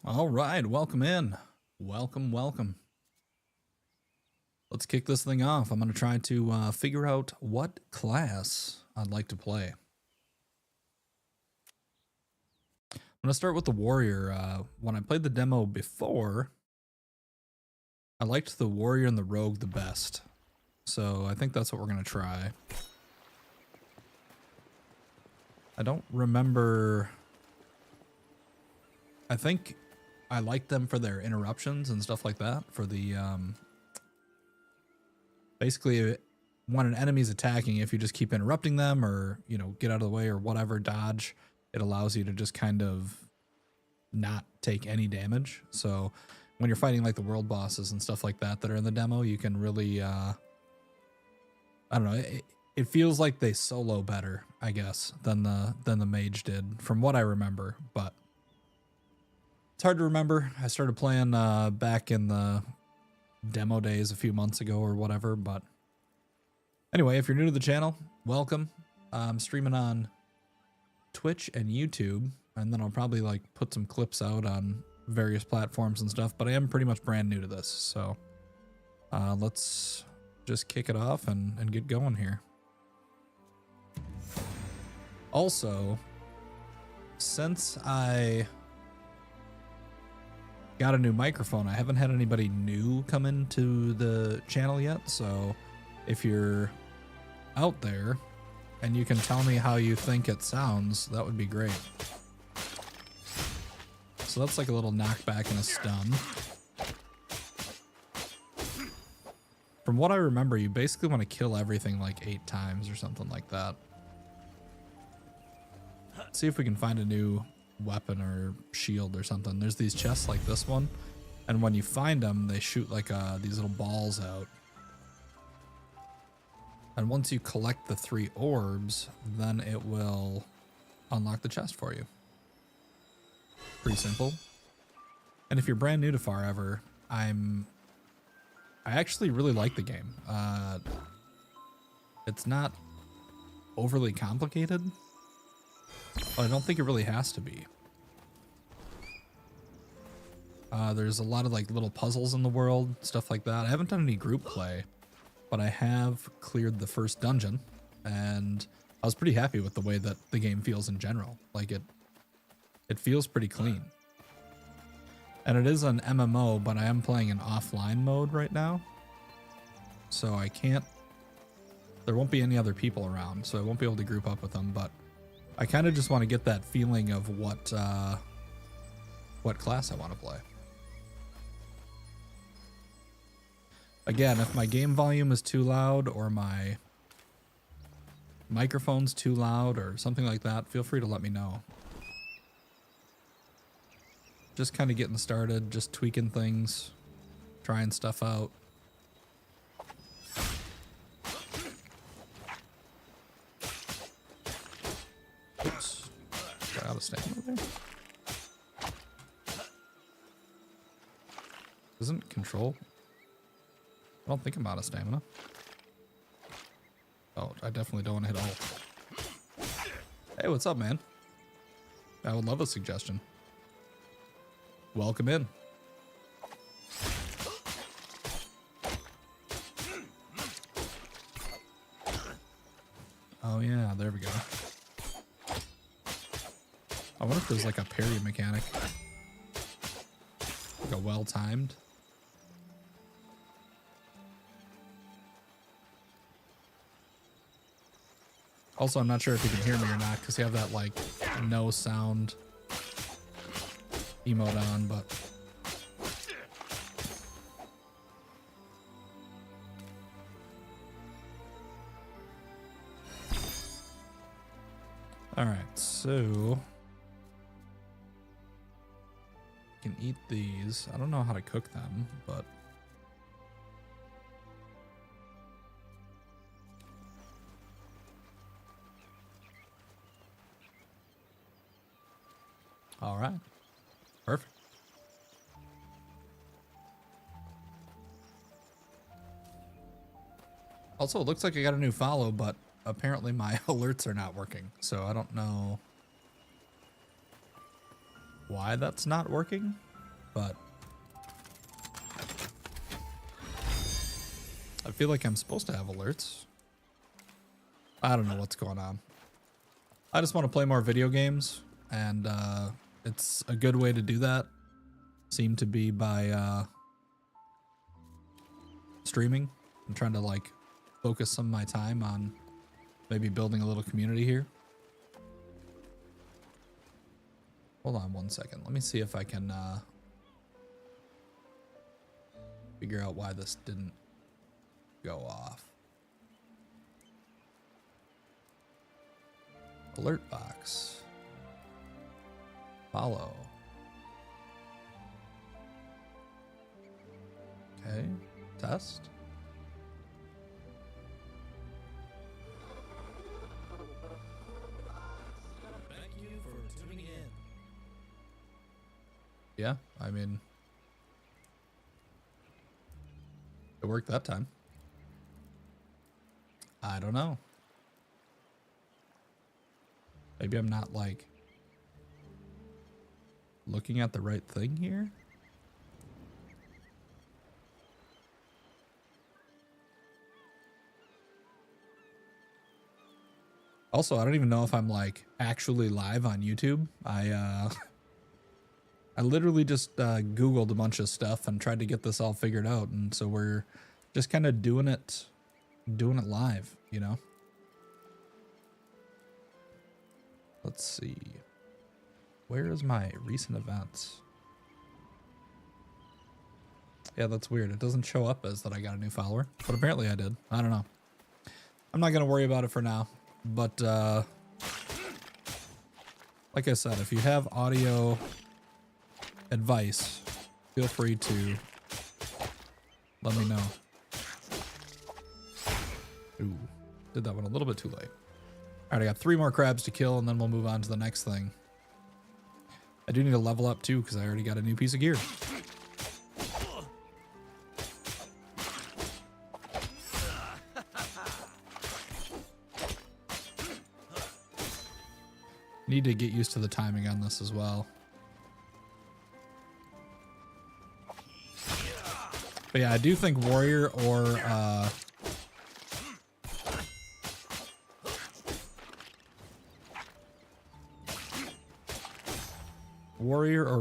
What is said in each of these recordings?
All right, welcome in. Welcome, welcome. Let's kick this thing off. I'm going to try to figure out what class I'd like to play. I'm going to start with the warrior. When I played the demo before, I liked the warrior and the rogue the best. So I think that's what we're going to try. I don't remember. I think I liked them for their interruptions and stuff like that. For the, basically, when an enemy's attacking, if you just keep interrupting them or, you know, get out of the way or whatever, dodge, it allows you to just kind of not take any damage. So when you're fighting like the world bosses and stuff like that that are in the demo, you can really, I don't know, it feels like they solo better, I guess, than the mage did, from what I remember. But it's hard to remember. I started playing back in the demo days a few months ago or whatever. But anyway, if you're new to the channel, welcome. I'm streaming on Twitch and YouTube, and then I'll probably like put some clips out on various platforms and stuff. But I am pretty much brand new to this, so let's just kick it off and get going here. Also, since I got a new microphone, I haven't had anybody new come into the channel yet. So if you're out there and you can tell me how you think it sounds, that would be great. So that's like a little knockback and a stun. From what I remember, you basically want to kill everything like 8 times or something like that. Let's see if we can find a new weapon or shield or something. There's these chests like this one, and when you find them, they shoot like these little balls out. And once you collect the 3 orbs, then it will unlock the chest for you. Pretty simple. And if you're brand new to Farever, I actually really like the game. It's not overly complicated, but I don't think it really has to be. There's a lot of like little puzzles in the world, stuff like that. I haven't done any group play, but I have cleared the first dungeon, and I was pretty happy with the way that the game feels in general. Like it feels pretty clean. And it is an MMO, but I am playing in offline mode right now. So I can't, there won't be any other people around, so I won't be able to group up with them, but I kind of just want to get that feeling of what class I want to play. Again, if my game volume is too loud or my microphone's too loud or something like that, feel free to let me know. Just kind of getting started, just tweaking things, trying stuff out. Oops. Got out of stamina there. Isn't control? I don't think I'm out of stamina. Oh, I definitely don't want to hit ult. Hey, what's up, man? I would love a suggestion. Welcome in. Oh yeah, there we go. I wonder if there's like a parry mechanic. Like a well-timed. Also, I'm not sure if you can hear me or not because you have that like no sound emote on, but all right, so you can eat these. I don't know how to cook them, but all right. Perfect. Also, it looks like I got a new follow, but apparently my alerts are not working. So I don't know why that's not working. but I feel like I'm supposed to have alerts. I don't know what's going on. I just want to play more video games, and it's a good way to do that. Seem to be by streaming. I'm trying to like focus some of my time on maybe building a little community here. Hold on one second. Let me see if I can figure out why this didn't go off. Alert box. Follow. Okay. Test. Thank you for tuning in. Yeah, I mean, it worked that time. I don't know. Maybe I'm not like looking at the right thing here. Also, I don't even know if I'm like actually live on YouTube. I literally just Googled a bunch of stuff and tried to get this all figured out, and so we're just kind of doing it live, you know. Let's see. Where is my recent events? Yeah, that's weird. It doesn't show up as that I got a new follower, but apparently I did. I don't know. I'm not gonna worry about it for now, but like I said, if you have audio advice, feel free to let me know. Ooh, did that one a little bit too late. All right, I got 3 more crabs to kill, and then we'll move on to the next thing. I do need to level up too, because I already got a new piece of gear. Need to get used to the timing on this as well. But yeah, I do think warrior or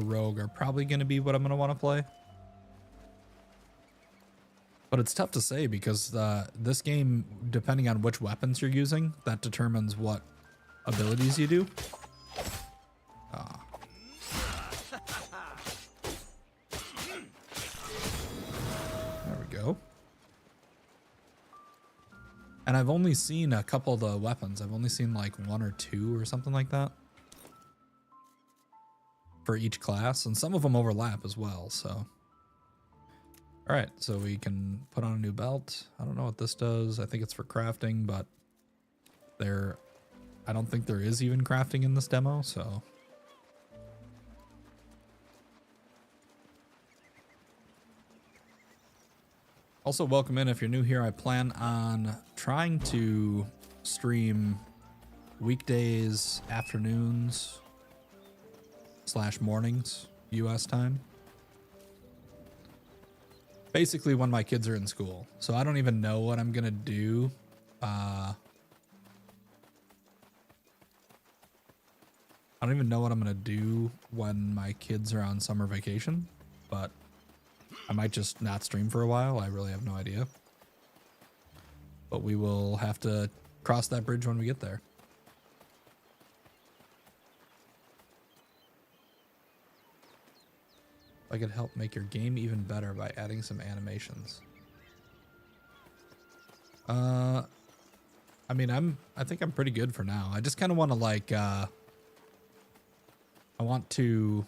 rogue are probably going to be what I'm going to want to play. But it's tough to say because this game, depending on which weapons you're using, that determines what abilities you do. There we go. And I've only seen a couple of the weapons. I've only seen like 1 or 2 or something like that for each class, and some of them overlap as well, so. All right, so we can put on a new belt. I don't know what this does. I think it's for crafting, but I don't think there is even crafting in this demo, so. Also, welcome in if you're new here. I plan on trying to stream weekdays, afternoons, / mornings, US time. Basically when my kids are in school. So I don't even know what I'm gonna do. I don't even know what I'm gonna do when my kids are on summer vacation, but I might just not stream for a while. I really have no idea. But we will have to cross that bridge when we get there. I could help make your game even better by adding some animations. I mean, I think I'm pretty good for now. I just kind of want to like, I want to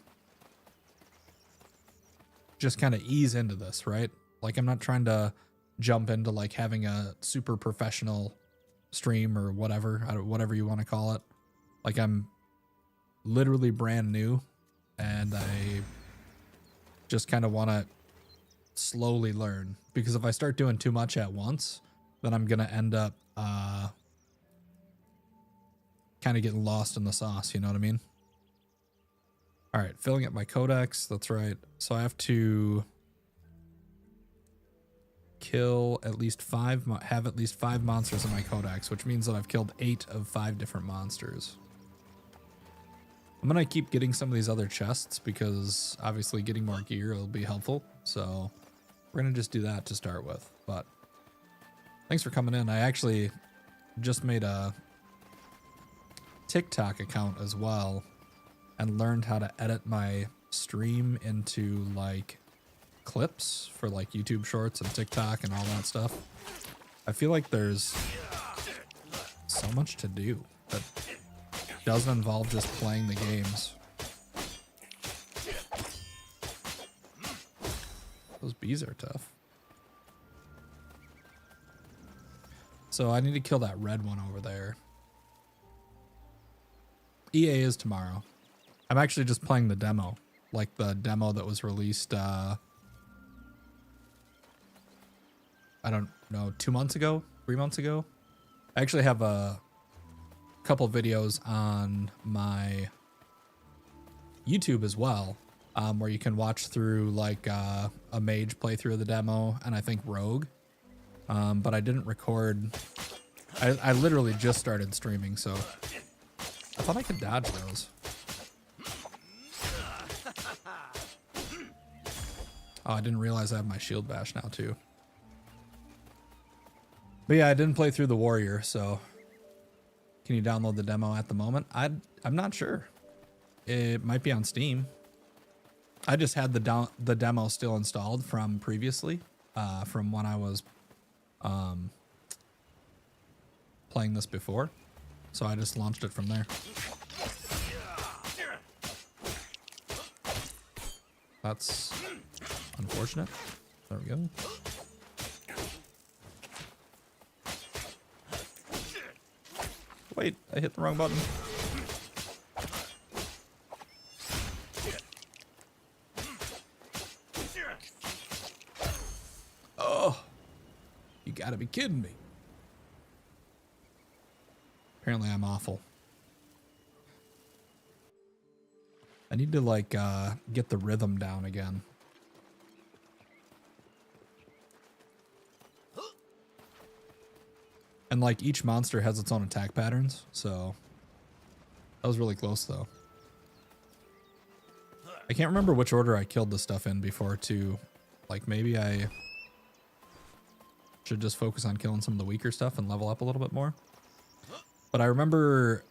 just kind of ease into this, right? Like I'm not trying to jump into like having a super professional stream or whatever, whatever you want to call it. Like I'm literally brand new, and I just kind of want to slowly learn, because if I start doing too much at once, then I'm going to end up kind of getting lost in the sauce, you know what I mean? All right, filling up my codex. That's right. So I have to kill at least have at least 5 monsters in my codex, which means that I've killed 8 of 5 different monsters. I'm gonna keep getting some of these other chests because obviously getting more gear will be helpful. So we're gonna just do that to start with. But thanks for coming in. I actually just made a TikTok account as well and learned how to edit my stream into like clips for like YouTube shorts and TikTok and all that stuff. I feel like there's so much to do that doesn't involve just playing the games. Those bees are tough. So I need to kill that red one over there. EA is tomorrow. I'm actually just playing the demo. Like the demo that was released, I don't know, 2 months ago, 3 months ago. I actually have a couple videos on my YouTube as well, where you can watch through like a mage playthrough of the demo and I think Rogue. But I didn't record. I literally just started streaming, so I thought I could dodge those. Oh, I didn't realize I have my shield bash now too. But yeah, I didn't play through the warrior, so can you download the demo at the moment? I'm not sure. It might be on Steam. I just had the demo still installed from previously, from when I was playing this before. So I just launched it from there. That's unfortunate. There we go. Wait, I hit the wrong button. Oh, you gotta be kidding me. Apparently I'm awful. I need to like get the rhythm down again. And like each monster has its own attack patterns, so that was really close though. I can't remember which order I killed the stuff in before too. Like maybe I should just focus on killing some of the weaker stuff and level up a little bit more. But I remember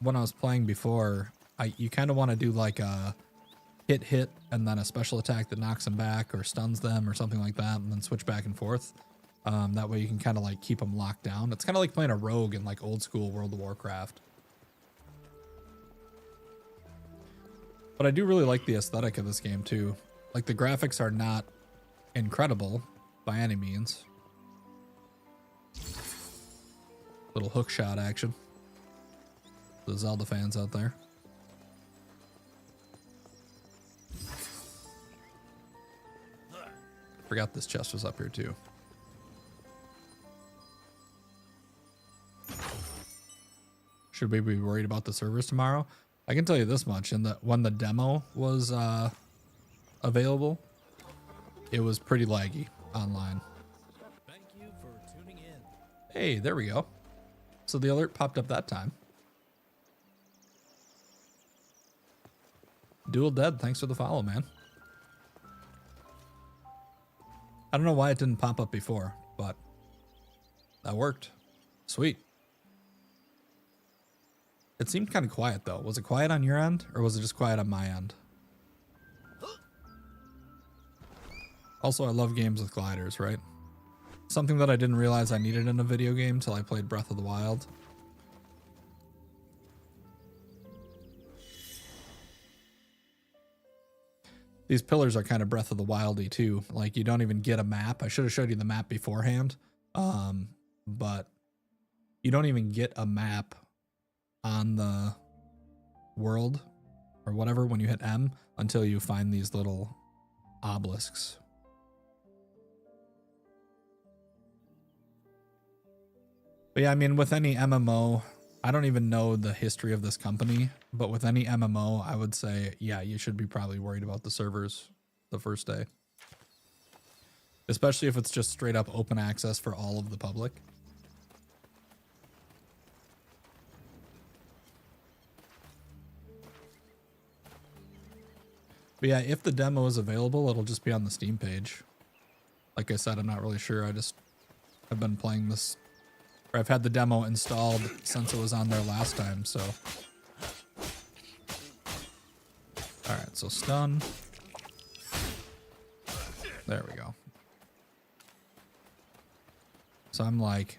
when I was playing before, you kind of want to do like a hit and then a special attack that knocks them back or stuns them or something like that, and then switch back and forth. That way you can kind of like keep them locked down. It's kind of like playing a rogue in like old school World of Warcraft. But I do really like the aesthetic of this game too. Like the graphics are not incredible by any means. Little hook shot action. The Zelda fans out there. Forgot this chest was up here too. Should we be worried about the servers tomorrow? I can tell you this much, when the demo was available, it was pretty laggy online. Thank you for tuning in. Hey, there we go. So the alert popped up that time. Dual Dead, thanks for the follow, man. I don't know why it didn't pop up before, but that worked. Sweet. It seemed kind of quiet though. Was it quiet on your end or was it just quiet on my end? Also, I love games with gliders, right? Something that I didn't realize I needed in a video game till I played Breath of the Wild. These pillars are kind of Breath of the Wildy too. Like you don't even get a map. I should have showed you the map beforehand. But you don't even get a map on the world or whatever when you hit M until you find these little obelisks. But yeah, I mean, with any MMO, I don't even know the history of this company, but with any MMO, I would say, yeah, you should be probably worried about the servers the first day. Especially if it's just straight up open access for all of the public. But yeah, if the demo is available, it'll just be on the Steam page. Like I said, I'm not really sure. I've been playing this, or I've had the demo installed since it was on there last time, so. All right, so stun. There we go. So I'm like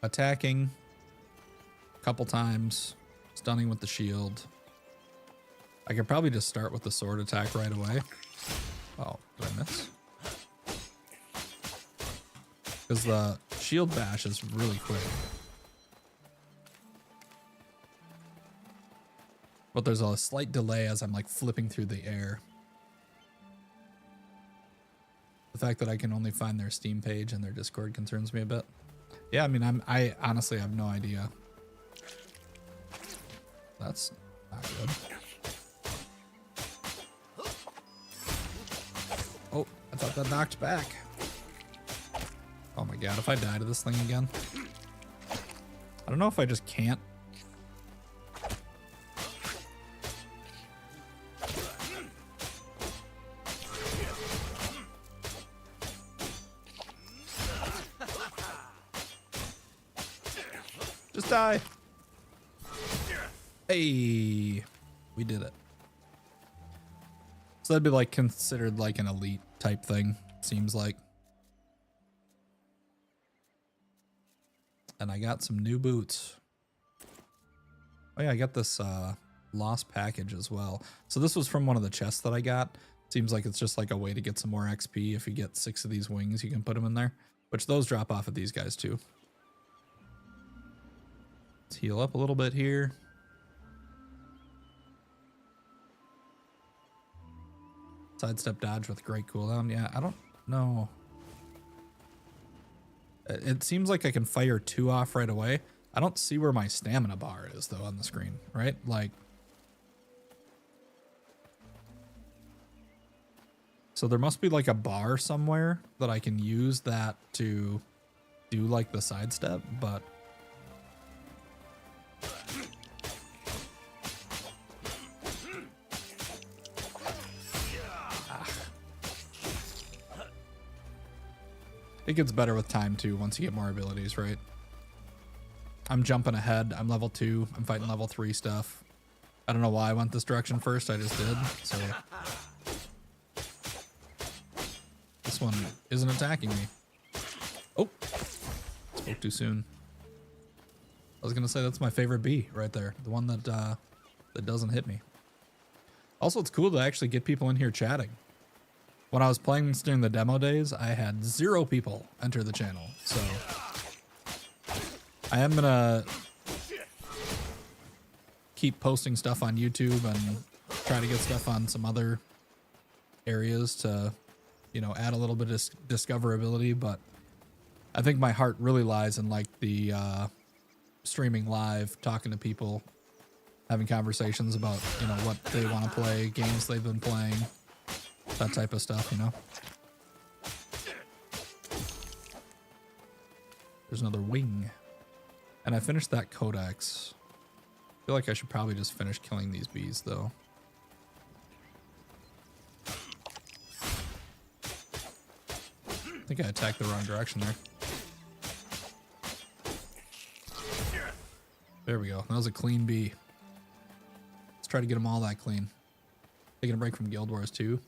attacking a couple times, stunning with the shield. I could probably just start with the sword attack right away. Oh, did I miss? Because the shield bash is really quick. But there's a slight delay as I'm like flipping through the air. The fact that I can only find their Steam page and their Discord concerns me a bit. Yeah, I mean, I honestly have no idea. That's not good. Oh, I thought that knocked back. Oh my god, if I die to this thing again. I don't know if I just can't. Just die. Hey, we did it. So that'd be like considered like an elite type thing, seems like. And I got some new boots. Oh yeah, I got this lost package as well. So this was from one of the chests that I got. Seems like it's just like a way to get some more XP. If you get 6 of these wings, you can put them in there. Which those drop off of these guys too. Let's heal up a little bit here. Sidestep dodge with great cooldown. Yeah, I don't know. It seems like I can fire 2 off right away. I don't see where my stamina bar is though on the screen, right? Like, so there must be like a bar somewhere that I can use that to do like the sidestep, but it gets better with time too once you get more abilities, right? I'm jumping ahead. I'm level 2. I'm fighting level 3 stuff. I don't know why I went this direction first. I just did. So this one isn't attacking me. Oh, spoke too soon. I was gonna say that's my favorite bee right there. The one that that doesn't hit me. Also, it's cool to actually get people in here chatting. When I was playing this during the demo days, I had 0 people enter the channel. So I am gonna keep posting stuff on YouTube and try to get stuff on some other areas to, you know, add a little bit of discoverability. But I think my heart really lies in like the streaming live, talking to people, having conversations about, you know, what they want to play, games they've been playing. That type of stuff, you know. There's another wing. And I finished that codex. I feel like I should probably just finish killing these bees, though. I think I attacked the wrong direction there. There we go. That was a clean bee. Let's try to get them all that clean. Taking a break from Guild Wars 2.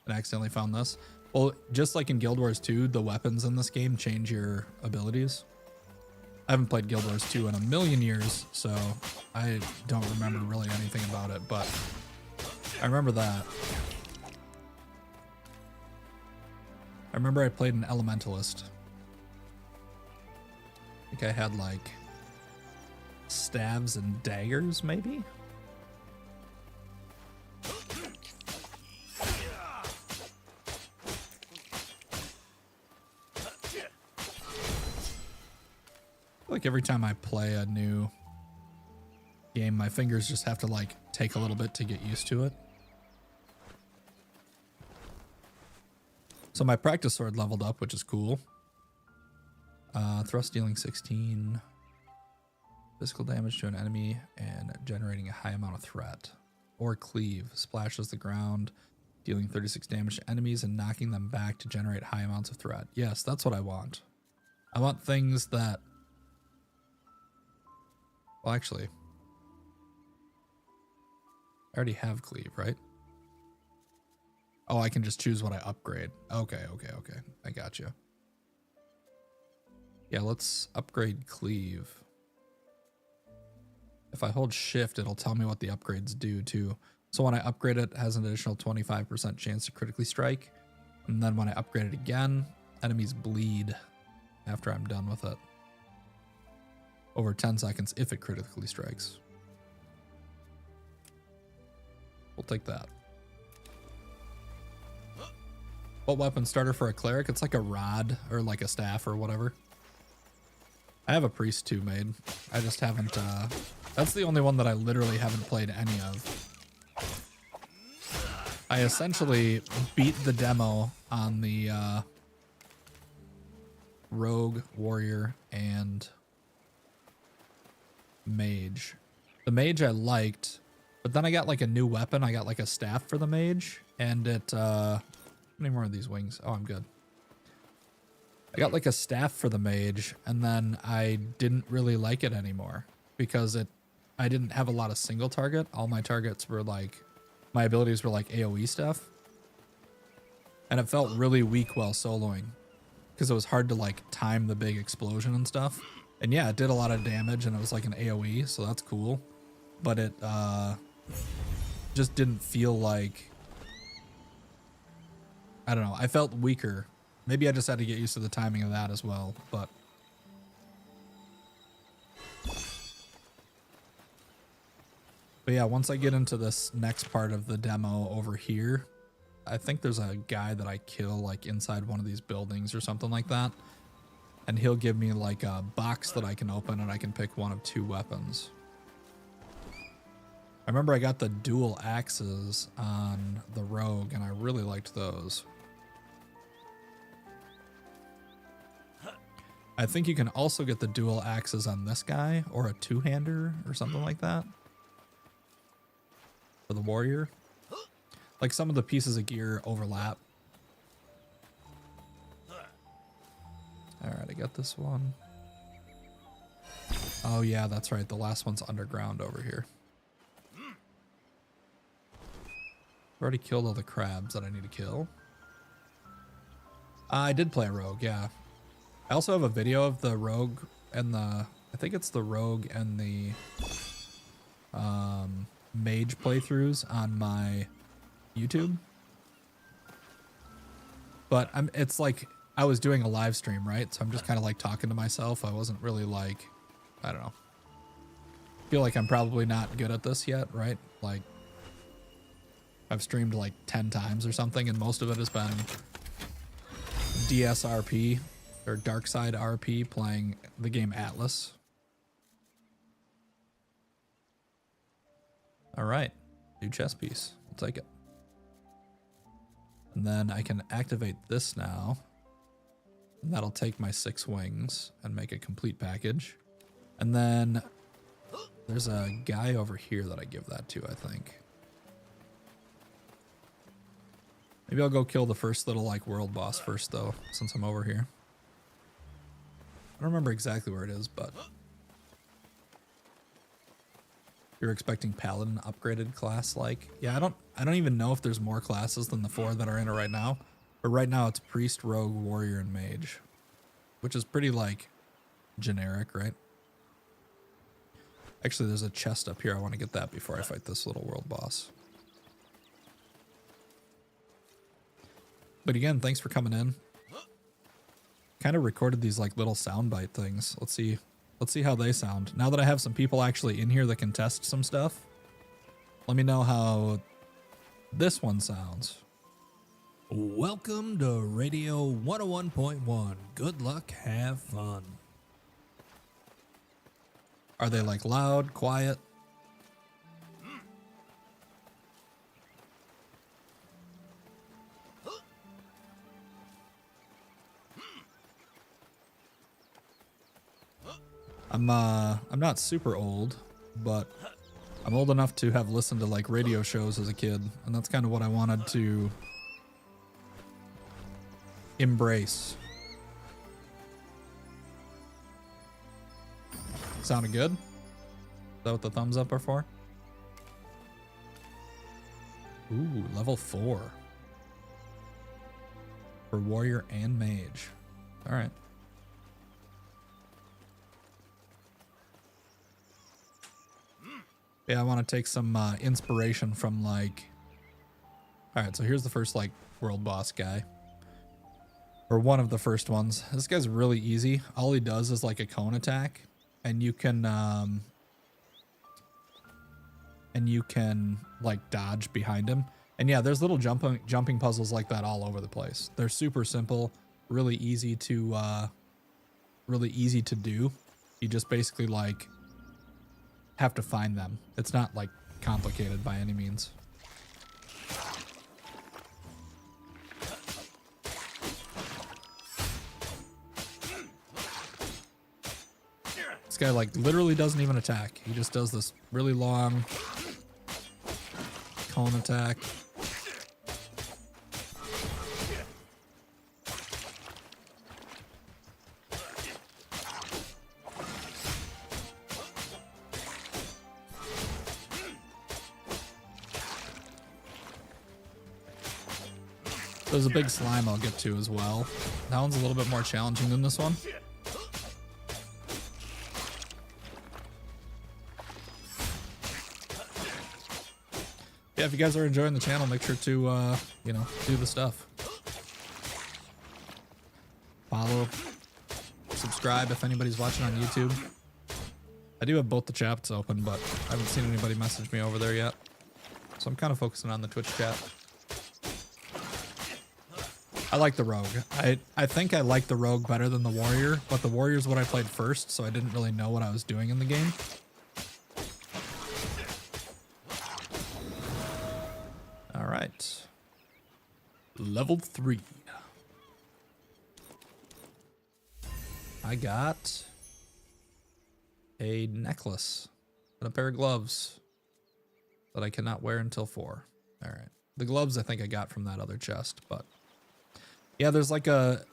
And I accidentally found this. Well, just like in Guild Wars 2, the weapons in this game change your abilities. I haven't played Guild Wars 2 in a million years, so I don't remember really anything about it, but I remember that. I remember I played an Elementalist. I think I had like stabs and daggers, maybe? Like every time I play a new game. My fingers just have to like take a little bit to get used to it. So my practice sword leveled up, which is cool. Thrust dealing 16. Physical damage to an enemy and generating a high amount of threat. Or cleave. Splashes the ground, dealing 36 damage to enemies and knocking them back to generate high amounts of threat. Yes, that's what I want. I want things that... Well, actually... I already have cleave, right? Oh, I can just choose what I upgrade. Okay. I got you. Yeah, let's upgrade cleave. If I hold shift, it'll tell me what the upgrades do too. So when I upgrade it, it has an additional 25% chance to critically strike. And then when I upgrade it again, enemies bleed after I'm done with it. Over 10 seconds if it critically strikes. We'll take that. What weapon starter for a cleric? It's like a rod or like a staff or whatever. I have a priest too made. I just haven't, that's the only one that I literally haven't played any of. I essentially beat the demo on the rogue, warrior, and mage. The mage I liked, but then I got like a new weapon. I got like a staff for the mage, and it, how many more of these wings? Oh, I'm good. I got like a staff for the mage, and then I didn't really like it anymore because I didn't have a lot of single target. All my targets were like, my abilities were like AoE stuff. And it felt really weak while soloing because it was hard to like time the big explosion and stuff. And yeah, it did a lot of damage and it was like an AoE, so that's cool. But it just didn't feel like, I don't know, I felt weaker. Maybe I just had to get used to the timing of that as well, but... But yeah, once I get into this next part of the demo over here, I think there's a guy that I kill like inside one of these buildings or something like that. And he'll give me like a box that I can open and I can pick one of 2 weapons. I remember I got the dual axes on the rogue and I really liked those. I think you can also get the dual axes on this guy or a 2-hander or something like that. For the warrior. Like some of the pieces of gear overlap. Alright, I got this one. Oh yeah, that's right. The last one's underground over here. I've already killed all the crabs that I need to kill. I did play a rogue, yeah. I also have a video of the rogue and the, I think it's the rogue and the mage playthroughs on my YouTube. But it's like I was doing a live stream, right? So I'm just kind of like talking to myself. I wasn't really like, I don't know. Feel like I'm probably not good at this yet, right? Like I've streamed like 10 times or something and most of it has been DSRP. Or Dark Side RP playing the game Atlas. All right, new chess piece. I'll take it. And then I can activate this now. And that'll take my 6 wings and make a complete package. And then there's a guy over here that I give that to, I think. Maybe I'll go kill the first little like world boss first though, since I'm over here. I don't remember exactly where it is, but you're expecting Paladin upgraded class like? Yeah, I don't even know if there's more classes than the 4 that are in it right now. But right now it's Priest, Rogue, Warrior, and Mage, which is pretty like generic, right? Actually, there's a chest up here. I want to get that before I fight this little world boss. But again, thanks for coming in. Kind of recorded these like little soundbite things. Let's see how they sound. Now that I have some people actually in here that can test some stuff, let me know how this one sounds. Welcome to Radio 101.1. Good luck, have fun. Are they like loud, quiet? I'm not super old, but I'm old enough to have listened to like radio shows as a kid, and that's kind of what I wanted to embrace. Sounded good? Is that what the thumbs up are for? Ooh, level 4. For warrior and mage. Alright. Yeah, I want to take some inspiration from like... Alright, so here's the first like world boss guy. Or one of the first ones. This guy's really easy. All he does is like a cone attack. And you can like dodge behind him. And yeah, there's little jumping puzzles like that all over the place. They're super simple, really easy to do. You just basically like have to find them. It's not like complicated by any means. This guy like literally doesn't even attack. He just does this really long cone attack. There's a big slime I'll get to as well. That one's a little bit more challenging than this one. Yeah, if you guys are enjoying the channel, make sure to, you know, do the stuff. Follow, subscribe if anybody's watching on YouTube. I do have both the chats open, but I haven't seen anybody message me over there yet. So I'm kind of focusing on the Twitch chat. I like the rogue. I think I like the rogue better than the warrior, but the warrior is what I played first, so I didn't really know what I was doing in the game. All right. Level 3. I got a necklace and a pair of gloves that I cannot wear until 4. All right. The gloves I think I got from that other chest, but yeah, there's like a,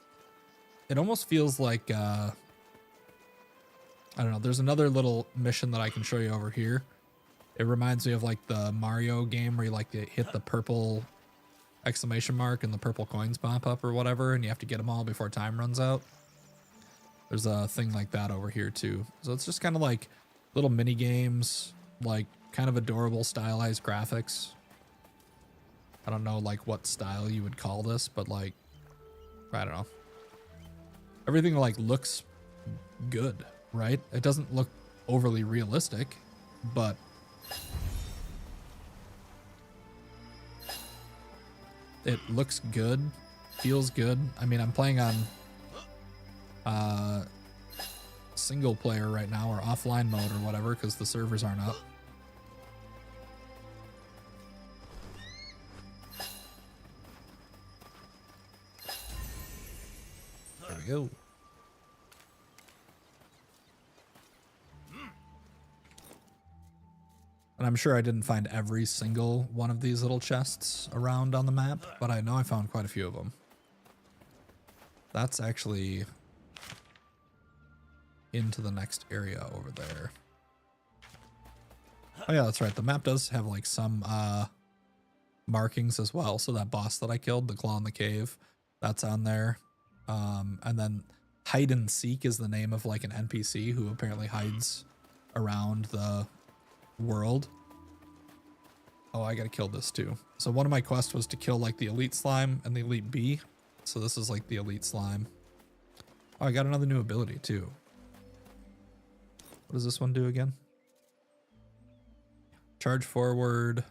it almost feels like, I don't know, there's another little mission that I can show you over here. It reminds me of like the Mario game where you like hit the purple exclamation mark and the purple coins pop up or whatever, and you have to get them all before time runs out. There's a thing like that over here too. So it's just kind of like little mini games, like kind of adorable stylized graphics. I don't know like what style you would call this, but like, I don't know. Everything like looks good, right? It doesn't look overly realistic, but it looks good, feels good. I mean, I'm playing on single player right now, or offline mode or whatever, because the servers aren't up. There we go. And I'm sure I didn't find every single one of these little chests around on the map, but I know I found quite a few of them. That's actually into the next area over there. Oh yeah, that's right. The map does have like some markings as well. So that boss that I killed, the claw in the cave, that's on there. And then hide and seek is the name of like an NPC who apparently hides around the world. Oh, I gotta kill this too. So one of my quests was to kill like the elite slime and the elite bee. So this is like the elite slime. Oh, I got another new ability too. What does this one do again? Charge forward.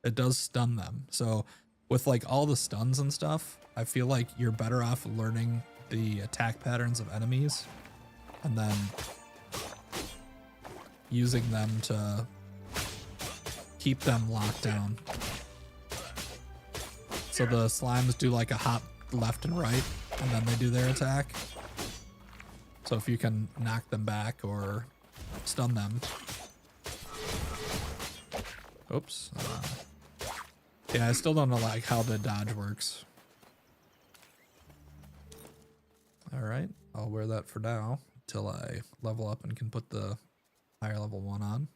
It does stun them. So with like all the stuns and stuff, I feel like you're better off learning the attack patterns of enemies and then using them to keep them locked down. So the slimes do like a hop left and right, and then they do their attack. So if you can knock them back or stun them. Oops. Yeah, I still don't know like how the dodge works. All right, I'll wear that for now until I level up and can put the higher level one on.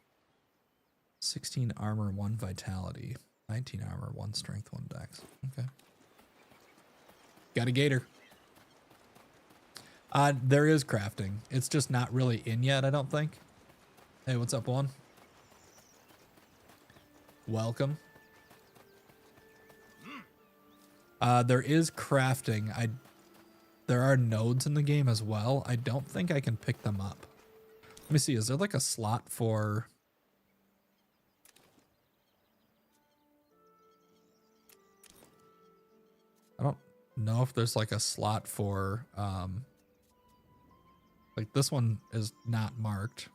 16 armor, 1 vitality, 19 armor, 1 strength, 1 dex. Okay. Got a gator. There is crafting. It's just not really in yet, I don't think. Hey, what's up, one? Welcome. There is crafting. There are nodes in the game as well. I don't think I can pick them up. Let me see. Is there like a slot for... I don't know if there's like a slot for... like this one is not marked.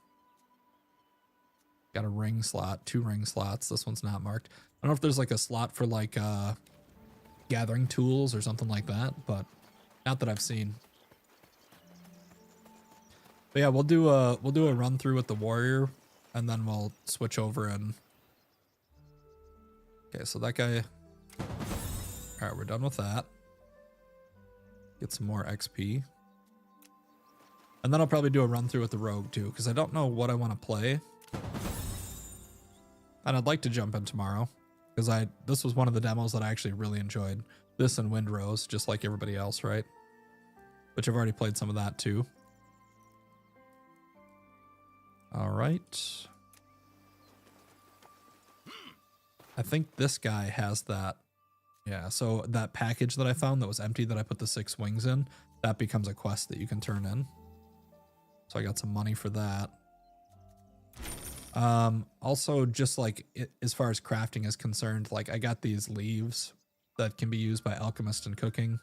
Got a ring slot, 2 ring slots. This one's not marked. I don't know if there's like a slot for like gathering tools or something like that, but not that I've seen. But yeah, we'll do a run through with the warrior, and then we'll switch over and. Okay, so that guy. All right, we're done with that. Get some more XP. And then I'll probably do a run through with the rogue too, because I don't know what I want to play. And I'd like to jump in tomorrow, because this was one of the demos that I actually really enjoyed. This and Windrose, just like everybody else, right? Which I've already played some of that too. All right. I think this guy has that. Yeah, so that package that I found that was empty that I put the 6 wings in, that becomes a quest that you can turn in. So I got some money for that. Also, just like as far as crafting is concerned, like I got these leaves that can be used by alchemists in cooking.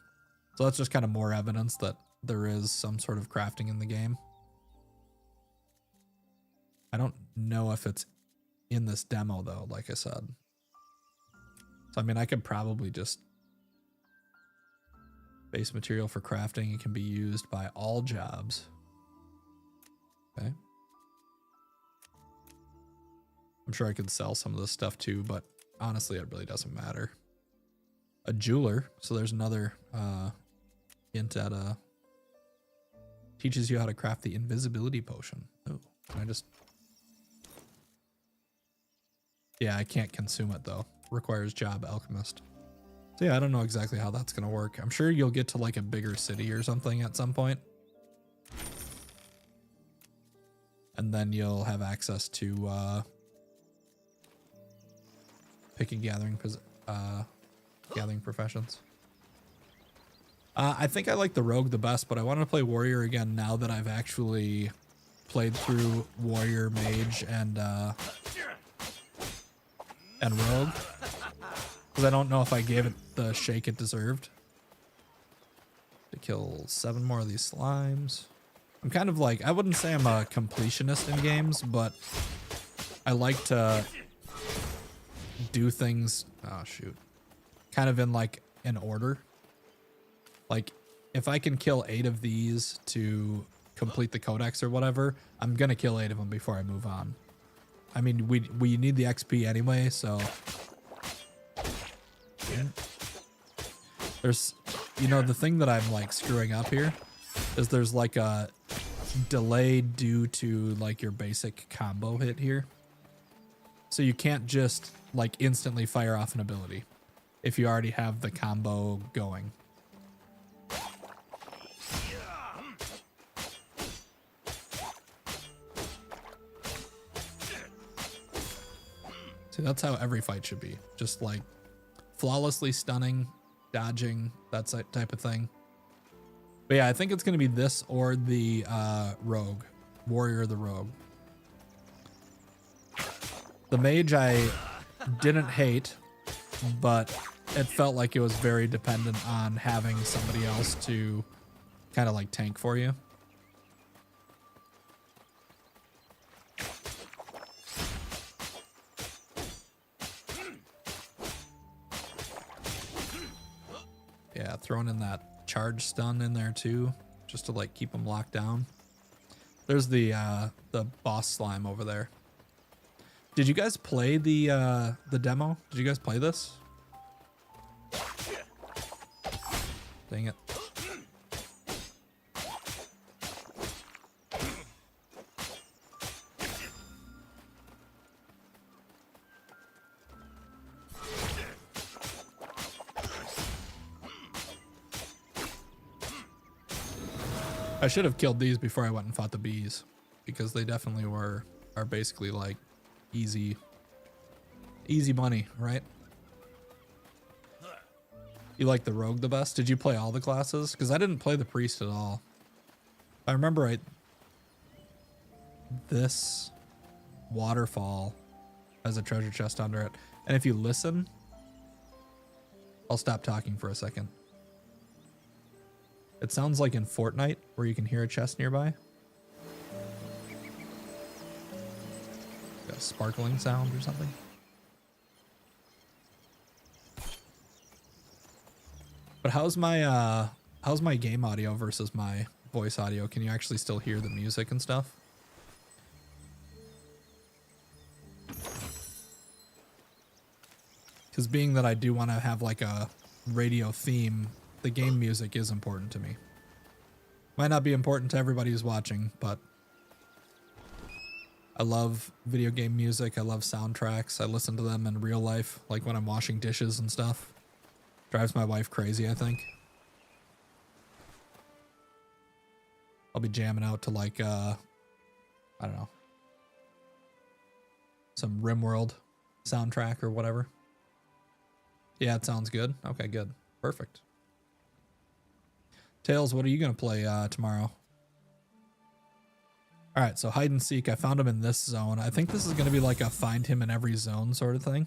So that's just kind of more evidence that there is some sort of crafting in the game. I don't know if it's in this demo though, like I said. So I mean, I could probably just base material for crafting. It can be used by all jobs. Okay. I'm sure I could sell some of this stuff too, but honestly, it really doesn't matter. A jeweler. So there's another hint at teaches you how to craft the invisibility potion. Oh, can I just... Yeah, I can't consume it though. Requires job alchemist. So yeah, I don't know exactly how that's going to work. I'm sure you'll get to like a bigger city or something at some point. And then you'll have access to picking gathering professions. I think I like the rogue the best, but I want to play warrior again now that I've actually played through warrior, mage, and rogue, because I don't know if I gave it the shake it deserved. To kill 7 more of these slimes. I'm kind of like, I wouldn't say I'm a completionist in games, but I like to do things, oh shoot, kind of in like an order. Like if I can kill 8 of these to complete the codex or whatever, I'm gonna kill 8 of them before I move on. I mean, we need the XP anyway, so there's, you know, the thing that I'm like screwing up here is there's like a delay due to like your basic combo hit here. So you can't just like instantly fire off an ability if you already have the combo going. See, that's how every fight should be. Just like flawlessly stunning, dodging, that type of thing. But yeah, I think it's going to be this or the rogue. Warrior the rogue. The mage I didn't hate, but it felt like it was very dependent on having somebody else to kind of like tank for you. Yeah, throwing in that charge stun in there too, just to like keep them locked down. There's the boss slime over there. Did you guys play the demo? Did you guys play this? Dang it. I should have killed these before I went and fought the bees, because they definitely are basically like easy money, right? You like the rogue the best? Did you play all the classes? Because I didn't play the priest at all. I remember this waterfall has a treasure chest under it. And if you listen, I'll stop talking for a second. It sounds like in Fortnite where you can hear a chest nearby. Got a sparkling sound or something. But how's my game audio versus my voice audio? Can you actually still hear the music and stuff? Because being that I do want to have like a radio theme, the game music is important to me. Might not be important to everybody who's watching, but I love video game music. I love soundtracks. I listen to them in real life, like when I'm washing dishes and stuff. Drives my wife crazy, I think. I'll be jamming out to like, I don't know, some RimWorld soundtrack or whatever. Yeah, it sounds good. Okay, good. Perfect. Tails, what are you going to play tomorrow? All right, so hide and seek. I found him in this zone. I think this is going to be like a find him in every zone sort of thing.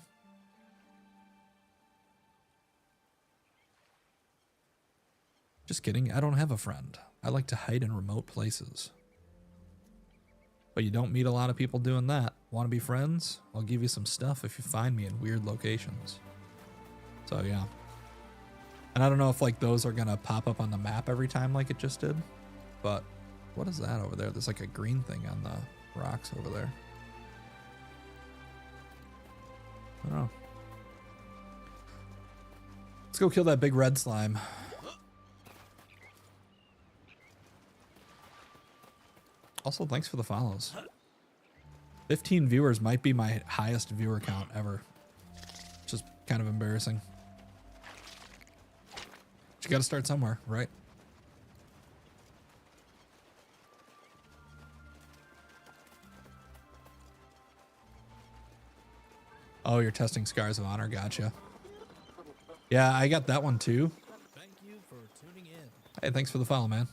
Just kidding. I don't have a friend. I like to hide in remote places. But you don't meet a lot of people doing that. Want to be friends? I'll give you some stuff if you find me in weird locations. So yeah. And I don't know if like those are gonna pop up on the map every time like it just did. But what is that over there? There's like a green thing on the rocks over there. I don't know. Let's go kill that big red slime. Also, thanks for the follows. 15 viewers might be my highest viewer count ever. Which is kind of embarrassing. But you gotta start somewhere, right? Oh, you're testing Scars of Honor. Gotcha. Yeah, I got that one too. Thank you for tuning in. Hey, thanks for the follow, man.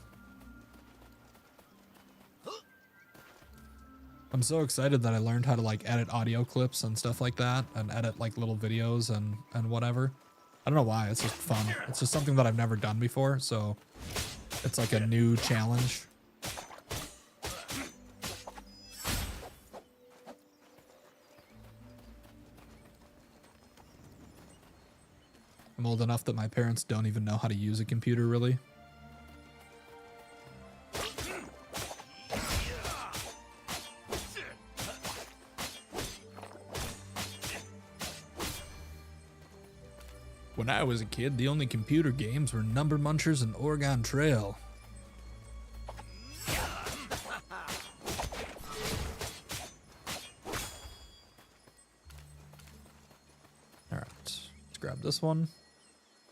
I'm so excited that I learned how to like edit audio clips and stuff like that and edit like little videos and whatever. I don't know why, it's just fun. It's just something that I've never done before, so it's like a new challenge. I'm old enough that my parents don't even know how to use a computer really. When I was a kid, the only computer games were Number Munchers and Oregon Trail. Alright, let's grab this one.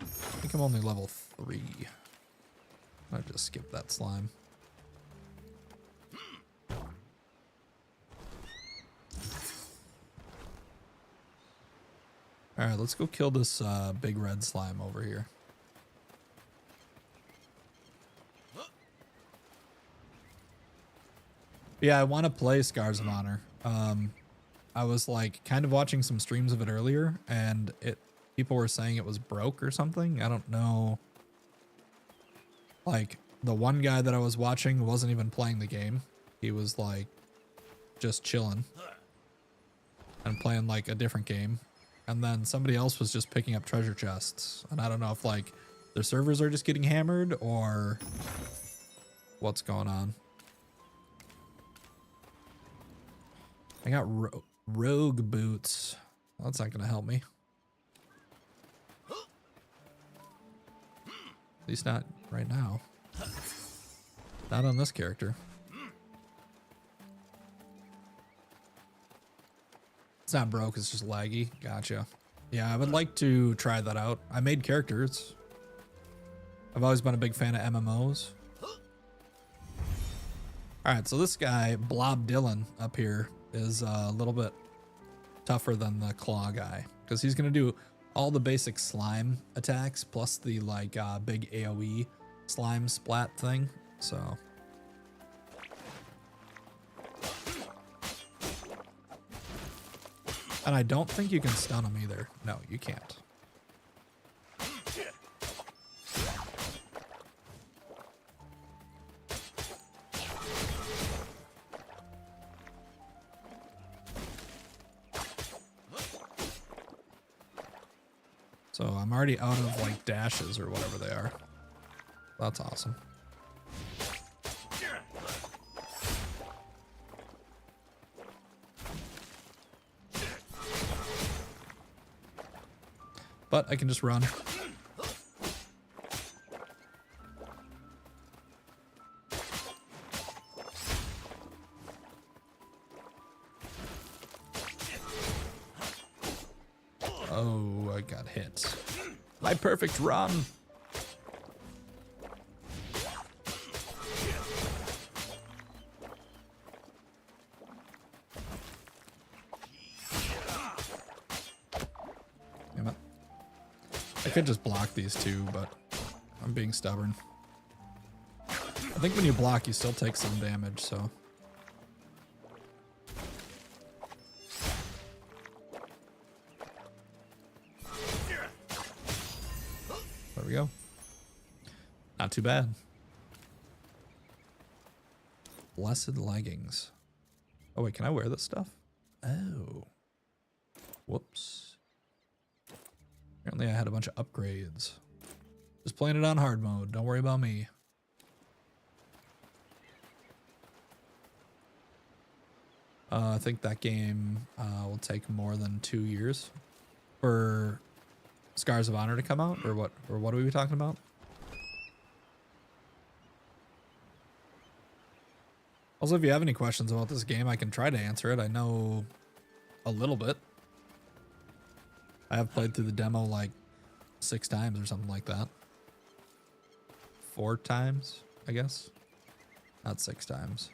I think I'm only level 3. I'll just skip that slime. Alright, let's go kill this big red slime over here. Yeah, I want to play Scars of Honor. I was like kind of watching some streams of it earlier, and people were saying it was broke or something. I don't know. Like, the one guy that I was watching wasn't even playing the game. He was like just chilling and playing like a different game. And then somebody else was just picking up treasure chests. And I don't know if like their servers are just getting hammered or what's going on. I got rogue boots. Well, that's not going to help me. At least not right now. Not on this character. It's not broke, it's just laggy. Gotcha. Yeah, I would like to try that out. I made characters. I've always been a big fan of MMOs. Alright, so this guy, Blob Dylan, up here, is a little bit tougher than the Claw guy. Because he's going to do all the basic slime attacks, plus the like big AoE slime splat thing. So... And I don't think you can stun him either. No, you can't. So I'm already out of like dashes or whatever they are. That's awesome. But I can just run. Oh, I got hit. My perfect run. Damn it. I could just block these two, but I'm being stubborn. I think when you block, you still take some damage, so. There we go. Not too bad. Blessed leggings. Oh wait, can I wear this stuff? Oh. Whoops. Apparently I had a bunch of upgrades. Just playing it on hard mode. Don't worry about me. I think that game will take more than 2 years for Scars of Honor to come out, or what? Or what are we talking about? Also, if you have any questions about this game, I can try to answer it. I know a little bit. I have played through the demo like 6 times or something like that. 4 times, I guess. Not 6 times.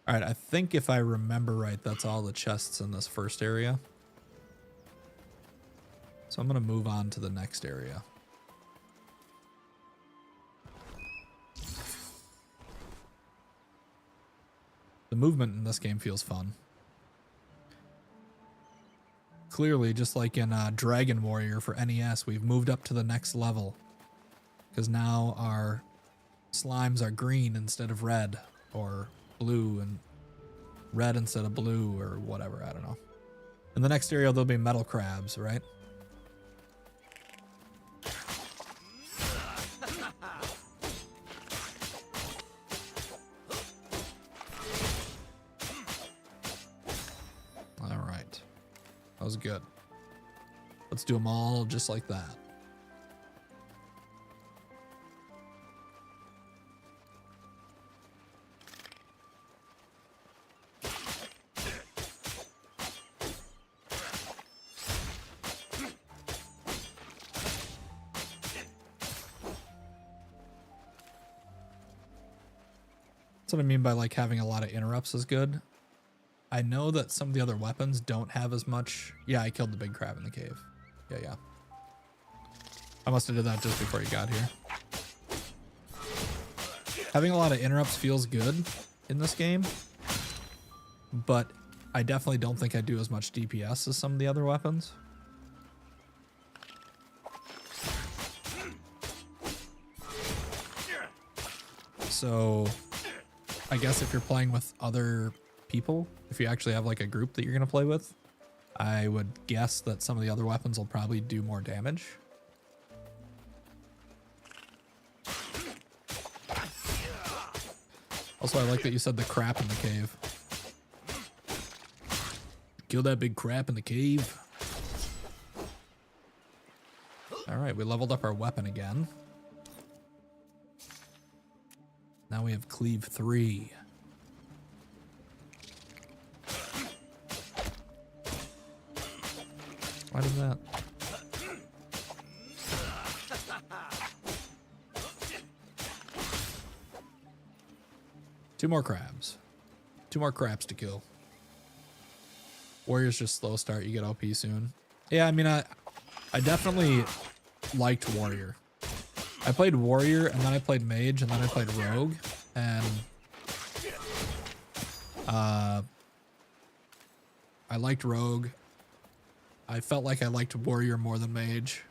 All right, I think if I remember right, that's all the chests in this first area. So I'm going to move on to the next area. The movement in this game feels fun. Clearly, just like in Dragon Warrior for NES, we've moved up to the next level. Because now our slimes are green instead of red, or blue and red instead of blue, or whatever, I don't know. In the next area, there'll be metal crabs, right? All right. That was good. Let's do them all just like that. That's what I mean by like having a lot of interrupts is good. I know that some of the other weapons don't have as much. Yeah, I killed the big crab in the cave. Yeah. I must have did that just before you got here. Having a lot of interrupts feels good in this game, but I definitely don't think I do as much DPS as some of the other weapons. So I guess if you're playing with other people, if you actually have like a group that you're going to play with, I would guess that some of the other weapons will probably do more damage. Also, I like that you said the crap in the cave. Kill that big crap in the cave. All right, we leveled up our weapon again. Now we have cleave 3. Why does that? Two more crabs. 2 more crabs to kill. Warrior's just slow start. You get OP soon. Yeah, I mean, I definitely liked Warrior. I played Warrior, and then I played Mage, and then I played Rogue, and I liked Rogue. I felt like I liked Warrior more than Mage,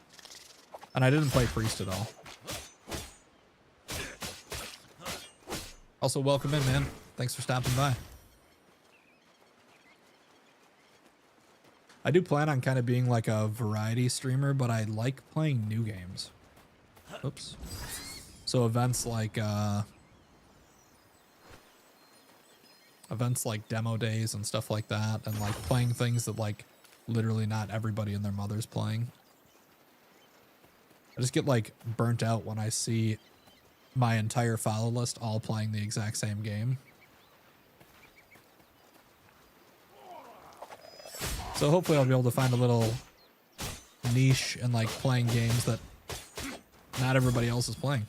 and I didn't play Priest at all. Also, welcome in, man. Thanks for stopping by. I do plan on kind of being like a variety streamer, but I like playing new games. Oops. So events like demo days and stuff like that, and like playing things that like literally not everybody and their mother's playing. I just get like burnt out when I see my entire follow list all playing the exact same game. So hopefully I'll be able to find a little niche in like playing games that not everybody else is playing.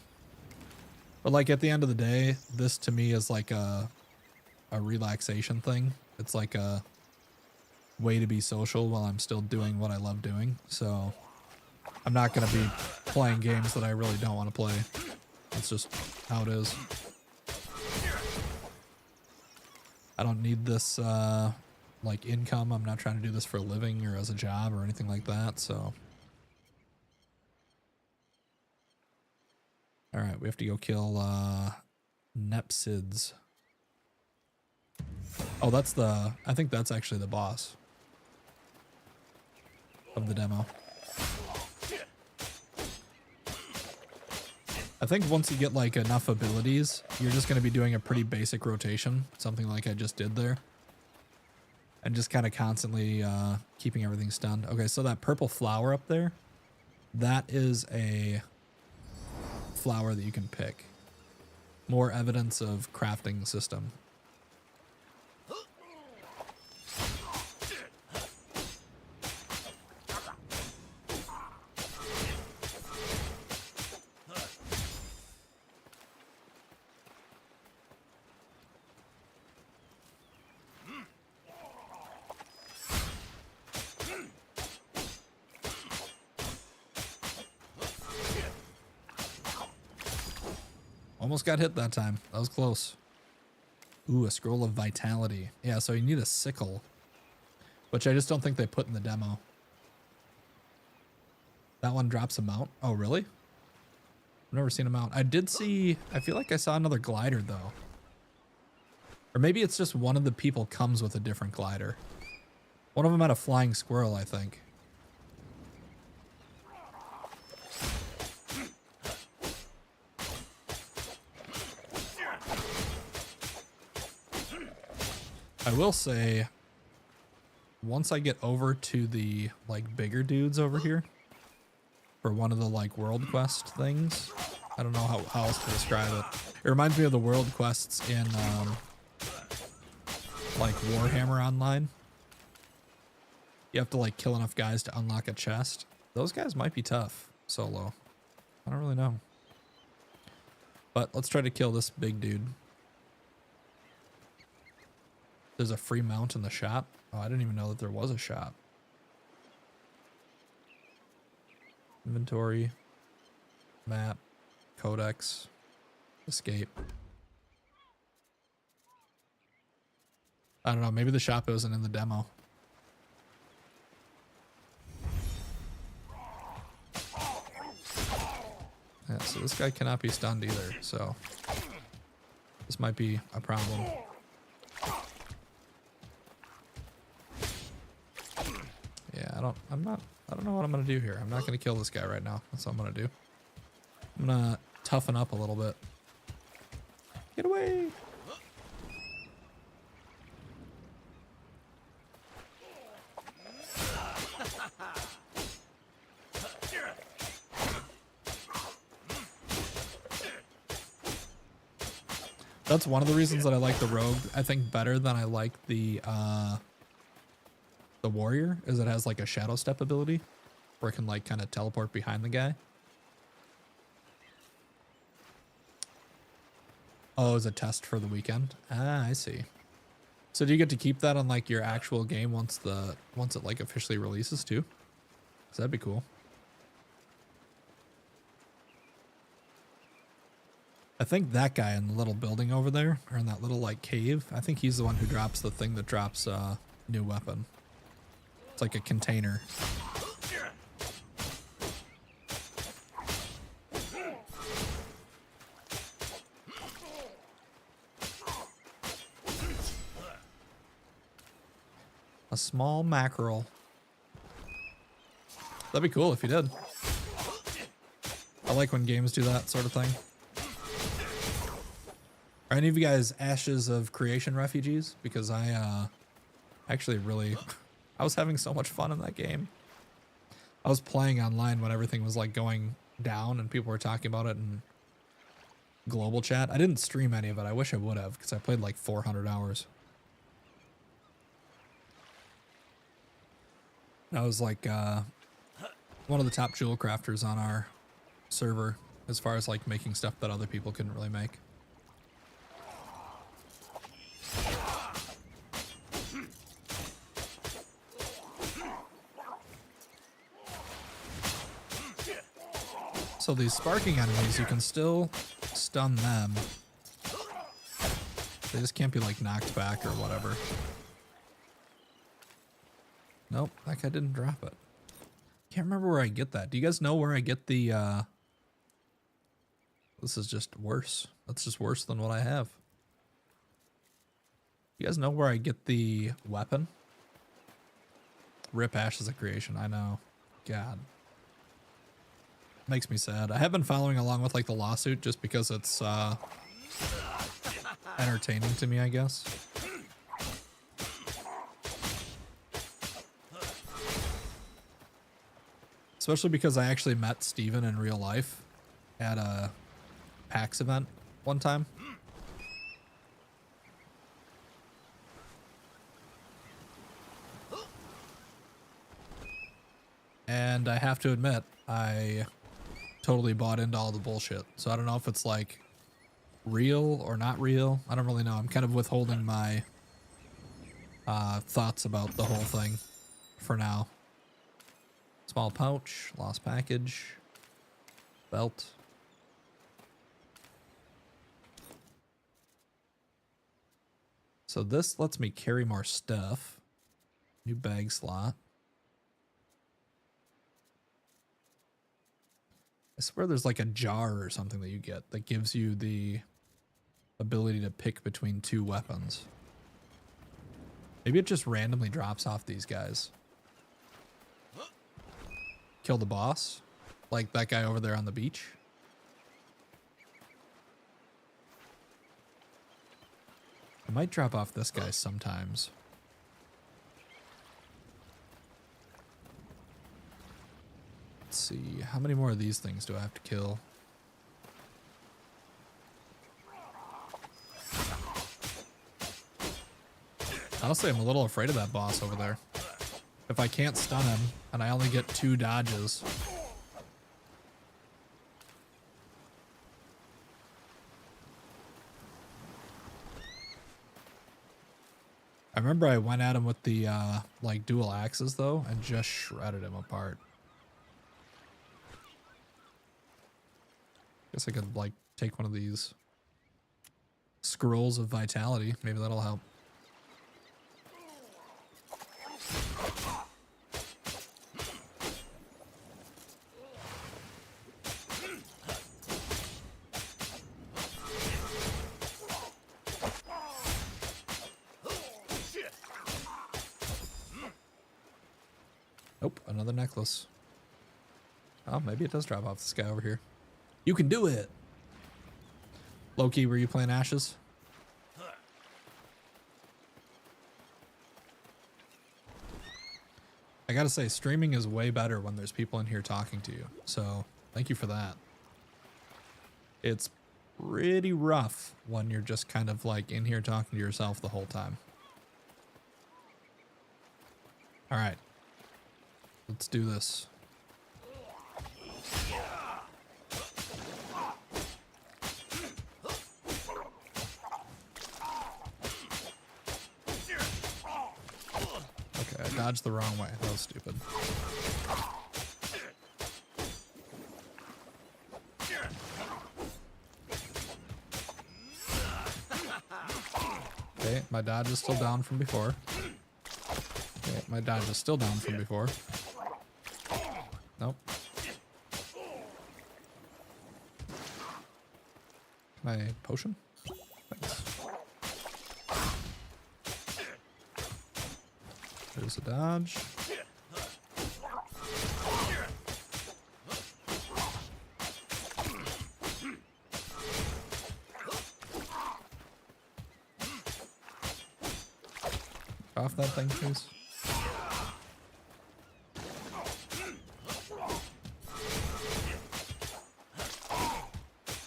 But like at the end of the day, this to me is like a relaxation thing. It's like a way to be social while I'm still doing what I love doing. So I'm not going to be playing games that I really don't want to play. That's just how it is. I don't need this like income. I'm not trying to do this for a living or as a job or anything like that. So all right, we have to go kill Nepsids. Oh, that's the, I think that's actually the boss of the demo. I think once you get like enough abilities, you're just going to be doing a pretty basic rotation, something like I just did there. And just kind of constantly keeping everything stunned. Okay, so that purple flower up there, that is a flower that you can pick. More evidence of crafting system. Almost got hit that time. That was close. Ooh, a scroll of vitality. Yeah, so you need a sickle, which I just don't think they put in the demo. That one drops a mount. Oh, really? I've never seen a mount. I did see, I feel like I saw another glider though. Or maybe it's just one of the people comes with a different glider. One of them had a flying squirrel, I think. I will say, once I get over to the like bigger dudes over here for one of the like world quest things, I don't know how else to describe it. It reminds me of the world quests in like Warhammer Online. You have to like kill enough guys to unlock a chest. Those guys might be tough solo. I don't really know. But let's try to kill this big dude. There's a free mount in the shop. Oh, I didn't even know that there was a shop. Inventory, map, codex, escape. I don't know. Maybe the shop isn't in the demo. Yeah, so this guy cannot be stunned either. So this might be a problem. Yeah, I don't know what I'm gonna do here. I'm not gonna kill this guy right now. That's what I'm gonna do. I'm gonna toughen up a little bit. Get away! That's one of the reasons that I like the rogue, I think, better than I like the warrior, is it has like a shadow step ability where it can like kind of teleport behind the guy. Oh, as a test for the weekend. Ah, I see. So do you get to keep that on like your actual game once it like officially releases too? 'Cause that'd be cool. I think that guy in the little building over there, or in that little like cave, I think he's the one who drops the thing that drops new weapon. It's like a container. A small mackerel. That'd be cool if you did. I like when games do that sort of thing. Are any of you guys Ashes of Creation refugees? Because I actually really, I was having so much fun in that game. I was playing online when everything was like going down and people were talking about it in global chat. I didn't stream any of it. I wish I would have, because I played like 400 hours. I was like one of the top jewel crafters on our server as far as like making stuff that other people couldn't really make. So these sparking enemies, you can still stun them. They just can't be like knocked back or whatever. Nope, that guy didn't drop it. Can't remember where I get that. Do you guys know where I get the this is just worse. That's just worse than what I have. You guys know where I get the weapon? Rip Ashes of Creation, I know. God. Makes me sad. I have been following along with like the lawsuit just because it's entertaining to me, I guess. Especially because I actually met Steven in real life at a PAX event one time. And I have to admit, I totally bought into all the bullshit. So I don't know if it's like real or not real. I don't really know. I'm kind of withholding my thoughts about the whole thing for now. Small pouch, lost package, belt. So this lets me carry more stuff. New bag slot. I swear there's like a jar or something that you get that gives you the ability to pick between two weapons. Maybe it just randomly drops off these guys. Kill the boss, like that guy over there on the beach. I might drop off this guy sometimes. Let's see, how many more of these things do I have to kill? Honestly, I'm a little afraid of that boss over there. If I can't stun him and I only get 2 dodges. I remember I went at him with the like dual axes though and just shredded him apart. Guess I could like take one of these scrolls of vitality. Maybe that'll help. Nope, another necklace. Oh, maybe it does drop off this guy over here. You can do it! Loki, were you playing Ashes? I gotta say, streaming is way better when there's people in here talking to you. So, thank you for that. It's pretty rough when you're just kind of like in here talking to yourself the whole time. All right, let's do this. Okay, I dodged the wrong way. That was stupid. Okay, my dodge is still down from before. Okay, my dodge is still down from before. Nope. Can I potion? Thanks. There's a dodge. Off that thing, please.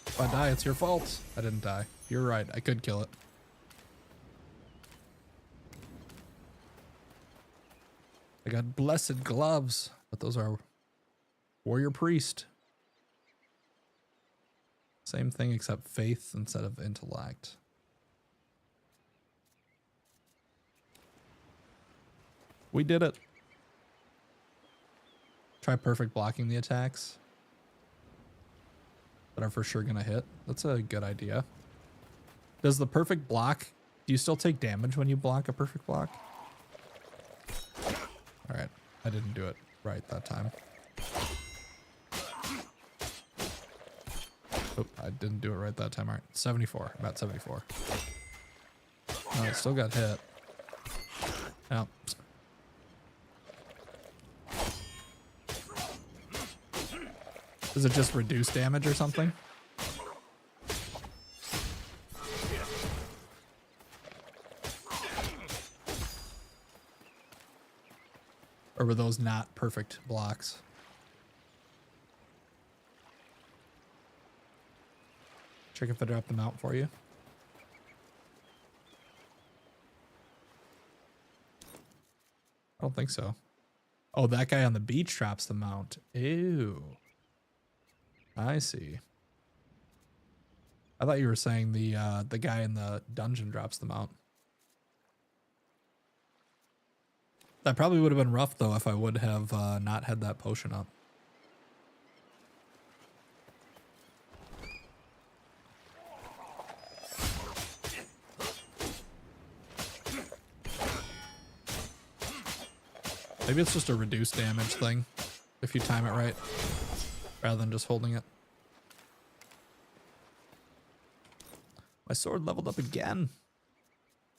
If I die, it's your fault. I didn't die. You're right. I could kill it. I got blessed gloves, but those are warrior priest. Same thing except faith instead of intellect. We did it. Try perfect blocking the attacks that are for sure gonna hit. That's a good idea. Does the perfect block, do you still take damage when you block a perfect block? All right, I didn't do it right that time. Oh, I didn't do it right that time. All right, 74, about 74. Oh, I still got hit. No. Does it just reduce damage or something? Or were those not perfect blocks? Check if I drop them out for you. I don't think so. Oh, that guy on the beach drops the mount. Ew. I see. I thought you were saying the guy in the dungeon drops the mount. That probably would have been rough though if I would have not had that potion up. Maybe it's just a reduced damage thing if you time it right, rather than just holding it. My sword leveled up again.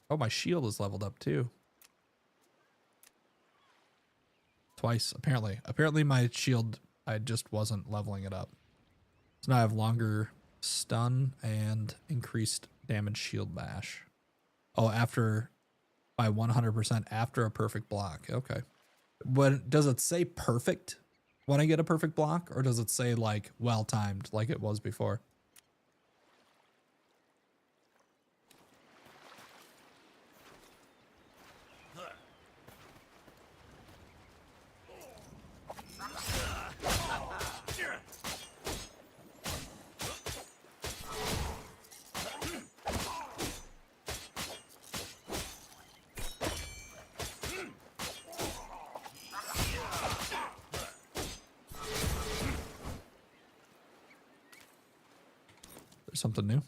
Oh, my shield is leveled up too. Twice, apparently. Apparently my shield, I just wasn't leveling it up. So now I have longer stun and increased damage shield bash. Oh, by 100% after a perfect block. Okay. But does it say perfect when I get a perfect block, or does it say like well timed like it was before? Something new.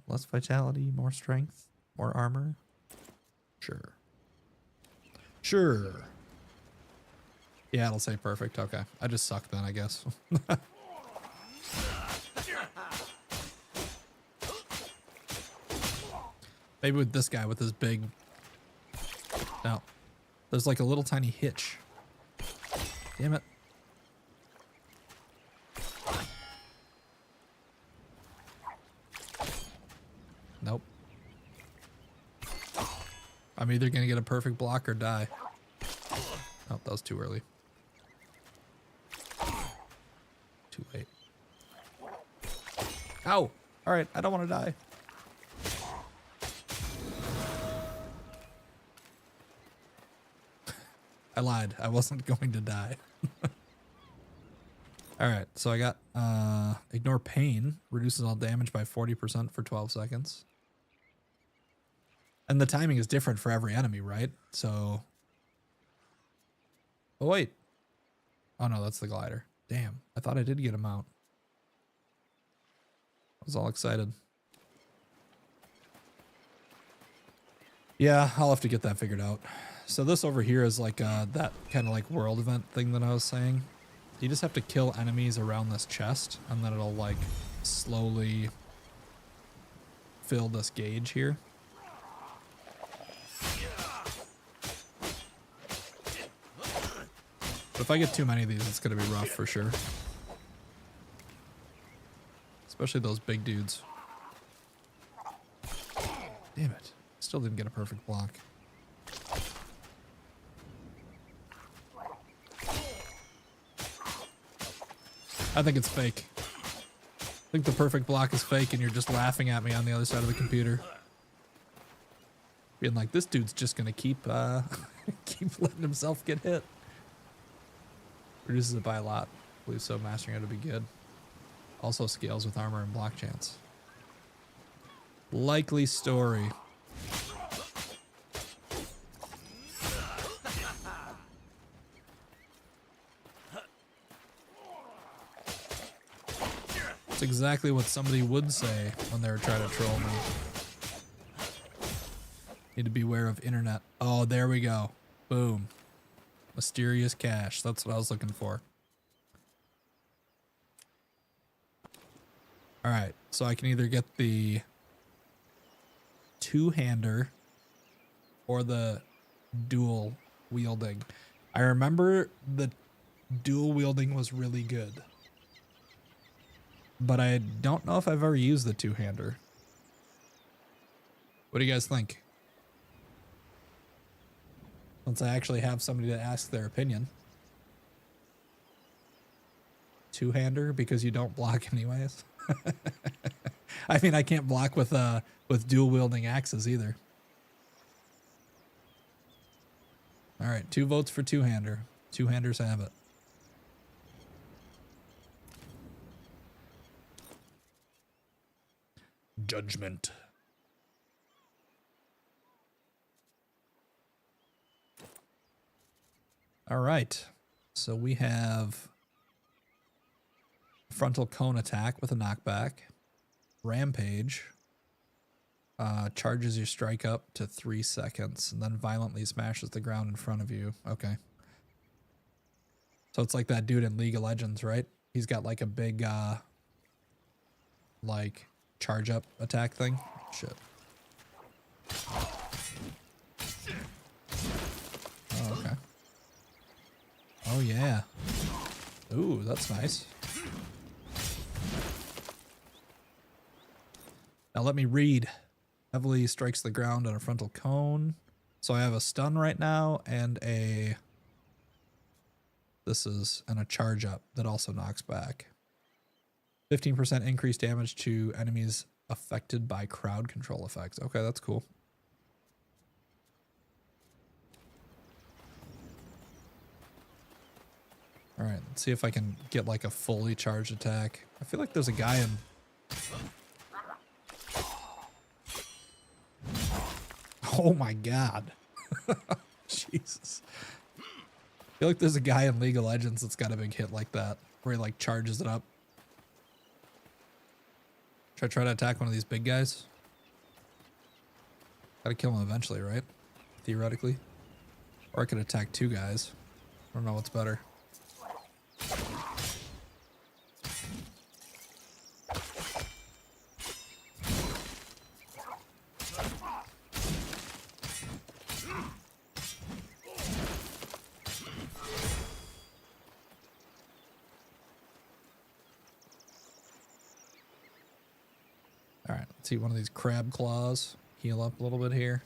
Less vitality, more strength, more armor. Sure. Sure. Yeah, it'll say perfect. Okay. I just suck then, I guess. Maybe with this guy with his big... No. There's like a little tiny hitch. Damn it. Nope. I'm either going to get a perfect block or die. Oh, that was too early. Ow. All right, I don't want to die. I lied. I wasn't going to die. All right, so I got ignore pain, reduces all damage by 40% for 12 seconds. And the timing is different for every enemy, right? So, oh wait. Oh no, that's the glider. Damn, I thought I did get a mount. I was all excited. Yeah, I'll have to get that figured out. So this over here is like that kind of like world event thing that I was saying. You just have to kill enemies around this chest, and then it'll like slowly fill this gauge here. But if I get too many of these, it's going to be rough for sure. Especially those big dudes. Damn it. Still didn't get a perfect block. I think it's fake. I think the perfect block is fake and you're just laughing at me on the other side of the computer. Being like, this dude's just going to keep keep letting himself get hit. Reduces it by a lot. I believe so. Mastering it would be good. Also scales with armor and block chance. Likely story. It's exactly what somebody would say when they were trying to troll me. Need to beware of internet. Oh, there we go. Boom. Mysterious cache. That's what I was looking for. All right. So I can either get the two-hander or the dual wielding. I remember the dual wielding was really good, but I don't know if I've ever used the two-hander. What do you guys think? Since I actually have somebody to ask their opinion. Two-hander because you don't block anyways. I mean, I can't block with dual wielding axes either. All right, 2 votes for two-hander. Two-handers have it. Judgment. All right, so we have frontal cone attack with a knockback, rampage, charges your strike up to 3 seconds, and then violently smashes the ground in front of you. Okay. So it's like that dude in League of Legends, right? He's got like a big, like charge up attack thing. Shit. Oh, okay. Oh, yeah. Ooh, that's nice. Now let me read. Heavily strikes the ground on a frontal cone. So I have a stun right now and a... This is and a charge up that also knocks back. 15% increased damage to enemies affected by crowd control effects. Okay, that's cool. All right, let's see if I can get like a fully charged attack. I feel like there's a guy in... Oh my god. Jesus. I feel like there's a guy in League of Legends that's got a big hit like that, where he like charges it up. Should I try to attack one of these big guys? Gotta kill him eventually, right? Theoretically. Or I could attack 2 guys. I don't know what's better. All right, let's see one of these crab claws. Heal up a little bit here.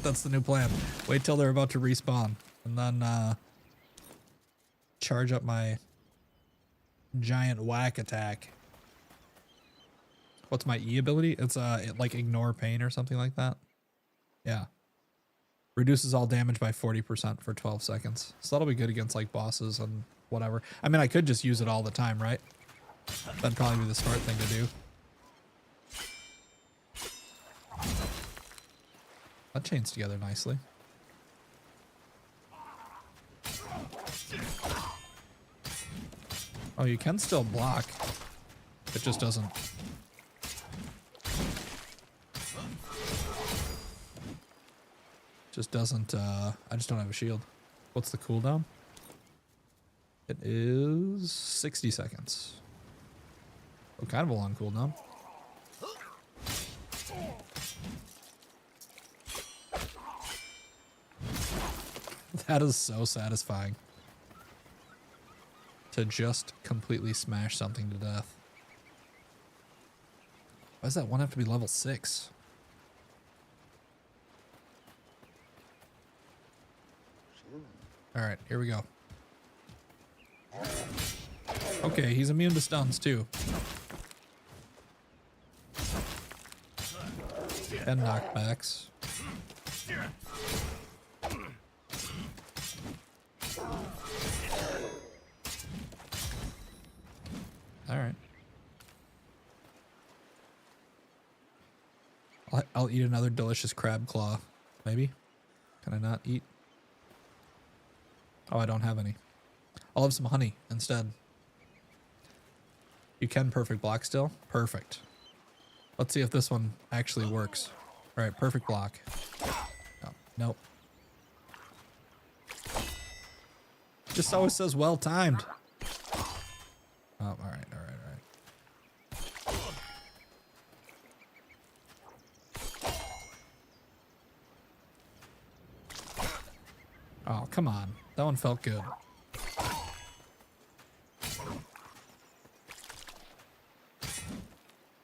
That's the new plan. Wait till they're about to respawn, and then charge up my giant whack attack. What's my E ability? It's like ignore pain or something like that. Yeah. Reduces all damage by 40% for 12 seconds. So that'll be good against like bosses and whatever. I mean, I could just use it all the time, right? That'd probably be the smart thing to do. That chains together nicely. Oh, you can still block. It just doesn't. Just doesn't, I just don't have a shield. What's the cooldown? It is 60 seconds. Oh, kind of a long cooldown. That is so satisfying. To just completely smash something to death. Why does that one have to be level 6? Alright, here we go. Okay, he's immune to stuns too. And knockbacks. Alright. I'll eat another delicious crab claw. Maybe? Can I not eat? Oh, I don't have any. I'll have some honey instead. You can perfect block still? Perfect. Let's see if this one actually works. Alright, perfect block. Oh, nope. Just always says well timed. Oh, alright. Oh, come on. That one felt good.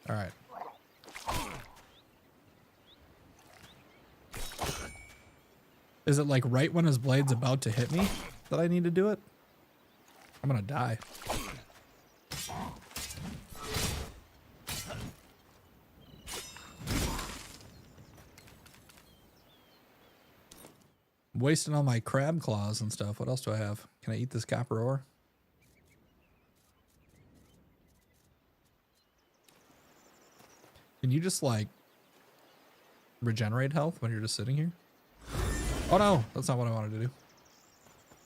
Alright. Is it like right when his blade's about to hit me that I need to do it? I'm gonna die. Wasting all my crab claws and stuff. What else do I have? Can I eat this copper ore? Can you just like regenerate health when you're just sitting here? Oh no, that's not what I wanted to do.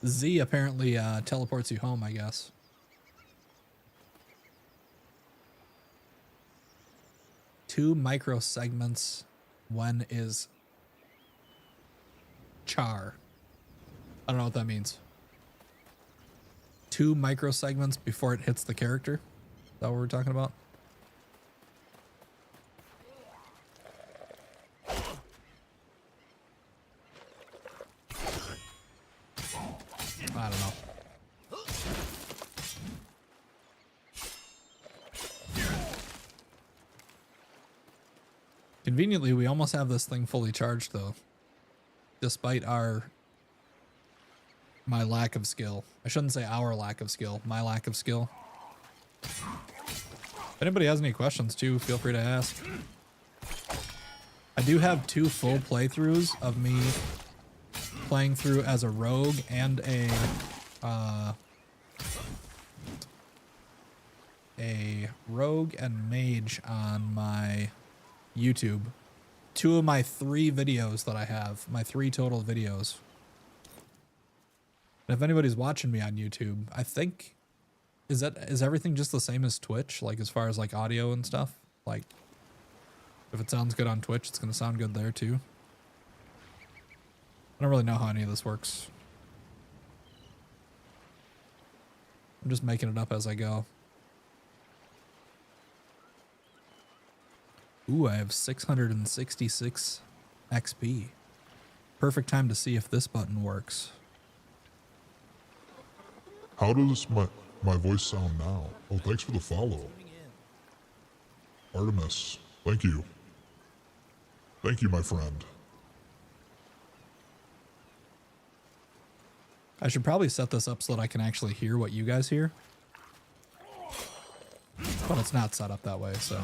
Z apparently teleports you home, I guess. Two micro segments. When is char? I don't know what that means. 2 micro segments before it hits the character? Is that what we're talking about? I don't know. Conveniently, we almost have this thing fully charged though. Despite my lack of skill. I shouldn't say our lack of skill, my lack of skill. If anybody has any questions too, feel free to ask. I do have 2 full playthroughs of me playing through as a rogue and a rogue and mage on my YouTube. 2 of my 3 videos that I have, my 3 total videos. And if anybody's watching me on YouTube, I think, is everything just the same as Twitch? Like as far as like audio and stuff? Like if it sounds good on Twitch, it's going to sound good there too. I don't really know how any of this works. I'm just making it up as I go. Ooh, I have 666 XP. Perfect time to see if this button works. How does my voice sound now? Oh, thanks for the follow. Artemis, thank you. Thank you, my friend. I should probably set this up so that I can actually hear what you guys hear. But it's not set up that way, so.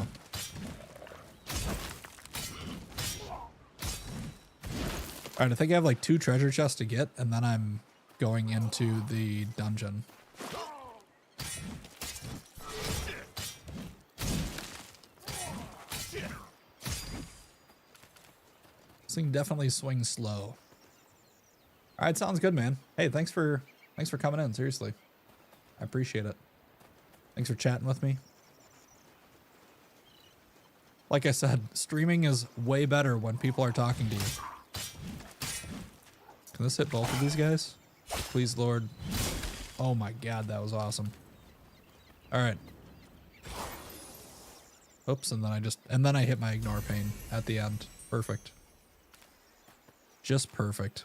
Alright, I think I have like 2 treasure chests to get, and then I'm going into the dungeon. This thing definitely swings slow. Alright, sounds good, man. Hey, thanks for coming in, seriously. I appreciate it. Thanks for chatting with me. Like I said, streaming is way better when people are talking to you. Can this hit both of these guys? Please, Lord. Oh my god, that was awesome. Alright. Oops, and then I hit my ignore pane at the end. Perfect. Just perfect.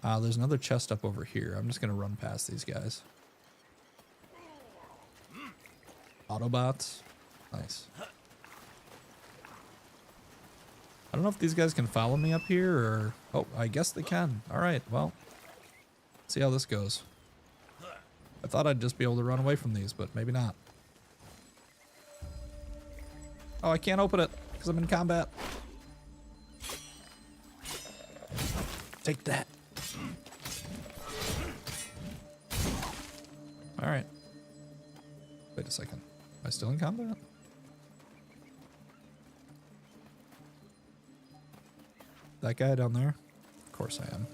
There's another chest up over here. I'm just gonna run past these guys. Autobots. Nice. I don't know if these guys can follow me up here or... Oh, I guess they can. Alright, well. Let's see how this goes. I thought I'd just be able to run away from these, but maybe not. Oh, I can't open it because I'm in combat. Take that. Alright. Wait a second. Am I still in combat? That guy down there? Of course I am.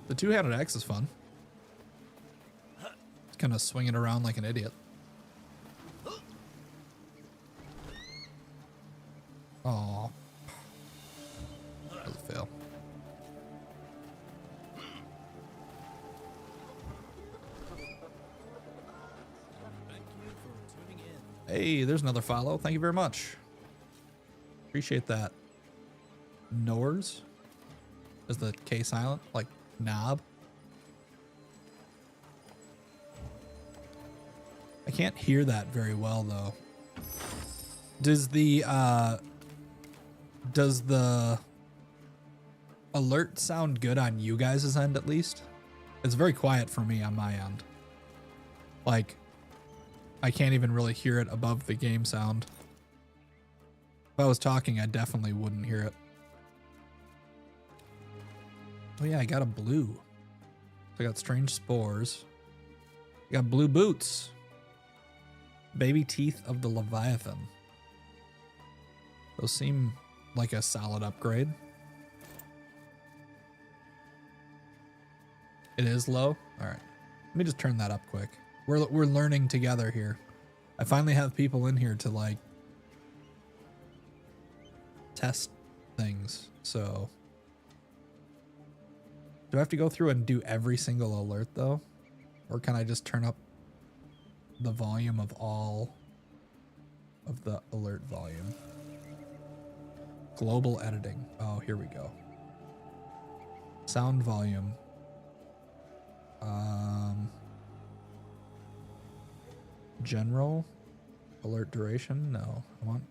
The two-handed axe is fun. It's kind of swinging around like an idiot. Aw. That was a fail. Thank you for tuning in. Hey, there's another follow. Thank you very much. Appreciate that. Nors? Is the K silent? Like knob? I can't hear that very well though. Does the alert sound good on you guys' end at least? It's very quiet for me on my end. Like, I can't even really hear it above the game sound. If I was talking, I definitely wouldn't hear it. Oh yeah, I got a blue. So I got strange spores. I got blue boots. Baby teeth of the Leviathan. Those seem like a solid upgrade. It is low? Alright. Let me just turn that up quick. We're learning together here. I finally have people in here to like test things. So do I have to go through and do every single alert though? Or can I just turn up the volume of all of the alert volume? Global editing. Oh, here we go. Sound volume. General alert duration. No, I want.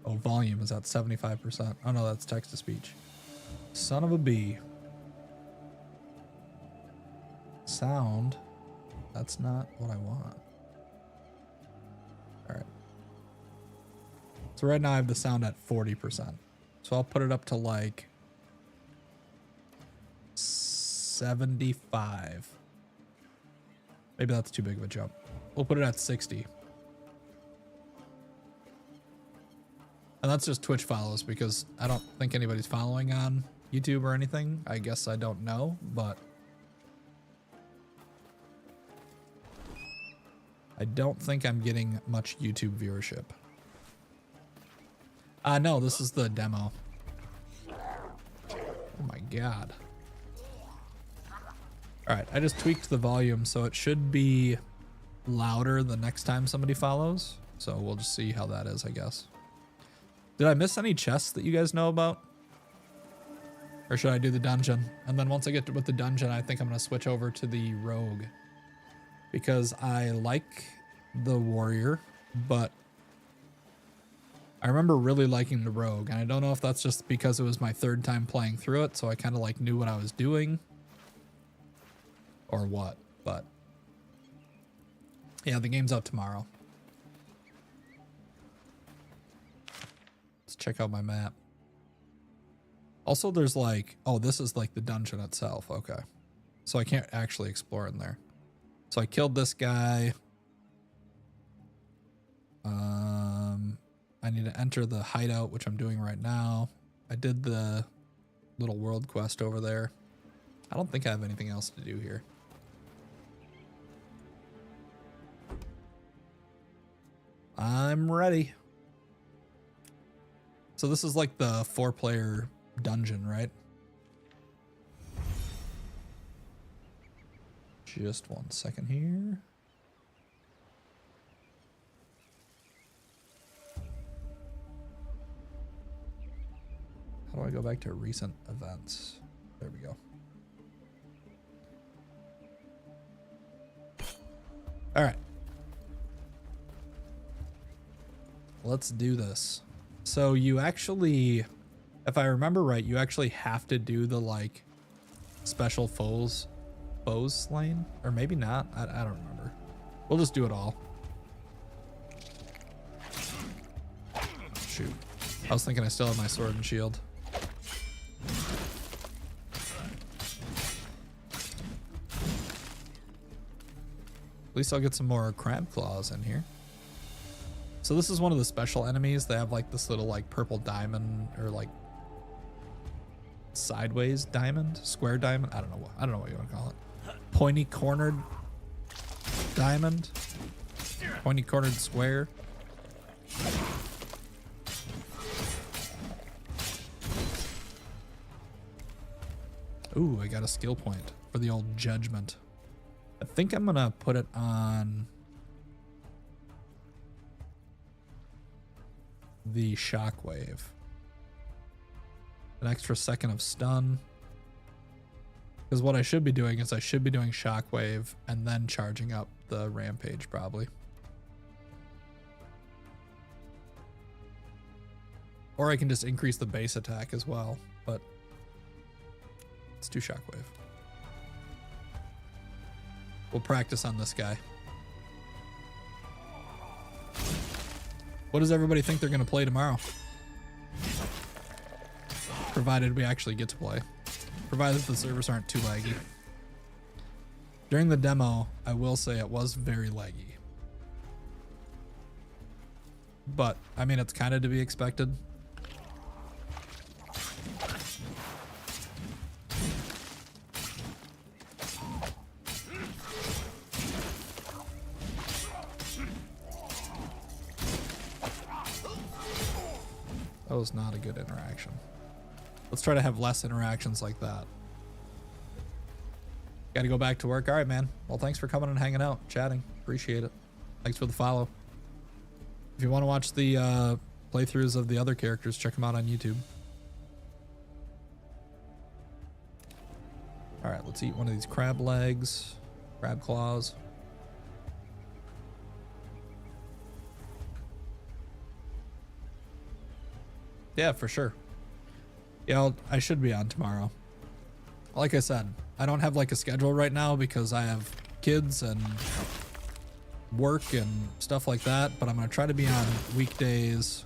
Oh, volume is at 75%. Oh no, that's text to speech. Son of a bee. Sound. That's not what I want. All right. So right now I have the sound at 40%. So I'll put it up to like 75. Maybe that's too big of a jump. We'll put it at 60. And that's just Twitch follows because I don't think anybody's following on YouTube or anything. I guess I don't know, but I don't think I'm getting much YouTube viewership. No, this is the demo. Oh my god. Alright, I just tweaked the volume so it should be louder the next time somebody follows. So we'll just see how that is, I guess. Did I miss any chests that you guys know about? Or should I do the dungeon? And then once I get with the dungeon, I think I'm going to switch over to the rogue. because I like the warrior, but I remember really liking the rogue, and I don't know if that's just because it was my third time playing through it, so I kind of like knew what I was doing or what, but yeah, the game's out tomorrow. Let's check out my map. Also, there's like, oh, this is like the dungeon itself. Okay. So I can't actually explore in there. So I killed this guy. I need to enter the hideout, which I'm doing right now. I did the little world quest over there. I don't think I have anything else to do here. I'm ready. So this is like the 4-player dungeon, right? Just 1 second here. How do I go back to recent events? There we go. All right. Let's do this. So you actually, if I remember right, you actually have to do the like special foes slain, or maybe not. I don't remember. We'll just do it all. Shoot. I was thinking I still have my sword and shield. At least I'll get some more crab claws in here. So this is one of the special enemies. They have like this little like purple diamond, or like sideways diamond, square diamond. I don't know what you want to call it. Pointy cornered diamond, pointy cornered square. Ooh, I got a skill point for the old judgment. I think I'm gonna put it on the shockwave. An extra second of stun. Because what I should be doing is I should be doing shockwave and then charging up the rampage probably. Or I can just increase the base attack as well, but let's do shockwave. We'll practice on this guy. What does everybody think they're going to play tomorrow? Provided we actually get to play. Provided the servers aren't too laggy. During the demo, I will say it was very laggy. But, I mean, it's kind of to be expected. That was not a good interaction. Let's try to have less interactions like that. Got to go back to work. All right, man. Well, thanks for coming and hanging out, chatting. Appreciate it. Thanks for the follow. If you want to watch the playthroughs of the other characters, check them out on YouTube. All right, let's eat one of these crab legs, crab claws. Yeah, for sure. Yeah, I should be on tomorrow. Like I said, I don't have like a schedule right now because I have kids and work and stuff like that, but I'm going to try to be on weekdays.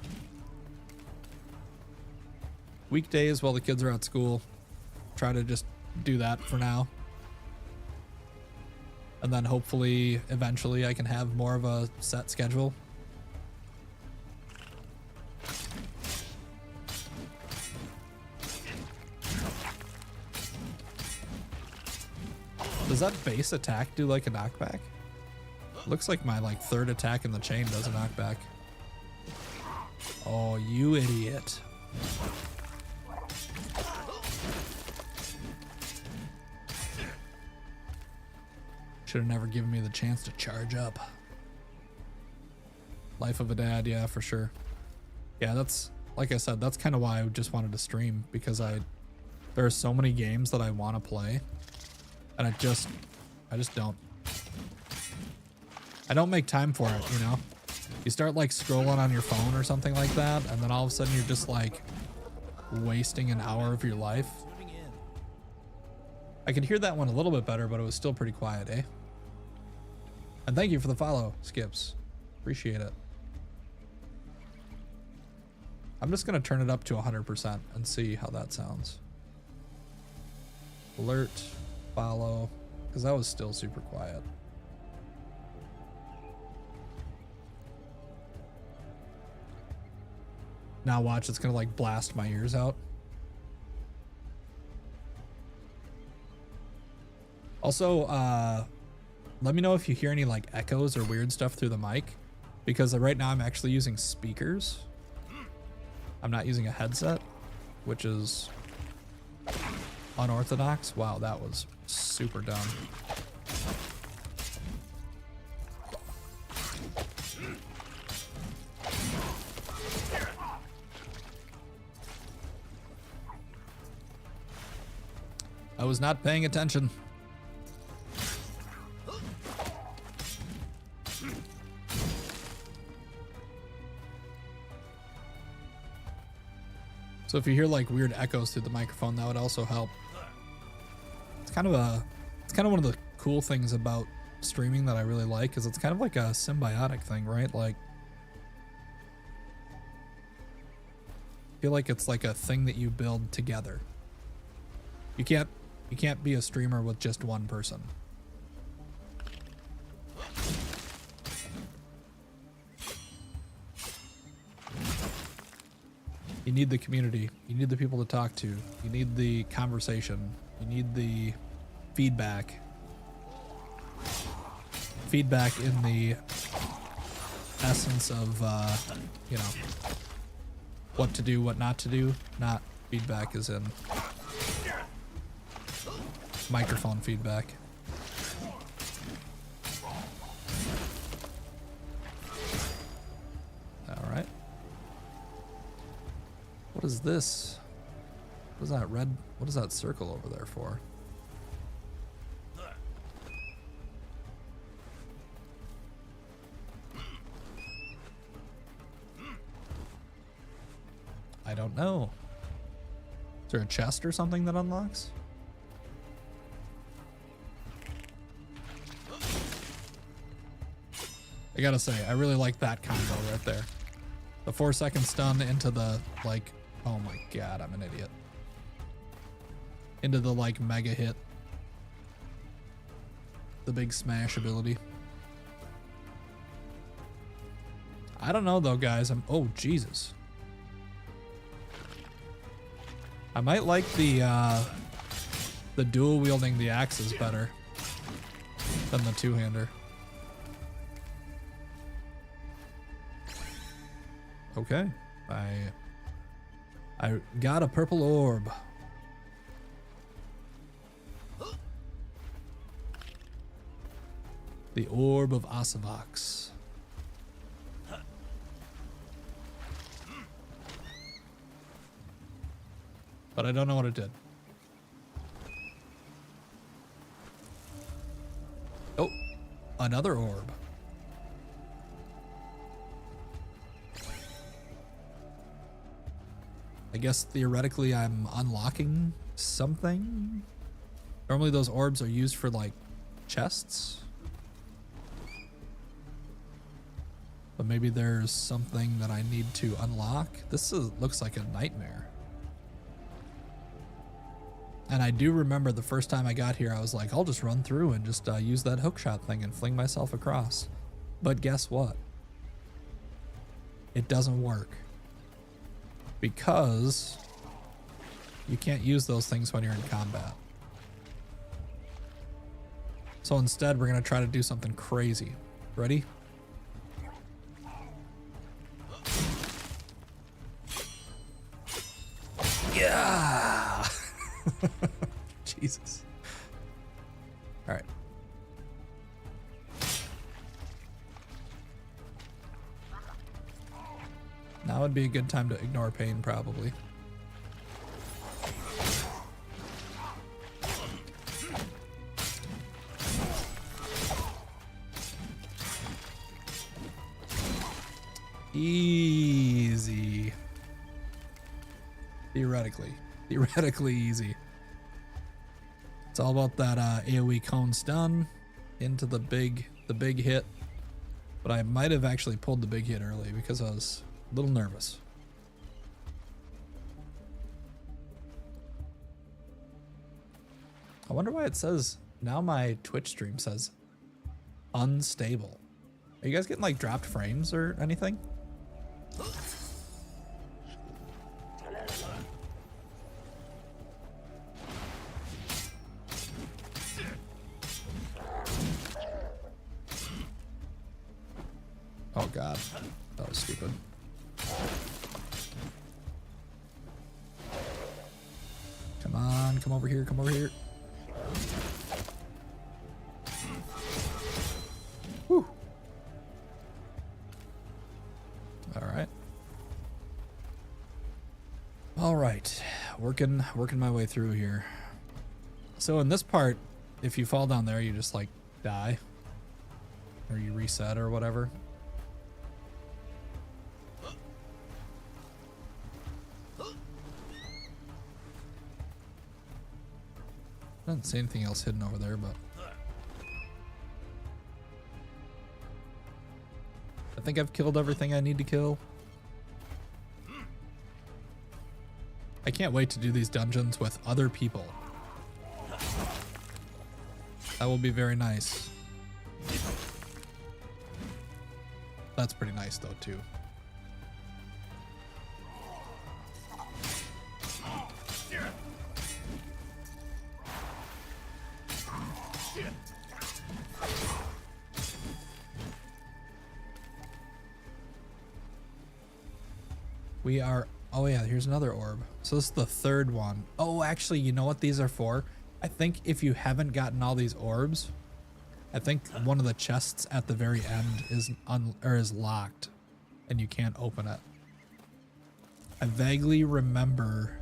Weekdays while the kids are at school. Try to just do that for now. And then hopefully, eventually, I can have more of a set schedule. Does that base attack do like a knockback? Looks like my like third attack in the chain does a knockback. Oh, you idiot. Should have never given me the chance to charge up. Life of a dad, yeah, for sure. Yeah, that's, like I said, that's kind of why I just wanted to stream, because there are so many games that I want to play. And I just don't. I don't make time for it, you know? You start like scrolling on your phone or something like that, and then all of a sudden you're just like wasting an hour of your life. Tuning in. I could hear that one a little bit better, but it was still pretty quiet, eh? And thank you for the follow, Skips. Appreciate it. I'm just gonna turn it up to 100% and see how that sounds. Alert, follow, because that was still super quiet. Now watch, it's gonna like blast my ears out. Also, let me know if you hear any like echoes or weird stuff through the mic, because right now I'm actually using speakers. I'm not using a headset, which is unorthodox. Wow, that was super dumb. I was not paying attention. So if you hear like weird echoes through the microphone, that would also help. It's kind of one of the cool things about streaming that I really like, is it's kind of like a symbiotic thing, right? Like, I feel like it's like a thing that you build together. You can't be a streamer with just one person. You need the community. You need the people to talk to. You need the conversation. You need the feedback. Feedback in the essence of, you know, what to do, what not to do. Not feedback as in microphone feedback. All right. What is this? What is that red? What is that circle over there for? I don't know. Is there a chest or something that unlocks? I gotta say, I really like that combo right there. The 4-second stun into the, like, oh my god, I'm an idiot. Into the, like, mega hit. The big smash ability. I don't know though, guys. Oh, Jesus. I might like the dual wielding the axes better than the two-hander. Okay, I got a purple orb. The orb of Asavox. But I don't know what it did. Oh, another orb. I guess theoretically I'm unlocking something. Normally those orbs are used for like chests. But maybe there's something that I need to unlock. Looks like a nightmare. And I do remember the first time I got here, I was like, I'll just run through and just use that hookshot thing and fling myself across. But guess what? It doesn't work. Because you can't use those things when you're in combat. So instead, we're going to try to do something crazy. Ready? Yeah! Jesus. All right. Now would be a good time to ignore pain, probably. Easy. Theoretically easy. It's all about that AoE cone stun into the big hit. But I might have actually pulled the big hit early because I was a little nervous. I wonder why it says, now my Twitch stream says unstable. Are you guys getting like dropped frames or anything? Oh god, that was stupid. Come on, come over here, come over here. Whew. All right, working my way through here. So in this part, if you fall down there, you just like die, or you reset or whatever. I didn't see anything else hidden over there, but I think I've killed everything I need to kill. I can't wait to do these dungeons with other people. That will be very nice. That's pretty nice though, too. We are, oh yeah, here's another orb. So this is the third one. Oh, actually, you know what these are for? I think if you haven't gotten all these orbs, I think one of the chests at the very end is locked and you can't open it. I vaguely remember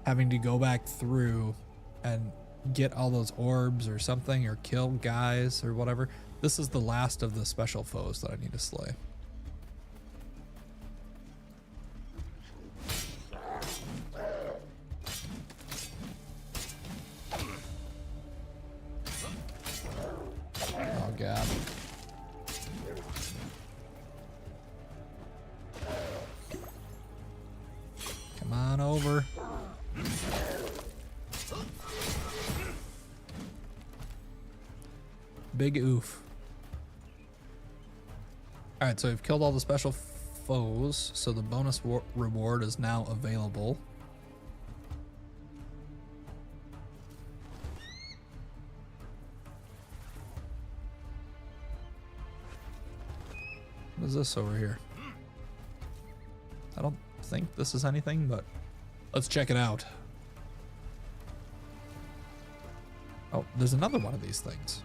having to go back through and get all those orbs or something, or kill guys or whatever. This is the last of the special foes that I need to slay. Oh god. Come on over. Big oof. Alright, so we've killed all the special foes, so the bonus reward is now available. What is this over here? I don't think this is anything, but let's check it out. Oh, there's another one of these things.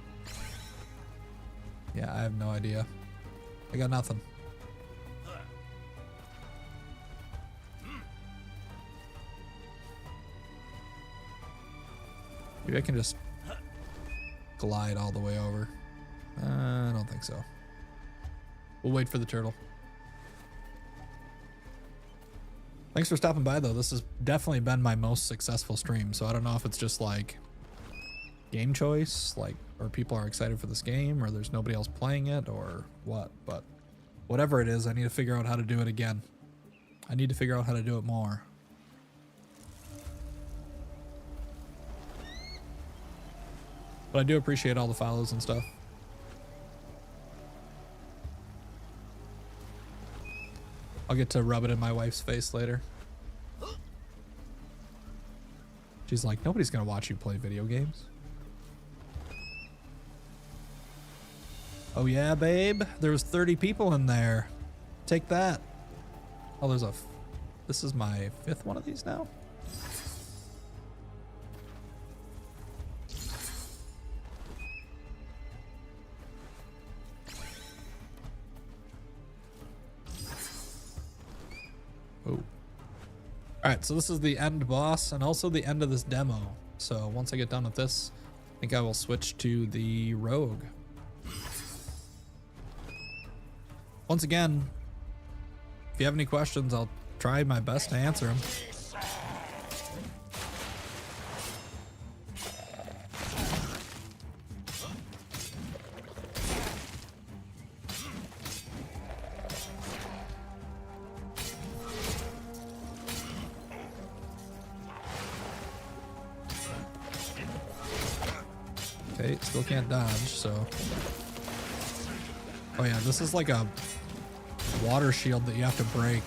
Yeah, I have no idea. I got nothing. Maybe I can just glide all the way over. I don't think so. We'll wait for the turtle. Thanks for stopping by though. This has definitely been my most successful stream, so I don't know if it's just like game choice, like, or people are excited for this game, or there's nobody else playing it, or what, but whatever it is, I need to figure out how to do it again. I need to figure out how to do it more. But I do appreciate all the follows and stuff. I'll get to rub it in my wife's face later. She's like, nobody's gonna watch you play video games. Oh yeah, babe. There was 30 people in there. Take that. Oh, there's this is my 5th one of these now? Oh. Alright, so this is the end boss and also the end of this demo. So once I get done with this, I think I will switch to the rogue. once again, if you have any questions, I'll try my best to answer them. Okay, still can't dodge, so. Oh yeah, this is like a water shield that you have to break.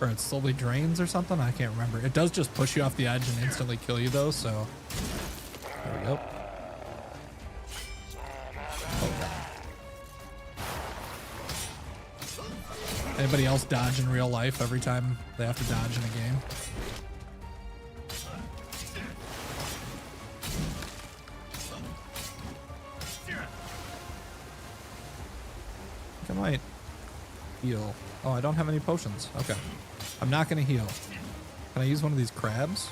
Or it slowly drains or something? I can't remember. It does just push you off the edge and instantly kill you though, so. There we go. Anybody else dodge in real life every time they have to dodge in a game? I might heal. Oh, I don't have any potions. Okay. I'm not going to heal. Can I use one of these crabs?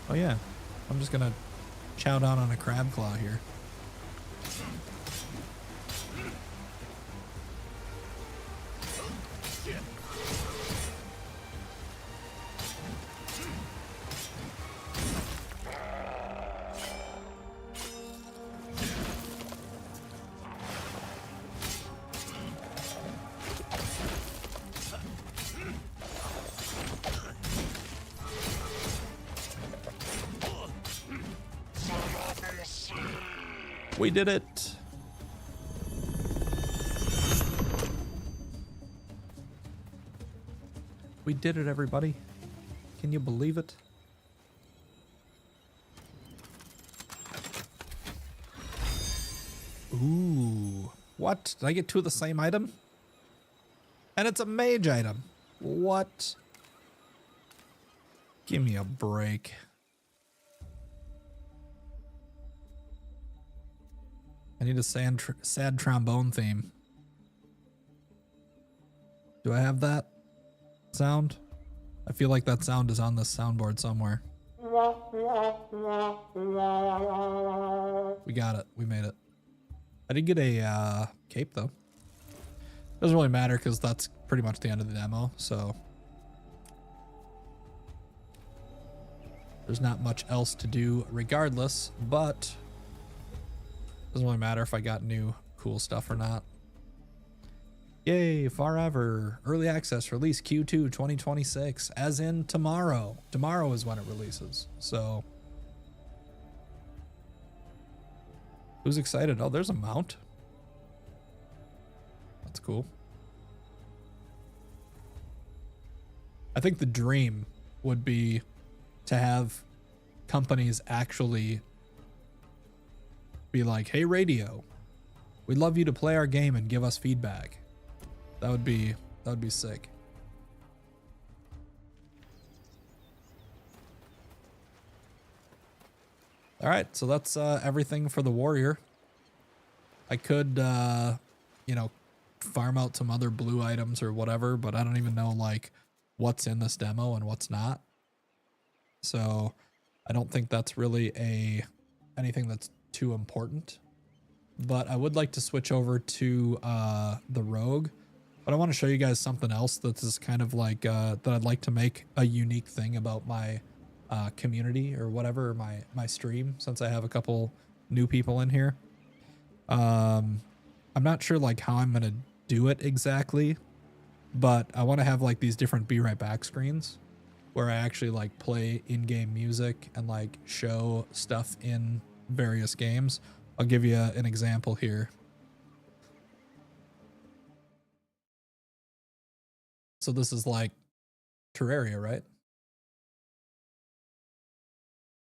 Oh, yeah. I'm just going to chow down on a crab claw here. We did it. We did it, everybody. Can you believe it? Ooh. What? Did I get two of the same item? And it's a mage item. What? Give me a break. I need a sad trombone theme. Do I have that sound? I feel like that sound is on this soundboard somewhere. We got it. We made it. I did get a cape though. Doesn't really matter because that's pretty much the end of the demo, so there's not much else to do regardless, but doesn't really matter if I got new cool stuff or not. Yay, Farever. Early access release Q2 2026, as in tomorrow. Tomorrow is when it releases. So who's excited? Oh, there's a mount. That's cool. I think the dream would be to have companies actually be like, hey, radio, we'd love you to play our game and give us feedback. That would be sick. All right, so that's everything for the warrior. I could, you know, farm out some other blue items or whatever, but I don't even know like what's in this demo and what's not. So I don't think that's really anything that's too important, but I would like to switch over to the rogue. But I want to show you guys something else that is kind of like that I'd like to make a unique thing about my community or whatever, my stream, since I have a couple new people in here. I'm not sure like how I'm gonna do it exactly, but I want to have like these different be right back screens where I actually like play in-game music and like show stuff in various games. I'll give you an example here. So this is like Terraria, right?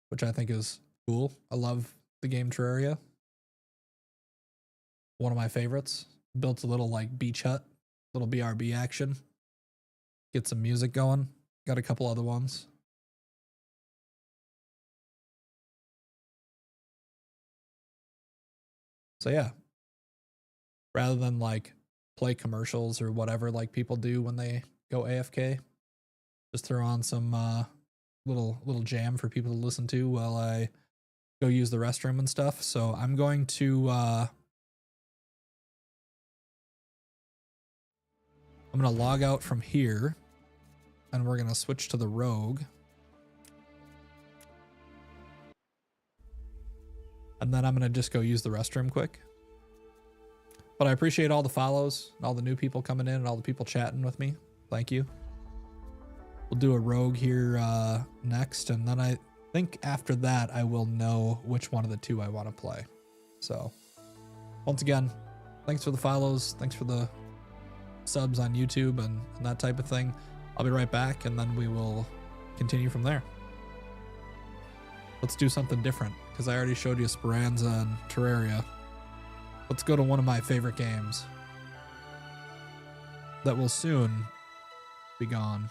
Which I think is cool. I love the game Terraria. One of my favorites. Built a little like beach hut, little BRB action. Get some music going. Got a couple other ones. So yeah, rather than like play commercials or whatever like people do when they go AFK, Just throw on some little jam for people to listen to while I go use the restroom and stuff. So I'm going to log out from here, and we're gonna switch to the rogue. And then I'm gonna just go use the restroom quick. But I appreciate all the follows and all the new people coming in and all the people chatting with me. Thank you. We'll do a rogue here next, and then I think after that I will know which one of the two I want to play. So once again, thanks for the follows, thanks for the subs on YouTube and that type of thing. I'll be right back, and then we will continue from there. Let's do something different, because I already showed you Speranza and Terraria. Let's go to one of my favorite games that will soon be gone.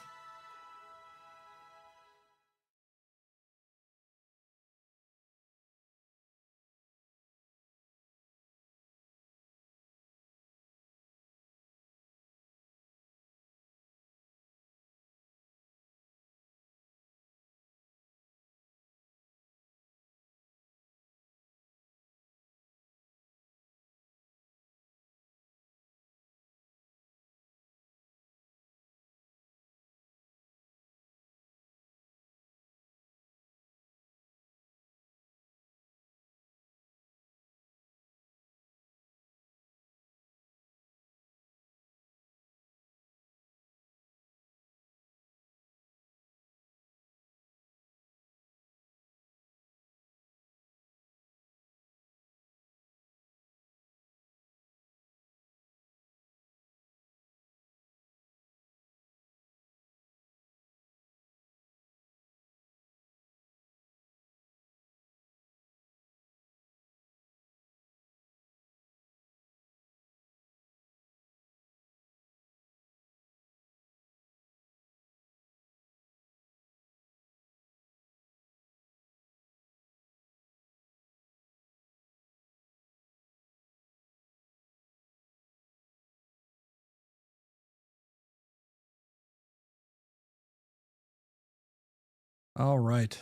All right.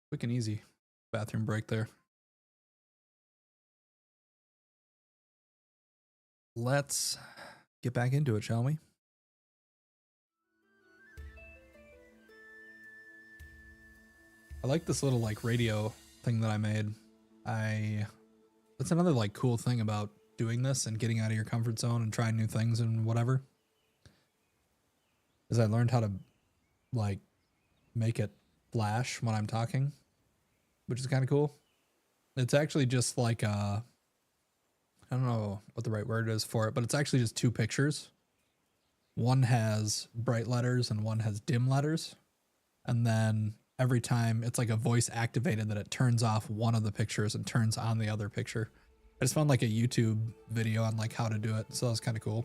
Quick and easy bathroom break there. Let's get back into it, shall we? I like this little like radio thing that I made. That's another like cool thing about doing this and getting out of your comfort zone and trying new things and whatever. Is I learned how to like make it flash when I'm talking, which is kind of cool. It's actually just like I don't know what the right word is for it, but it's actually just two pictures. One has bright letters and one has dim letters. And then every time it's like a voice activated that it turns off one of the pictures and turns on the other picture. I just found like a YouTube video on like how to do it. So that was kind of cool.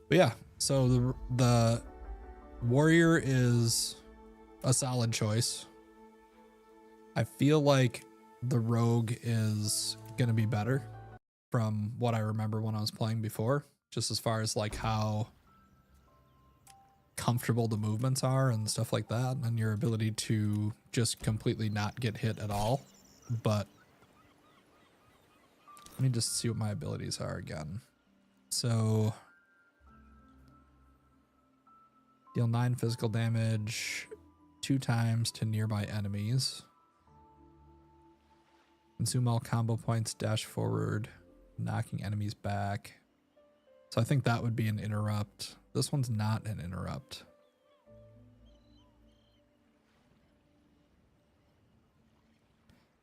But yeah, so the warrior is a solid choice. I feel like the rogue is going to be better from what I remember when I was playing before, just as far as like how comfortable the movements are and stuff like that, and your ability to just completely not get hit at all. But let me just see what my abilities are again. So deal 9 physical damage 2 times to nearby enemies. Consume all combo points, dash forward, knocking enemies back. So I think that would be an interrupt. This one's not an interrupt.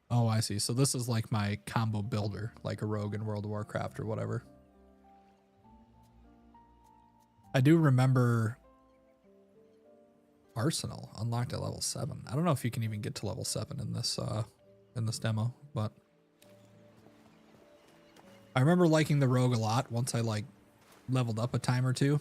Oh, I see. So this is like my combo builder, like a rogue in World of Warcraft or whatever. I do remember Arsenal unlocked at level 7. I don't know if you can even get to level 7 in this demo, but I remember liking the rogue a lot once I like leveled up a time or two.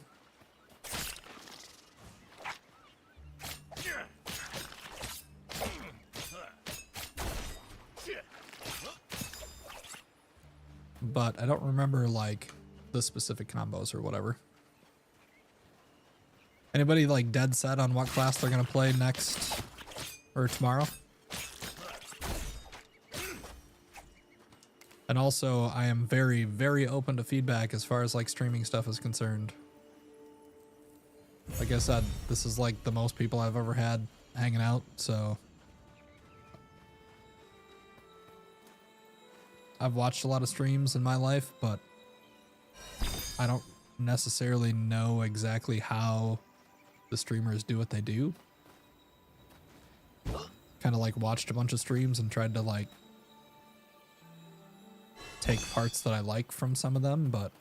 But I don't remember like the specific combos or whatever. Anybody like dead set on what class they're gonna play next or tomorrow? And also, I am very, very open to feedback as far as like streaming stuff is concerned. Like I said, this is like the most people I've ever had hanging out, so I've watched a lot of streams in my life, but I don't necessarily know exactly how the streamers do what they do. Kind of like watched a bunch of streams and tried to like take parts that I like from some of them, but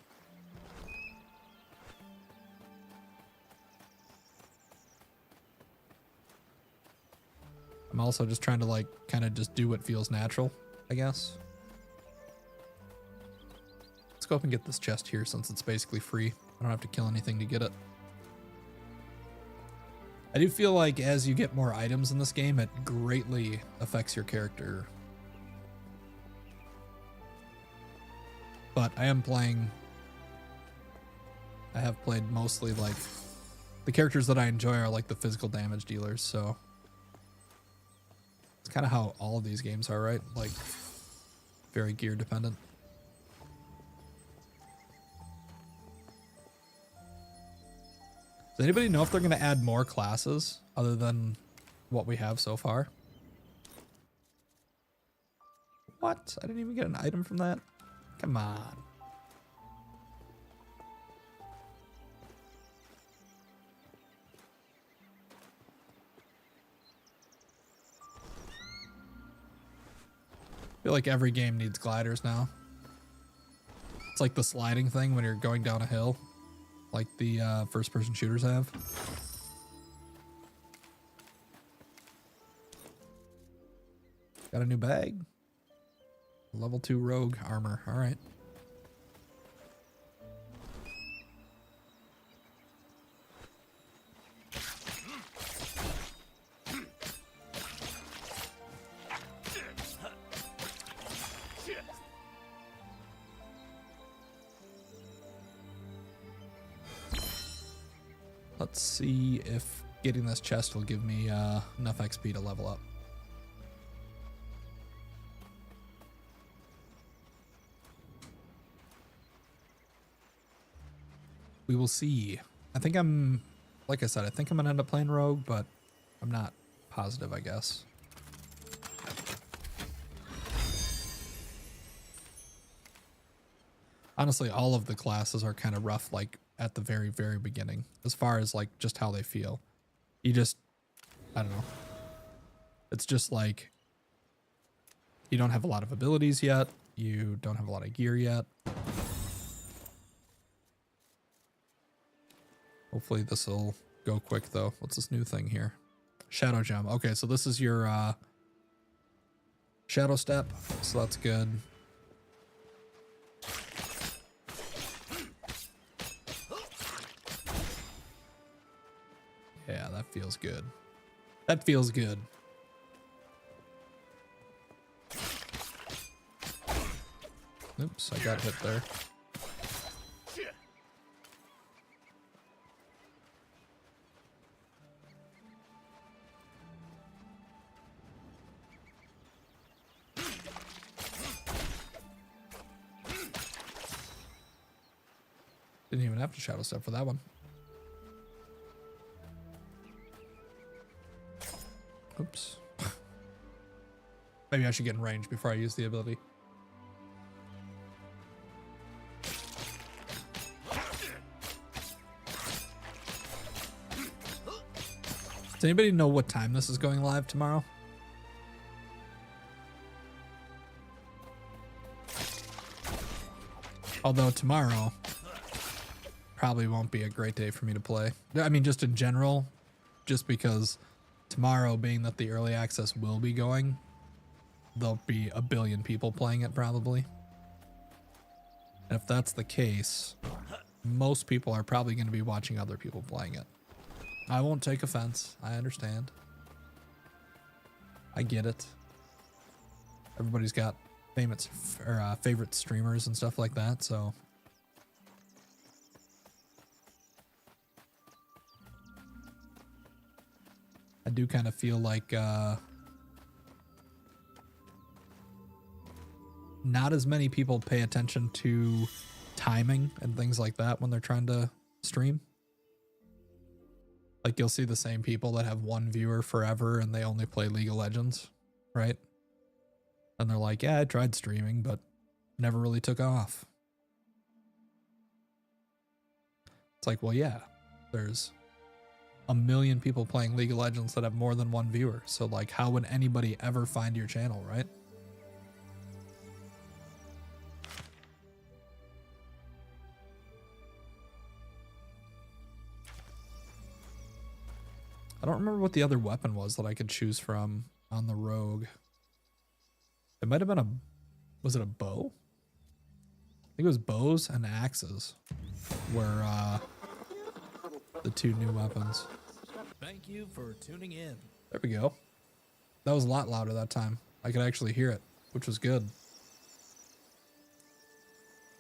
I'm also just trying to like kind of just do what feels natural, I guess. Let's go up and get this chest here since it's basically free. I don't have to kill anything to get it. I do feel like as you get more items in this game, it greatly affects your character. But I have played mostly like, the characters that I enjoy are like the physical damage dealers, so it's kind of how all of these games are, right? Like, very gear dependent. Does anybody know if they're going to add more classes other than what we have so far? What? I didn't even get an item from that? Come on. I feel like every game needs gliders now. It's like the sliding thing when you're going down a hill, like the first-person shooters have. Got a new bag. Level 2 rogue armor. All right. Let's see if getting this chest will give me enough XP to level up. We will see. I think I'm, like I said, I think I'm gonna end up playing rogue, but I'm not positive, I guess. Honestly, all of the classes are kind of rough, like at the very, very beginning, as far as like just how they feel. You just, I don't know. It's just like, you don't have a lot of abilities yet. You don't have a lot of gear yet. Hopefully this will go quick though. What's this new thing here? Shadow gem. Okay, so this is your shadow step, so that's good. Yeah, that feels good. That feels good. Oops, I got hit there. Didn't even have to shadow step for that one. Oops. Maybe I should get in range before I use the ability. Does anybody know what time this is going live tomorrow? Although tomorrow probably won't be a great day for me to play. I mean, just in general, just because tomorrow, being that the early access will be going, there'll be a billion people playing it probably. And if that's the case, most people are probably going to be watching other people playing it. I won't take offense. I understand. I get it. Everybody's got favorite streamers and stuff like that, so do kind of feel like not as many people pay attention to timing and things like that when they're trying to stream. Like you'll see the same people that have one viewer forever and they only play League of Legends, right? And they're like, yeah, I tried streaming, but never really took off. It's like, well, yeah, there's a million people playing League of Legends that have more than one viewer. So like, how would anybody ever find your channel, right? I don't remember what the other weapon was that I could choose from on the rogue. It might have been was it a bow? I think it was bows and axes were the two new weapons. Thank you for tuning in. There we go. That was a lot louder that time. I could actually hear it, which was good.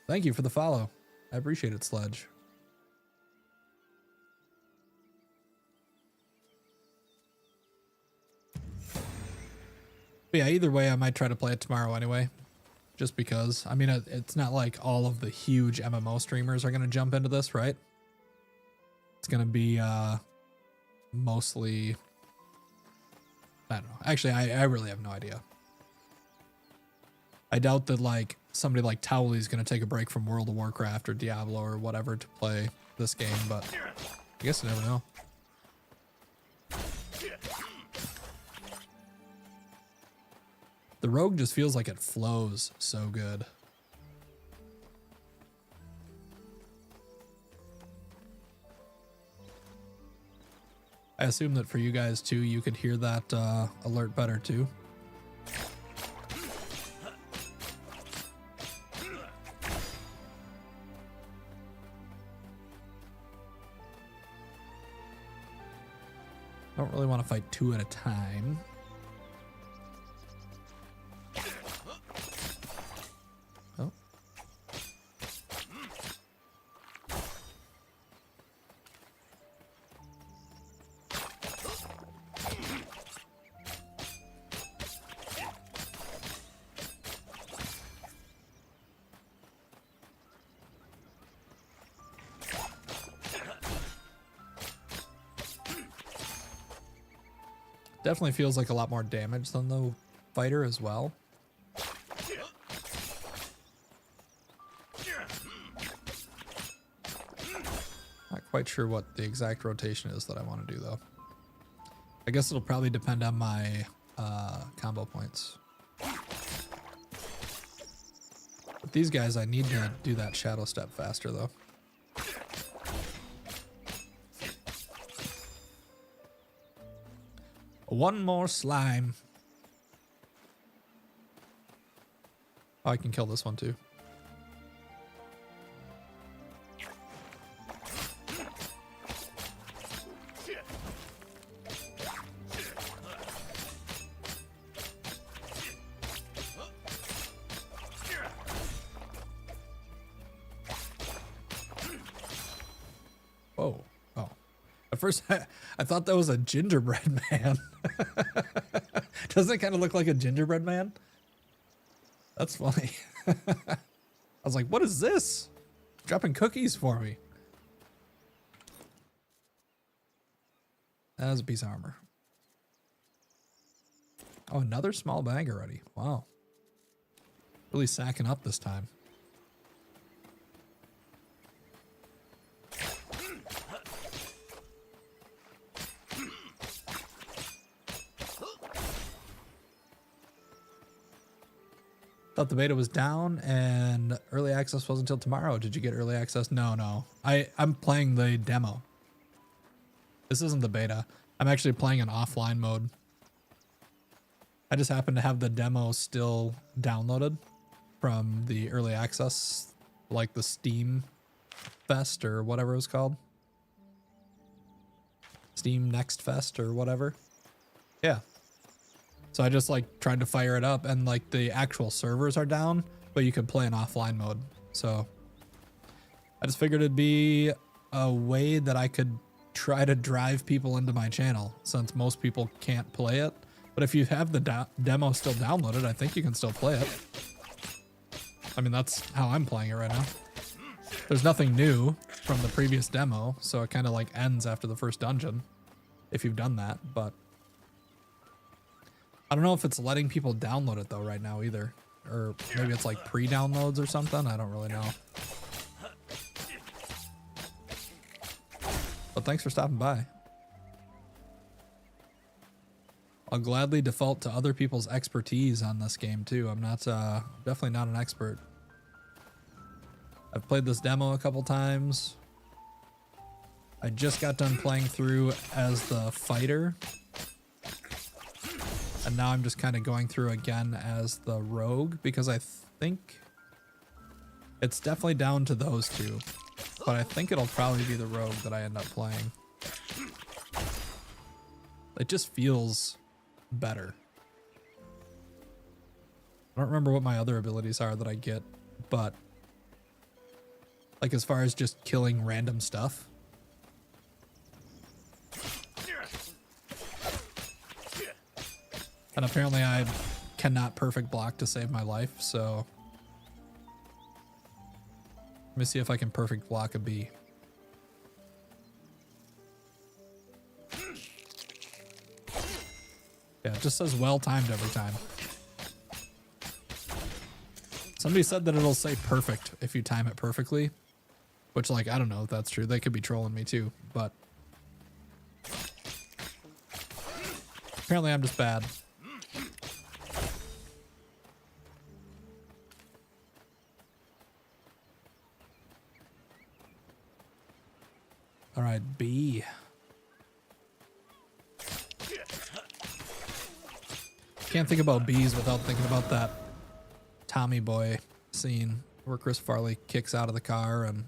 Thank you for the follow. I appreciate it, Sledge. But yeah, either way, I might try to play it tomorrow anyway. Just because. I mean, it's not like all of the huge MMO streamers are going to jump into this, right? It's going to be mostly... I don't know. Actually, I really have no idea. I doubt that like somebody like Towley is going to take a break from World of Warcraft or Diablo or whatever to play this game, but I guess you never know. The rogue just feels like it flows so good. I assume that for you guys too, you could hear that alert better too. I don't really want to fight two at a time. Oh. Definitely feels like a lot more damage than the fighter as well. Not quite sure what the exact rotation is that I want to do though. I guess it'll probably depend on my combo points. With these guys, I need to do that shadow step faster though. One more slime. Oh, I can kill this one too. Whoa. Oh. At first, I thought that was a gingerbread man. Doesn't it kind of look like a gingerbread man? That's funny. I was like, what is this? Dropping cookies for me. That was a piece of armor. Oh, another small bag already. Wow. Really sacking up this time. Thought the beta was down and early access wasn't until tomorrow. Did you get early access? No. I'm playing the demo. This isn't the beta. I'm actually playing an offline mode. I just happen to have the demo still downloaded from the early access, like the Steam Fest or whatever it was called. Steam Next Fest or whatever. Yeah. So I just like tried to fire it up and like the actual servers are down, but you can play in offline mode. So I just figured it'd be a way that I could try to drive people into my channel since most people can't play it. But if you have the demo still downloaded, I think you can still play it. I mean, that's how I'm playing it right now. There's nothing new from the previous demo, so it kind of like ends after the first dungeon if you've done that, but I don't know if it's letting people download it though right now either, or maybe it's like pre-downloads or something. I don't really know. But thanks for stopping by. I'll gladly default to other people's expertise on this game too. I'm not, definitely not an expert. I've played this demo a couple times. I just got done playing through as the fighter. And now I'm just kind of going through again as the rogue because I think it's definitely down to those two. But I think it'll probably be the rogue that I end up playing. It just feels better. I don't remember what my other abilities are that I get, but like as far as just killing random stuff. And apparently I cannot perfect block to save my life, so let me see if I can perfect block a bee. Yeah, it just says well timed every time. Somebody said that it'll say perfect if you time it perfectly, which like, I don't know if that's true. They could be trolling me too, but apparently I'm just bad. All right, B. Can't think about bees without thinking about that Tommy Boy scene where Chris Farley kicks out of the car and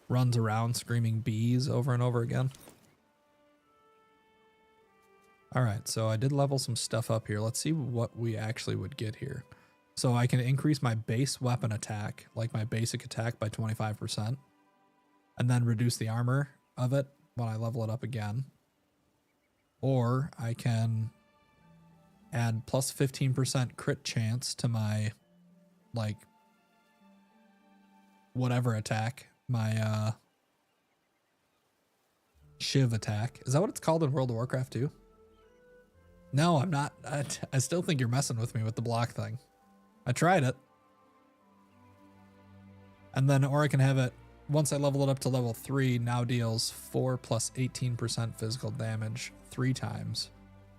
runs around screaming bees over and over again. All right, so I did level some stuff up here. Let's see what we actually would get here. So I can increase my base weapon attack, like my basic attack, by 25%. And then reduce the armor of it when I level it up again. Or I can add plus 15% crit chance to my, like, whatever attack. My, Shiv attack. Is that what it's called in World of Warcraft 2? No, I'm not. I still think you're messing with me with the block thing. I tried it. And then, or I can have it, once I level it up to level 3, now deals 4 plus 18% physical damage 3 times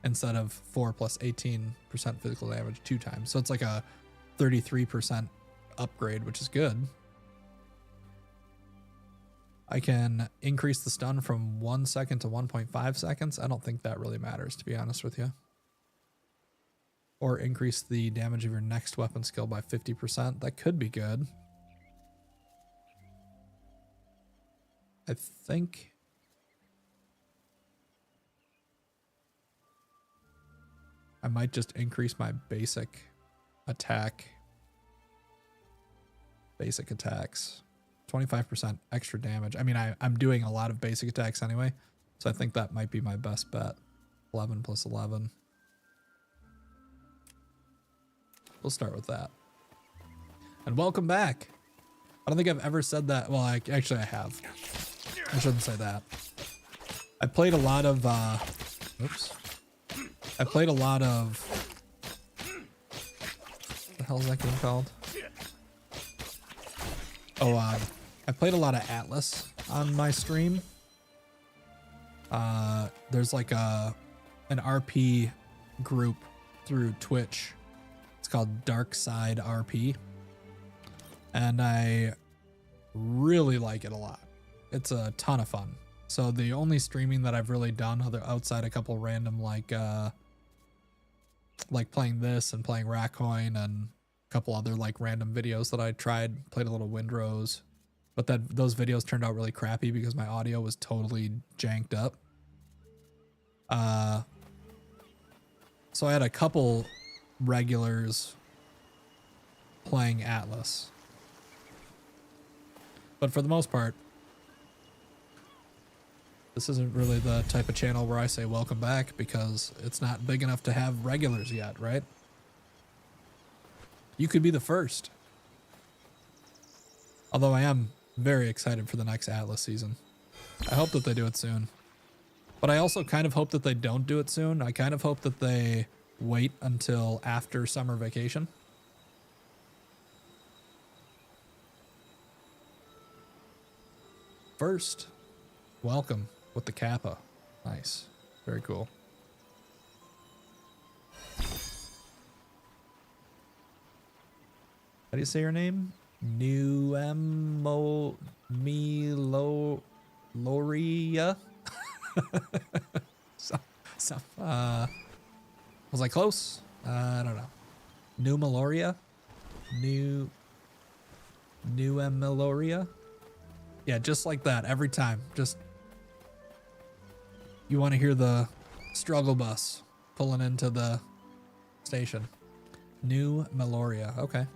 instead of 4 plus 18% physical damage 2 times. So it's like a 33% upgrade, which is good. I can increase the stun from 1 second to 1.5 seconds. I don't think that really matters, to be honest with you. Or increase the damage of your next weapon skill by 50%. That could be good. I think I might just increase my basic attack. Basic attacks. 25% extra damage. I mean, I'm doing a lot of basic attacks anyway, so I think that might be my best bet. 11 plus 11. We'll start with that. And welcome back. I don't think I've ever said that. Well, actually I have. I shouldn't say that. I played a lot of, oops. I played a lot of, what the hell is that game called? Oh, I played a lot of Atlas on my stream. There's like an RP group through Twitch. It's called Dark Side RP. And I really like it a lot. It's a ton of fun. So the only streaming that I've really done outside a couple random like playing this and playing Rackcoin and a couple other like random videos that I played a little Windrose, but those videos turned out really crappy because my audio was totally janked up. So I had a couple regulars playing Atlas. But for the most part, This isn't really the type of channel where I say welcome back because it's not big enough to have regulars yet, right? You could be the first. Although I am very excited for the next Atlas season. I hope that they do it soon. But I also kind of hope that they don't do it soon. I kind of hope that they wait until after summer vacation. First, welcome with the Kappa. Nice. Very cool. How do you say your name? Loria? Was I close? I don't know. Meloria? Meloria? Yeah, just like that every time. Just you want to hear the struggle bus pulling into the station. New Meloria. Okay.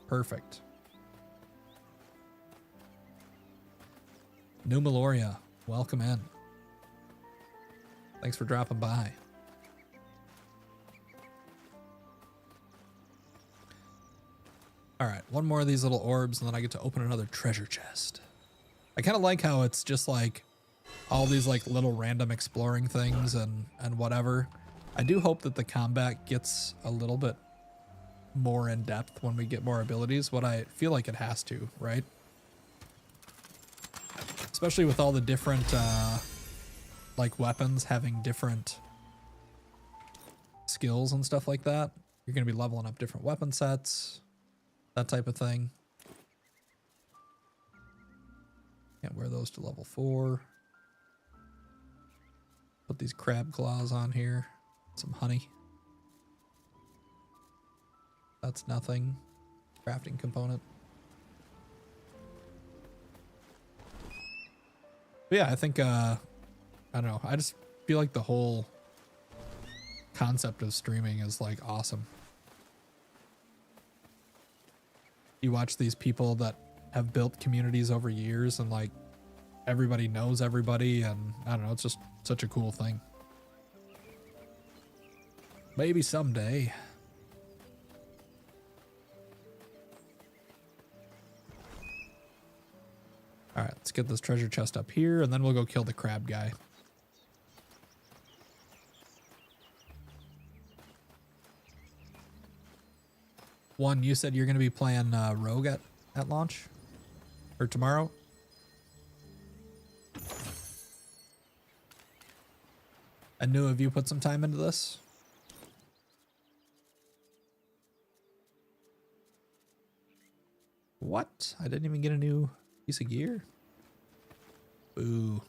Perfect. New Meloria. Welcome in. Thanks for dropping by. All right, one more of these little orbs and then I get to open another treasure chest. I kind of like how it's just like all these like little random exploring things and whatever. I do hope that the combat gets a little bit more in depth when we get more abilities. What I feel like it has to, right? Especially with all the different like weapons having different skills and stuff like that. You're going to be leveling up different weapon sets, that type of thing. Can't wear those to level 4. Put these crab claws on here. Some honey. That's nothing. Crafting component. But yeah, I think, I don't know. I just feel like the whole concept of streaming is like awesome. You watch these people that have built communities over years and like everybody knows everybody, and I don't know, it's just such a cool thing. Maybe someday. All right, let's get this treasure chest up here and then we'll go kill the crab guy. One, you said you're going to be playing Rogue at launch? Or tomorrow? I knew, have you put some time into this? What? I didn't even get a new piece of gear? Boo.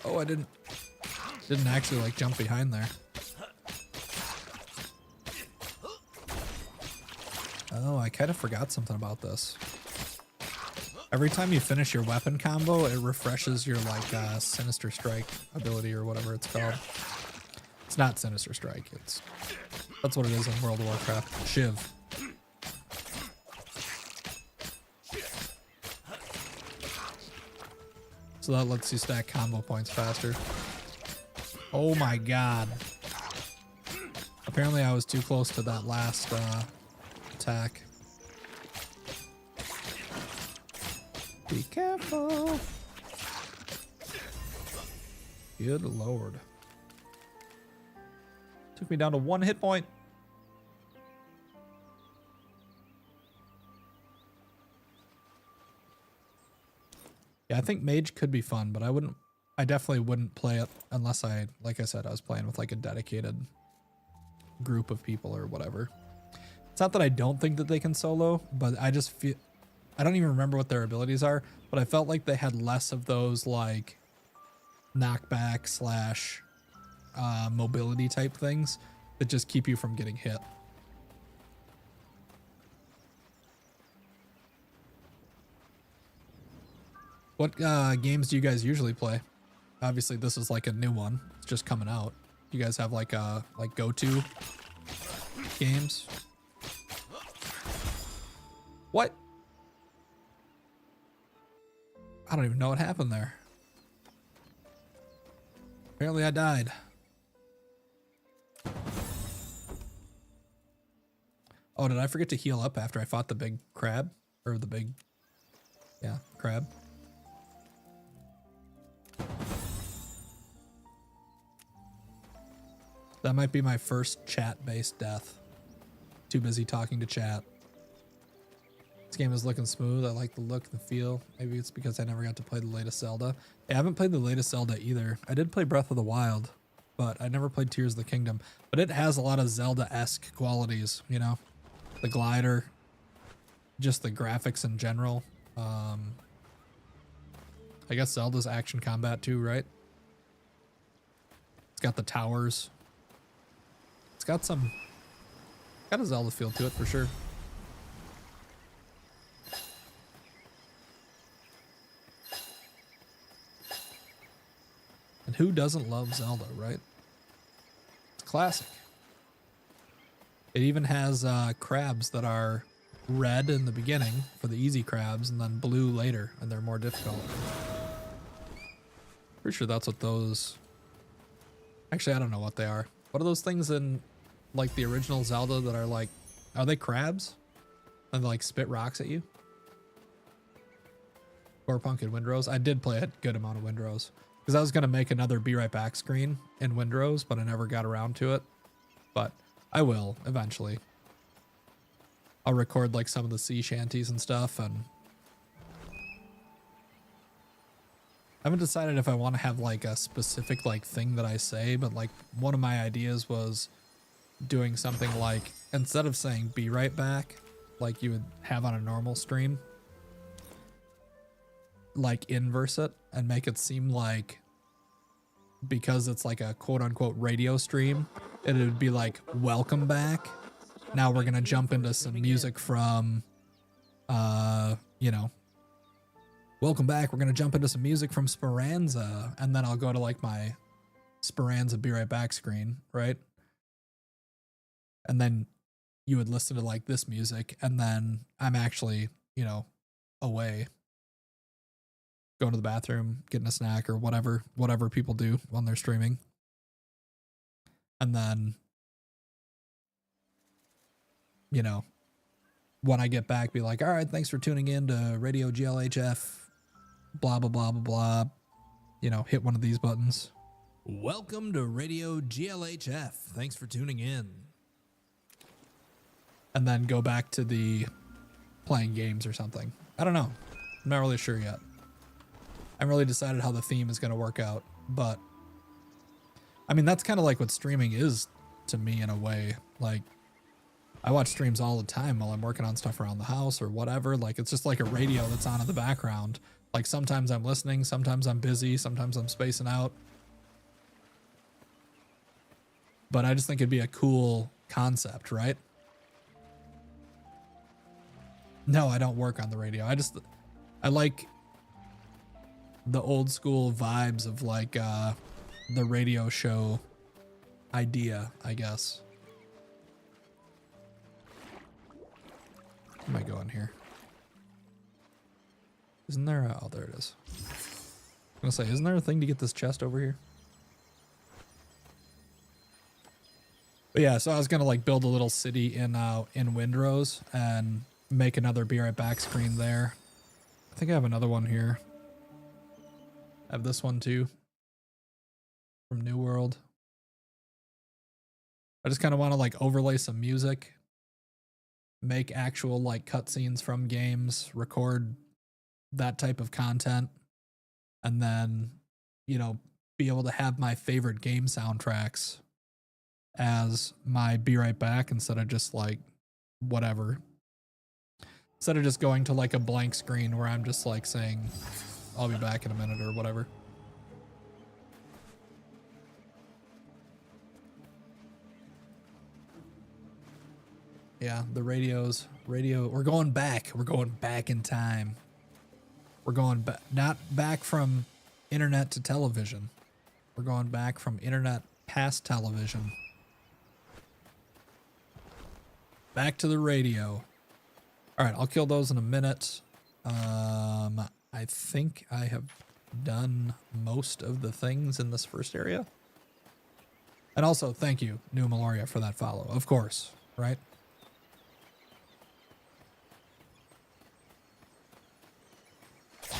Oh, I didn't actually like jump behind there. Oh, I kind of forgot something about this. Every time you finish your weapon combo, it refreshes your like Sinister Strike ability or whatever it's called. It's not Sinister Strike. That's what it is in World of Warcraft. Shiv. So that lets you stack combo points faster. Oh my god. Apparently I was too close to that last attack. Be careful. Good lord. Took me down to 1 hit point. Yeah, I think Mage could be fun, but I definitely wouldn't play it unless like I said, I was playing with like a dedicated group of people or whatever. It's not that I don't think that they can solo, but I just feel, I don't even remember what their abilities are, but I felt like they had less of those like knockback slash mobility type things that just keep you from getting hit. What games do you guys usually play? Obviously this is like a new one. It's just coming out. You guys have like a go-to games. What? I don't even know what happened there. Apparently I died. Oh, did I forget to heal up after I fought the big crab? Or the big... Yeah, crab. That might be my first chat-based death. Too busy talking to chat. This game is looking smooth. I like the look and the feel. Maybe it's because I never got to play the latest Zelda. I haven't played the latest Zelda either. I did play Breath of the Wild, but I never played Tears of the Kingdom. But it has a lot of Zelda-esque qualities, you know? The glider, just the graphics in general. I guess Zelda's action combat too, right? It's got the towers. It's got a Zelda feel to it for sure. And who doesn't love Zelda, right? It's classic. It even has crabs that are red in the beginning for the easy crabs and then blue later, and they're more difficult. Pretty sure that's what those... Actually, I don't know what they are. What are those things in like the original Zelda that are like... Are they crabs? And they like spit rocks at you? Gorepunk and Windrose? I did play a good amount of Windrose. Because I was going to make another Be Right Back screen in Windrose, but I never got around to it. But I will eventually. I'll record like some of the sea shanties and stuff, and I haven't decided if I want to have like a specific like thing that I say, but like one of my ideas was doing something like, instead of saying "be right back" like you would have on a normal stream, like inverse it and make it seem like, because it's like a quote unquote radio stream, it would be like "welcome back." Now we're gonna jump into some music from, you know, welcome back. We're gonna jump into some music from Speranza, and then I'll go to like my Speranza Be Right Back screen, right? And then you would listen to like this music, and then I'm actually, you know, away, going to the bathroom, getting a snack or whatever people do when they're streaming, and then, you know, when I get back, be like, all right, thanks for tuning in to Radio GLHF, blah, blah, blah, blah, blah. You know, hit one of these buttons. Welcome to Radio GLHF. Thanks for tuning in. And then go back to the playing games or something. I don't know. I'm not really sure yet. I haven't really decided how the theme is going to work out. But, I mean, that's kind of like what streaming is to me in a way. Like, I watch streams all the time while I'm working on stuff around the house or whatever. Like, it's just like a radio that's on in the background. Like, sometimes I'm listening, sometimes I'm busy, sometimes I'm spacing out. But I just think it'd be a cool concept, right? No, I don't work on the radio. I like the old school vibes of like the radio show idea, I guess. Where am I going here? Isn't there a... Oh, there it is. I'm gonna say, isn't there a thing to get this chest over here? But yeah, so I was gonna like build a little city in Windrose and make another Be Right Back screen there. I think I have another one here. I have this one too. From New World. I just kind of want to like overlay some music. Make actual like cutscenes from games, record that type of content, and then, you know, be able to have my favorite game soundtracks as my Be Right Back instead of just like whatever. Instead of just going to like a blank screen where I'm just like saying, I'll be back in a minute or whatever. Yeah, the radio, we're going back in time. We're going back, not back from internet to television. We're going back from internet past television. Back to the radio. All right, I'll kill those in a minute. I think I have done most of the things in this first area. And also, thank you, New Meloria, for that follow. Of course, right?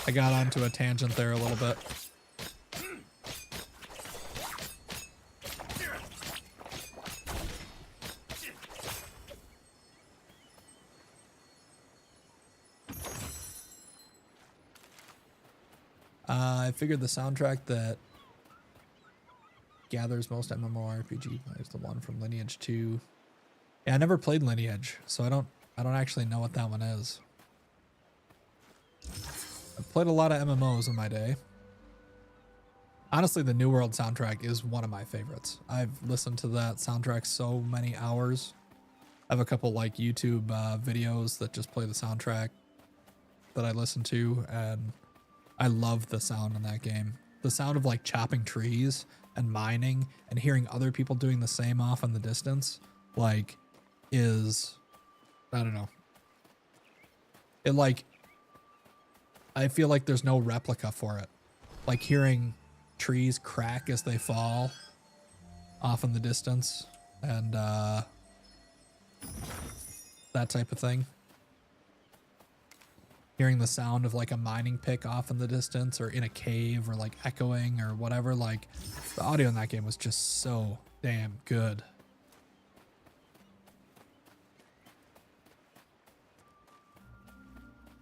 I got onto a tangent there a little bit. I figured the soundtrack that gathers most MMORPG players, the one from Lineage 2. Yeah, I never played Lineage, so I don't actually know what that one is. I've played a lot of MMOs in my day. Honestly, the New World soundtrack is one of my favorites. I've listened to that soundtrack so many hours. I have a couple like YouTube videos that just play the soundtrack that I listen to, and I love the sound in that game. The sound of like chopping trees and mining and hearing other people doing the same off in the distance, like, is, I don't know. It like, I feel like there's no replica for it. Like hearing trees crack as they fall off in the distance and that type of thing. Hearing the sound of like a mining pick off in the distance or in a cave or like echoing or whatever. Like the audio in that game was just so damn good.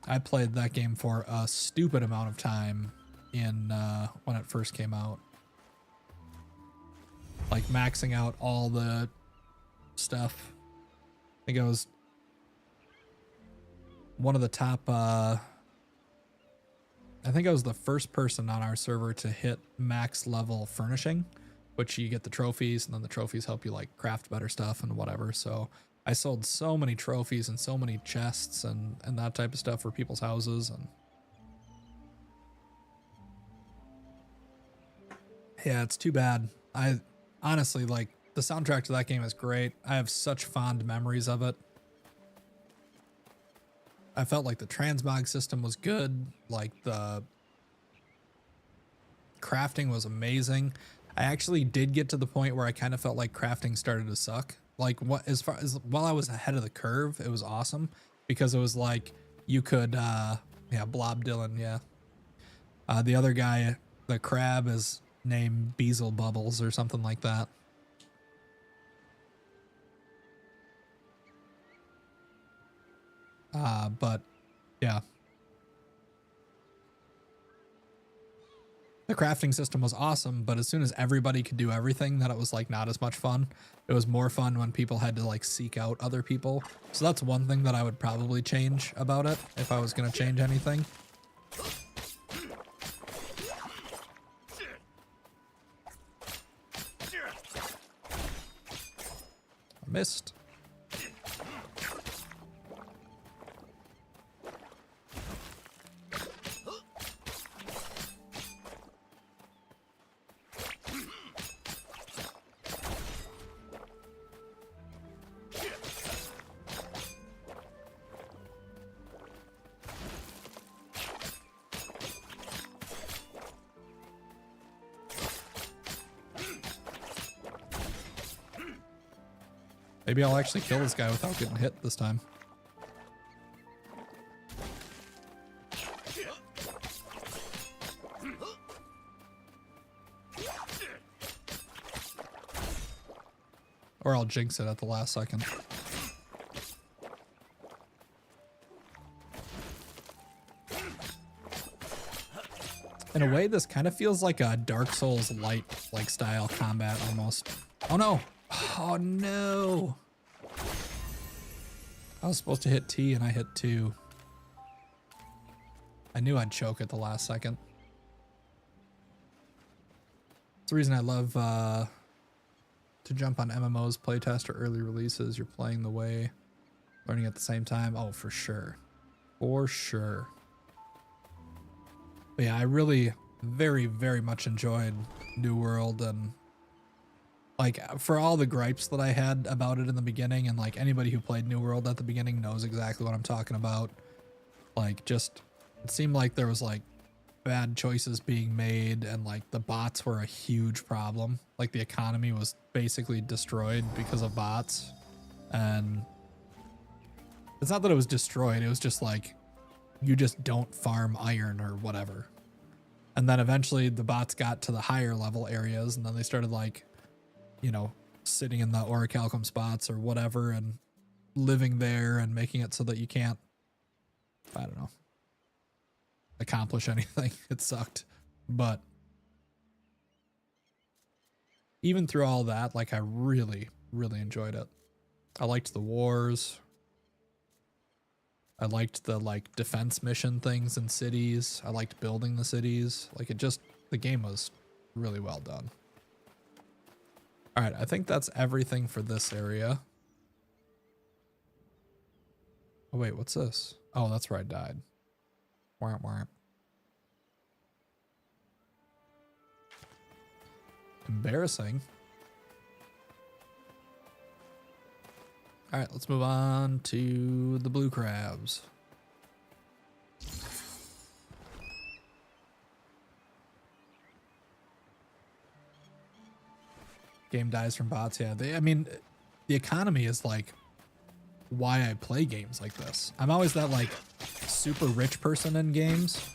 I played that game for a stupid amount of time in when it first came out. Like maxing out all the stuff. I think I was one of the top, I think I was the first person on our server to hit max level furnishing, which you get the trophies, and then the trophies help you like craft better stuff and whatever. So I sold so many trophies and so many chests and that type of stuff for people's houses. And yeah, it's too bad. I honestly, like, the soundtrack to that game is great. I have such fond memories of it. I felt like the transmog system was good. Like the crafting was amazing. I actually did get to the point where I kind of felt like crafting started to suck. Like what, as far as while I was ahead of the curve, it was awesome because it was like you could, yeah, Blob Dylan. Yeah. The other guy, the crab, is named Beezle Bubbles or something like that. But yeah, the crafting system was awesome, but as soon as everybody could do everything, then it was like not as much fun. It was more fun when people had to like seek out other people. So that's one thing that I would probably change about it if I was going to change anything. I missed. Maybe I'll actually kill this guy without getting hit this time. Or I'll jinx it at the last second. In a way, this kind of feels like a Dark Souls light like style combat almost. Oh no! Oh no! I was supposed to hit T and I hit 2. I knew I'd choke at the last second. It's the reason I love to jump on MMOs, playtest, or early releases. You're playing the way, learning at the same time. Oh, for sure. For sure. But yeah, I really very, very much enjoyed New World, and like for all the gripes that I had about it in the beginning, and like anybody who played New World at the beginning knows exactly what I'm talking about. Like just it seemed like there was like bad choices being made, and like the bots were a huge problem. Like the economy was basically destroyed because of bots. And it's not that it was destroyed, it was just like you just don't farm iron or whatever. And then eventually the bots got to the higher level areas, and then they started like, you know, sitting in the orichalcum spots or whatever and living there and making it so that you can't, I don't know, accomplish anything. It sucked. But even through all that, like I really, really enjoyed it. I liked the wars. I liked the like defense mission things in cities. I liked building the cities. Like it just, the game was really well done. All right, I think that's everything for this area. Oh wait, what's this? Oh, that's where I died. Wah, wah. Embarrassing. All right, let's move on to the blue crabs. Game dies from bots. Yeah, I mean, the economy is like why I play games like this. I'm always that like super rich person in games.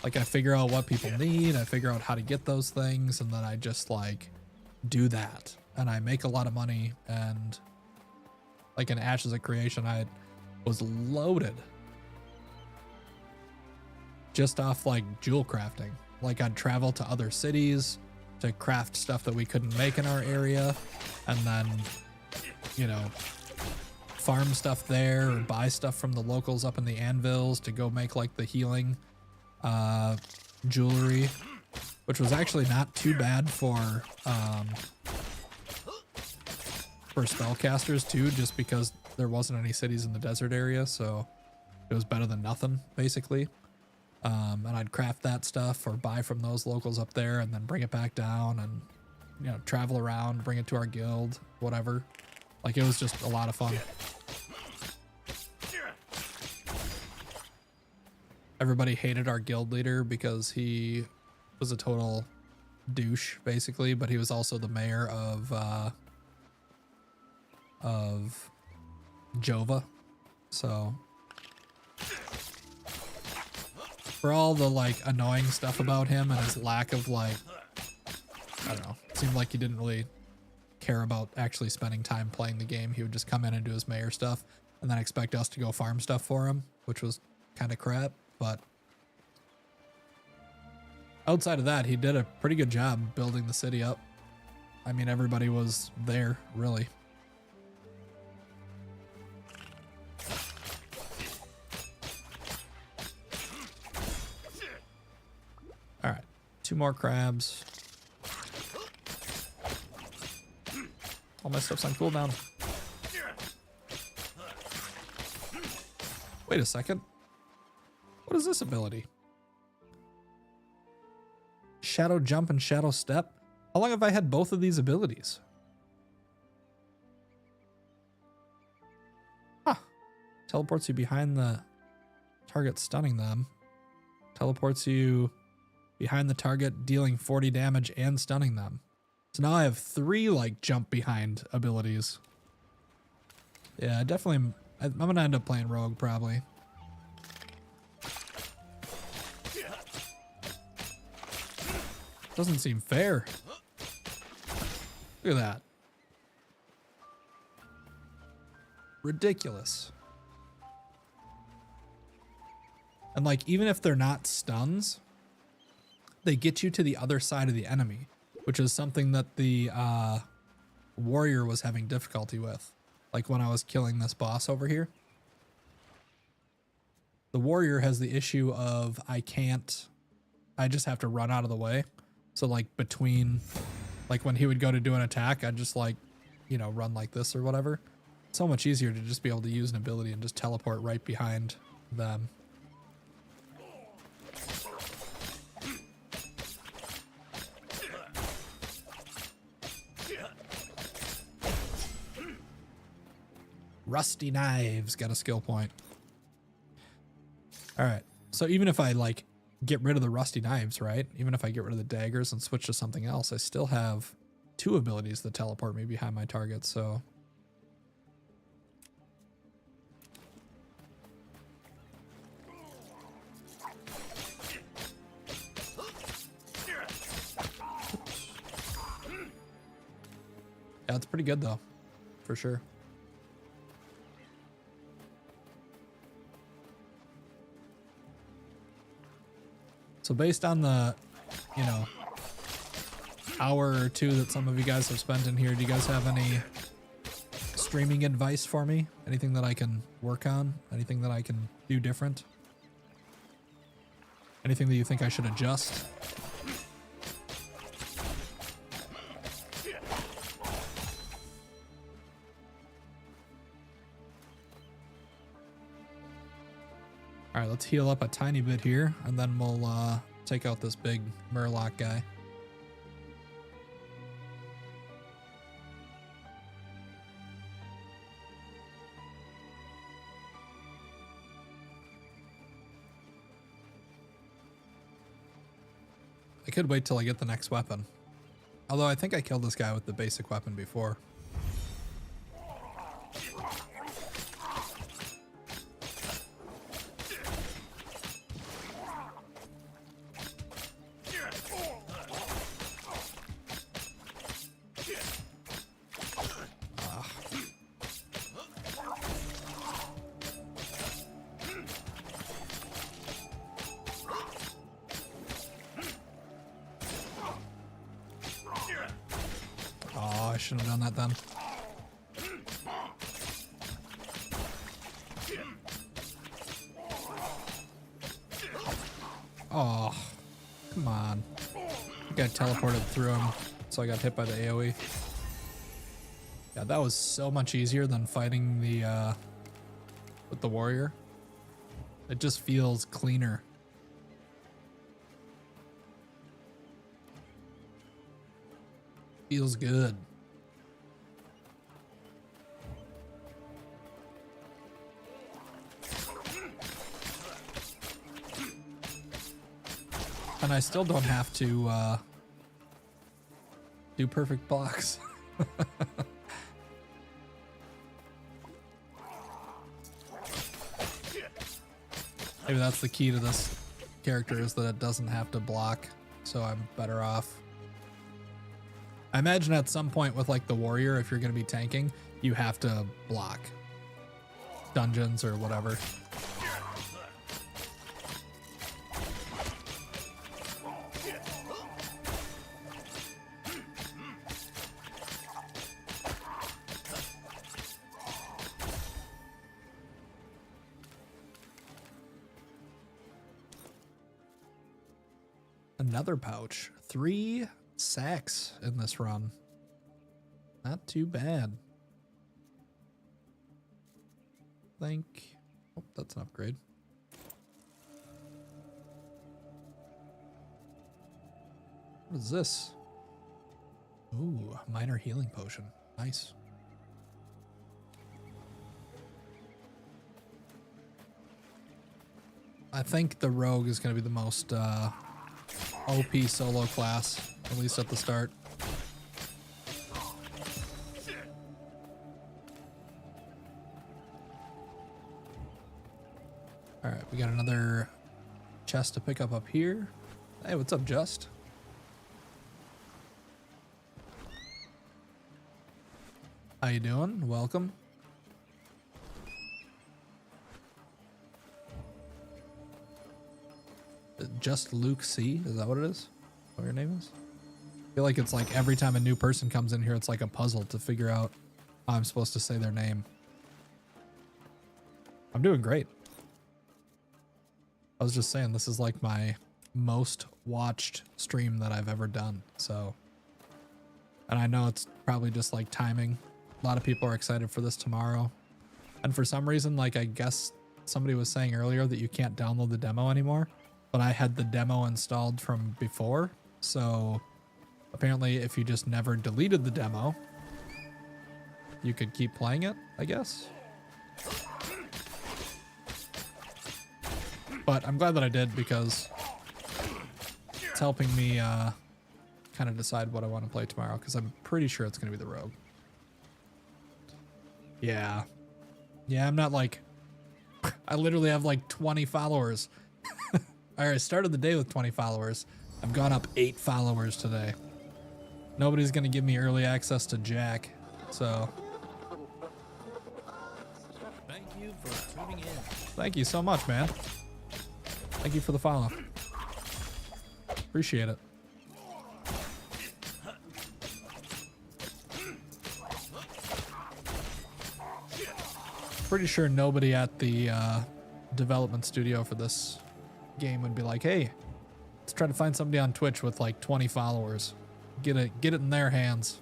Like I figure out what people need, I figure out how to get those things, and then I just like do that. And I make a lot of money, and like in Ashes of Creation, I was loaded just off like jewel crafting. Like I'd travel to other cities to craft stuff that we couldn't make in our area, and then, you know, farm stuff there or buy stuff from the locals up in the anvils to go make like the healing jewelry, which was actually not too bad for spellcasters too, just because there wasn't any cities in the desert area, so it was better than nothing basically. And I'd craft that stuff or buy from those locals up there and then bring it back down and, you know, travel around, bring it to our guild, whatever. Like it was just a lot of fun. Everybody hated our guild leader because he was a total douche basically, but he was also the mayor of Jova. So for all the like annoying stuff about him and his lack of like, I don't know, it seemed like he didn't really care about actually spending time playing the game. He would just come in and do his mayor stuff and then expect us to go farm stuff for him, which was kind of crap. But outside of that, he did a pretty good job building the city up. I mean, everybody was there, really. All right, 2 more crabs. All my stuff's on cooldown. Wait a second. What is this ability? Shadow jump and shadow step? How long have I had both of these abilities? Huh. Teleports you behind the target, stunning them. Teleports you behind the target, dealing 40 damage and stunning them. So now I have 3 like jump behind abilities. Yeah, I'm gonna end up playing rogue probably. Doesn't seem fair. Look at that. Ridiculous. And like, even if they're not stuns, they get you to the other side of the enemy, which is something that the warrior was having difficulty with. Like when I was killing this boss over here. The warrior has the issue of I just have to run out of the way. So like between, like when he would go to do an attack, I'd just like, you know, run like this or whatever. It's so much easier to just be able to use an ability and just teleport right behind them. Rusty knives got a skill point. All right. So even if I like get rid of the rusty knives, right? Even if I get rid of the daggers and switch to something else, I still have 2 abilities that teleport me behind my target. So yeah, it's pretty good though, for sure. So based on the, you know, hour or 2 that some of you guys have spent in here, do you guys have any streaming advice for me? Anything that I can work on? Anything that I can do different? Anything that you think I should adjust? All right, let's heal up a tiny bit here, and then we'll take out this big Murloc guy. I could wait till I get the next weapon. Although I think I killed this guy with the basic weapon before. I should have done that then. Oh, come on. I got teleported through him, so I got hit by the AoE. Yeah, that was so much easier than fighting the with the warrior. It just feels cleaner. Feels good. And I still don't have to do perfect blocks. Maybe that's the key to this character, is that it doesn't have to block, so I'm better off. I imagine at some point with like the warrior, if you're going to be tanking, you have to block dungeons or whatever. Another pouch. 3 sacks in this run. Not too bad. Think. Oh, that's an upgrade. What is this? Ooh, minor healing potion. Nice. I think the rogue is going to be the most OP solo class, at least at the start. All right, we got another chest to pick up here. Hey, what's up, Just? How you doing? Welcome. Just Luke C, is that what it is? What your name is? I feel like it's like every time a new person comes in here, it's like a puzzle to figure out how I'm supposed to say their name. I'm doing great. I was just saying, this is like my most watched stream that I've ever done. So, and I know it's probably just like timing. A lot of people are excited for this tomorrow. And for some reason, like I guess somebody was saying earlier that you can't download the demo anymore. But I had the demo installed from before, so apparently if you just never deleted the demo, you could keep playing it, I guess. But I'm glad that I did because it's helping me kind of decide what I want to play tomorrow because I'm pretty sure it's going to be the Rogue. Yeah. Yeah, I'm not like... I literally have like 20 followers. I started the day with 20 followers. I've gone up 8 followers today. Nobody's going to give me early access to Jack, so... Thank you for tuning in. Thank you so much, man. Thank you for the follow. Appreciate it. Pretty sure nobody at the development studio for this game would be like, hey, let's try to find somebody on Twitch with like 20 followers. Get it in their hands.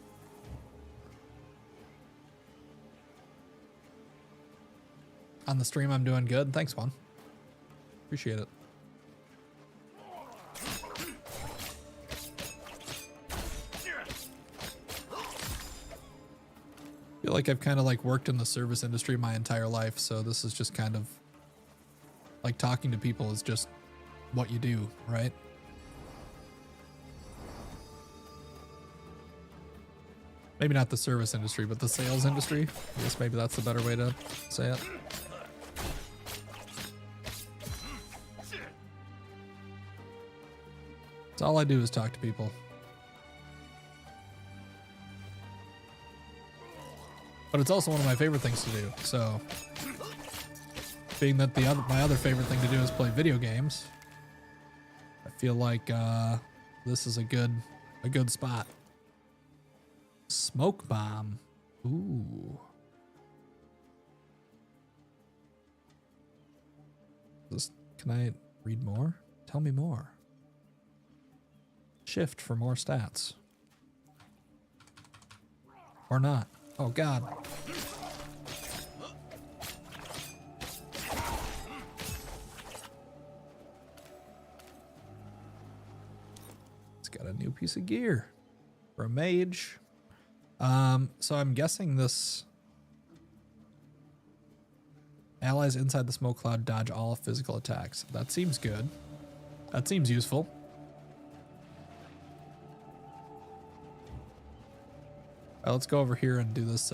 On the stream, I'm doing good. Thanks, Juan. Appreciate it. I feel like I've kind of like worked in the service industry my entire life, so this is just kind of like talking to people is just what you do, right? Maybe not the service industry, but the sales industry. I guess maybe that's the better way to say it. So all I do is talk to people. But it's also one of my favorite things to do. So, being that my other favorite thing to do is play video games, I feel like this is a good spot. Smoke bomb. Ooh. Can I read more? Tell me more. Shift for more stats. Or not. Oh God. It's got a new piece of gear for a mage. So I'm guessing this allies inside the smoke cloud dodge all physical attacks. That seems good. That seems useful. Let's go over here and do this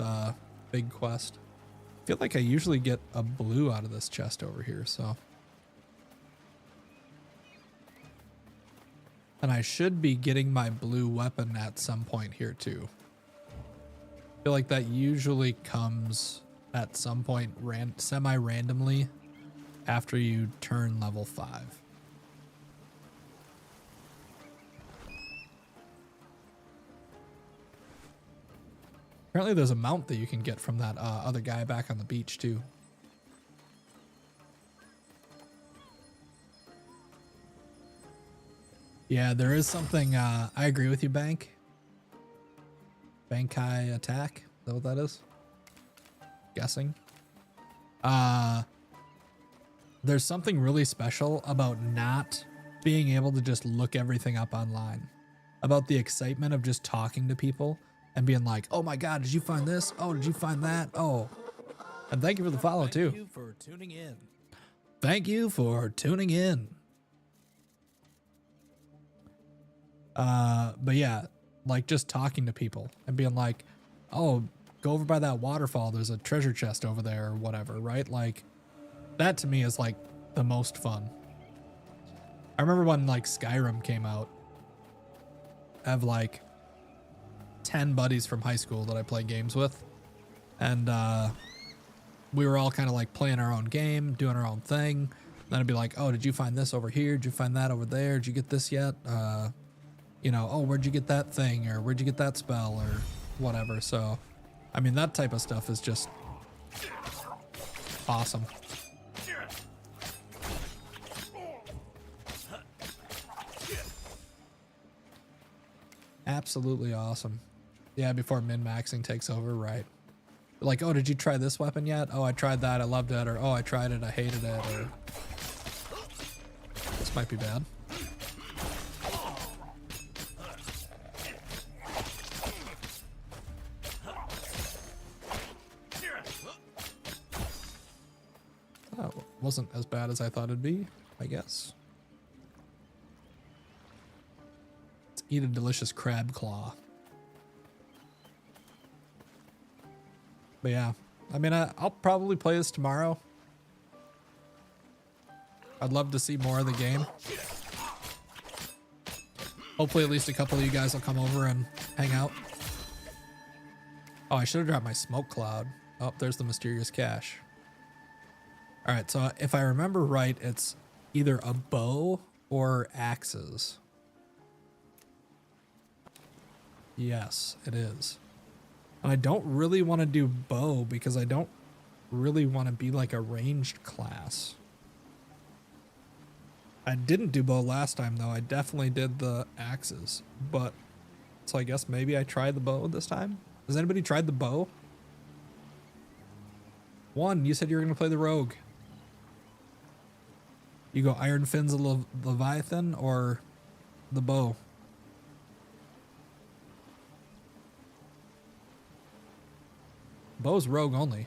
big quest. I feel like I usually get a blue out of this chest over here, so. And I should be getting my blue weapon at some point here too. I feel like that usually comes at some point semi-randomly after you turn level 5. Apparently there's a mount that you can get from that other guy back on the beach too. Yeah, there is something, I agree with you, Bank. Bankai attack, is that what that is? Guessing. There's something really special about not being able to just look everything up online. About the excitement of just talking to people and being like, oh my God, did you find this? Oh, did you find that? Oh. And thank you for the follow too. Thank you for tuning in. Thank you for tuning in. But yeah, like just talking to people and being like, oh, go over by that waterfall. There's a treasure chest over there or whatever, right? Like that to me is like the most fun. I remember when like Skyrim came out. I have like 10 buddies from high school that I play games with. And we were all kind of like playing our own game, doing our own thing. Then I'd be like, oh, did you find this over here? Did you find that over there? Did you get this yet? You know, oh, where'd you get that thing? Or where'd you get that spell? Or whatever. So, I mean, that type of stuff is just awesome. Absolutely awesome. Yeah, before min-maxing takes over, right. Like, oh, did you try this weapon yet? Oh, I tried that, I loved it. Or, oh, I tried it, I hated it. Or, this might be bad. Oh, wasn't as bad as I thought it'd be, I guess. Let's eat a delicious crab claw. But yeah, I mean, I'll probably play this tomorrow. I'd love to see more of the game. Hopefully at least a couple of you guys will come over and hang out. Oh, I should have dropped my smoke cloud. Oh, there's the mysterious cache. All right, so if I remember right, it's either a bow or axes. Yes, it is. And I don't really want to do bow because I don't really want to be like a ranged class. I didn't do bow last time though. I definitely did the axes, but so I guess maybe I tried the bow this time. Has anybody tried the bow? One, you said you were going to play the rogue. You go Iron Fins of Leviathan or the bow? Bow's rogue only.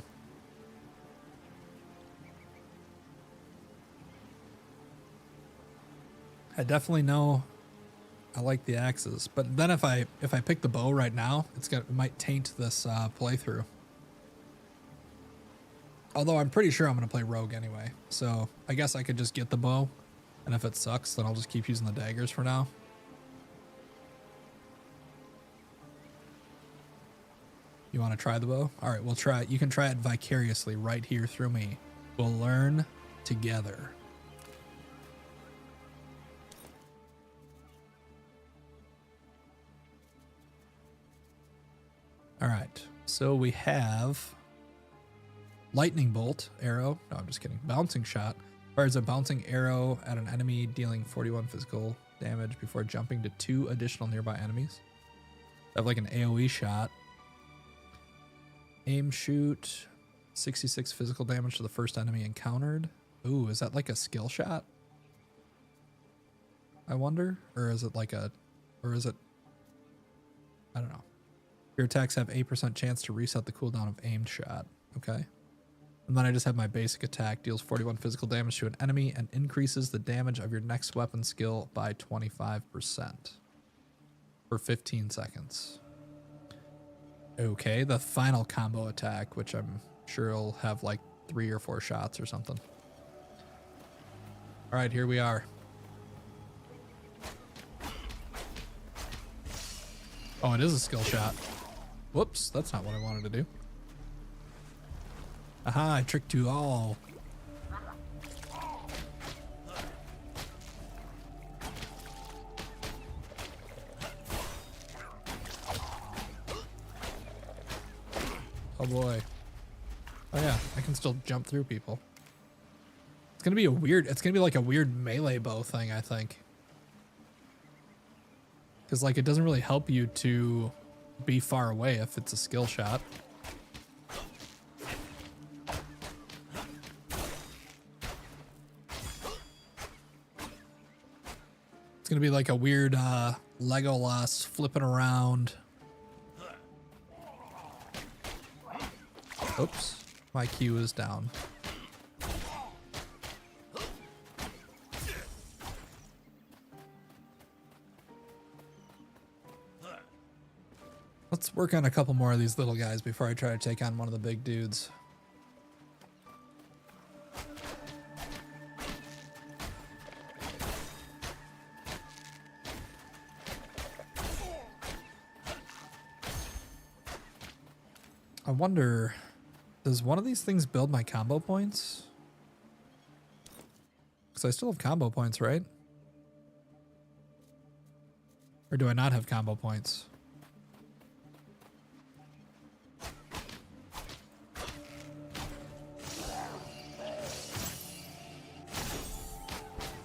I definitely know I like the axes, but then if I pick the bow right now, it might taint this playthrough. Although I'm pretty sure I'm going to play rogue anyway, so I guess I could just get the bow, and if it sucks, then I'll just keep using the daggers for now. You want to try the bow? All right, we'll try it. You can try it vicariously right here through me. We'll learn together. All right, so we have lightning bolt, arrow. No, I'm just kidding. Bouncing shot. Fires a bouncing arrow at an enemy, dealing 41 physical damage before jumping to 2 additional nearby enemies. I have like an AoE shot. Aim shoot, 66 physical damage to the first enemy encountered. Ooh, is that like a skill shot? I wonder, or is it like a, or is it? I don't know. Your attacks have 8% chance to reset the cooldown of aimed shot. Okay. And then I just have my basic attack, deals 41 physical damage to an enemy and increases the damage of your next weapon skill by 25% for 15 seconds. Okay, the final combo attack, which I'm sure will have like 3 or 4 shots or something. All right, here we are. Oh, it is a skill shot. Whoops, that's not what I wanted to do. Aha, I tricked you all. Oh boy. Oh yeah, I can still jump through people. It's gonna be a weird, it's gonna be like a weird melee bow thing, I think. Because like it doesn't really help you to be far away if it's a skill shot. It's gonna be like a weird Legolas flipping around. Oops, my Q is down. Let's work on a couple more of these little guys before I try to take on one of the big dudes. I wonder, does one of these things build my combo points? Because I still have combo points, right? Or do I not have combo points?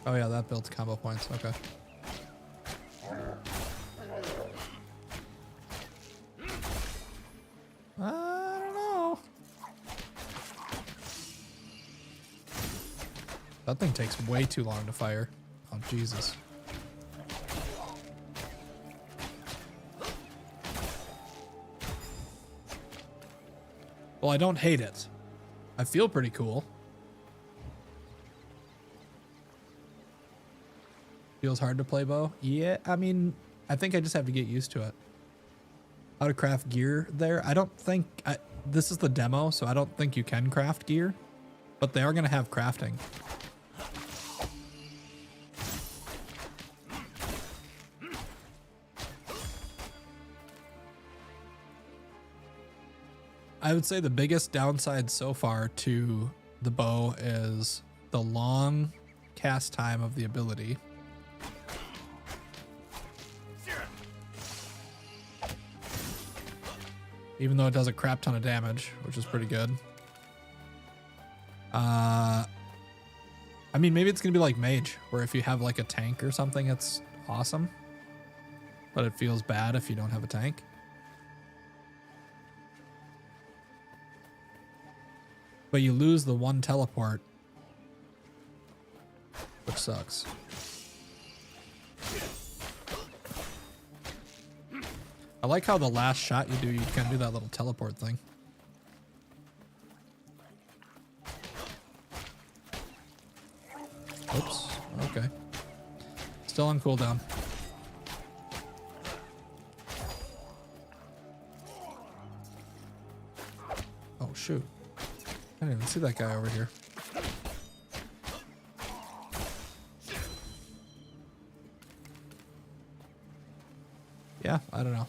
Oh yeah, that builds combo points. Okay. I don't know. That thing takes way too long to fire. Oh, Jesus. Well, I don't hate it. I feel pretty cool. Feels hard to play bow. Yeah, I mean, I think I just have to get used to it. How to craft gear there? I don't think this is the demo, so I don't think you can craft gear, but they are going to have crafting. I would say the biggest downside so far to the bow is the long cast time of the ability. Even though it does a crap ton of damage, which is pretty good. I mean, maybe it's going to be like Mage, where if you have like a tank or something, it's awesome. But it feels bad if you don't have a tank. But you lose the one teleport, which sucks. I like how the last shot you do, you can do that little teleport thing. Oops. Okay. Still on cooldown. Oh, shoot. I didn't even see that guy over here. Yeah, I don't know.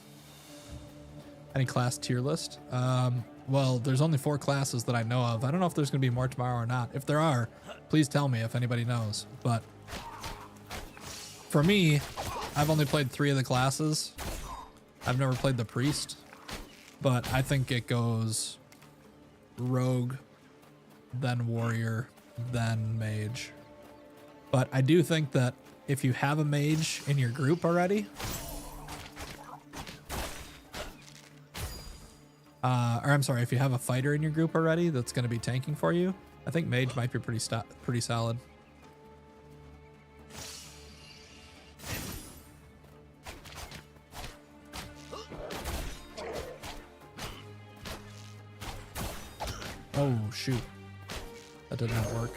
Any class tier list? Well, there's only 4 classes that I know of. I don't know if there's going to be more tomorrow or not. If there are, please tell me if anybody knows. But for me, I've only played 3 of the classes. I've never played the priest, but I think it goes rogue, then warrior, then mage. But I do think that if you have a mage in your group already, or I'm sorry, if you have a fighter in your group already that's going to be tanking for you, I think mage might be pretty solid. Oh, shoot. That did not work.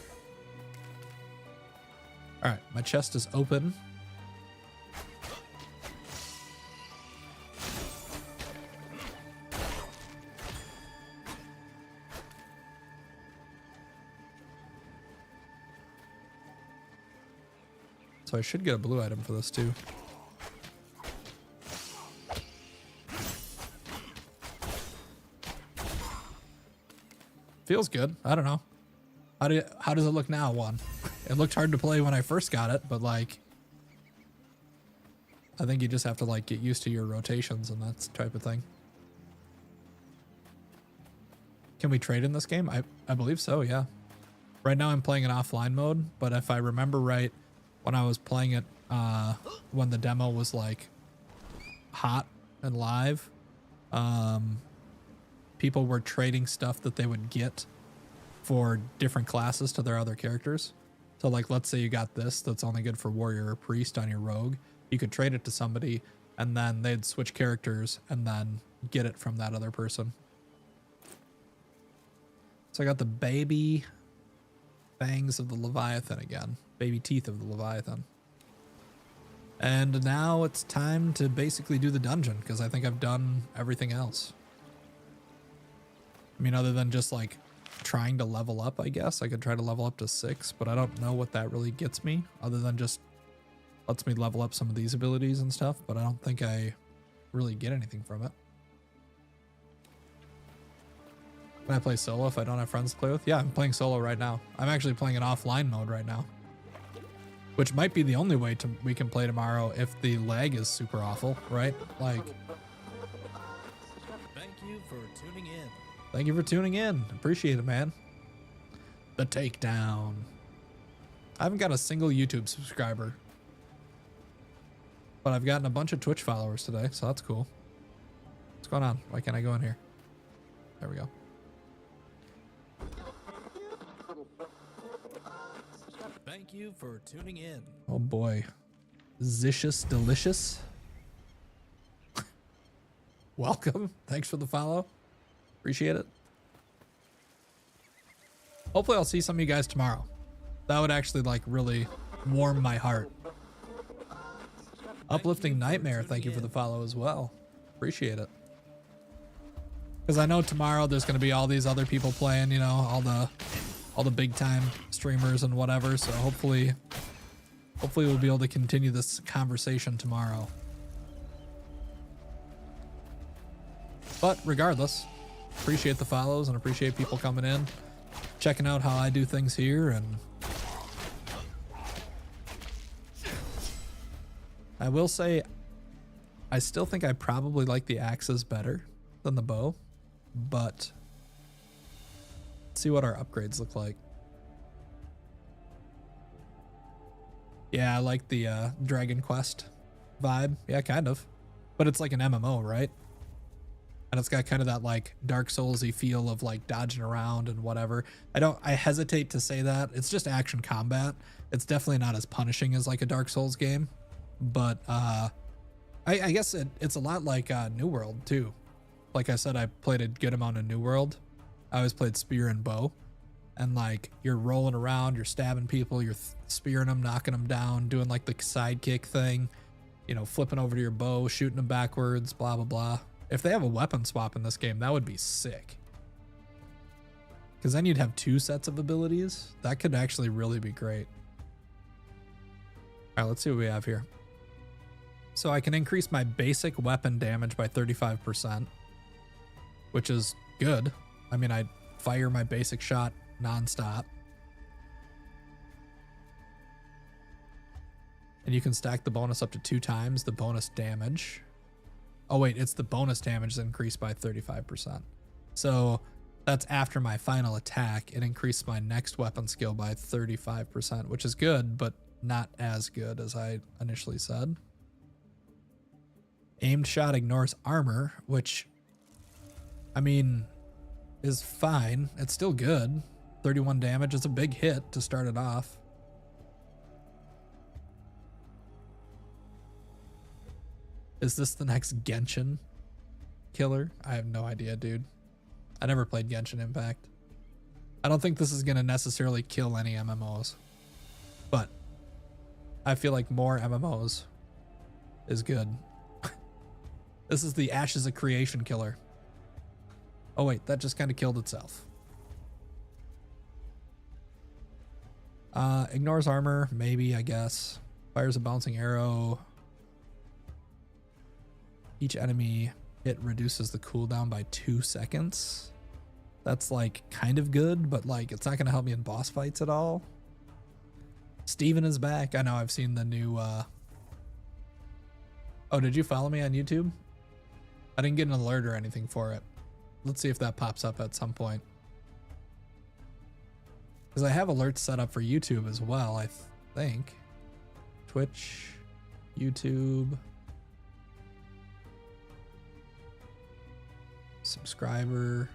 All right, my chest is open. So I should get a blue item for this too. Feels good. I don't know. How does it look now, Juan? It looked hard to play when I first got it, but like, I think you just have to like get used to your rotations and that type of thing. Can we trade in this game? I believe so, yeah. Right now I'm playing in offline mode, but if I remember right, when I was playing it, when the demo was like hot and live, people were trading stuff that they would get for different classes to their other characters. So like, let's say you got this that's only good for warrior or priest on your rogue. You could trade it to somebody and then they'd switch characters and then get it from that other person. So I got the baby fangs of the Leviathan again. Baby teeth of the Leviathan. And now it's time to basically do the dungeon because I think I've done everything else. I mean, other than just like trying to level up, I guess. I could try to level up to 6, but I don't know what that really gets me other than just lets me level up some of these abilities and stuff, but I don't think I really get anything from it. Can I play solo if I don't have friends to play with? Yeah, I'm playing solo right now. I'm actually playing in offline mode right now, which might be the only way we can play tomorrow if the lag is super awful, right? Like, Thank you for tuning in. thank you for tuning in. Appreciate it, man. The Takedown. I haven't got a single YouTube subscriber, but I've gotten a bunch of Twitch followers today, so that's cool. What's going on? Why can't I go in here? There we go. Thank you for tuning in. Oh boy. Zicious Delicious. Welcome. Thanks for the follow. Appreciate it. Hopefully I'll see some of you guys tomorrow. That would actually like really warm my heart. Uplifting Nightmare, thank you for the follow as well. Appreciate it. Because I know tomorrow there's going to be all these other people playing, you know, all the big time streamers and whatever. So hopefully we'll be able to continue this conversation tomorrow. But regardless, appreciate the follows and appreciate people coming in, checking out how I do things here. And I will say, I still think I probably like the axes better than the bow, but let's see what our upgrades look like. Yeah, I like the Dragon Quest vibe. Yeah, kind of. But it's like an MMO, right? And it's got kind of that like Dark Souls-y feel of like dodging around and whatever. I hesitate to say that. It's just action combat. It's definitely not as punishing as like a Dark Souls game. But I guess it's a lot like New World too. Like I said, I played a good amount of New World. I always played spear and bow. And like you're rolling around, you're stabbing people, you're spearing them, knocking them down, doing like the sidekick thing, you know, flipping over to your bow, shooting them backwards, blah, blah, blah. If they have a weapon swap in this game, that would be sick. Because then you'd have 2 sets of abilities. That could actually really be great. All right, let's see what we have here. So I can increase my basic weapon damage by 35%, which is good. I mean, I fire my basic shot nonstop. And you can stack the bonus up to 2 times the bonus damage. Oh wait, it's the bonus damage that increased by 35%. So that's after my final attack. It increased my next weapon skill by 35%, which is good, but not as good as I initially said. Aimed shot ignores armor, which, I mean, is fine. It's still good. 31 damage is a big hit to start it off. Is this the next Genshin killer? I have no idea, dude. I never played Genshin Impact. I don't think this is going to necessarily kill any MMOs. But I feel like more MMOs is good. This is the Ashes of Creation killer. Oh wait, that just kind of killed itself. Ignores armor, maybe, I guess. Fires a bouncing arrow. Each enemy hit reduces the cooldown by 2 seconds. That's like kind of good, but like it's not going to help me in boss fights at all. Steven is back. I know I've seen the new... Oh, did you follow me on YouTube? I didn't get an alert or anything for it. Let's see if that pops up at some point. Because I have alerts set up for YouTube as well, I think. Twitch, YouTube, subscriber.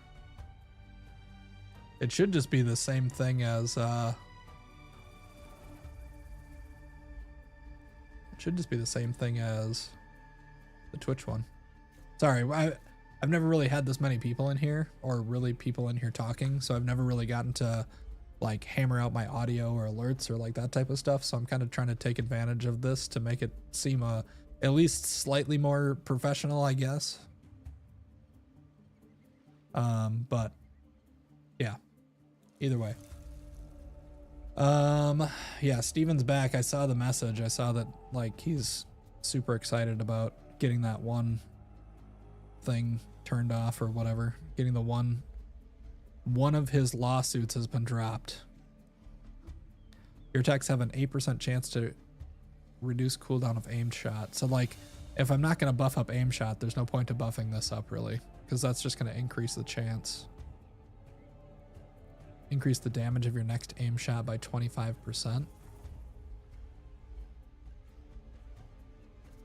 It should just be the same thing as it should just be the same thing as the Twitch one. Sorry, I've never really had this many people in here, or really people in here talking, so I've never really gotten to like hammer out my audio or alerts or like that type of stuff. So I'm kind of trying to take advantage of this to make it seem at least slightly more professional, I guess. But yeah, either way. Yeah, Steven's back. I saw the message. I saw that like he's super excited about getting that one thing turned off or whatever. Getting the one of his lawsuits has been dropped. Your attacks have an 8% chance to reduce cooldown of aimed shot. So like if I'm not going to buff up aim shot, there's no point to buffing this up really, because that's just going to increase the chance. Increase the damage of your next aim shot by 25%.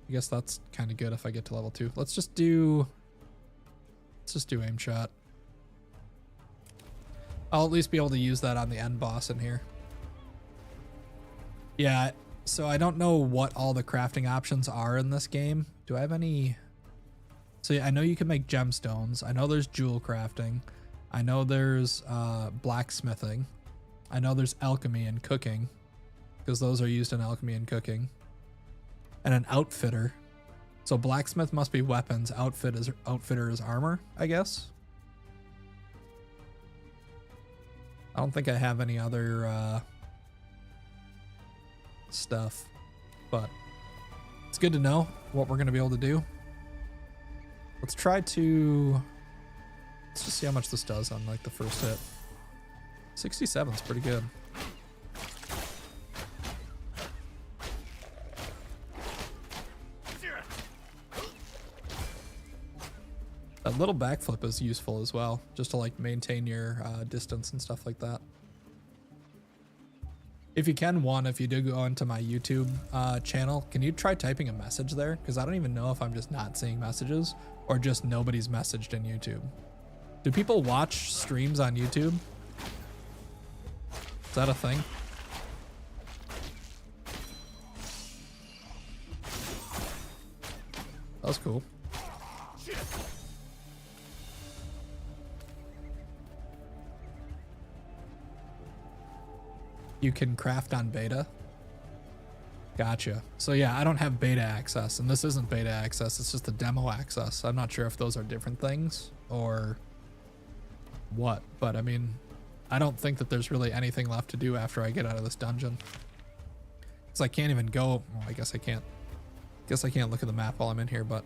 I guess that's kind of good if I get to level 2. Let's just do aim shot. I'll at least be able to use that on the end boss in here. Yeah, so I don't know what all the crafting options are in this game. Do I have any? So yeah, I know you can make gemstones. I know there's jewel crafting. I know there's blacksmithing. I know there's alchemy and cooking, because those are used in alchemy and cooking. and an outfitter. So blacksmith must be weapons. Outfitter is armor, I guess. I don't think I have any other stuff, but it's good to know what we're going to be able to do. Let's try to... Let's just see how much this does on like the first hit. 67 is pretty good. That little backflip is useful as well, just to like maintain your distance and stuff like that. If you can, if you do go into my YouTube channel, can you try typing a message there? Because I don't even know if I'm just not seeing messages or just nobody's messaged in YouTube. Do people watch streams on YouTube? Is that a thing? That was cool. You can craft on beta. Gotcha. So yeah, I don't have beta access, and this isn't beta access, it's just the demo access. I'm not sure if those are different things or what, but I mean, I don't think that there's really anything left to do after I get out of this dungeon. Because I can't even go, well, I guess I can't look at the map while I'm in here, but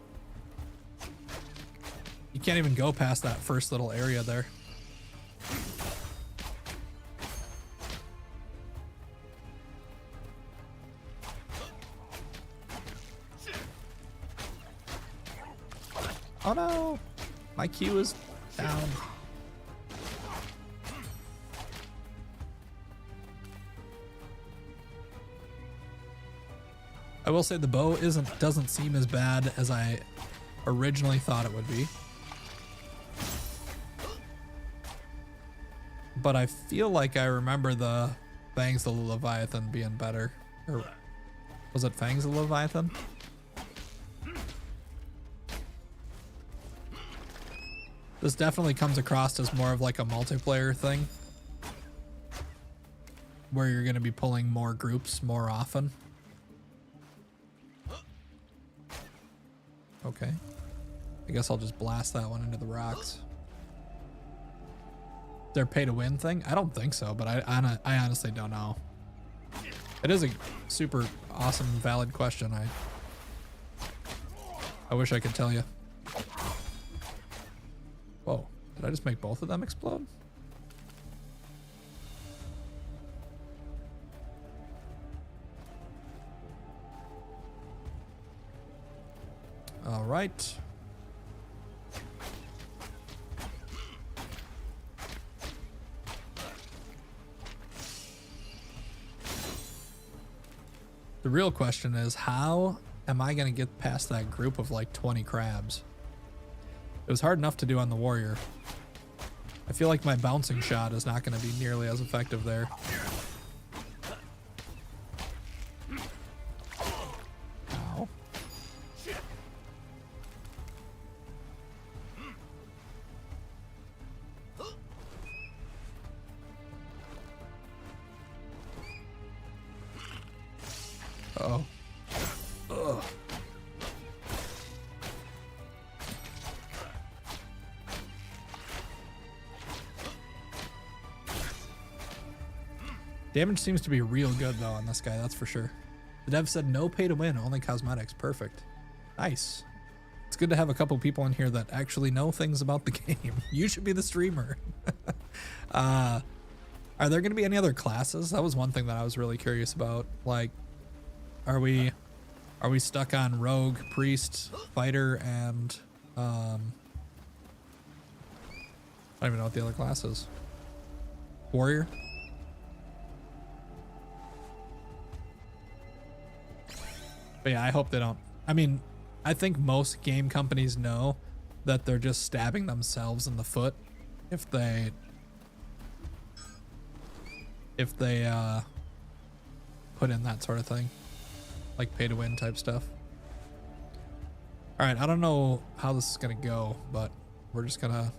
you can't even go past that first little area there. Oh no! My Q is down. I will say the bow doesn't seem as bad as I originally thought it would be. But I feel like I remember the Fangs of the Leviathan being better. Or was it Fangs of the Leviathan? This definitely comes across as more of like a multiplayer thing, where you're going to be pulling more groups more often. Okay. I guess I'll just blast that one into the rocks. Is there a pay to win thing? I don't think so, but I honestly don't know. It is a super awesome, valid question. I wish I could tell you. Whoa, did I just make both of them explode? All right. The real question is, how am I going to get past that group of like 20 crabs? It was hard enough to do on the warrior. I feel like my bouncing shot is not going to be nearly as effective there. Ow. Uh-oh. Ugh. Damage seems to be real good though on this guy, that's for sure. The dev said no pay to win, only cosmetics. Perfect. Nice. It's good to have a couple people in here that actually know things about the game. You should be the streamer. Are there going to be any other classes? That was one thing that I was really curious about. Like, are we stuck on rogue, priest, fighter, and I don't even know what the other class is. Warrior? But yeah, I hope they don't. I mean, I think most game companies know that they're just stabbing themselves in the foot if they put in that sort of thing, like pay to win type stuff. All right, I don't know how this is gonna go, but we're just gonna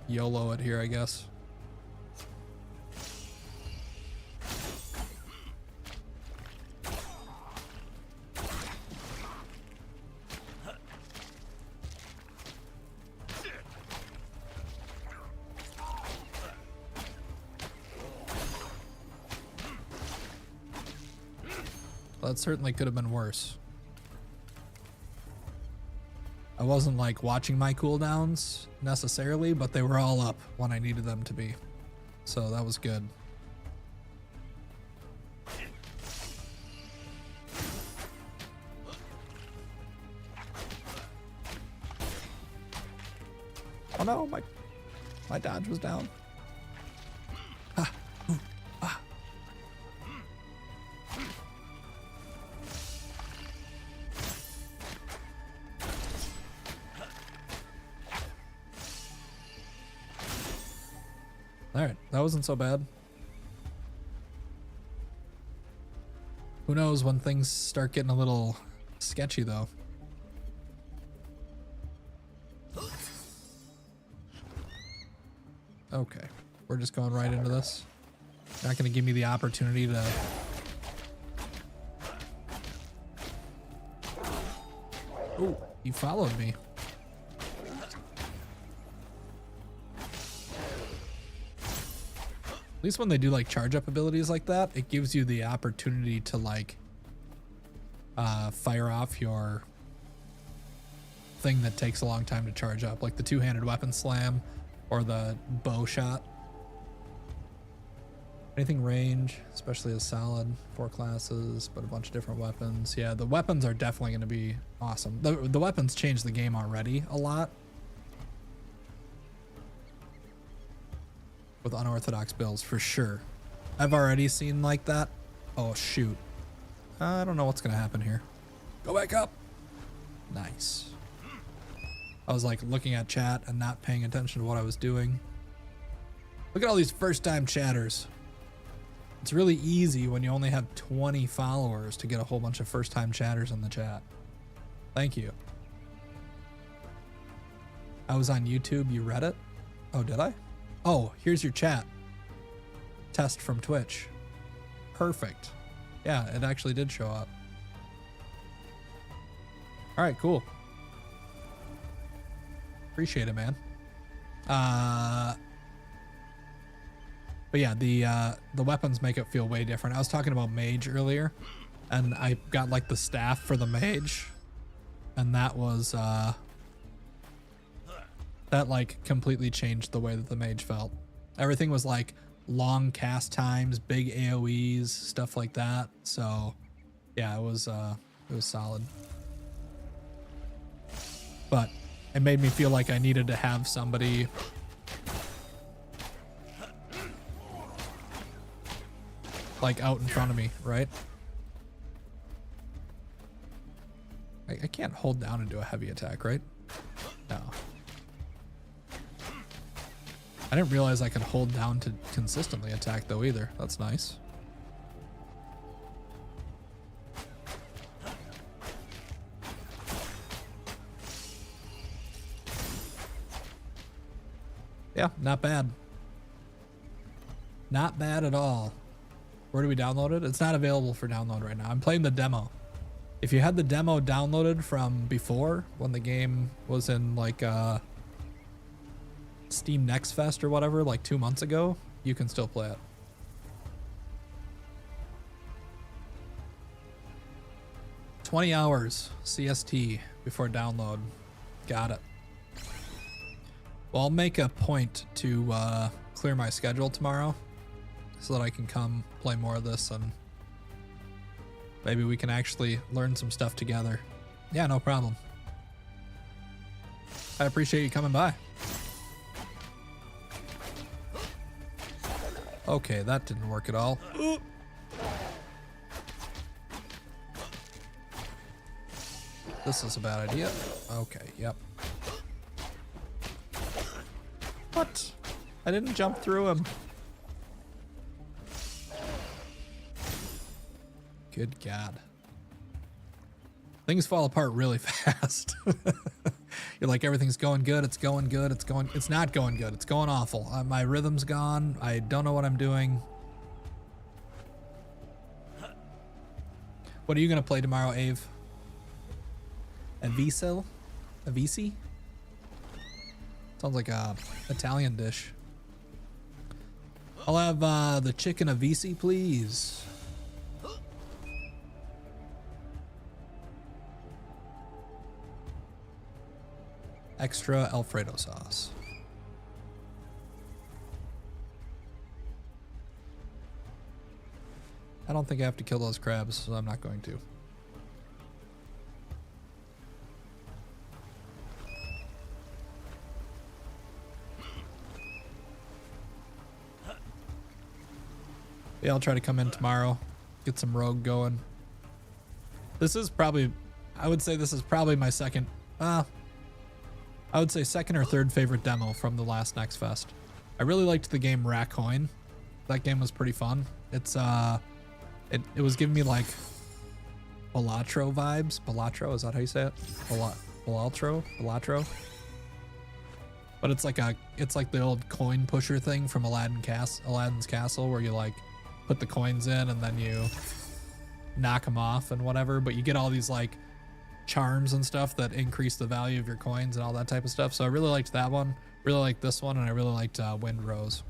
YOLO it here, I guess. That certainly could have been worse. I wasn't like watching my cooldowns necessarily, but they were all up when I needed them to be. So that was good. Oh no, my dodge was down. Ah, ooh, ah. All right, that wasn't so bad. Who knows when things start getting a little sketchy though. Okay, we're just going right into this. Not gonna give me the opportunity to... Ooh, he followed me. At least when they do like charge up abilities like that, it gives you the opportunity to like fire off your thing that takes a long time to charge up, like the two-handed weapon slam or the bow shot. Anything range, especially is solid. 4 classes, but a bunch of different weapons. Yeah, the weapons are definitely going to be awesome. The weapons changed the game already a lot. With unorthodox builds, for sure. I've already seen like that. Oh, shoot. I don't know what's going to happen here. Go back up. Nice. I was like looking at chat and not paying attention to what I was doing. Look at all these first-time chatters. It's really easy when you only have 20 followers to get a whole bunch of first-time chatters in the chat. Thank you. I was on YouTube. You read it? Oh, did I? Oh, here's your chat. Test from Twitch. Perfect. Yeah, it actually did show up. All right, cool. Appreciate it, man. But yeah, the weapons make it feel way different. I was talking about mage earlier, and I got like the staff for the mage, and that was that like completely changed the way that the mage felt. Everything was like long cast times, big AoEs, stuff like that. So yeah, it was solid. But it made me feel like I needed to have somebody like out in front of me, right? I can't hold down and do a heavy attack, right? No. I didn't realize I could hold down to consistently attack though either. That's nice. Yeah, not bad. Not bad at all. Where do we download it? It's not available for download right now. I'm playing the demo. If you had the demo downloaded from before, when the game was in like Steam Next Fest or whatever, like 2 months ago, you can still play it. $20 hours CST before download. Got it. Well, I'll make a point to clear my schedule tomorrow so that I can come play more of this and maybe we can actually learn some stuff together. Yeah, no problem. I appreciate you coming by. Okay, that didn't work at all. Ooh. This is a bad idea. Okay, yep. What? I didn't jump through him. Good God. Things fall apart really fast. You're like, everything's going good. It's going good. It's not going good. It's going awful. My rhythm's gone. I don't know what I'm doing. What are you going to play tomorrow, Ave? Avicil? Avisi? Sounds like a Italian dish. I'll have the chicken Avisi, please. extra Alfredo sauce. I don't think I have to kill those crabs, so I'm not going to. Yeah, I'll try to come in tomorrow, get some rogue going. This is probably, I would say this is probably my second, I would say second or third favorite demo from the last Next Fest. I really liked the game Racoin. That game was pretty fun. It's, it was giving me like Balatro vibes. Balatro, is that how you say it? Balatro. But it's like the old coin pusher thing from Aladdin's Castle, where you like put the coins in and then you knock them off and whatever. But you get all these like charms and stuff that increase the value of your coins and all that type of stuff. So I really liked that one. Really liked this one, and I really liked Windrose,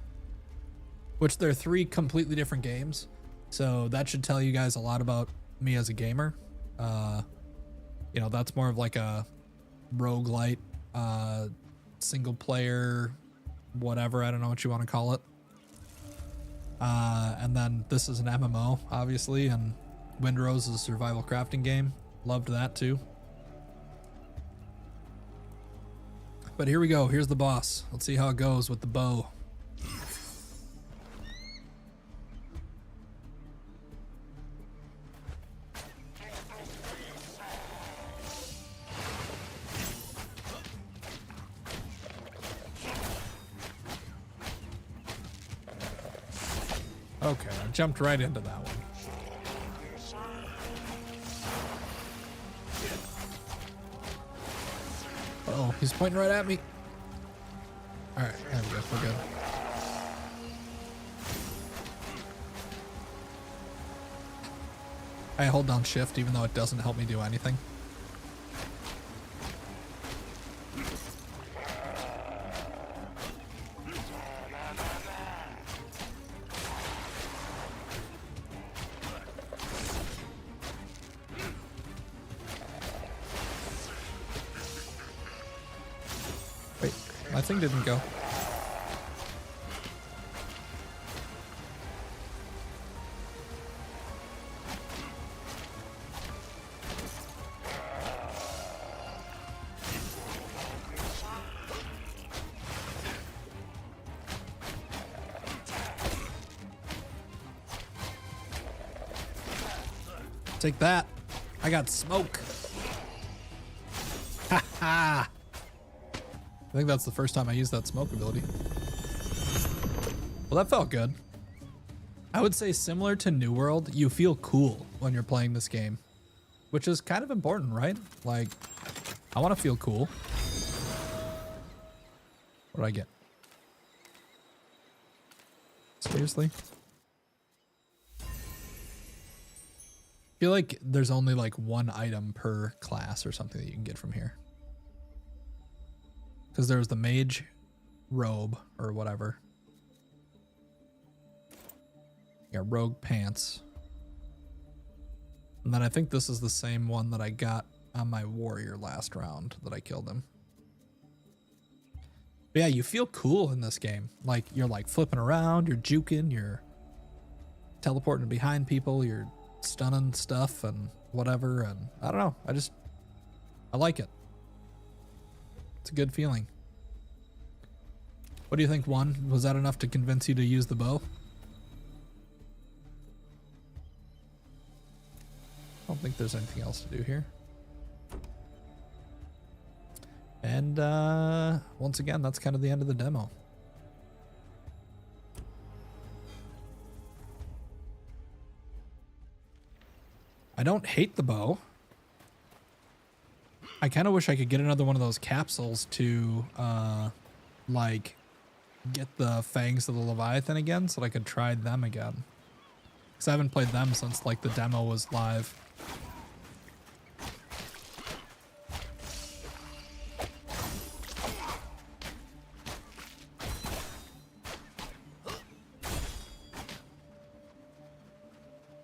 which they're 3 completely different games. So that should tell you guys a lot about me as a gamer. You know, that's more of like a roguelite, single player, whatever. I don't know what you want to call it. And then this is an MMO, obviously, and Windrose is a survival crafting game. Loved that too. But here we go. Here's the boss. Let's see how it goes with the bow. Okay, I jumped right into that one. Oh, he's pointing right at me. All right, there we go. We're good. I hold down shift even though it doesn't help me do anything. Wait, my thing didn't go. Take that. I got smoke. Ha ha. I think that's the first time I used that smoke ability. Well, that felt good. I would say similar to New World, you feel cool when you're playing this game, which is kind of important, right? Like, I want to feel cool. What did I get? Seriously? I feel like there's only like one item per class or something that you can get from here. Because there's the mage robe or whatever. You got rogue pants. And then I think this is the same one that I got on my warrior last round that I killed him. But yeah, you feel cool in this game. Like, you're like flipping around, you're juking, you're teleporting behind people, you're stunning stuff and whatever, and I don't know, I like it. It's a good feeling. What do you think, One? Was that enough to convince you to use the bow? I don't think there's anything else to do here. And once again, that's kind of the end of the demo. I don't hate the bow. I kind of wish I could get another one of those capsules to, like, get the fangs of the Leviathan again so that I could try them again. Because I haven't played them since, like, the demo was live.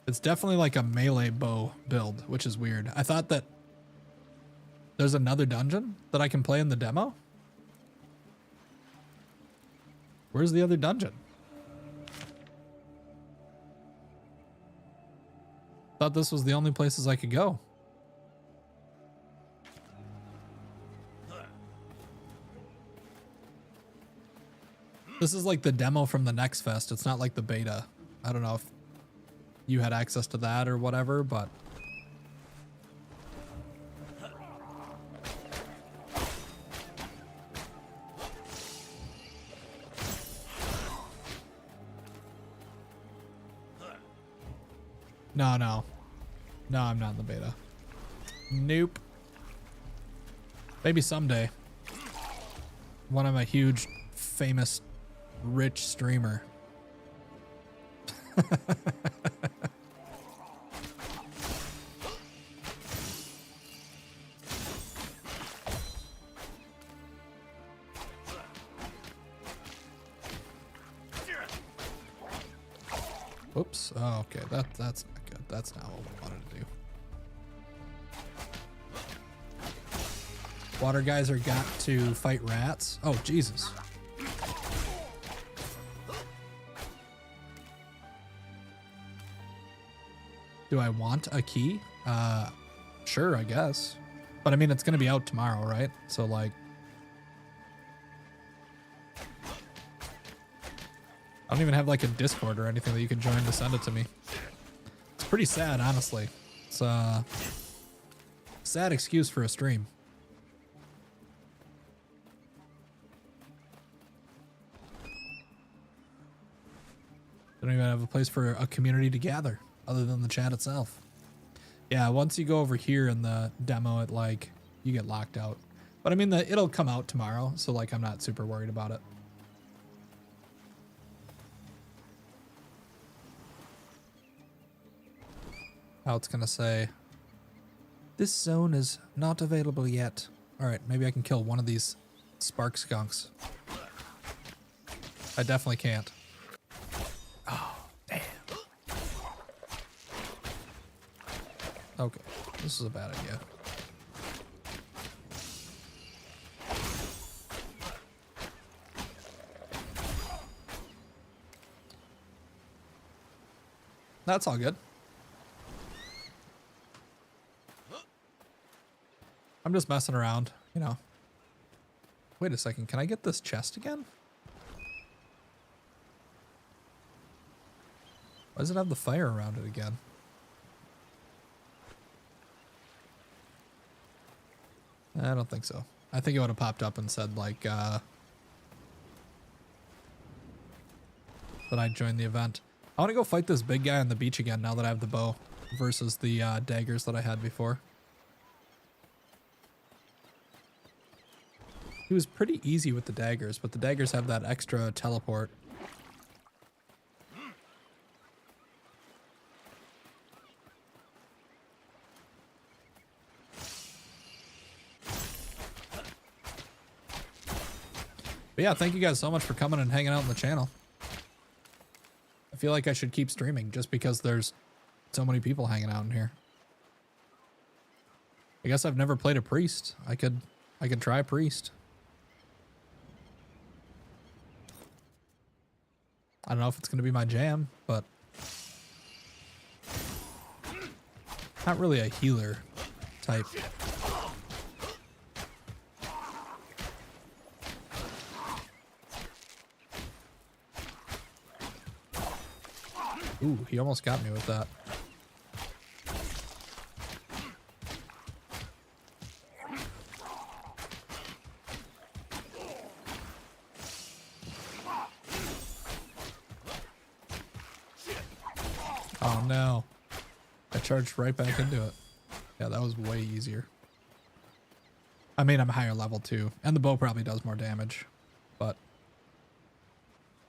It's definitely like a melee bow build, which is weird. I thought that There's another dungeon that I can play in the demo? Where's the other dungeon? Thought this was the only places I could go. This is like the demo from the next fest. It's not like the beta. I don't know if you had access to that or whatever, but... No. No, I'm not in the beta. Nope. Maybe someday. When I'm a huge, famous, rich streamer. Oops. Oh, okay. That's not good. That's not what we wanted to do. Water geyser got to fight rats. Oh, Jesus. Do I want a key? Sure, I guess. But I mean, it's going to be out tomorrow, right? So like... I don't even have like a Discord or anything that you can join to send it to me. It's pretty sad, honestly. It's a sad excuse for a stream. Don't even have a place for a community to gather other than the chat itself. Yeah, once you go over here in the demo, it like, you get locked out. But I mean, it'll come out tomorrow, so like I'm not super worried about it. How it's gonna say, this zone is not available yet. All right, maybe I can kill one of these spark skunks. I definitely can't. Oh, damn. Okay, this is a bad idea. That's all good. I'm just messing around, you know. Wait a second, can I get this chest again? Why does it have the fire around it again? I don't think so. I think it would have popped up and said like, that I joined the event. I want to go fight this big guy on the beach again now that I have the bow versus the daggers that I had before. He was pretty easy with the daggers, but the daggers have that extra teleport. But yeah, thank you guys so much for coming and hanging out on the channel. I feel like I should keep streaming just because there's so many people hanging out in here. I guess I've never played a priest. I could try a priest. I don't know if it's going to be my jam, but not really a healer type. Ooh, he almost got me with that. Oh no. I charged right back into it. Yeah, that was way easier. I mean, I'm higher level too, and the bow probably does more damage, but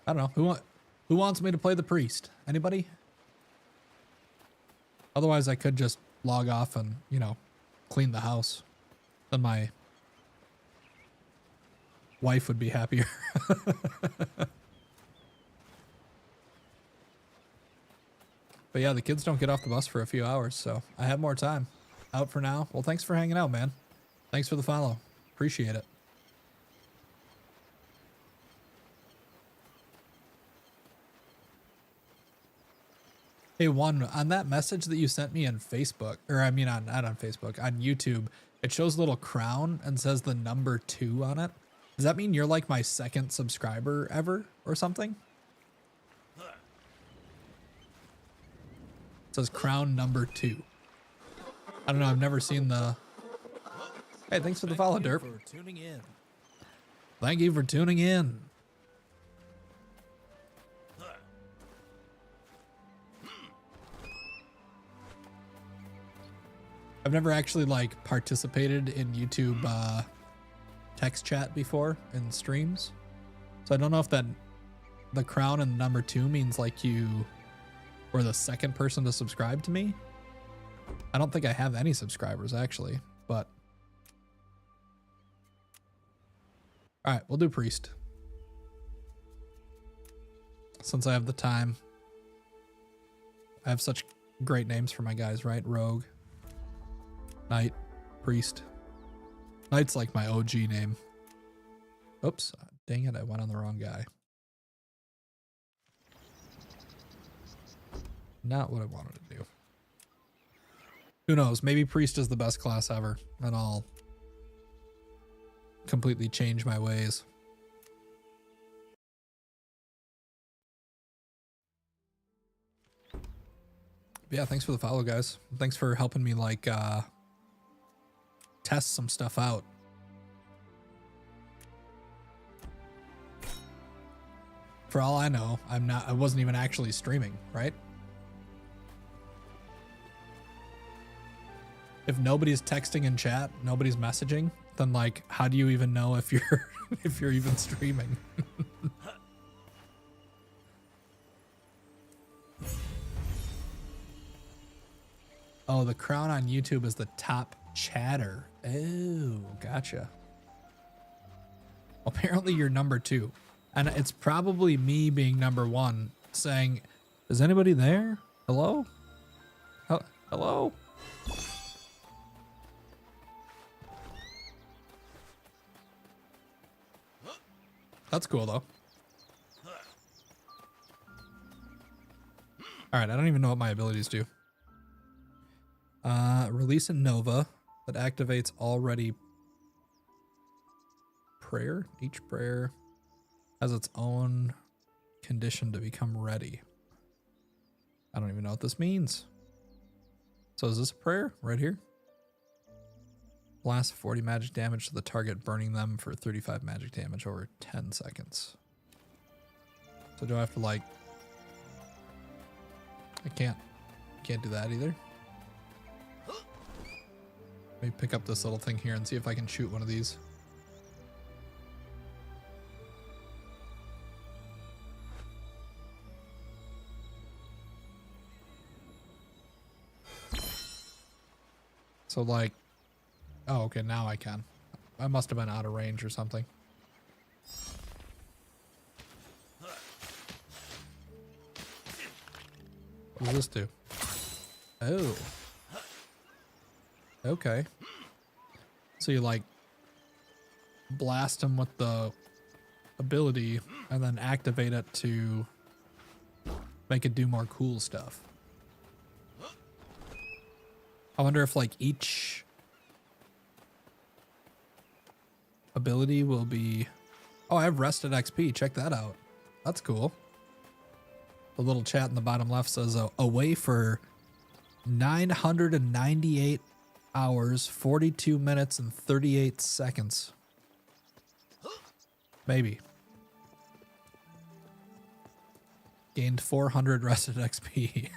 I don't know. Who wants me to play the priest? Anybody? Otherwise, I could just log off and, you know, clean the house. Then my wife would be happier. But yeah, the kids don't get off the bus for a few hours, so I have more time. Out for now. Well, thanks for hanging out, man. Thanks for the follow. Appreciate it. Hey, one, on that message that you sent me on Facebook, or I mean, not on Facebook, on YouTube, it shows a little crown and says the number 2 on it. Does that mean you're like my second subscriber ever or something? It says crown number 2. I don't know. I've never seen the. Hey, thanks for the follow, Derp. For tuning in. Thank you for tuning in. I've never actually like participated in YouTube text chat before in streams. So I don't know if that the crown and number 2 means like you were the second person to subscribe to me. I don't think I have any subscribers actually, but all right, we'll do priest. Since I have the time. I have such great names for my guys, right? Rogue, Knight, Priest. Knight's like my OG name. Oops, dang it, I went on the wrong guy. Not what I wanted to do. Who knows, maybe Priest is the best class ever, and I'll completely change my ways. But yeah, thanks for the follow, guys. Thanks for helping me like test some stuff out. For all I know, I wasn't even actually streaming, right? If nobody's texting in chat, nobody's messaging, then like how do you even know if you're if you're even streaming? Oh, the crown on YouTube is the top chatter. Oh, gotcha. Apparently you're number 2. And it's probably me being number 1 saying, is anybody there? Hello? Hello? That's cool though. All right, I don't even know what my abilities do. Release a Nova that activates already prayer. Each prayer has its own condition to become ready. I don't even know what this means. So is this a prayer right here? Blast 40 magic damage to the target, burning them for 35 magic damage over 10 seconds. So do I have to like... I can't do that either. Let me pick up this little thing here and see if I can shoot one of these. So like, oh, okay, now I can. I must have been out of range or something. What does this do? Oh. Okay. So you like blast him with the ability and then activate it to make it do more cool stuff. I wonder if like each ability will be... Oh, I have rested XP. Check that out. That's cool. The little chat in the bottom left says away for 998 hours, 42 minutes, and 38 seconds. Maybe. Gained 400 rested XP.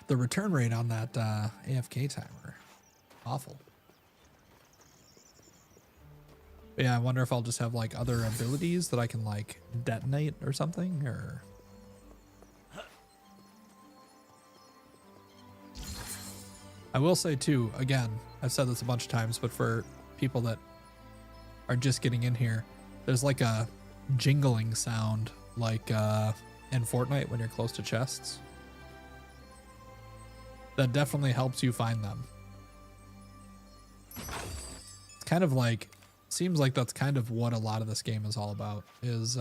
The return rate on that AFK timer. Awful. But yeah, I wonder if I'll just have like other abilities that I can like detonate or something, or... I will say too, again, I've said this a bunch of times, but for people that are just getting in here, there's like a jingling sound like in Fortnite when you're close to chests. That definitely helps you find them. It's kind of like, seems like that's kind of what a lot of this game is all about, is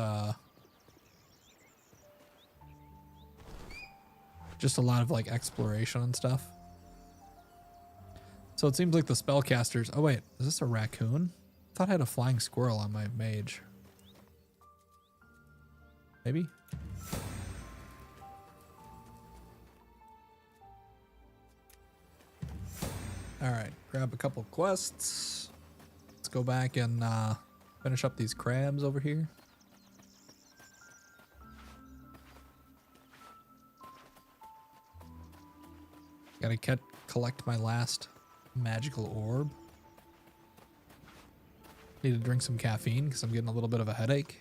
just a lot of like exploration and stuff. So it seems like the spellcasters, oh wait, is this a raccoon? I thought I had a flying squirrel on my mage. Maybe? Alright, grab a couple quests. Let's go back and finish up these crabs over here. Gotta collect my last magical orb. Need to drink some caffeine because I'm getting a little bit of a headache.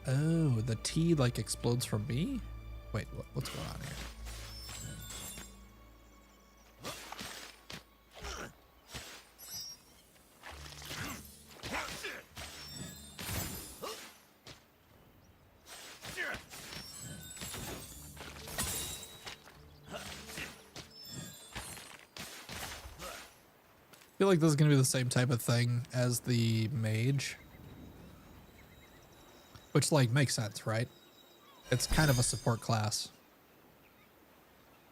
Oh, the tea like explodes from me? Wait, what's going on here? I feel like this is going to be the same type of thing as the mage. Which, like, makes sense, right? It's kind of a support class.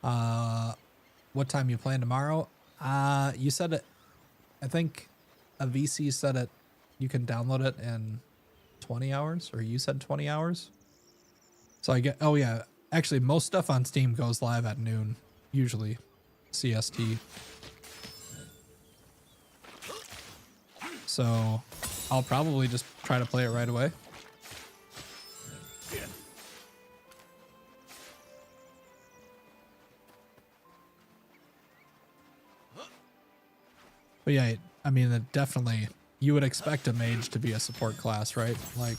What time you playing tomorrow? You said it, I think a VC said it, you can download it in 20 hours, or you said 20 hours. So I get, oh yeah, actually most stuff on Steam goes live at noon, usually, CST. So I'll probably just try to play it right away. But yeah, I mean, it definitely, you would expect a mage to be a support class, right? Like,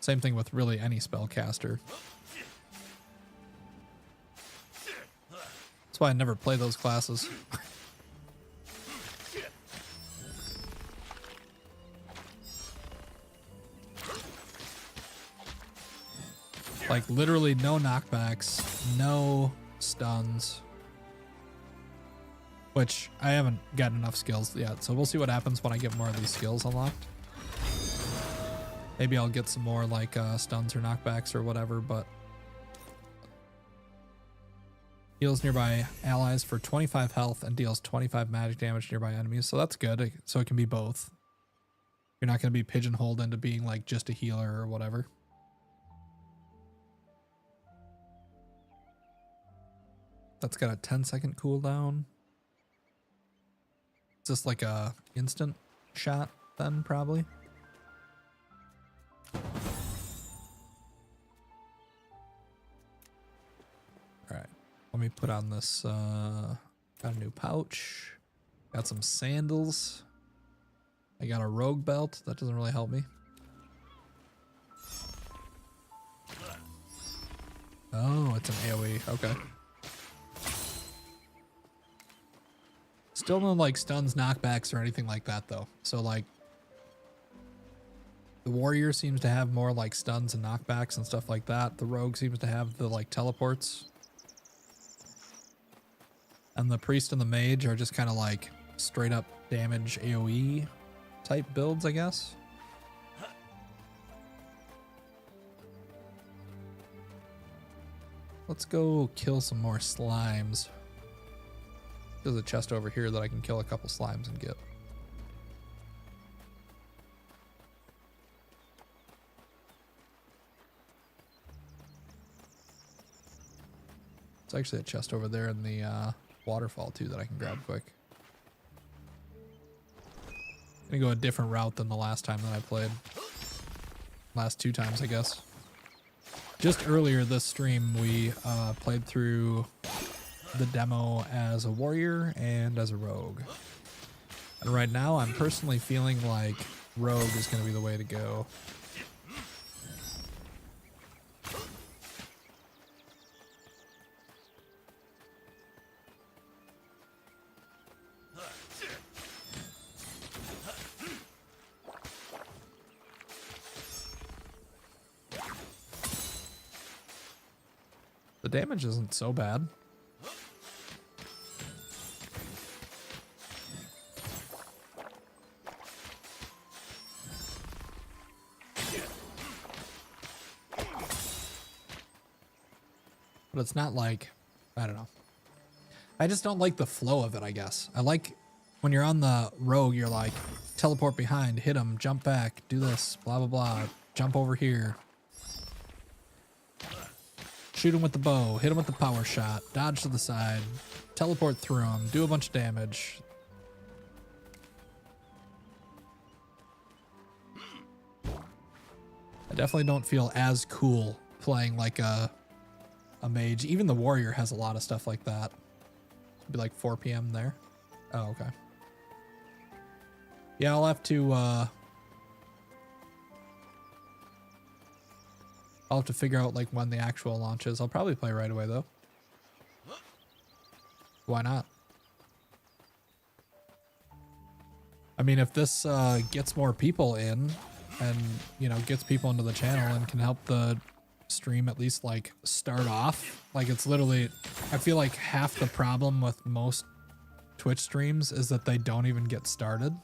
same thing with really any spellcaster. That's why I never play those classes. Like, literally no knockbacks, no stuns, which I haven't gotten enough skills yet, so we'll see what happens when I get more of these skills unlocked. Maybe I'll get some more like stuns or knockbacks or whatever, but heals nearby allies for 25 health and deals 25 magic damage to nearby enemies, so that's good. So it can be both. You're not going to be pigeonholed into being like just a healer or whatever. That's got a 10-second cooldown. Is this like a instant shot then, probably? Alright, let me put on this, got a new pouch. Got some sandals. I got a rogue belt. That doesn't really help me. Oh, it's an AoE. Okay. Still no like stuns, knockbacks, or anything like that though. So like the warrior seems to have more like stuns and knockbacks and stuff like that. The rogue seems to have the like teleports. And the priest and the mage are just kind of like straight up damage AoE type builds, I guess. Let's go kill some more slimes. There's a chest over here that I can kill a couple slimes and get. It's actually a chest over there in the waterfall too that I can grab quick. I'm gonna go a different route than the last time that I played. Last two times, I guess. Just earlier this stream, we played through the demo as a warrior and as a rogue. And right now I'm personally feeling like rogue is going to be the way to go. The damage isn't so bad. But it's not like, I don't know. I just don't like the flow of it, I guess. I like when you're on the rogue, you're like, teleport behind, hit him, jump back, do this, blah, blah, blah, jump over here. Shoot him with the bow, hit him with the power shot, dodge to the side, teleport through him, do a bunch of damage. I definitely don't feel as cool playing like a mage. Even the warrior has a lot of stuff like that. It'd be like 4 p.m. there. Oh, okay. Yeah, I'll have to figure out like when the actual launch is. I'll probably play right away though. Why not? I mean, if this gets more people in and, you know, gets people into the channel and can help the stream at least like start off, like it's literally, I feel like half the problem with most Twitch streams is that they don't even get started.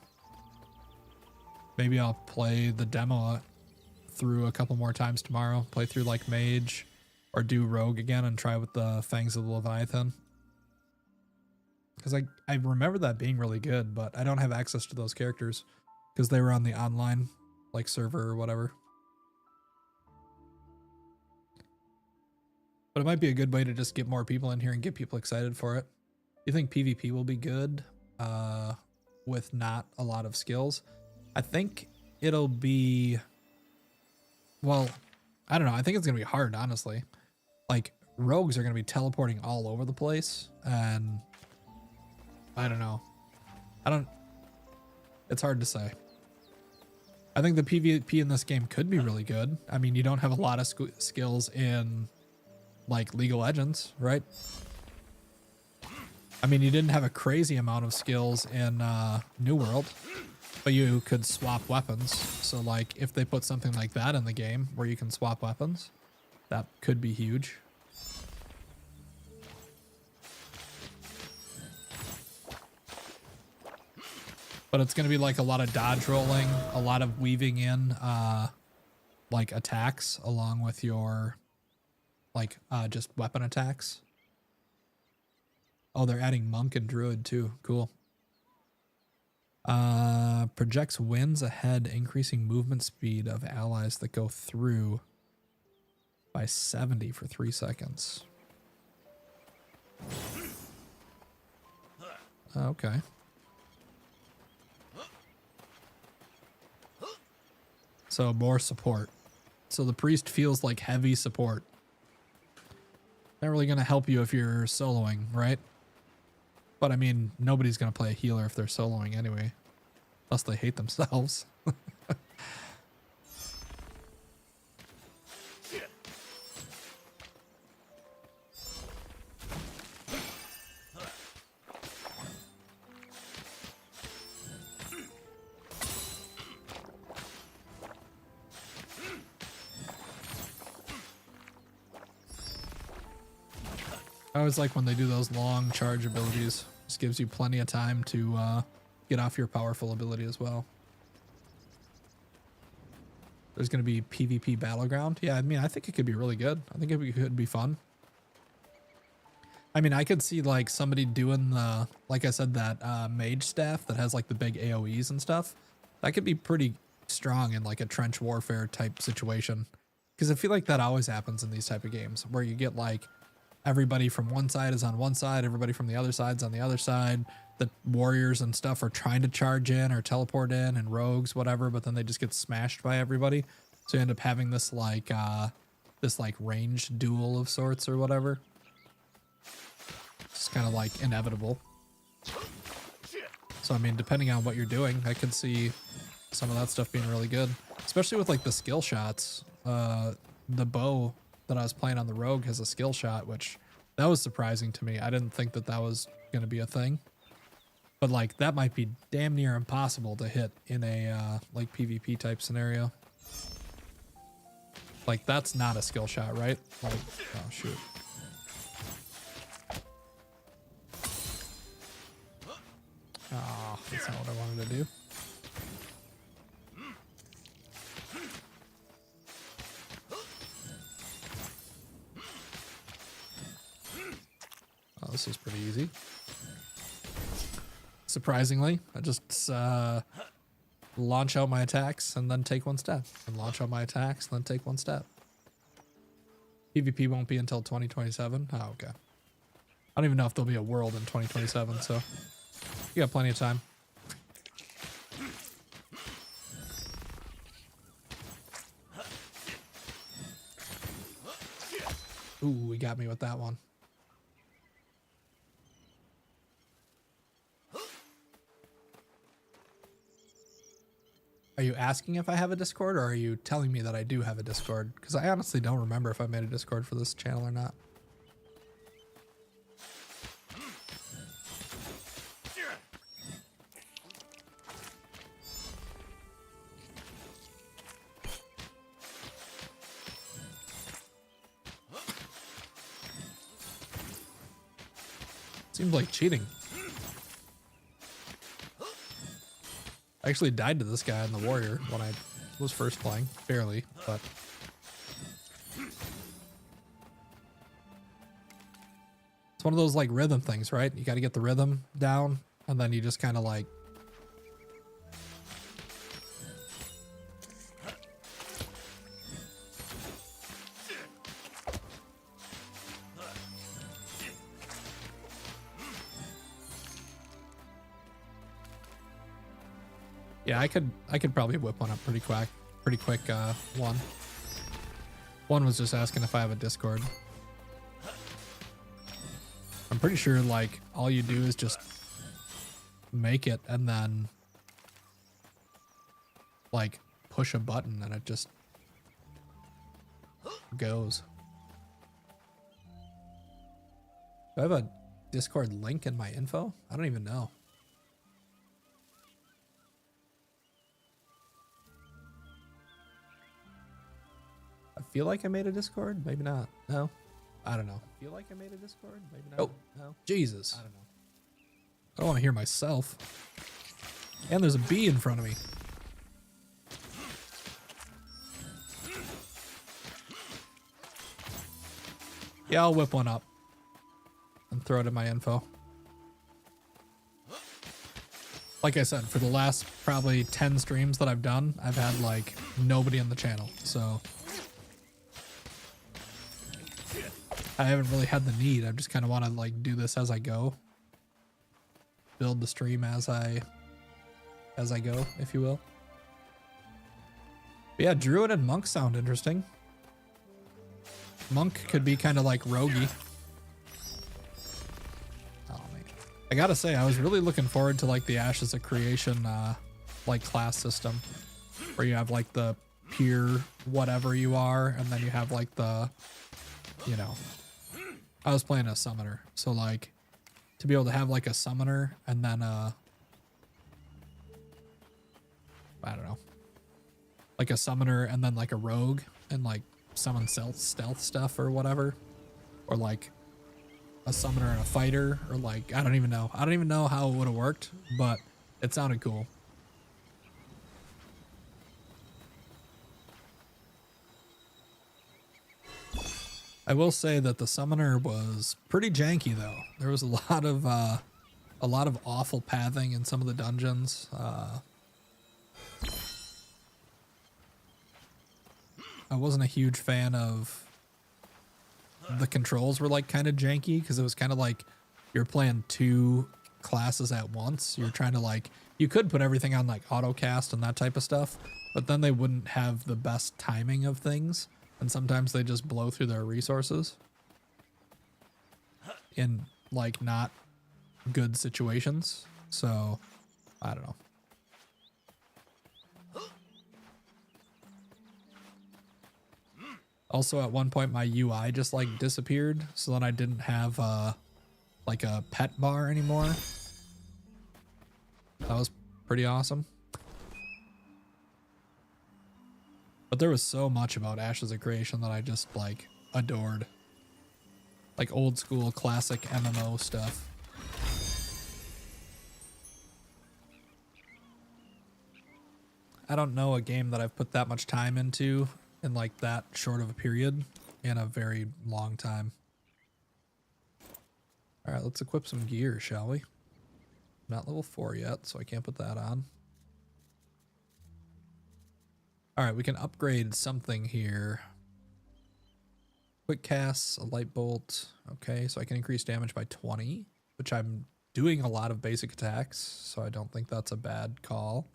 Maybe I'll play the demo through a couple more times tomorrow, play through like mage or do rogue again and try with the Fangs of the Leviathan. Because I remember that being really good, but I don't have access to those characters because they were on the online like server or whatever. But it might be a good way to just get more people in here and get people excited for it. You think PvP will be good with not a lot of skills? I think it'll be, well, I don't know. I think it's going to be hard, honestly. Like, rogues are going to be teleporting all over the place, and I don't know. It's hard to say. I think the PvP in this game could be really good. I mean, you don't have a lot of skills in, like, League of Legends, right? I mean, you didn't have a crazy amount of skills in New World, but you could swap weapons. So, like, if they put something like that in the game where you can swap weapons, that could be huge. But it's going to be like a lot of dodge rolling, a lot of weaving in like attacks along with your like just weapon attacks. Oh, they're adding monk and druid too. Cool. Projects winds ahead, increasing movement speed of allies that go through by 70 for 3 seconds. Okay. So more support. So the priest feels like heavy support. Not really going to help you if you're soloing, right? But I mean, nobody's going to play a healer if they're soloing anyway. Unless they hate themselves. I always like when they do those long charge abilities. This gives you plenty of time to get off your powerful ability as well. There's going to be PvP Battleground. Yeah, I mean, I think it could be really good. I think it could be fun. I mean, I could see like somebody doing the, like I said, that mage staff that has like the big AoEs and stuff. That could be pretty strong in like a trench warfare type situation. Because I feel like that always happens in these type of games where you get like everybody from one side is on one side, everybody from the other side's on the other side. The warriors and stuff are trying to charge in or teleport in, and rogues, whatever, but then they just get smashed by everybody. So you end up having this like range duel of sorts or whatever. It's kind of like inevitable. So I mean, depending on what you're doing, I could see some of that stuff being really good, especially with like the skill shots. The bow that I was playing on the rogue has a skill shot, which that was surprising to me. I didn't think that that was going to be a thing, but like that might be damn near impossible to hit in a like PvP type scenario. Like that's not a skill shot, right? Like, oh shoot. Oh, that's not what I wanted to do. Oh, this is pretty easy. Surprisingly, I just launch out my attacks and then take one step. And launch out my attacks and then take one step. PvP won't be until 2027. Oh, okay. I don't even know if there'll be a world in 2027, so you got plenty of time. Ooh, he got me with that one. Are you asking if I have a Discord, or are you telling me that I do have a Discord? Because I honestly don't remember if I made a Discord for this channel or not. Seems like cheating. I actually died to this guy in the warrior when I was first playing, barely, but it's one of those like rhythm things, right? You got to get the rhythm down, and then you just kind of like yeah, I could probably whip one up pretty quick. One was just asking if I have a Discord. I'm pretty sure like all you do is just make it and then like push a button and it just goes. Do I have a Discord link in my info? I don't even know. I feel like I made a Discord. Maybe not. No. I don't know. I feel like I made a Discord. Maybe not. Oh, no. Jesus. I don't know. I don't want to hear myself. And there's a bee in front of me. Yeah, I'll whip one up and throw it in my info. Like I said, for the last probably 10 streams that I've done, I've had like nobody on the channel. So I haven't really had the need. I just kind of want to like do this as I go. Build the stream as I go, if you will. But yeah, Druid and Monk sound interesting. Monk could be kind of like roguey. Oh man. I gotta say, I was really looking forward to like the Ashes of Creation like class system. Where you have like the pure whatever you are, and then you have like the, you know, I was playing a summoner, so like to be able to have like a summoner and then I don't know, like a summoner and then like a rogue and like summon stealth stuff or whatever, or like a summoner and a fighter, or like I don't even know how it would have worked, but it sounded cool. I will say that the summoner was pretty janky though. There was a lot of awful pathing in some of the dungeons. I wasn't a huge fan of the controls were like kind of janky because it was kind of like you're playing two classes at once. You're trying to like, you could put everything on like auto cast and that type of stuff, but then they wouldn't have the best timing of things. And sometimes they just blow through their resources in like not good situations. So I don't know. Also, at one point, my UI just like disappeared, so then I didn't have like a pet bar anymore. That was pretty awesome. But there was so much about Ashes of Creation that I just like adored. Like old school classic MMO stuff. I don't know a game that I've put that much time into in like that short of a period in a very long time. All right, let's equip some gear, shall we? Not level 4 yet, so I can't put that on. All right, we can upgrade something here. Quick casts, a light bolt. Okay, so I can increase damage by 20, which I'm doing a lot of basic attacks, so I don't think that's a bad call.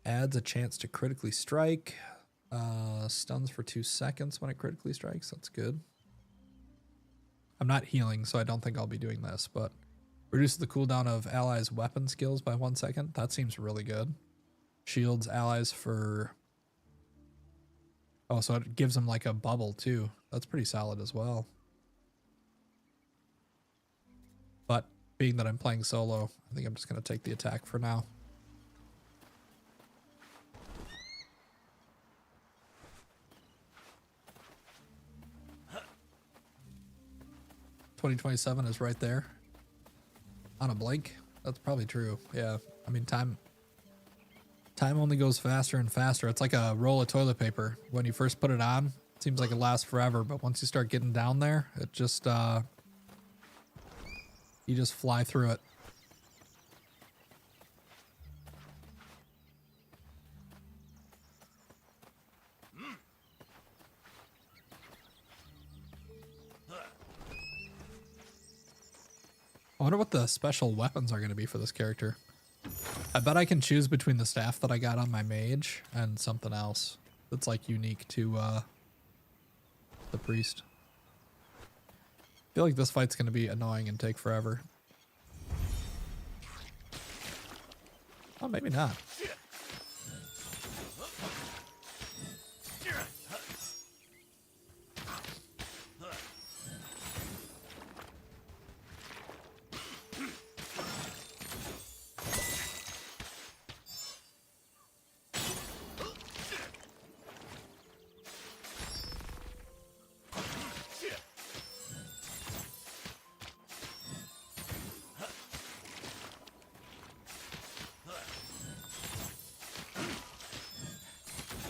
Adds a chance to critically strike. Stuns for 2 seconds when it critically strikes. That's good. I'm not healing, so I don't think I'll be doing this, but reduces the cooldown of allies' weapon skills by 1 second. That seems really good. Shields allies for... Oh, so it gives them like a bubble too. That's pretty solid as well. But being that I'm playing solo, I think I'm just going to take the attack for now. $2027 is right there. On a blink. That's probably true. Yeah. I mean, time only goes faster and faster. It's like a roll of toilet paper. When you first put it on, it seems like it lasts forever, but once you start getting down there, it just you just fly through it. I wonder what the special weapons are going to be for this character. I bet I can choose between the staff that I got on my mage and something else that's like unique to the priest. I feel like this fight's going to be annoying and take forever. Oh, maybe not.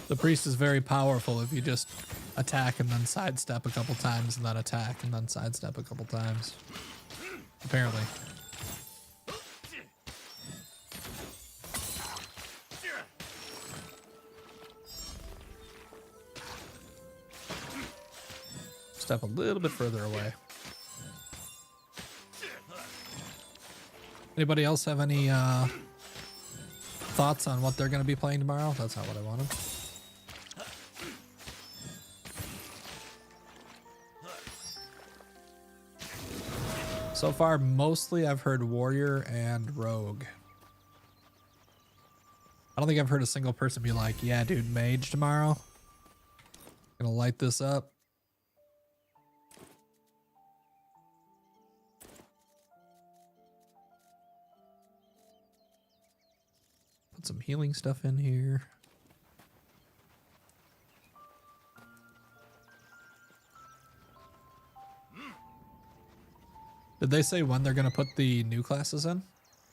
The priest is very powerful if you just attack and then sidestep a couple times and then attack and then sidestep a couple times. Apparently. Step a little bit further away. Anybody else have any thoughts on what they're going to be playing tomorrow? That's not what I wanted. So far, mostly I've heard warrior and rogue. I don't think I've heard a single person be like, yeah, dude, mage tomorrow. Gonna light this up. Put some healing stuff in here. Did they say when they're going to put the new classes in?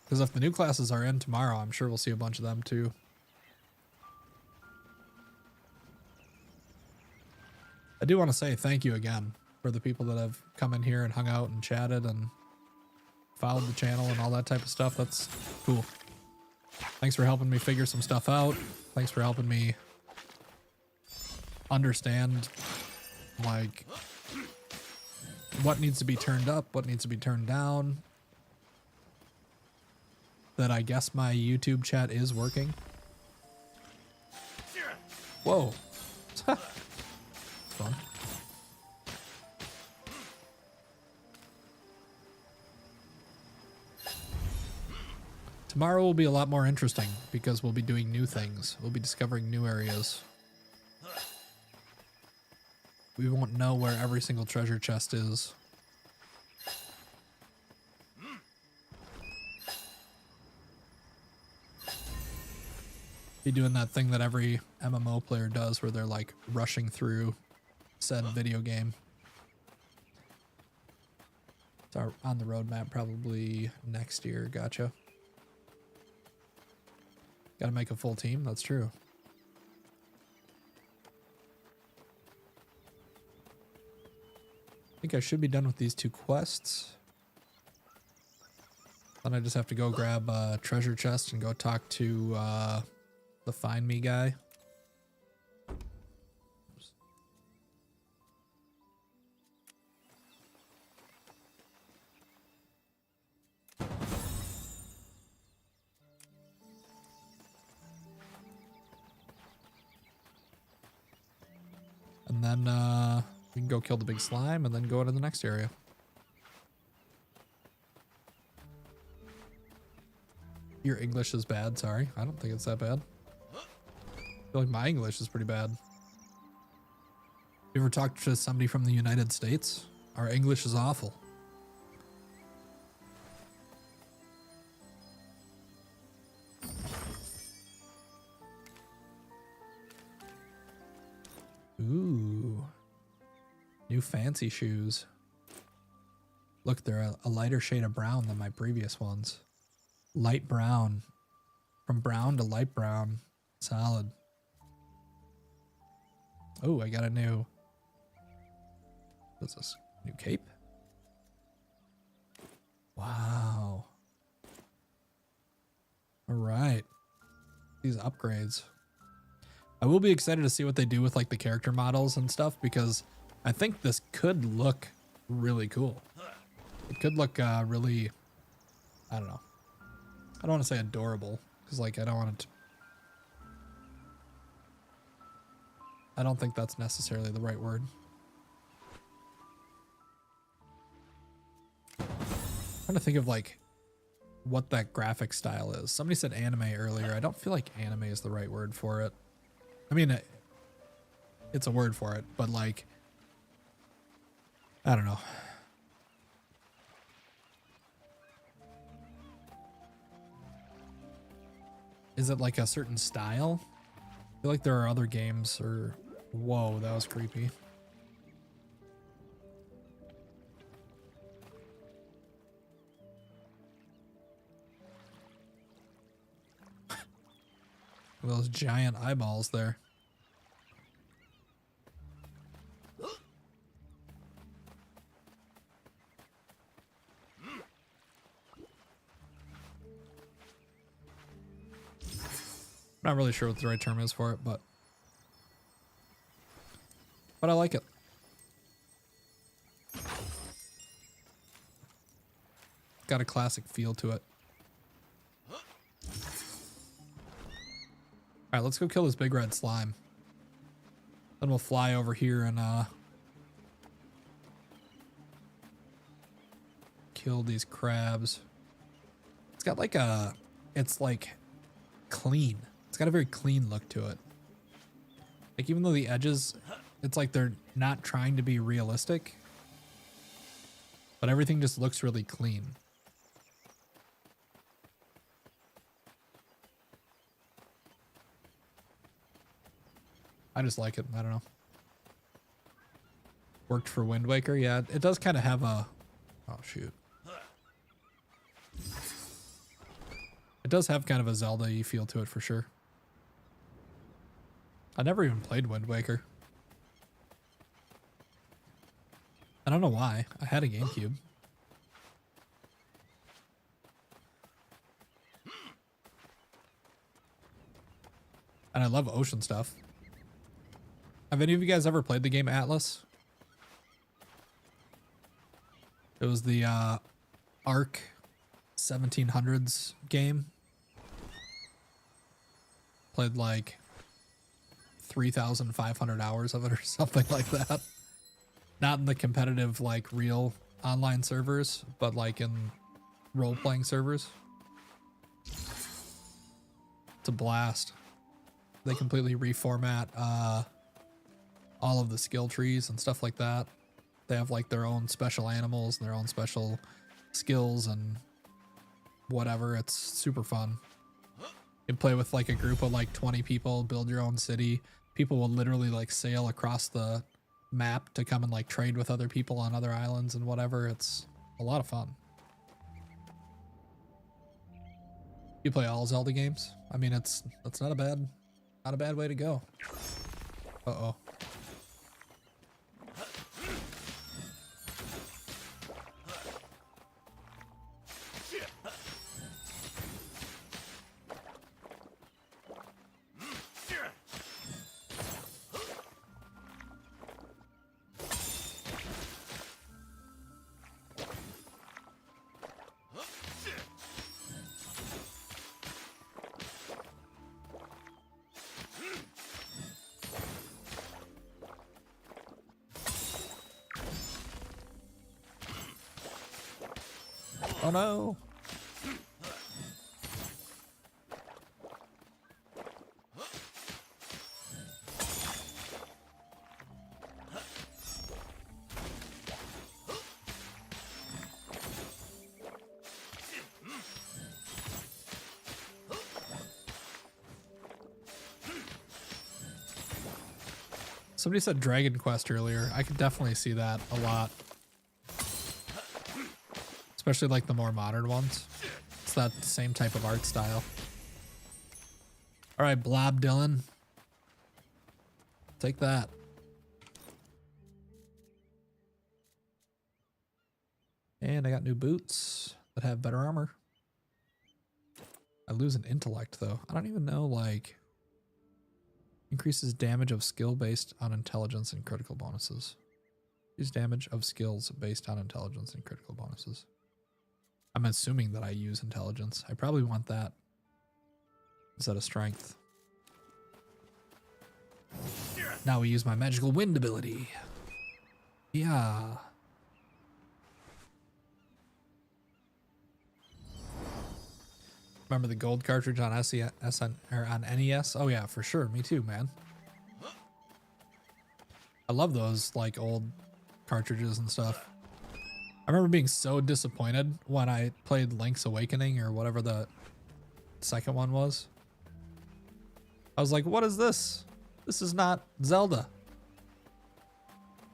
Because if the new classes are in tomorrow, I'm sure we'll see a bunch of them too. I do want to say thank you again for the people that have come in here and hung out and chatted and followed the channel and all that type of stuff. That's cool. Thanks for helping me figure some stuff out. Thanks for helping me understand, like, what needs to be turned up, what needs to be turned down. That I guess my YouTube chat is working. Whoa. Fun. Tomorrow will be a lot more interesting because we'll be doing new things. We'll be discovering new areas. we won't know where every single treasure chest is. Be doing that thing that every MMO player does where they're like rushing through said video game. It's on the roadmap probably next year. Gotcha. Gotta make a full team. That's true. I think I should be done with these 2 quests. Then I just have to go grab a treasure chest and go talk to the Find Me guy. Oops. And then we can go kill the big slime and then go into the next area. Your English is bad, sorry. I don't think it's that bad. I feel like my English is pretty bad. You ever talked to somebody from the United States? Our English is awful. Ooh. New fancy shoes. Look, they're a lighter shade of brown than my previous ones. Light brown. From brown to light brown. Solid. Oh, I got a new... What's this? New cape? Wow. All right. These upgrades. I will be excited to see what they do with like the character models and stuff, because I think this could look really cool. It could look really, I don't know. I don't want to say adorable, because like I don't want it to... I don't think that's necessarily the right word. I'm trying to think of like what that graphic style is. Somebody said anime earlier. I don't feel like anime is the right word for it. I mean, it's a word for it, but like, I don't know. Is it like a certain style? I feel like there are other games or... Whoa, that was creepy. Those giant eyeballs there. Not really sure what the right term is for it, but I like it. Got a classic feel to it. All right, let's go kill this big red slime. Then we'll fly over here and kill these crabs. It's got like a, it's like clean. It's got a very clean look to it. Like even though the edges, it's like they're not trying to be realistic, but everything just looks really clean. I just like it. I don't know. Worked for Wind Waker. Yeah, it does kind of have a... Oh, shoot. It does have kind of a Zelda-y feel to it for sure. I never even played Wind Waker. I don't know why. I had a GameCube. And I love ocean stuff. Have any of you guys ever played the game Atlas? It was the Arc 1700s game. Played like 3,500 hours of it or something like that. Not in the competitive, like real online servers, but like in role-playing servers. It's a blast. They completely reformat all of the skill trees and stuff like that. They have like their own special animals and their own special skills and whatever. It's super fun. You play with like a group of like 20 people, build your own city. People will literally like sail across the map to come and like trade with other people on other islands and whatever. It's a lot of fun. You play all Zelda games? I mean, that's not a bad way to go. Uh-oh. Oh no. Somebody said Dragon Quest earlier. I could definitely see that a lot. Especially like the more modern ones. It's that same type of art style. All right, Blob Dylan. Take that. And I got new boots that have better armor. I lose an intellect though. I don't even know, like, increases damage of skill based on intelligence and critical bonuses. Use damage of skills based on intelligence and critical bonuses. I'm assuming that I use intelligence. I probably want that instead of strength. Now we use my magical wind ability. Yeah. Remember the gold cartridge on on NES? Oh yeah, for sure. Me too, man. I love those like old cartridges and stuff. I remember being so disappointed when I played Link's Awakening or whatever the second one was. I was like, what is this? This is not Zelda.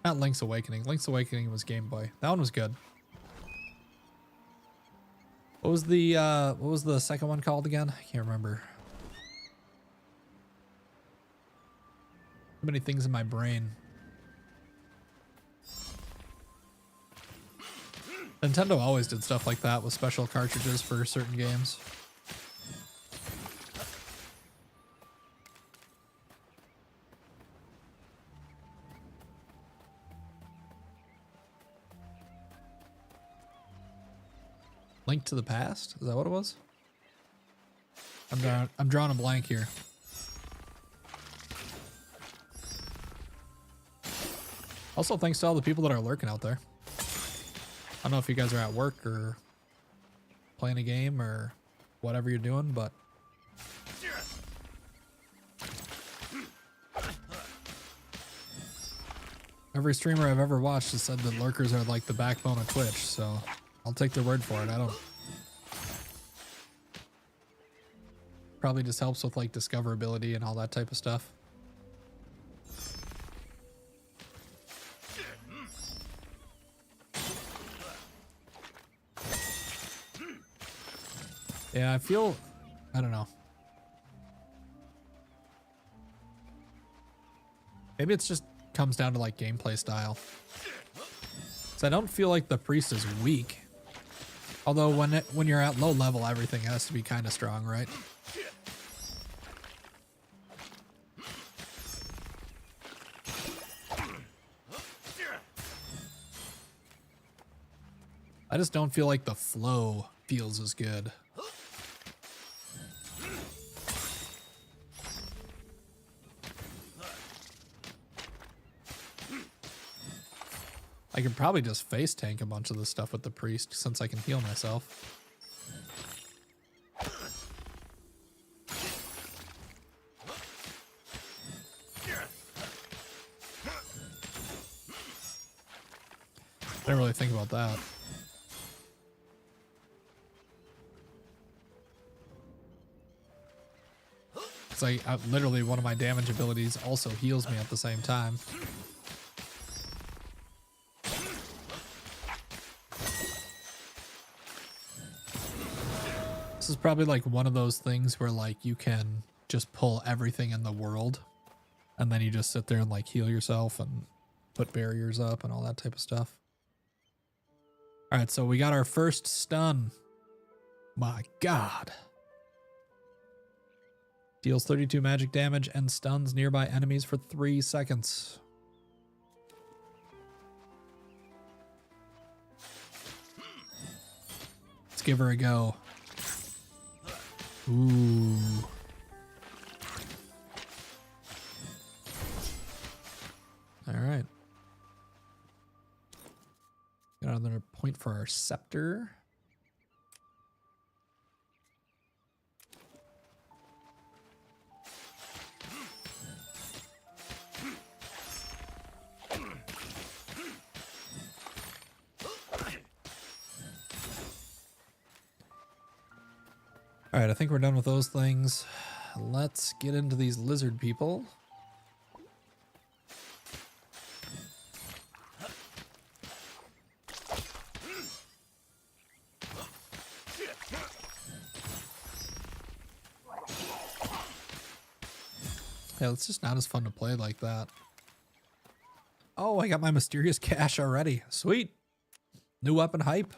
Not Link's Awakening. Link's Awakening was Game Boy. That one was good. What was the second one called again? I can't remember. Too many things in my brain. Nintendo always did stuff like that with special cartridges for certain games. Link to the Past? Is that what it was? I'm drawing a blank here. Also, thanks to all the people that are lurking out there. I don't know if you guys are at work or playing a game or whatever you're doing, but every streamer I've ever watched has said that lurkers are like the backbone of Twitch, so I'll take their word for it. I don't. Probably just helps with like discoverability and all that type of stuff. Yeah, I feel, I don't know. Maybe it's just comes down to like gameplay style. So I don't feel like the priest is weak. Although when you're at low level, everything has to be kind of strong, right? I just don't feel like the flow feels as good. I could probably just face tank a bunch of the stuff with the priest since I can heal myself. Didn't really think about that. It's like literally one of my damage abilities also heals me at the same time. This is probably like one of those things where like you can just pull everything in the world and then you just sit there and like heal yourself and put barriers up and all that type of stuff. All right, so we got our first stun. My God. Deals 32 magic damage and stuns nearby enemies for 3 seconds. Let's give her a go. Ooh. All right. Got another point for our scepter. All right, I think we're done with those things. Let's get into these lizard people. Yeah, it's just not as fun to play like that. Oh, I got my mysterious cache already. Sweet. New weapon hype.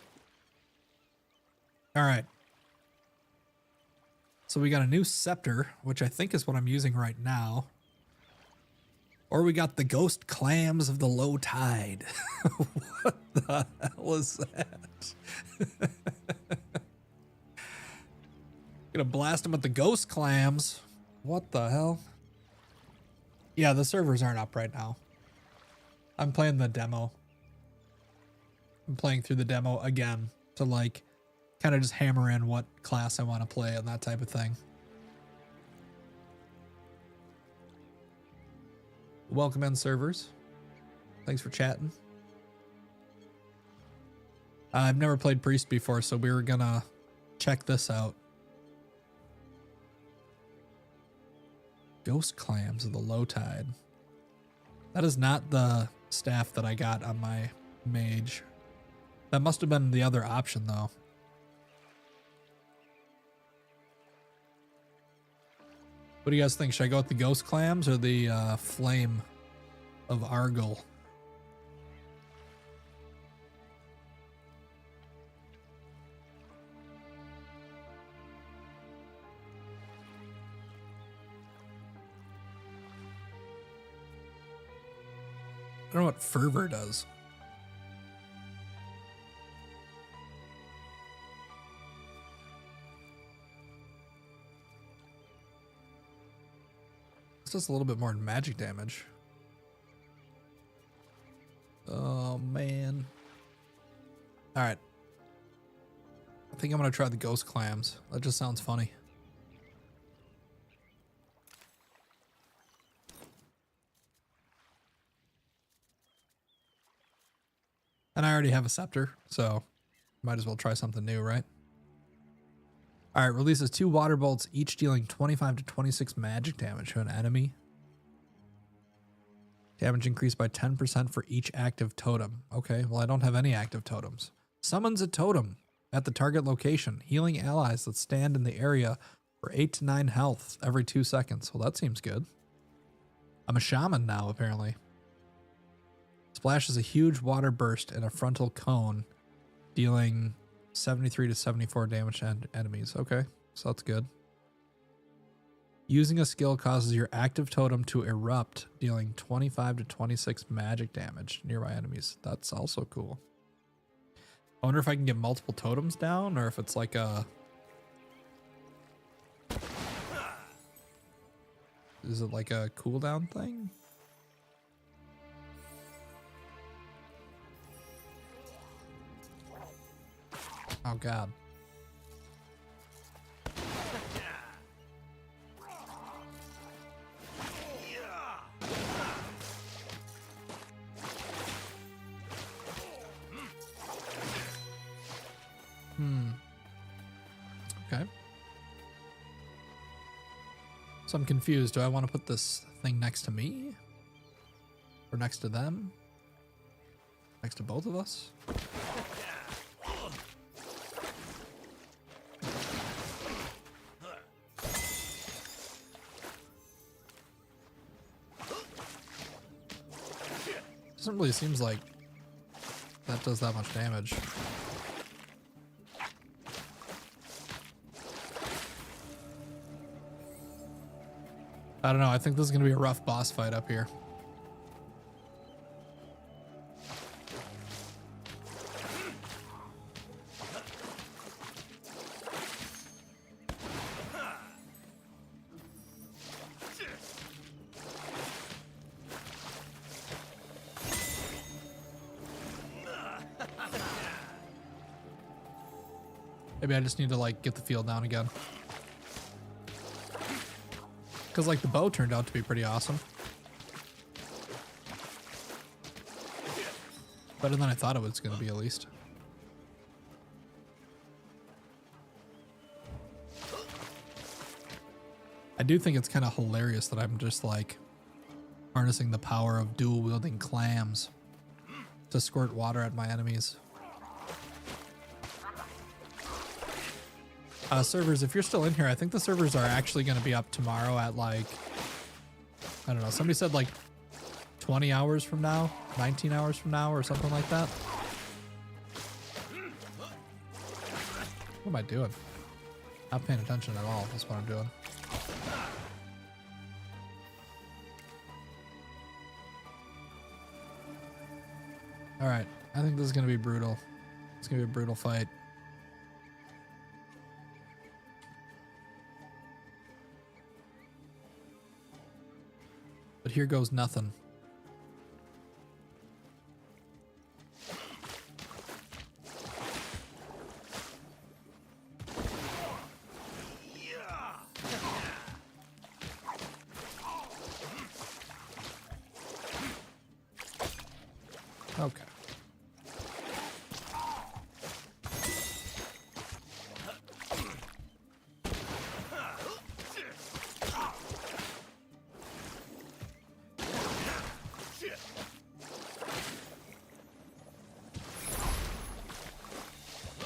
All right. So we got a new scepter, which I think is what I'm using right now. Or we got the ghost clams of the low tide. What the hell is that? Gonna blast them with the ghost clams. What the hell? Yeah, the servers aren't up right now. I'm playing the demo. I'm playing through the demo again to like kind of just hammer in what class I want to play and that type of thing. Welcome in, servers. Thanks for chatting. I've never played Priest before, so we were gonna check this out. Ghost clams of the low tide. That is not the staff that I got on my mage. That must have been the other option, though. What do you guys think? Should I go with the ghost clams or the flame of Argyle? I don't know what Farever does. This does a little bit more magic damage. Oh, man. All right. I think I'm going to try the ghost clams. That just sounds funny. And I already have a scepter, so might as well try something new, right? All right, releases 2 water bolts, each dealing 25 to 26 magic damage to an enemy. Damage increased by 10% for each active totem. Okay, well, I don't have any active totems. Summons a totem at the target location, healing allies that stand in the area for 8 to 9 health every 2 seconds. Well, that seems good. I'm a shaman now, apparently. Splashes a huge water burst in a frontal cone, dealing 73 to 74 damage to enemies. Okay, so that's good. Using a skill causes your active totem to erupt, dealing 25 to 26 magic damage to nearby enemies. That's also cool. I wonder if I can get multiple totems down or if it's like a... Is it like a cooldown thing? Oh, God. So I'm confused. Do I want to put this thing next to me? Or next to them? Next to both of us? Doesn't really seems like that does that much damage. I don't know. I think this is going to be a rough boss fight up here. Maybe I just need to like get the field down again. Because like the bow turned out to be pretty awesome. Better than I thought it was going to be at least. I do think it's kind of hilarious that I'm just like harnessing the power of dual wielding clams to squirt water at my enemies. Servers, if you're still in here, I think the servers are actually going to be up tomorrow at like, I don't know, somebody said like 20 hours from now, 19 hours from now or something like that. What am I doing? Not paying attention at all. That's what I'm doing. All right. I think this is going to be brutal. It's going to be a brutal fight. But here goes nothing. Okay.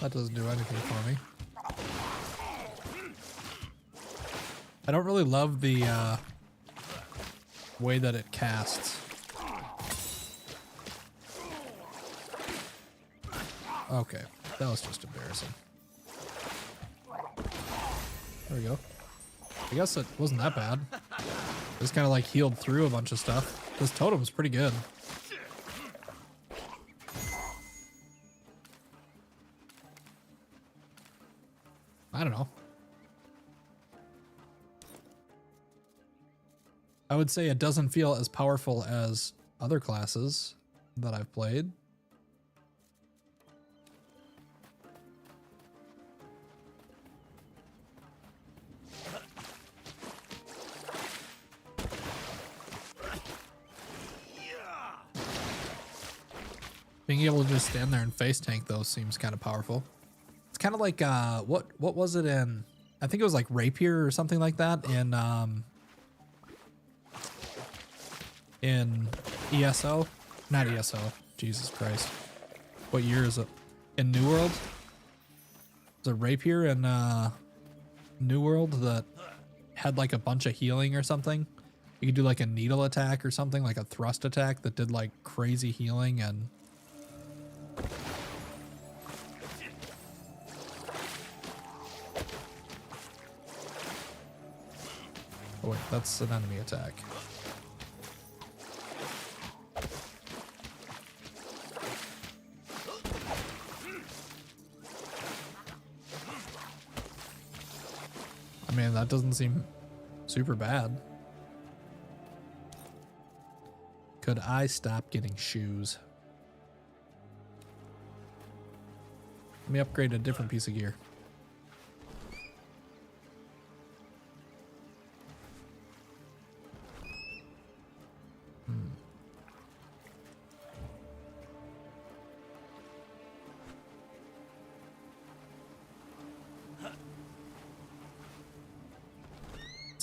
That doesn't do anything for me. I don't really love the way that it casts. Okay, that was just embarrassing. There we go. I guess it wasn't that bad. Just kind of like healed through a bunch of stuff. This totem is pretty good. I don't know. I would say it doesn't feel as powerful as other classes that I've played. Being able to just stand there and face tank those seems kind of powerful. It's kind of like what was it in? I think it was like Rapier or something like that in ESO, not ESO. Jesus Christ, what year is it? In New World, is it Rapier in New World that had like a bunch of healing or something? You could do like a needle attack or something, like a thrust attack that did like crazy healing and. Oh wait, that's an enemy attack. I mean, that doesn't seem super bad. Could I stop getting shoes? Let me upgrade a different piece of gear.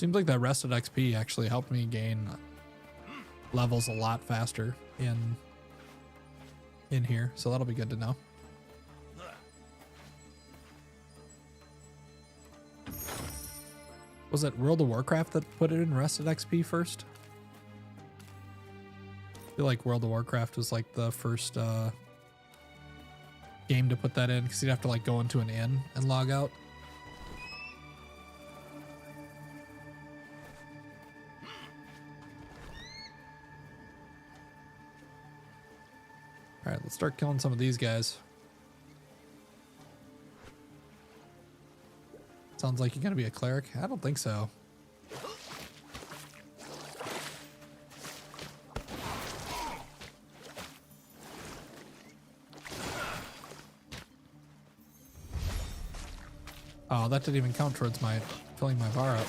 Seems like that rested XP actually helped me gain levels a lot faster in here, so that'll be good to know. Was it World of Warcraft that put it in rested XP first? I feel like World of Warcraft was like the first game to put that in, because you'd have to like go into an inn and log out. All right, let's start killing some of these guys. Sounds like you're gonna be a cleric. I don't think so. Oh, that didn't even count towards my filling my bar up.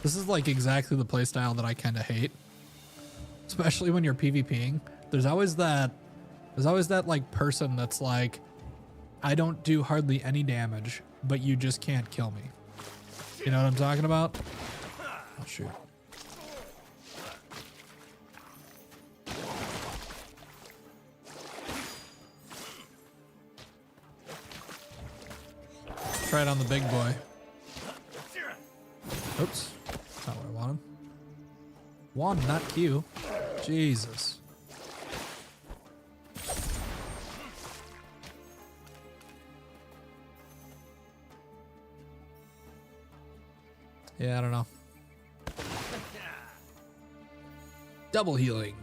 This is like exactly the playstyle that I kind of hate, especially when you're PvPing. There's always that like person that's like, I don't do hardly any damage, but you just can't kill me. You know what I'm talking about? Oh shoot. Try it on the big boy. Oops. That's not what I wanted. Wand, not Q. Jesus. Yeah, I don't know. Double healing.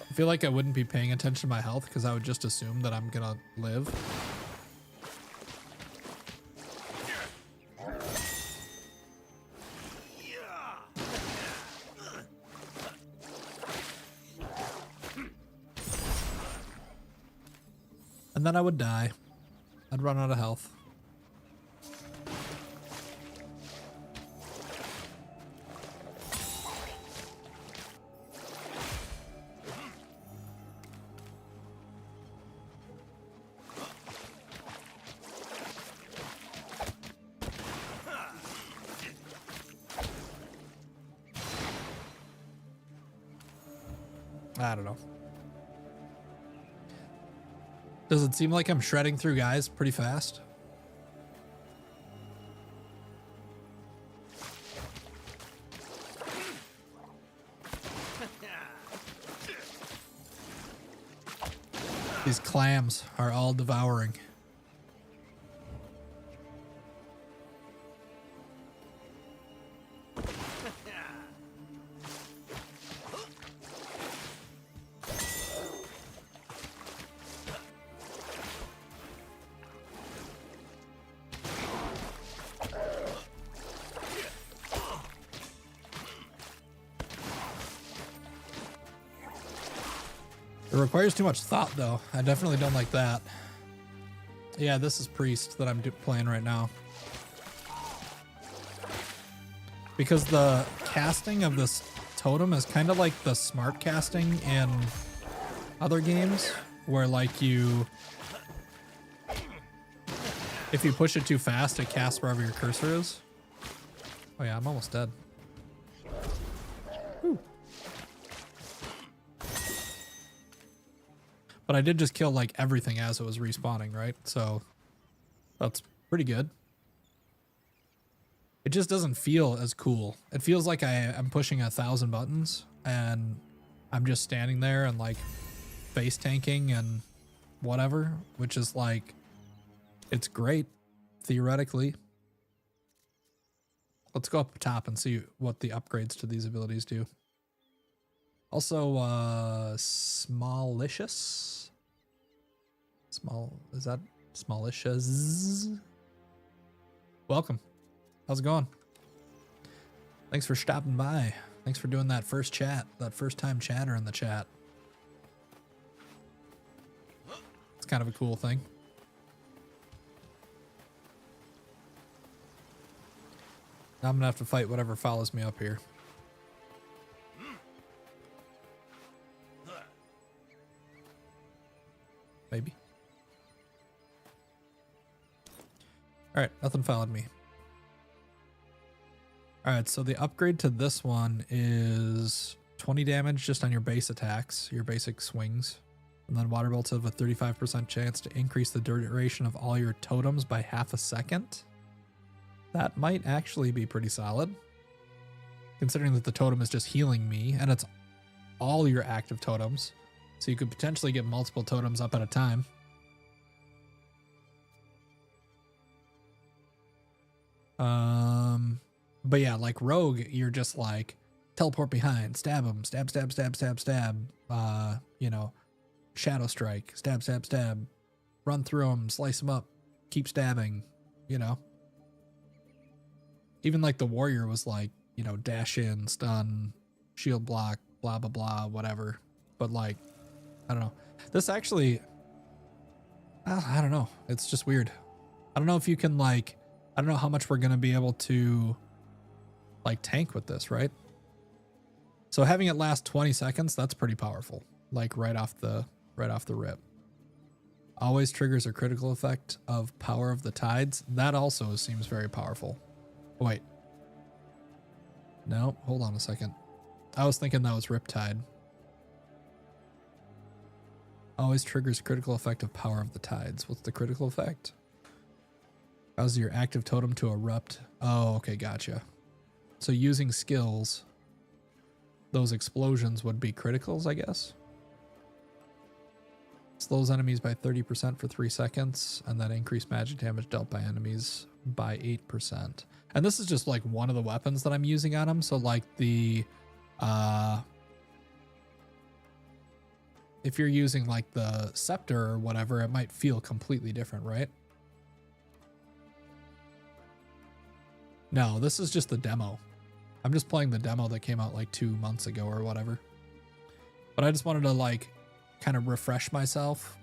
I feel like I wouldn't be paying attention to my health because I would just assume that I'm gonna live. And then I would die. I'd run out of health. I don't know. Does it seem like I'm shredding through guys pretty fast? These clams are all devouring. It requires too much thought, though. I definitely don't like that. Yeah, this is Priest that I'm playing right now. Because the casting of this totem is kind of like the smart casting in other games, where like if you push it too fast, it casts wherever your cursor is. Oh yeah, I'm almost dead. Whew. But I did just kill like everything as it was respawning, right? So that's pretty good. It just doesn't feel as cool. It feels like I'm pushing 1,000 buttons and I'm just standing there and like face tanking and whatever, which is like, it's great theoretically. Let's go up top and see what the upgrades to these abilities do. Also, Smallicious. Is that Smallicious? welcome. How's it going? Thanks for stopping by. Thanks for doing that first chat, that first time chatter in the chat. It's kind of a cool thing. Now I'm gonna have to fight whatever follows me up here. Maybe. All right, nothing followed me. All right, so the upgrade to this one is 20 damage just on your base attacks, your basic swings. And then water bolts have a 35% chance to increase the duration of all your totems by half a second. That might actually be pretty solid, considering that the totem is just healing me and it's all your active totems. So you could potentially get multiple totems up at a time. But yeah, like Rogue, you're just like teleport behind, stab him, stab, stab, stab, stab, stab. You know, shadow strike, stab, stab, stab, run through him, slice him up, keep stabbing. You know, even like the warrior was like, you know, dash in, stun, shield block, blah blah blah, whatever. But like, I don't know. This actually, I don't know. It's just weird. I don't know if you can like, I don't know how much we're gonna be able to like tank with this, right? So having it last 20 seconds, that's pretty powerful. Like right off the rip. Always triggers a critical effect of Power of the Tides. That also seems very powerful. Wait. No, hold on a second. I was thinking that was Riptide. Always triggers critical effect of Power of the Tides. What's the critical effect? Causes your active totem to erupt. Oh, okay, gotcha. So using skills, those explosions would be criticals, I guess. Slows enemies by 30% for 3 seconds, and then increased magic damage dealt by enemies by 8%. And this is just like one of the weapons that I'm using on him. So like the, if you're using like the scepter or whatever, it might feel completely different, right? No, this is just the demo. I'm just playing the demo that came out like 2 months ago or whatever. But I just wanted to like kind of refresh myself,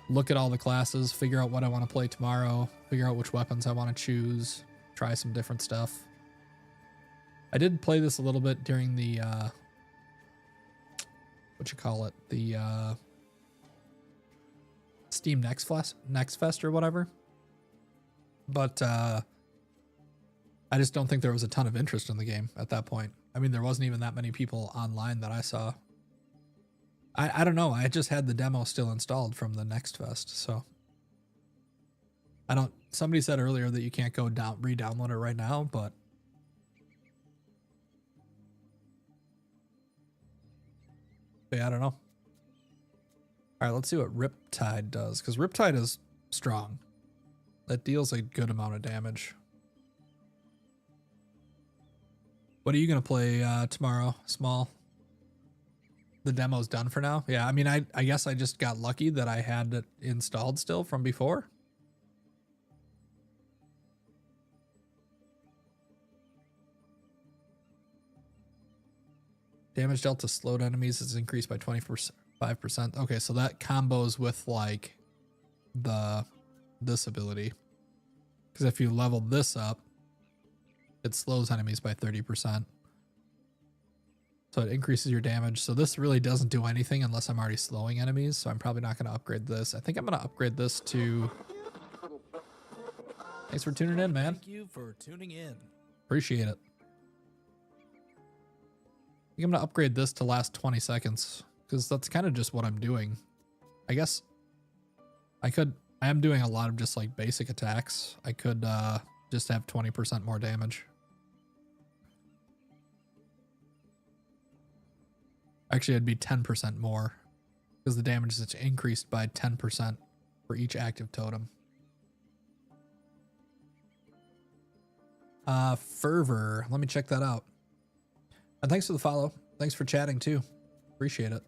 look at all the classes, figure out what I want to play tomorrow, figure out which weapons I want to choose, try some different stuff. I did play this a little bit during the, the Steam Next Fest or whatever. But I just don't think there was a ton of interest in the game at that point. I mean, there wasn't even that many people online that I saw. I don't know. I just had the demo still installed from the Next Fest, so I don't. Somebody said earlier that you can't go re-download it right now, but yeah, I don't know. All right, let's see what Riptide does, because Riptide is strong. That deals a good amount of damage. What are you going to play tomorrow, Small? The demo's done for now? Yeah, I mean, I guess I just got lucky that I had it installed still from before. Damage dealt to slowed enemies is increased by 25%. Okay, so that combos with like this ability. Because if you level this up, it slows enemies by 30%. So it increases your damage. So this really doesn't do anything unless I'm already slowing enemies. So I'm probably not going to upgrade this. I think I'm going to upgrade this to... Thanks for tuning in, man. Thank you for tuning in. Appreciate it. I think I'm going to upgrade this to last 20 seconds. Because that's kind of just what I'm doing. I guess I am doing a lot of just like basic attacks. I could just have 20% more damage. Actually, it'd be 10% more because the damage is increased by 10% for each active totem. Fervor. Let me check that out. And thanks for the follow. Thanks for chatting too. Appreciate it.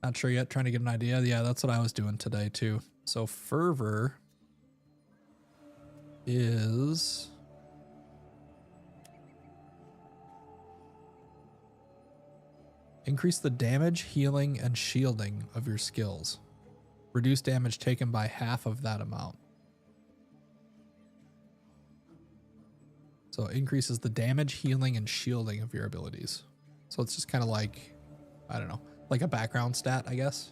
Not sure yet. Trying to get an idea. Yeah, that's what I was doing today too. So Fervor is increase the damage, healing, and shielding of your skills. Reduce damage taken by half of that amount. So it increases the damage, healing, and shielding of your abilities. So it's just kind of like, I don't know, like a background stat, I guess.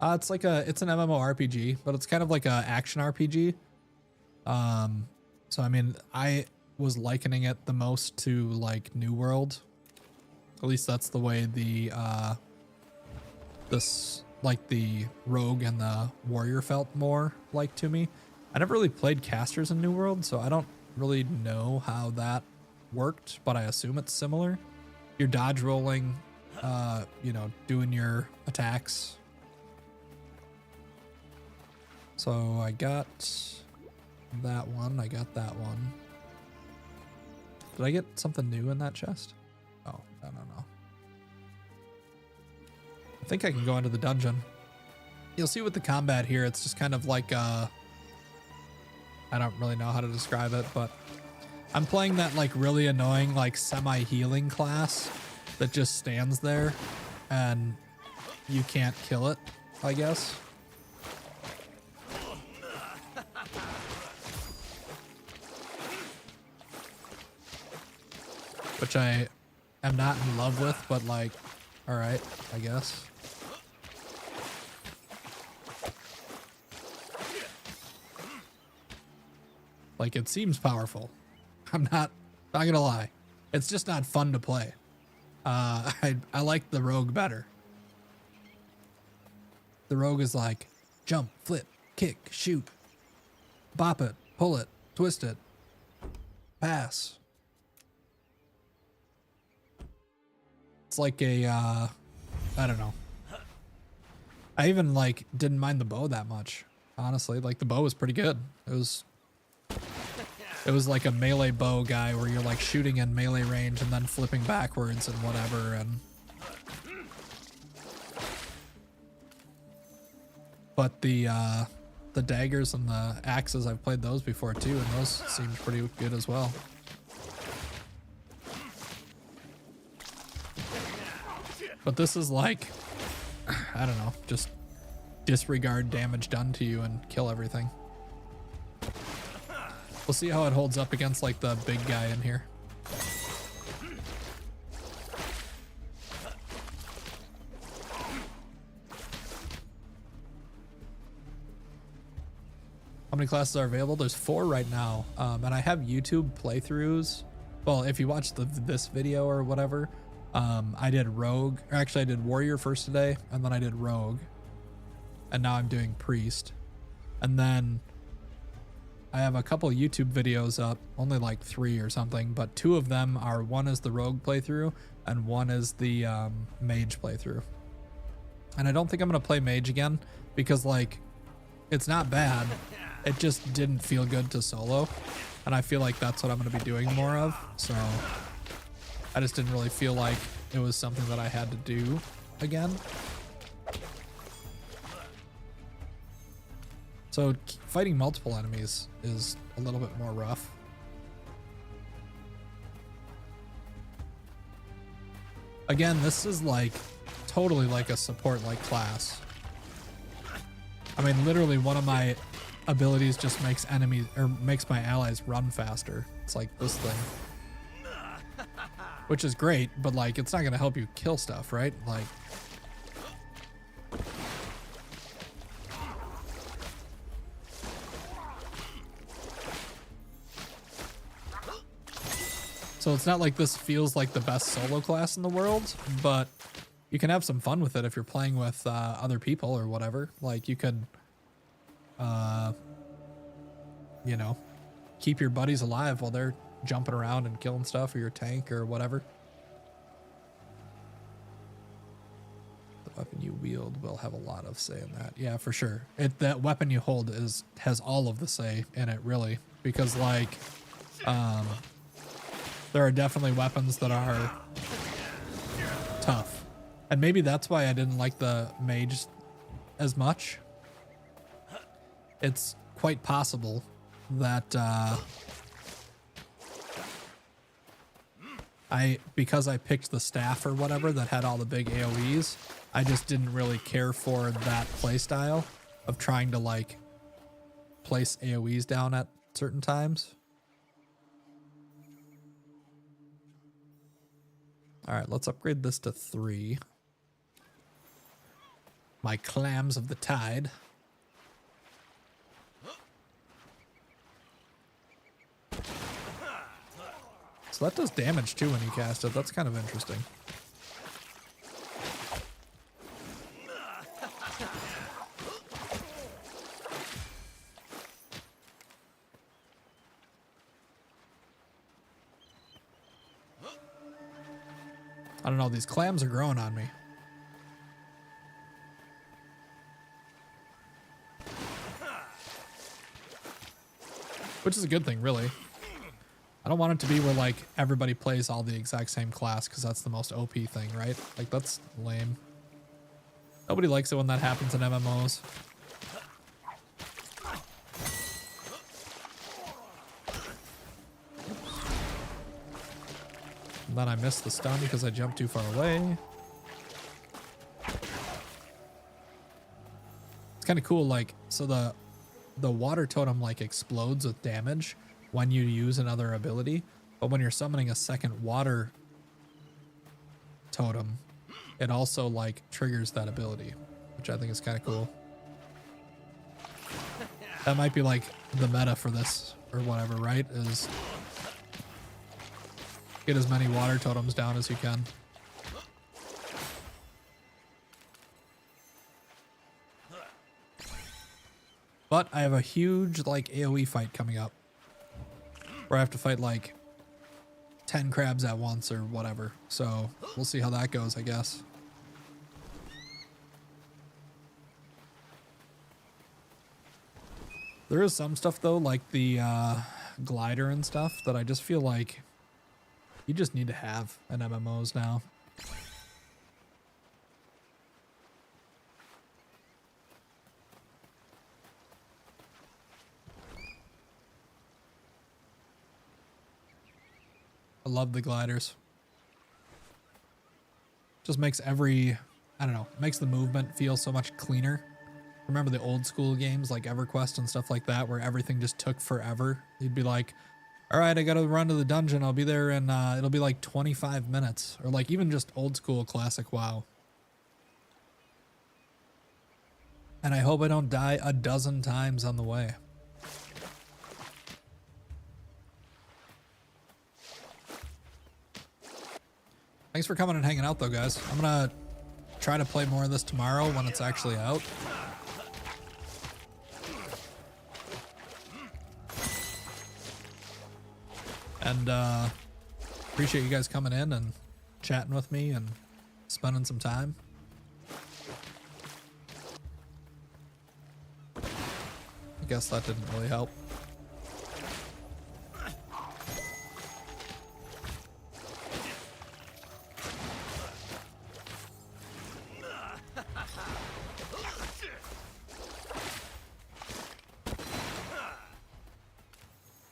It's an MMORPG, but it's kind of like a action RPG. So I mean, I was likening it the most to like New World. At least that's the way the rogue and the warrior felt more like to me. I never really played casters in New World, so I don't really know how that worked, but I assume it's similar. You're dodge rolling, doing your attacks. So I got that one. I got that one. Did I get something new in that chest? Oh, I don't know. I think I can go into the dungeon. You'll see with the combat here, it's just kind of like I don't really know how to describe it, but I'm playing that like really annoying like semi-healing class that just stands there and you can't kill it, I guess. Which I am not in love with, but like, all right, I guess. Like, it seems powerful. I'm not gonna lie. It's just not fun to play. I like the rogue better. The rogue is like jump, flip, kick, shoot, bop it, pull it, twist it, pass. It's like a, I don't know. I even like didn't mind the bow that much, honestly. Like the bow was pretty good. It was like a melee bow guy where you're like shooting in melee range and then flipping backwards and whatever. And but the daggers and the axes, I've played those before too, and those seemed pretty good as well. But this is like, I don't know, just disregard damage done to you and kill everything. We'll see how it holds up against like the big guy in here. How many classes are available? There's 4 right now. And I have YouTube playthroughs. Well, if you watch this video or whatever, I did Rogue, or actually I did Warrior first today, and then I did Rogue. And now I'm doing Priest. And then I have a couple YouTube videos up, only like 3 or something, but 2 of them are, one is the Rogue playthrough, and one is the Mage playthrough. And I don't think I'm going to play Mage again, because like, it's not bad. It just didn't feel good to solo. And I feel like that's what I'm going to be doing more of. So I just didn't really feel like it was something that I had to do again. So fighting multiple enemies is a little bit more rough. Again, this is like totally like a support-like class. I mean, literally one of my abilities just makes enemies, or makes my allies run faster. It's like this thing. Which is great, but like, it's not going to help you kill stuff, right? Like, so it's not like this feels like the best solo class in the world, but you can have some fun with it if you're playing with other people or whatever. Like you could, you know, keep your buddies alive while they're jumping around and killing stuff, or your tank or whatever. The weapon you wield will have a lot of say in that. Yeah, for sure. That weapon you hold has all of the say in it, really, because like, there are definitely weapons that are tough. And maybe that's why I didn't like the mage as much, it's quite possible that because I picked the staff or whatever that had all the big AoEs, I just didn't really care for that playstyle of trying to like place AoEs down at certain times. All right, let's upgrade this to 3. My clams of the tide. So that does damage too when you cast it. That's kind of interesting. I don't know, these clams are growing on me. Which is a good thing, really. I don't want it to be where, like, everybody plays all the exact same class, because that's the most OP thing, right? Like, that's lame. Nobody likes it when that happens in MMOs. And then I missed the stun because I jumped too far away. It's kind of cool, like, so the water totem, like, explodes with damage when you use another ability, but when you're summoning a second water totem, it also like triggers that ability, which I think is kind of cool. That might be like the meta for this or whatever, right? Is get as many water totems down as you can. But I have a huge like AoE fight coming up, where I have to fight like 10 crabs at once or whatever. So we'll see how that goes, I guess. There is some stuff though, like the glider and stuff, that I just feel like you just need to have in MMOs now. I love the gliders. Just makes every, I don't know, makes the movement feel so much cleaner. Remember the old school games like EverQuest and stuff like that, where everything just took forever? You'd be like, all right, I gotta run to the dungeon. I'll be there in, it'll be like 25 minutes. Or like even just old school classic WoW. And I hope I don't die a dozen times on the way. Thanks for coming and hanging out though, guys. I'm gonna try to play more of this tomorrow when it's actually out. And appreciate you guys coming in and chatting with me and spending some time. I guess that didn't really help.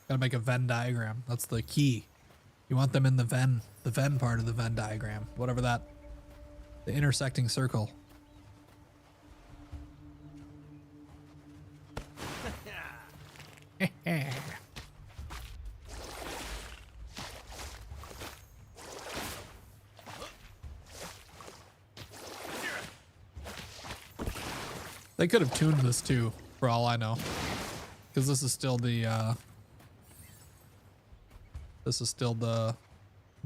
Gotta make a Venn diagram. That's the key. You want them in the Venn part of the Venn diagram. Whatever that, the intersecting circle. They could have tuned this too, for all I know. Because this is still the,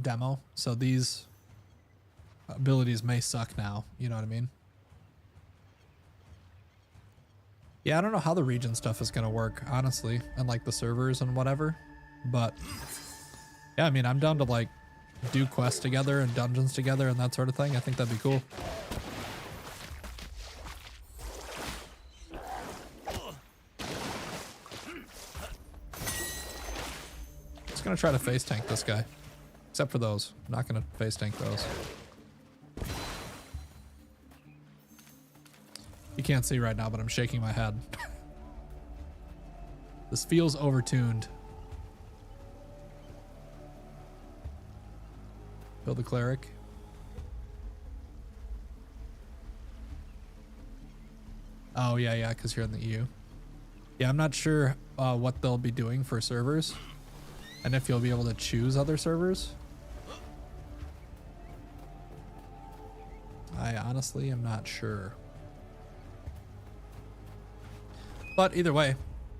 demo, so these abilities may suck now, you know what I mean? Yeah, I don't know how the region stuff is gonna work, honestly, and like the servers and whatever, but yeah, I mean, I'm down to like do quests together and dungeons together and that sort of thing. I think that'd be cool. Gonna try to face tank this guy, except for those. I'm not gonna face tank those. You You can't see right now, but I'm shaking my head. This feels overtuned. Kill the cleric. Oh, yeah, because you're in the EU. Yeah, I'm not sure what they'll be doing for servers. And if you'll be able to choose other servers. I honestly am not sure. But either way,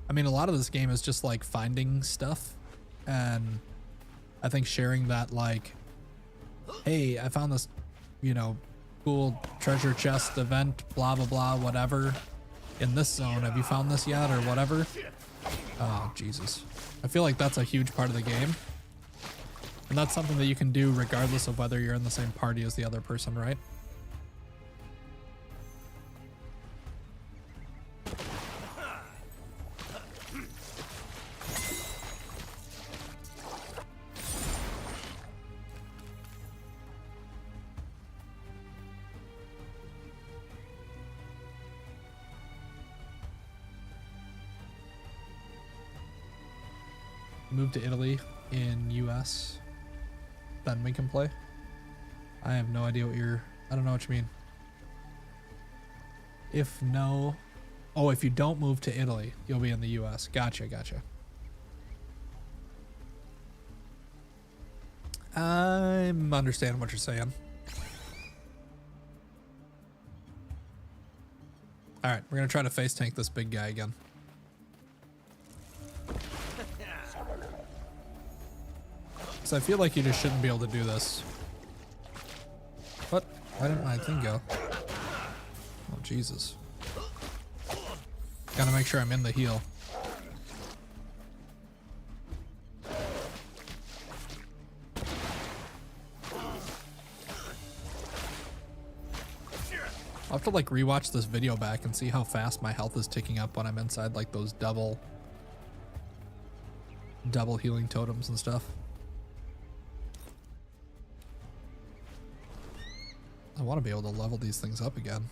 I mean, a lot of this game is just like finding stuff. And I think sharing that, like, hey, I found this, you know, cool treasure chest event, blah, blah, blah, whatever, in this zone. Have you found this yet or whatever? Oh, Jesus. I feel like that's a huge part of the game. And that's something that you can do regardless of whether you're in the same party as the other person, right? Move to Italy in US, then we can play. I have no idea what I don't know what you mean. If no, oh, if you don't move to Italy, you'll be in the US. Gotcha. I'm understanding what you're saying. All right, we're gonna try to face tank this big guy again. So I feel like you just shouldn't be able to do this. What? Why didn't my thing go? Oh, Jesus. Gotta make sure I'm in the heal. I'll have to like rewatch this video back and see how fast my health is ticking up when I'm inside like those double healing totems and stuff. I want to be able to level these things up again.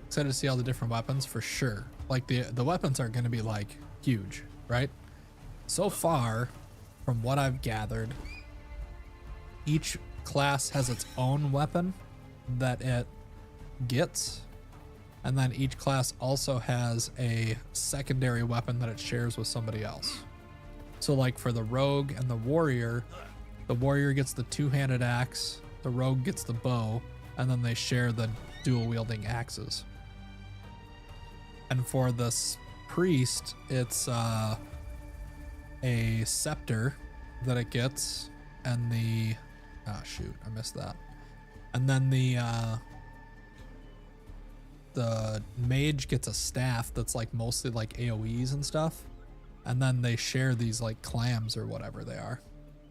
Excited to see all the different weapons for sure. Like the weapons are going to be like huge, right? So far, from what I've gathered, each class has its own weapon that it gets. And then each class also has a secondary weapon that it shares with somebody else. So like for the rogue and the warrior gets the two-handed axe, the rogue gets the bow, and then they share the dual wielding axes. And for this priest, it's a scepter that it gets, and oh shoot, I missed that. And then the mage gets a staff that's like mostly like AoEs and stuff. And then they share these like clams or whatever they are.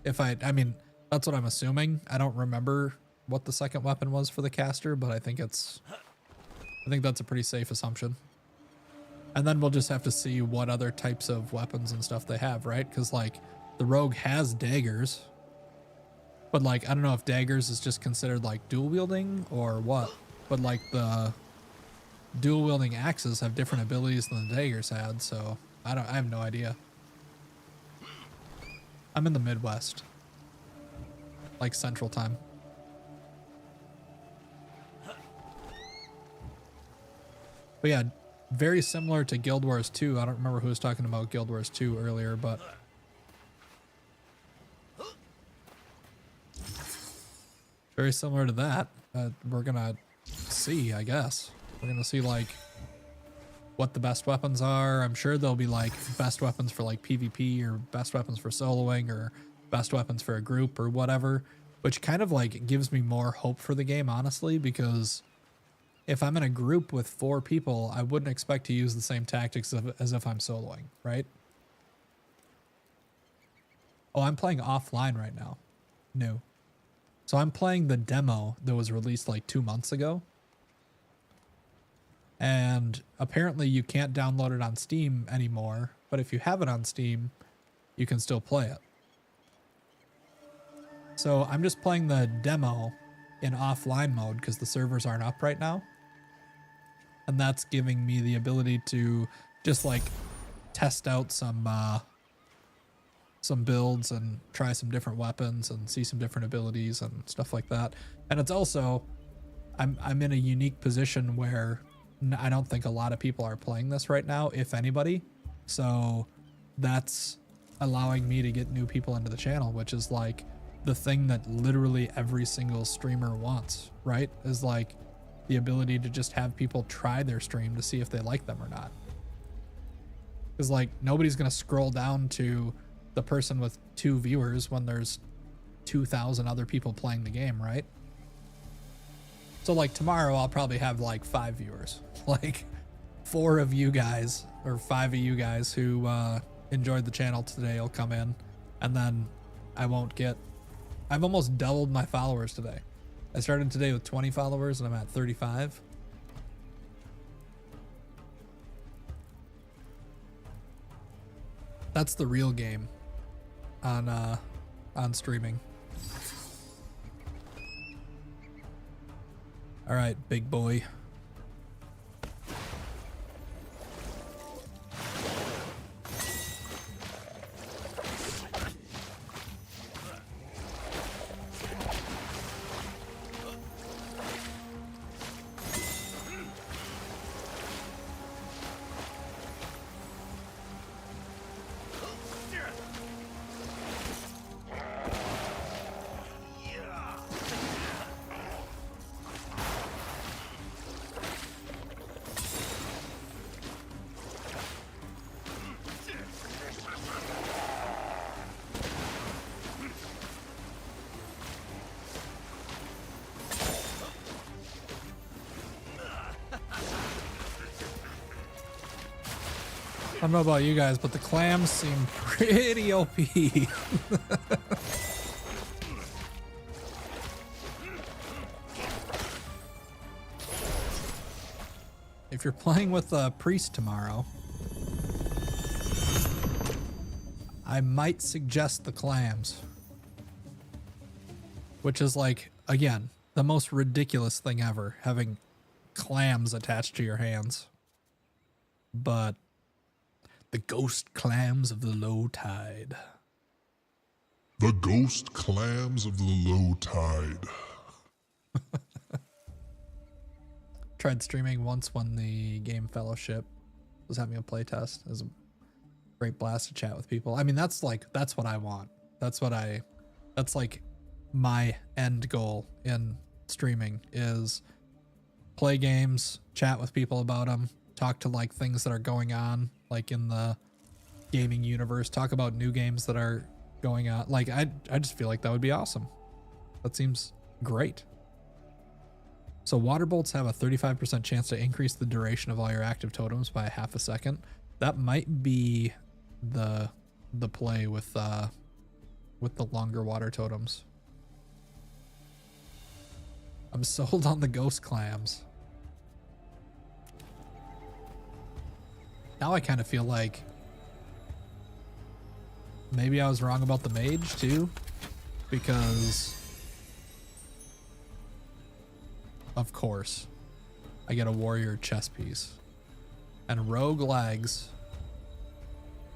I mean, that's what I'm assuming. I don't remember what the second weapon was for the caster, but I think that's a pretty safe assumption. And then we'll just have to see what other types of weapons and stuff they have, right? Because like the rogue has daggers, but like I don't know if daggers is just considered like dual wielding or what. But like the dual wielding axes have different abilities than the daggers had, so I have no idea. I'm in the Midwest. Like Central Time. But yeah, very similar to Guild Wars 2. I don't remember who was talking about Guild Wars 2 earlier, but very similar to that. We're gonna see, I guess. We're gonna see like what the best weapons are. I'm sure there'll be like best weapons for like PvP or best weapons for soloing or best weapons for a group or whatever, which kind of like gives me more hope for the game, honestly, because if I'm in a group with 4 people, I wouldn't expect to use the same tactics as if I'm soloing, right? Oh, I'm playing offline right now. New. So I'm playing the demo that was released like 2 months ago. And apparently you can't download it on Steam anymore, but if you have it on Steam, you can still play it. So I'm just playing the demo in offline mode because the servers aren't up right now. And that's giving me the ability to just like test out some builds and try some different weapons and see some different abilities and stuff like that. And it's also, I'm in a unique position where I don't think a lot of people are playing this right now, if anybody. So that's allowing me to get new people into the channel, which is like the thing that literally every single streamer wants, right? Is like the ability to just have people try their stream to see if they like them or not. Because like nobody's gonna scroll down to the person with 2 viewers when there's 2,000 other people playing the game, right? So like tomorrow I'll probably have like 5 viewers, like 4 of you guys or 5 of you guys who enjoyed the channel today will come in, and then I've almost doubled my followers today. I started today with 20 followers and I'm at 35. That's the real game on streaming. All right, big boy. I don't know about you guys, but the clams seem pretty OP. If you're playing with a priest tomorrow, I might suggest the clams. Which is like, again, the most ridiculous thing ever, having clams attached to your hands. But the ghost clams of the low tide. The ghost clams of the low tide. Tried streaming once when the Game Fellowship was having a playtest. It was a great blast to chat with people. I mean, that's what I want. That's like my end goal in streaming is play games, chat with people about them, talk to like things that are going on like in the gaming universe, talk about new games that are going on. Like I just feel like that would be awesome. That seems great. So water bolts have a 35% chance to increase the duration of all your active totems by half a second. That might be the play with the longer water totems. I'm sold on the ghost clams. Now I kind of feel like maybe I was wrong about the mage too, because of course I get a warrior chess piece and rogue legs.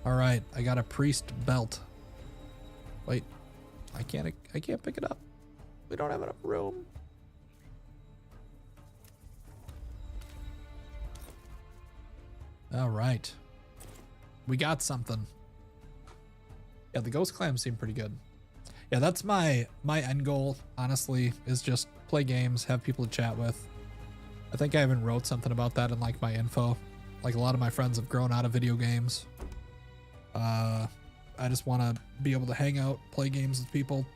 All right, I got a priest belt. Wait, I can't pick it up. We don't have enough room. All right, we got something. Yeah, the ghost clams seem pretty good. Yeah, that's my end goal, honestly, is just play games, have people to chat with. I think I even wrote something about that in like my info. Like a lot of my friends have grown out of video games. I just want to be able to hang out, play games with people.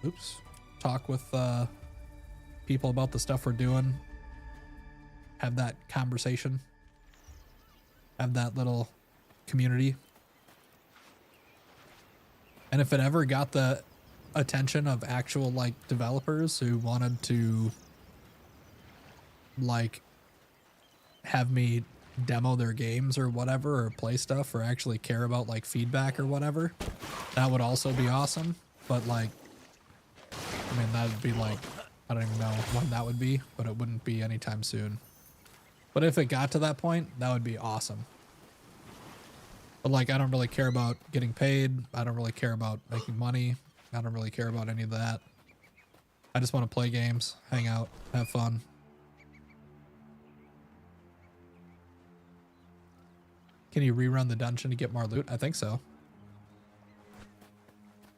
Oops. Talk with people about the stuff we're doing. Have that conversation. Have that little community. And if it ever got the attention of actual like developers who wanted to like have me demo their games or whatever, or play stuff, or actually care about like feedback or whatever, that would also be awesome. But like I mean, that would be like, I don't even know when that would be, but it wouldn't be anytime soon. But if it got to that point, that would be awesome. But like, I don't really care about getting paid. I don't really care about making money. I don't really care about any of that. I just want to play games, hang out, have fun. Can you rerun the dungeon to get more loot? I think so.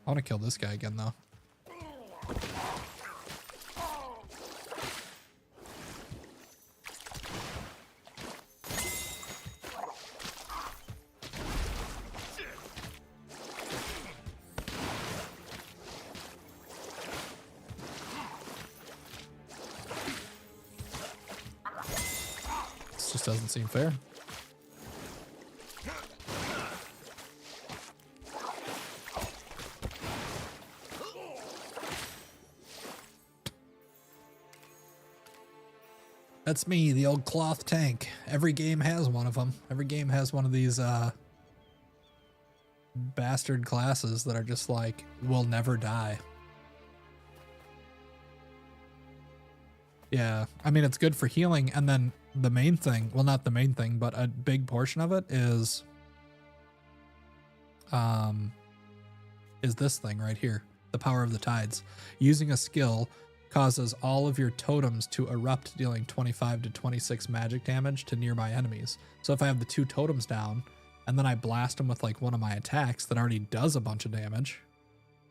I want to kill this guy again, though. This just doesn't seem fair. That's me, the old cloth tank. Every game has one of them. Every game has one of these bastard classes that are just like, will never die. Yeah, I mean, it's good for healing. And then the main thing, well, not the main thing, but a big portion of it is this thing right here, the power of the tides. Using a skill causes all of your totems to erupt, dealing 25 to 26 magic damage to nearby enemies. So if I have the 2 totems down and then I blast them with like one of my attacks that already does a bunch of damage,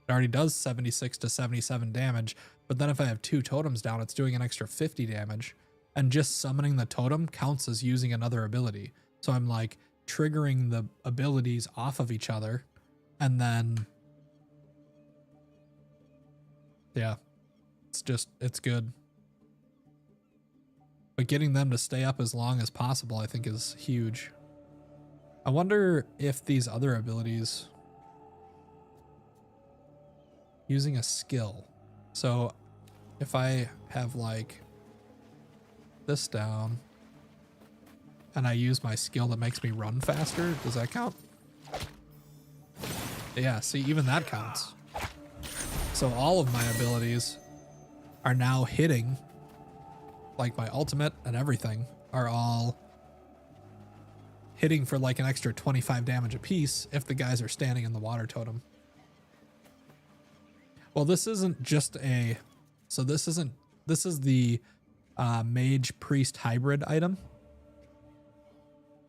it already does 76 to 77 damage, but then if I have 2 totems down, it's doing an extra 50 damage, and just summoning the totem counts as using another ability. So I'm like triggering the abilities off of each other, and then yeah, it's good. But getting them to stay up as long as possible, I think, is huge. I wonder if these other abilities, using a skill. So if I have like this down and I use my skill that makes me run faster, does that count? Yeah, see, even that counts. So all of my abilities are now hitting, like my ultimate and everything are all hitting for like an extra 25 damage a piece if the guys are standing in the water totem. Well, this isn't just a, so this is the mage priest hybrid item.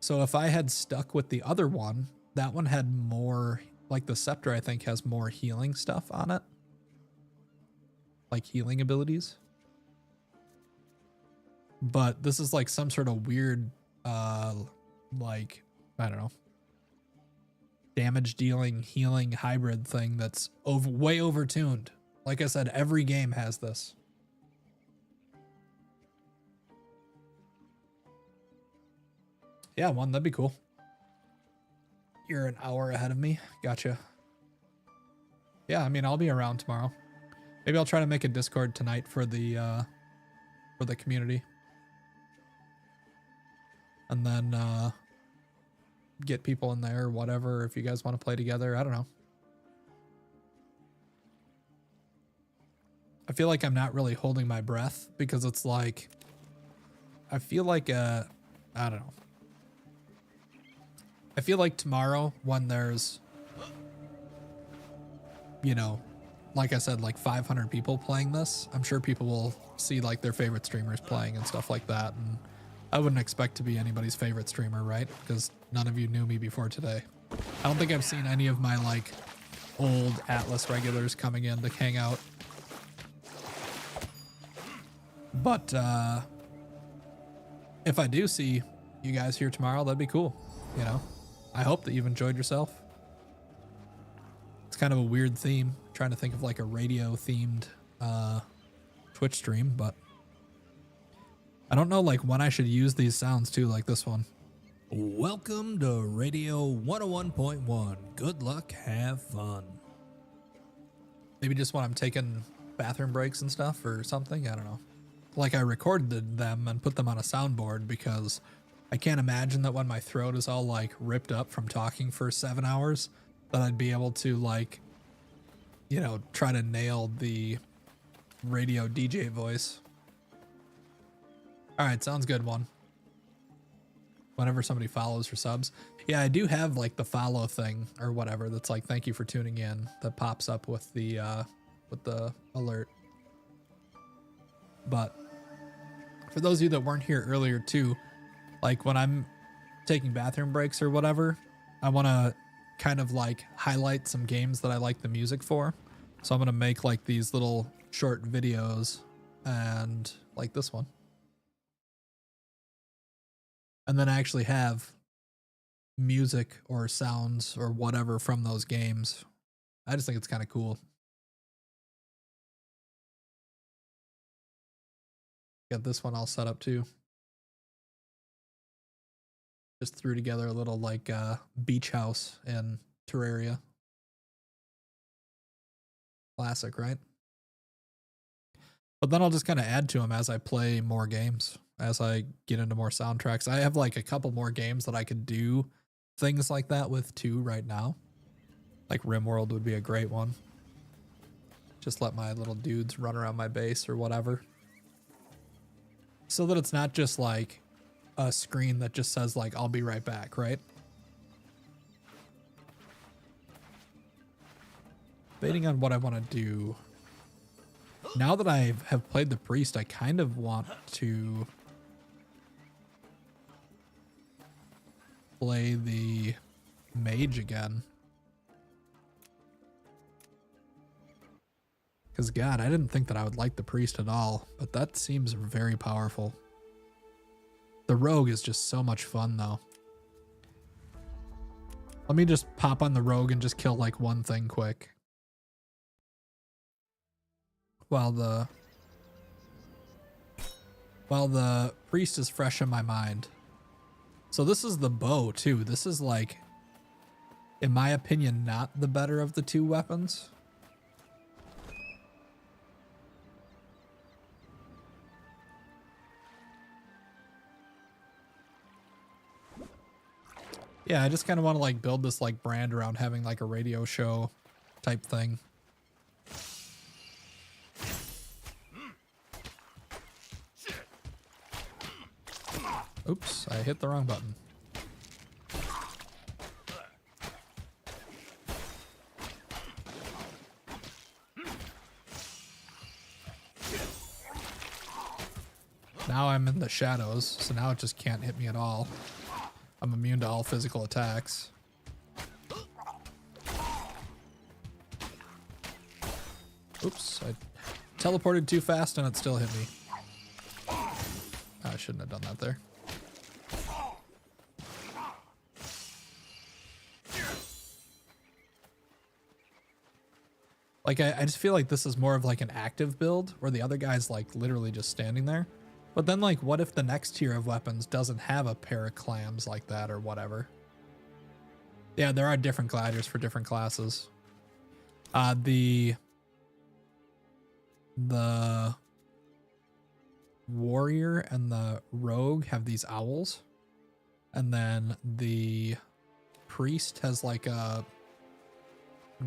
So if I had stuck with the other one, that one had more, like the scepter I think has more healing stuff on it. Like healing abilities. But this is like some sort of weird, like, I don't know, damage dealing, healing hybrid thing that's way overtuned. Like I said, every game has this. Yeah, that'd be cool. You're an hour ahead of me. Gotcha. Yeah, I mean, I'll be around tomorrow. Maybe I'll try to make a Discord tonight for the community. And then get people in there, whatever, if you guys want to play together. I don't know. I feel like I'm not really holding my breath because it's like, I feel like, I don't know. I feel like tomorrow when there's, you know, like I said, like 500 people playing this, I'm sure people will see like their favorite streamers playing and stuff like that. And I wouldn't expect to be anybody's favorite streamer, right? Because none of you knew me before today. I don't think I've seen any of my like old Atlas regulars coming in to hang out. But if I do see you guys here tomorrow, that'd be cool. You know, I hope that you've enjoyed yourself. It's kind of a weird theme, trying to think of like a radio themed Twitch stream, but I don't know like when I should use these sounds too, like this one. Welcome to Radio 101.1. Good luck, have fun. Maybe just when I'm taking bathroom breaks and stuff or something, I don't know. Like I recorded them and put them on a soundboard because I can't imagine that when my throat is all like ripped up from talking for 7 hours that I'd be able to like, you know, try to nail the radio DJ voice. All right, sounds good. One. Whenever somebody follows for subs. Yeah, I do have like the follow thing or whatever that's like thank you for tuning in that pops up with the alert. But for those of you that weren't here earlier too, like when I'm taking bathroom breaks or whatever, I want to kind of like highlight some games that I like the music for. So I'm going to make like these little short videos and like this one. And then actually have music or sounds or whatever from those games. I just think it's kind of cool. Got this one all set up too. Just threw together a little like beach house in Terraria. Classic, right? But then I'll just kind of add to them as I play more games, as I get into more soundtracks. I have like a couple more games that I could do things like that with too right now. Like RimWorld would be a great one. Just let my little dudes run around my base or whatever. So that it's not just like a screen that just says like, I'll be right back, right? Debating on what I want to do. Now that I have played the priest, I kind of want to play the mage again. Because God, I didn't think that I would like the priest at all, but that seems very powerful. The rogue is just so much fun though. Let me just pop on the rogue and just kill like one thing quick. While the priest is fresh in my mind. So this is the bow too. This is like, in my opinion, not the better of the two weapons. Yeah, I just kind of want to like build this like brand around having like a radio show type thing. Oops, I hit the wrong button. Now I'm in the shadows, so now it just can't hit me at all. I'm immune to all physical attacks. Oops, I teleported too fast and it still hit me. I shouldn't have done that there. Like, I just feel like this is more of like an active build where the other guy's like literally just standing there. But then like, what if the next tier of weapons doesn't have a pair of clams like that or whatever? Yeah, there are different gliders for different classes. The warrior and the rogue have these owls. And then the priest has like a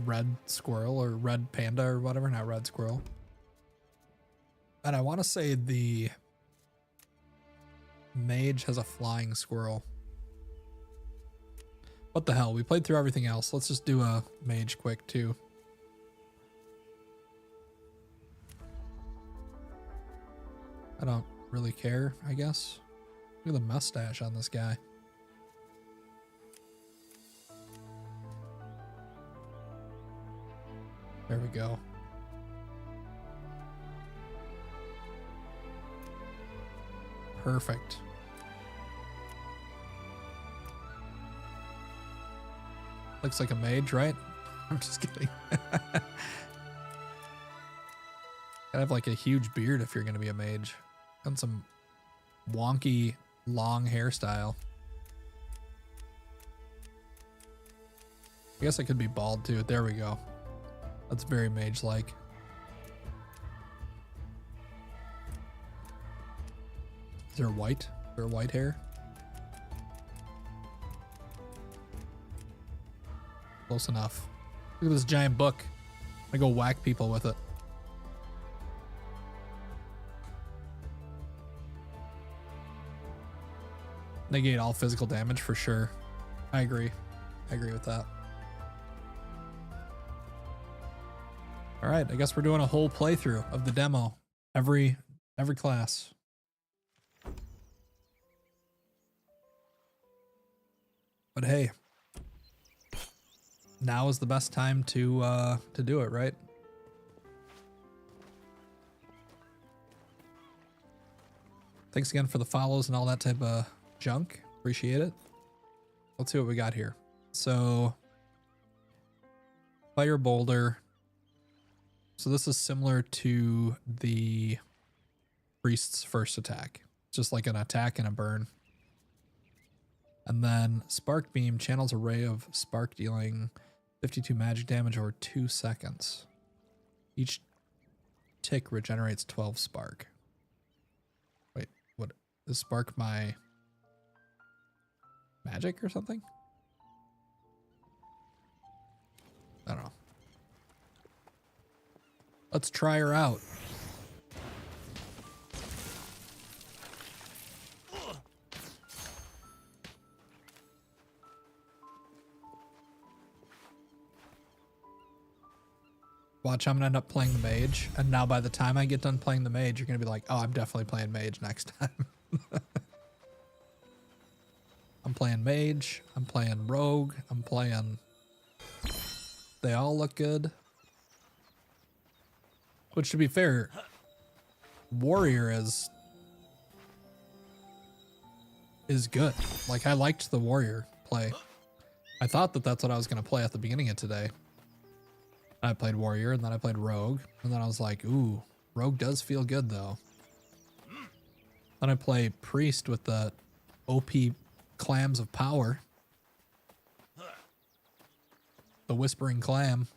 red squirrel or red panda or whatever, not red squirrel. And I want to say the mage has a flying squirrel. What the hell? We played through everything else. Let's just do a mage quick too. I don't really care, I guess. Look at the mustache on this guy. There we go. Perfect. Looks like a mage, right? I'm just kidding. Gotta have like a huge beard if you're gonna be a mage. And some wonky long hairstyle. I guess I could be bald too. There we go. That's very mage-like. Is there white? Is there white hair? Close enough. Look at this giant book. I go whack people with it. Negate all physical damage for sure. I agree. I agree with that. All right, I guess we're doing a whole playthrough of the demo. Every class. But hey, now is the best time to do it, right? Thanks again for the follows and all that type of junk. Appreciate it. Let's see what we got here. So, Fire Boulder. So this is similar to the Priest's first attack. Just like an attack and a burn. And then Spark Beam channels a ray of spark dealing 52 magic damage over 2 seconds. Each tick regenerates 12 spark. Wait, what is spark my magic or something? I don't know. Let's try her out. Watch, I'm gonna end up playing the mage, and now by the time I get done playing the mage, you're gonna be like, oh, I'm definitely playing mage next time. I'm playing mage, I'm playing rogue, I'm playing... They all look good. Which, to be fair, warrior is good. Like, I liked the warrior play. I thought that that's what I was gonna play at the beginning of today. I played warrior, and then I played rogue, and then I was like, ooh, rogue does feel good though. Then I play priest with the OP clams of power. The whispering clam,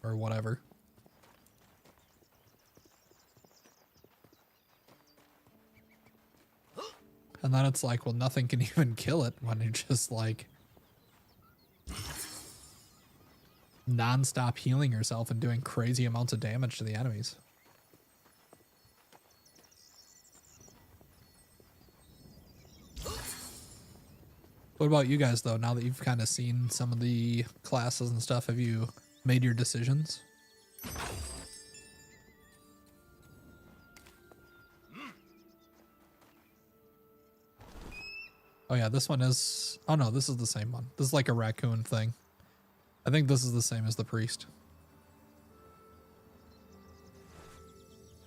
or whatever. And then it's like, well, nothing can even kill it when you're just like non-stop healing yourself and doing crazy amounts of damage to the enemies. What about you guys though? Now that you've kind of seen some of the classes and stuff, have you made your decisions? Oh yeah, this one is... Oh no, this is the same one. This is like a raccoon thing. I think this is the same as the priest.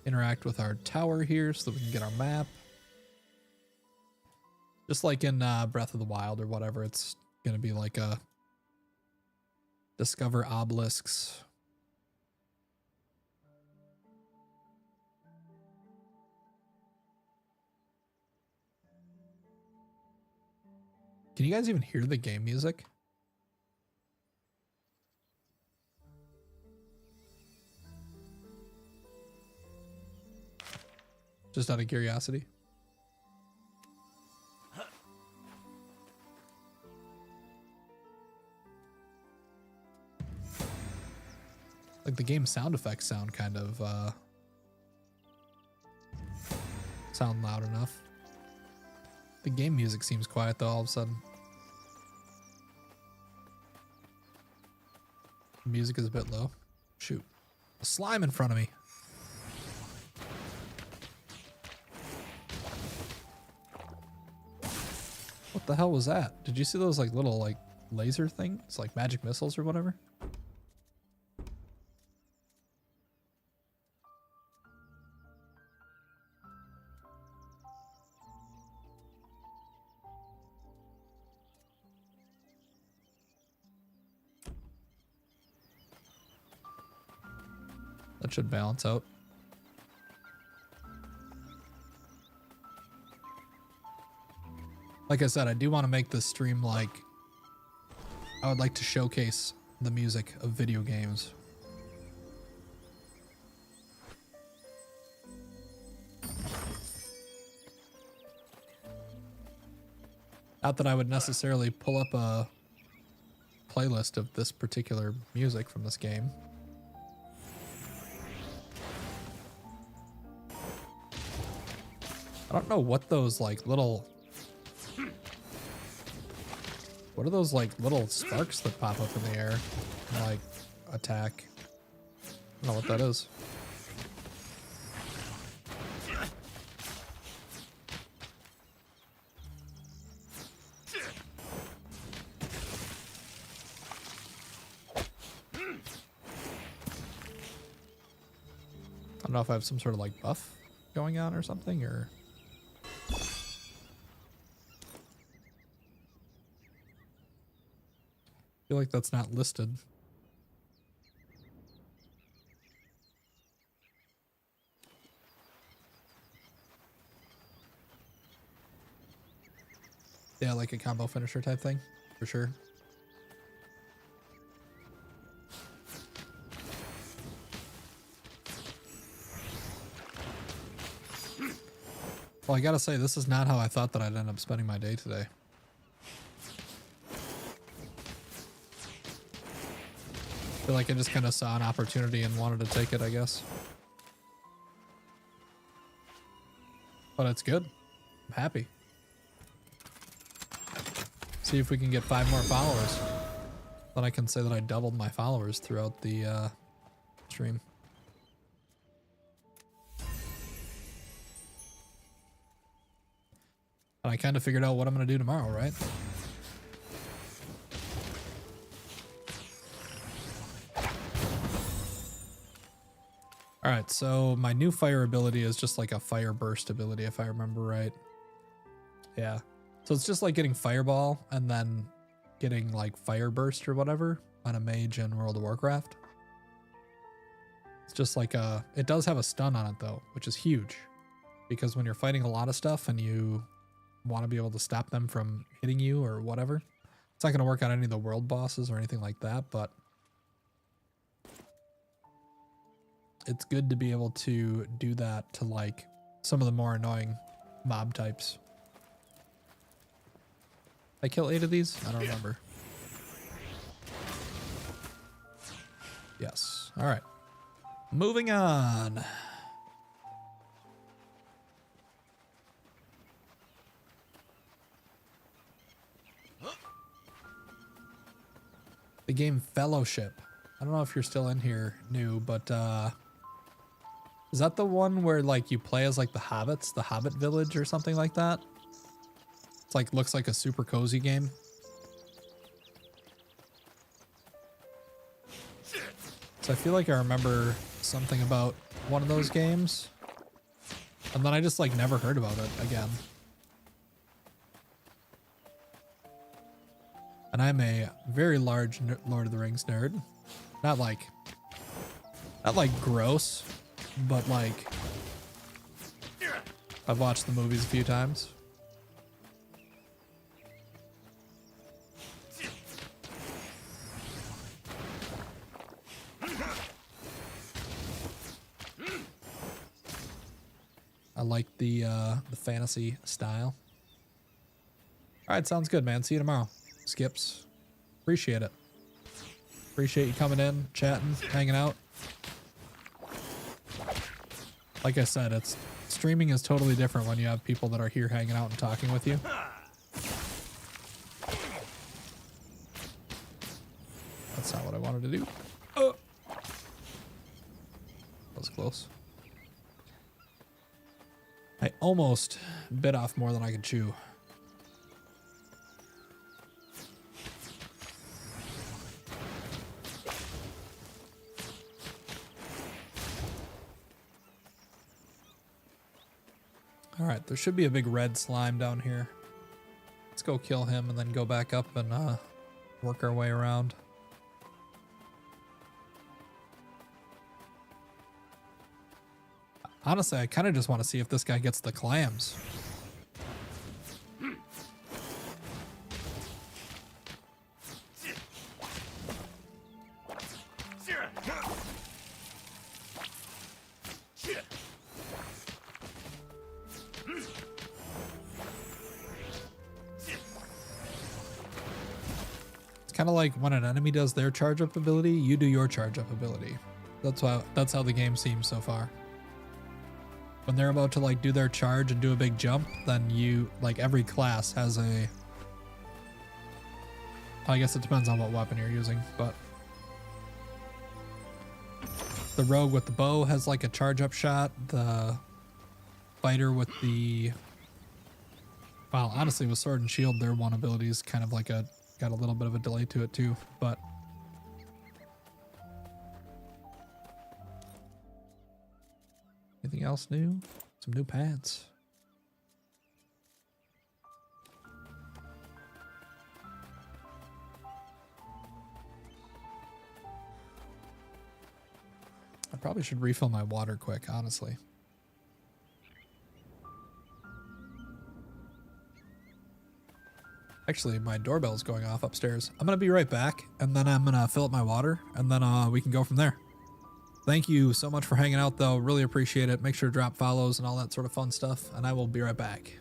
Interact with our tower here so that we can get our map. Just like in Breath of the Wild or whatever, it's going to be like a discover obelisks. Can you guys even hear the game music? Just out of curiosity. Like the game sound effects sound kind of sound loud enough. The game music seems quiet though all of a sudden. The music is a bit low. Shoot. A slime in front of me. What the hell was that? Did you see those like little like laser things? Like magic missiles or whatever? That should balance out. Like I said, I do want to make this stream like... I would like to showcase the music of video games. Not that I would necessarily pull up a playlist of this particular music from this game. I don't know what those like little What are those like little sparks that pop up in the air and like attack? I don't know what that is. I don't know if I have some sort of like buff going on or something, or I feel like that's not listed. Yeah, like a combo finisher type thing, for sure. Well, I gotta say, this is not how I thought that I'd end up spending my day today. I feel like I just kind of saw an opportunity and wanted to take it, I guess. But it's good. I'm happy. See if we can get 5 more followers. Then I can say that I doubled my followers throughout the stream. And I kind of figured out what I'm going to do tomorrow, right? Alright, so my new fire ability is just like a fire burst ability, if I remember right. Yeah. So it's just like getting fireball and then getting like fire burst or whatever on a mage in World of Warcraft. It's just like it does have a stun on it though, which is huge. Because when you're fighting a lot of stuff and you want to be able to stop them from hitting you or whatever, it's not going to work on any of the world bosses or anything like that, but it's good to be able to do that to like some of the more annoying mob types. I kill 8 of these? I don't remember. Yes. All right. Moving on. The game Fellowship. I don't know if you're still in here, new, but is that the one where like you play as like the hobbits, the Hobbit Village or something like that? It's like looks like a super cozy game. So I feel like I remember something about one of those games, and then I just like never heard about it again. And I'm a very large Lord of the Rings nerd. Not like gross, but like I've watched the movies a few times. I like the fantasy style. All right, sounds good, man. See you tomorrow. Skips. Appreciate it. Appreciate you coming in, chatting, hanging out. Like I said, streaming is totally different when you have people that are here hanging out and talking with you. That's not what I wanted to do. Oh. That was close. I almost bit off more than I could chew. All right, there should be a big red slime down here. Let's go kill him and then go back up and work our way around. Honestly, I kind of just want to see if this guy gets the clams. Kind of like when an enemy does their charge up ability, you do your charge up ability. That's how the game seems so far. When they're about to like do their charge and do a big jump, then you like every class has I guess it depends on what weapon you're using, but the rogue with the bow has like a charge up shot. The fighter with the, well, honestly, with sword and shield, their one ability is kind of like got a little bit of a delay to it too, but anything else new? Some new pants. I probably should refill my water quick, honestly. Actually, my doorbell's going off upstairs. I'm gonna be right back, and then I'm gonna fill up my water, and then we can go from there. Thank you so much for hanging out, though. Really appreciate it. Make sure to drop follows and all that sort of fun stuff, and I will be right back.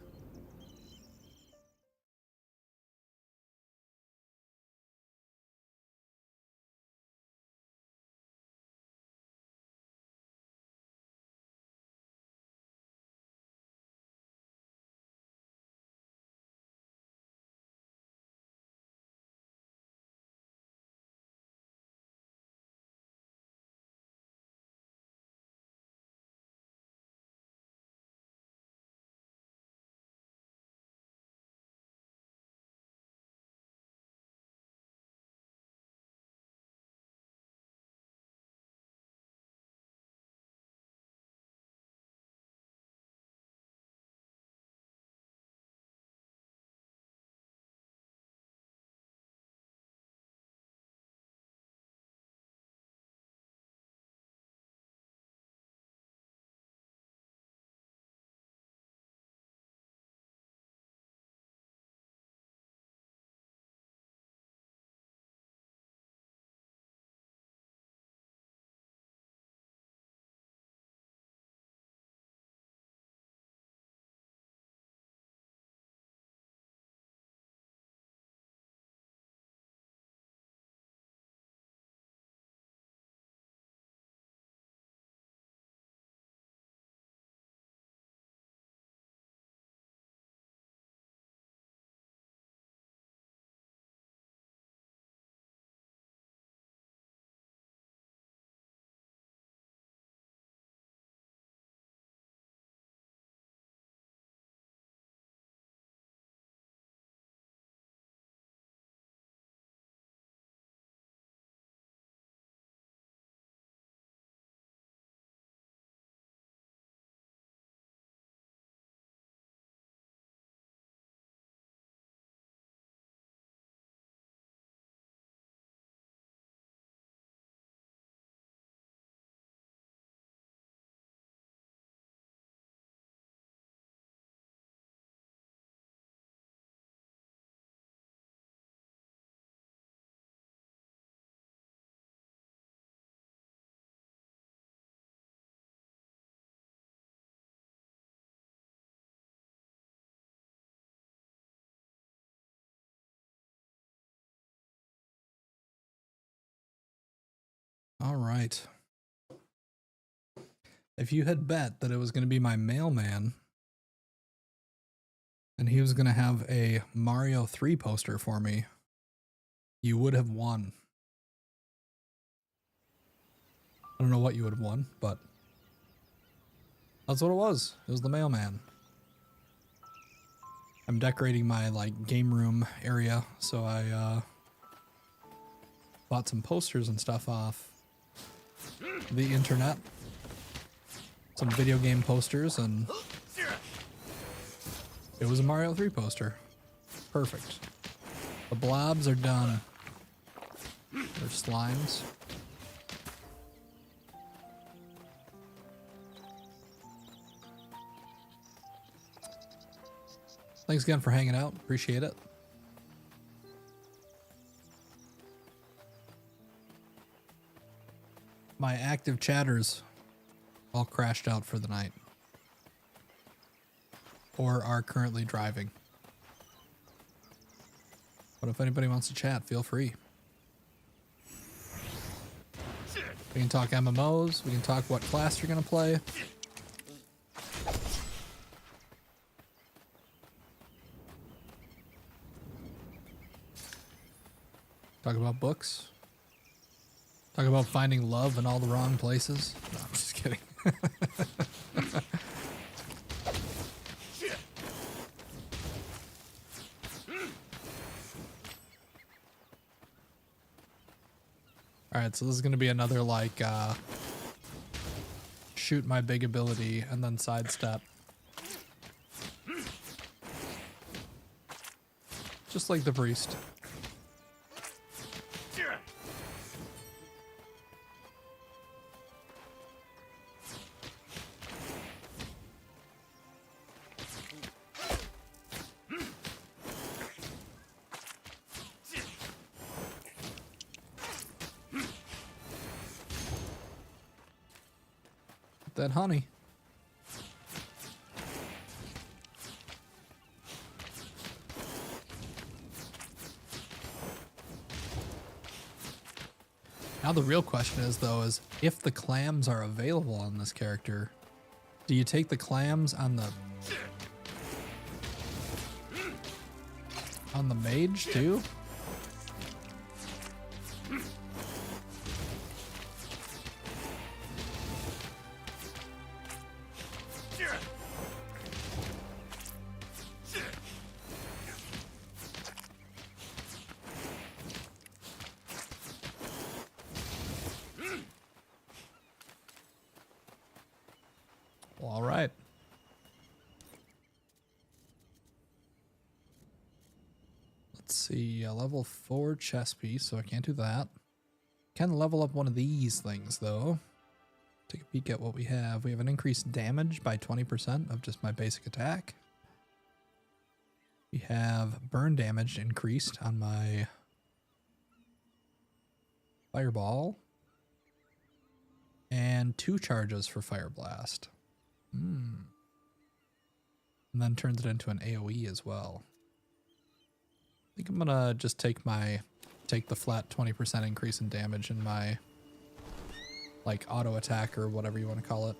All right. If you had bet that it was going to be my mailman and he was going to have a Mario 3 poster for me, you would have won. I don't know what you would have won, but that's what it was. It was the mailman. I'm decorating my like game room area, so I bought some posters and stuff off the internet. Some video game posters, and it was a Mario 3 poster. Perfect. The blobs are done. They're slimes. Thanks again for hanging out. Appreciate it. My active chatters all crashed out for the night or are currently driving. But if anybody wants to chat, feel free. We can talk MMOs. We can talk what class you're going to play. Talk about books. Talk about finding love in all the wrong places. No, I'm just kidding. Alright, so this is going to be another, like, shoot my big ability and then sidestep. Just like the priest. That honey. Now the real question is, though, is if the clams are available on this character, do you take the clams on the mage too? Well, all right. Let's see, level 4 chess piece, so I can't do that. Can level up one of these things, though. Take a peek at what we have. We have an increased damage by 20% of just my basic attack. We have burn damage increased on my fireball. And 2 charges for fire blast. And then turns it into an AoE as well. I think I'm gonna just take the flat 20% increase in damage in my, like, auto attack or whatever you want to call it.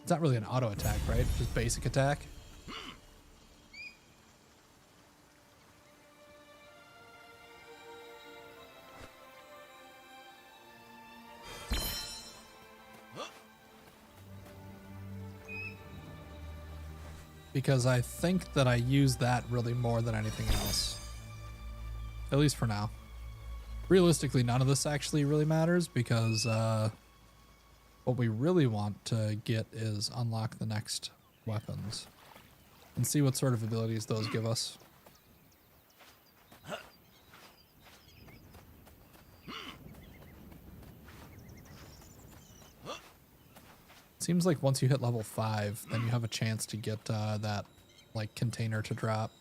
It's not really an auto attack, right? Just basic attack. Because I think that I use that really more than anything else. At least for now. Realistically, none of this actually really matters because what we really want to get is unlock the next weapons and see what sort of abilities those give us. Seems like once you hit level 5, then you have a chance to get that, like, container to drop.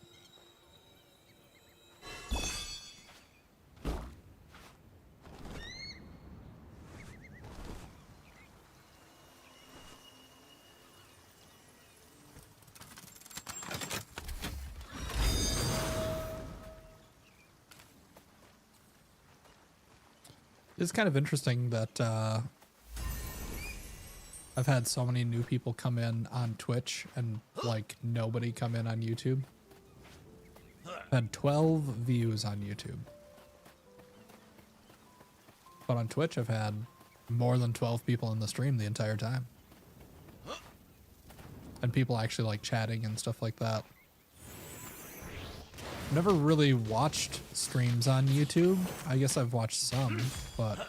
It's kind of interesting that I've had so many new people come in on Twitch and, like, nobody come in on YouTube. I've had 12 views on YouTube. But on Twitch, I've had more than 12 people in the stream the entire time. And people actually, like, chatting and stuff like that. I've never really watched streams on YouTube. I guess I've watched some, but...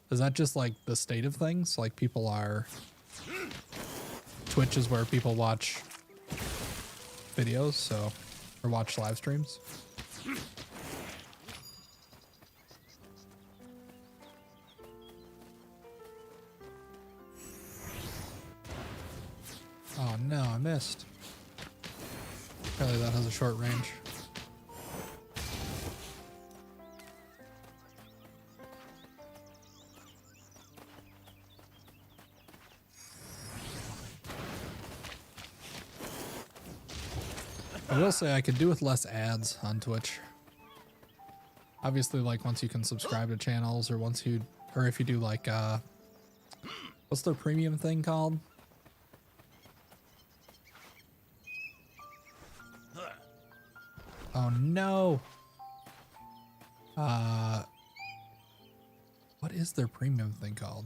Is that just, like, the state of things? Like, people are... Twitch is where people watch videos, so... Or watch live streams. Oh no, I missed. Apparently that has a short range. I will say I could do with less ads on Twitch. Obviously, like, once you can subscribe to channels, or if you do, like, what's the premium thing called? Oh no! What is their premium thing called?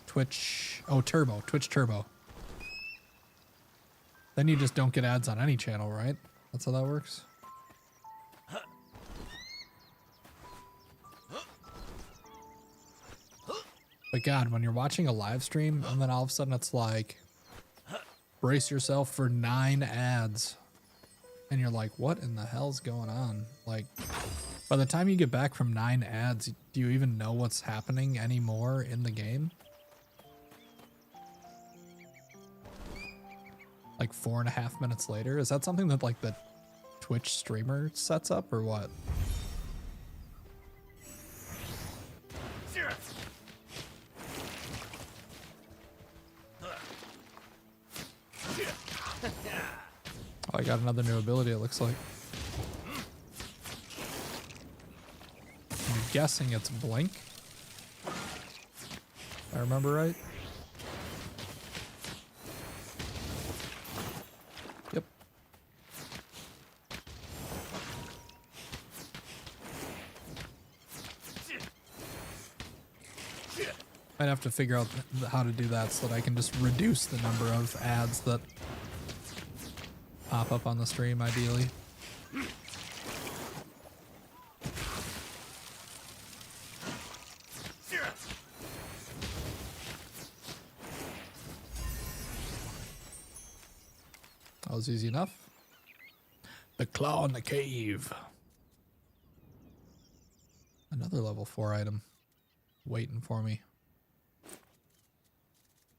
Twitch. Oh, Turbo. Twitch Turbo. Then you just don't get ads on any channel, right? That's how that works. But God, when you're watching a live stream and then all of a sudden it's like, brace yourself for 9 ads. And you're like, what in the hell's going on? Like, by the time you get back from 9 ads, do you even know what's happening anymore in the game? Like 4.5 minutes later? Is that something that like the Twitch streamer sets up or what? Oh, I got another new ability, it looks like. I'm guessing it's Blink. If I remember right. Yep. I'd have to figure out how to do that so that I can just reduce the number of ads that pop up on the stream, ideally. That was easy enough. The claw in the cave. Another level 4 item waiting for me.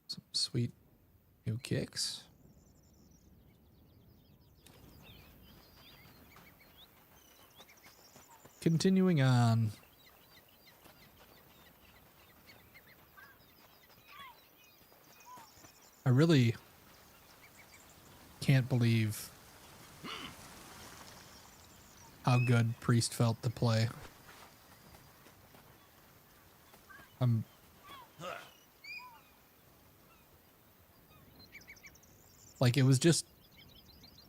Some sweet new kicks. Continuing on. I really can't believe how good Priest felt to play. Like, it was just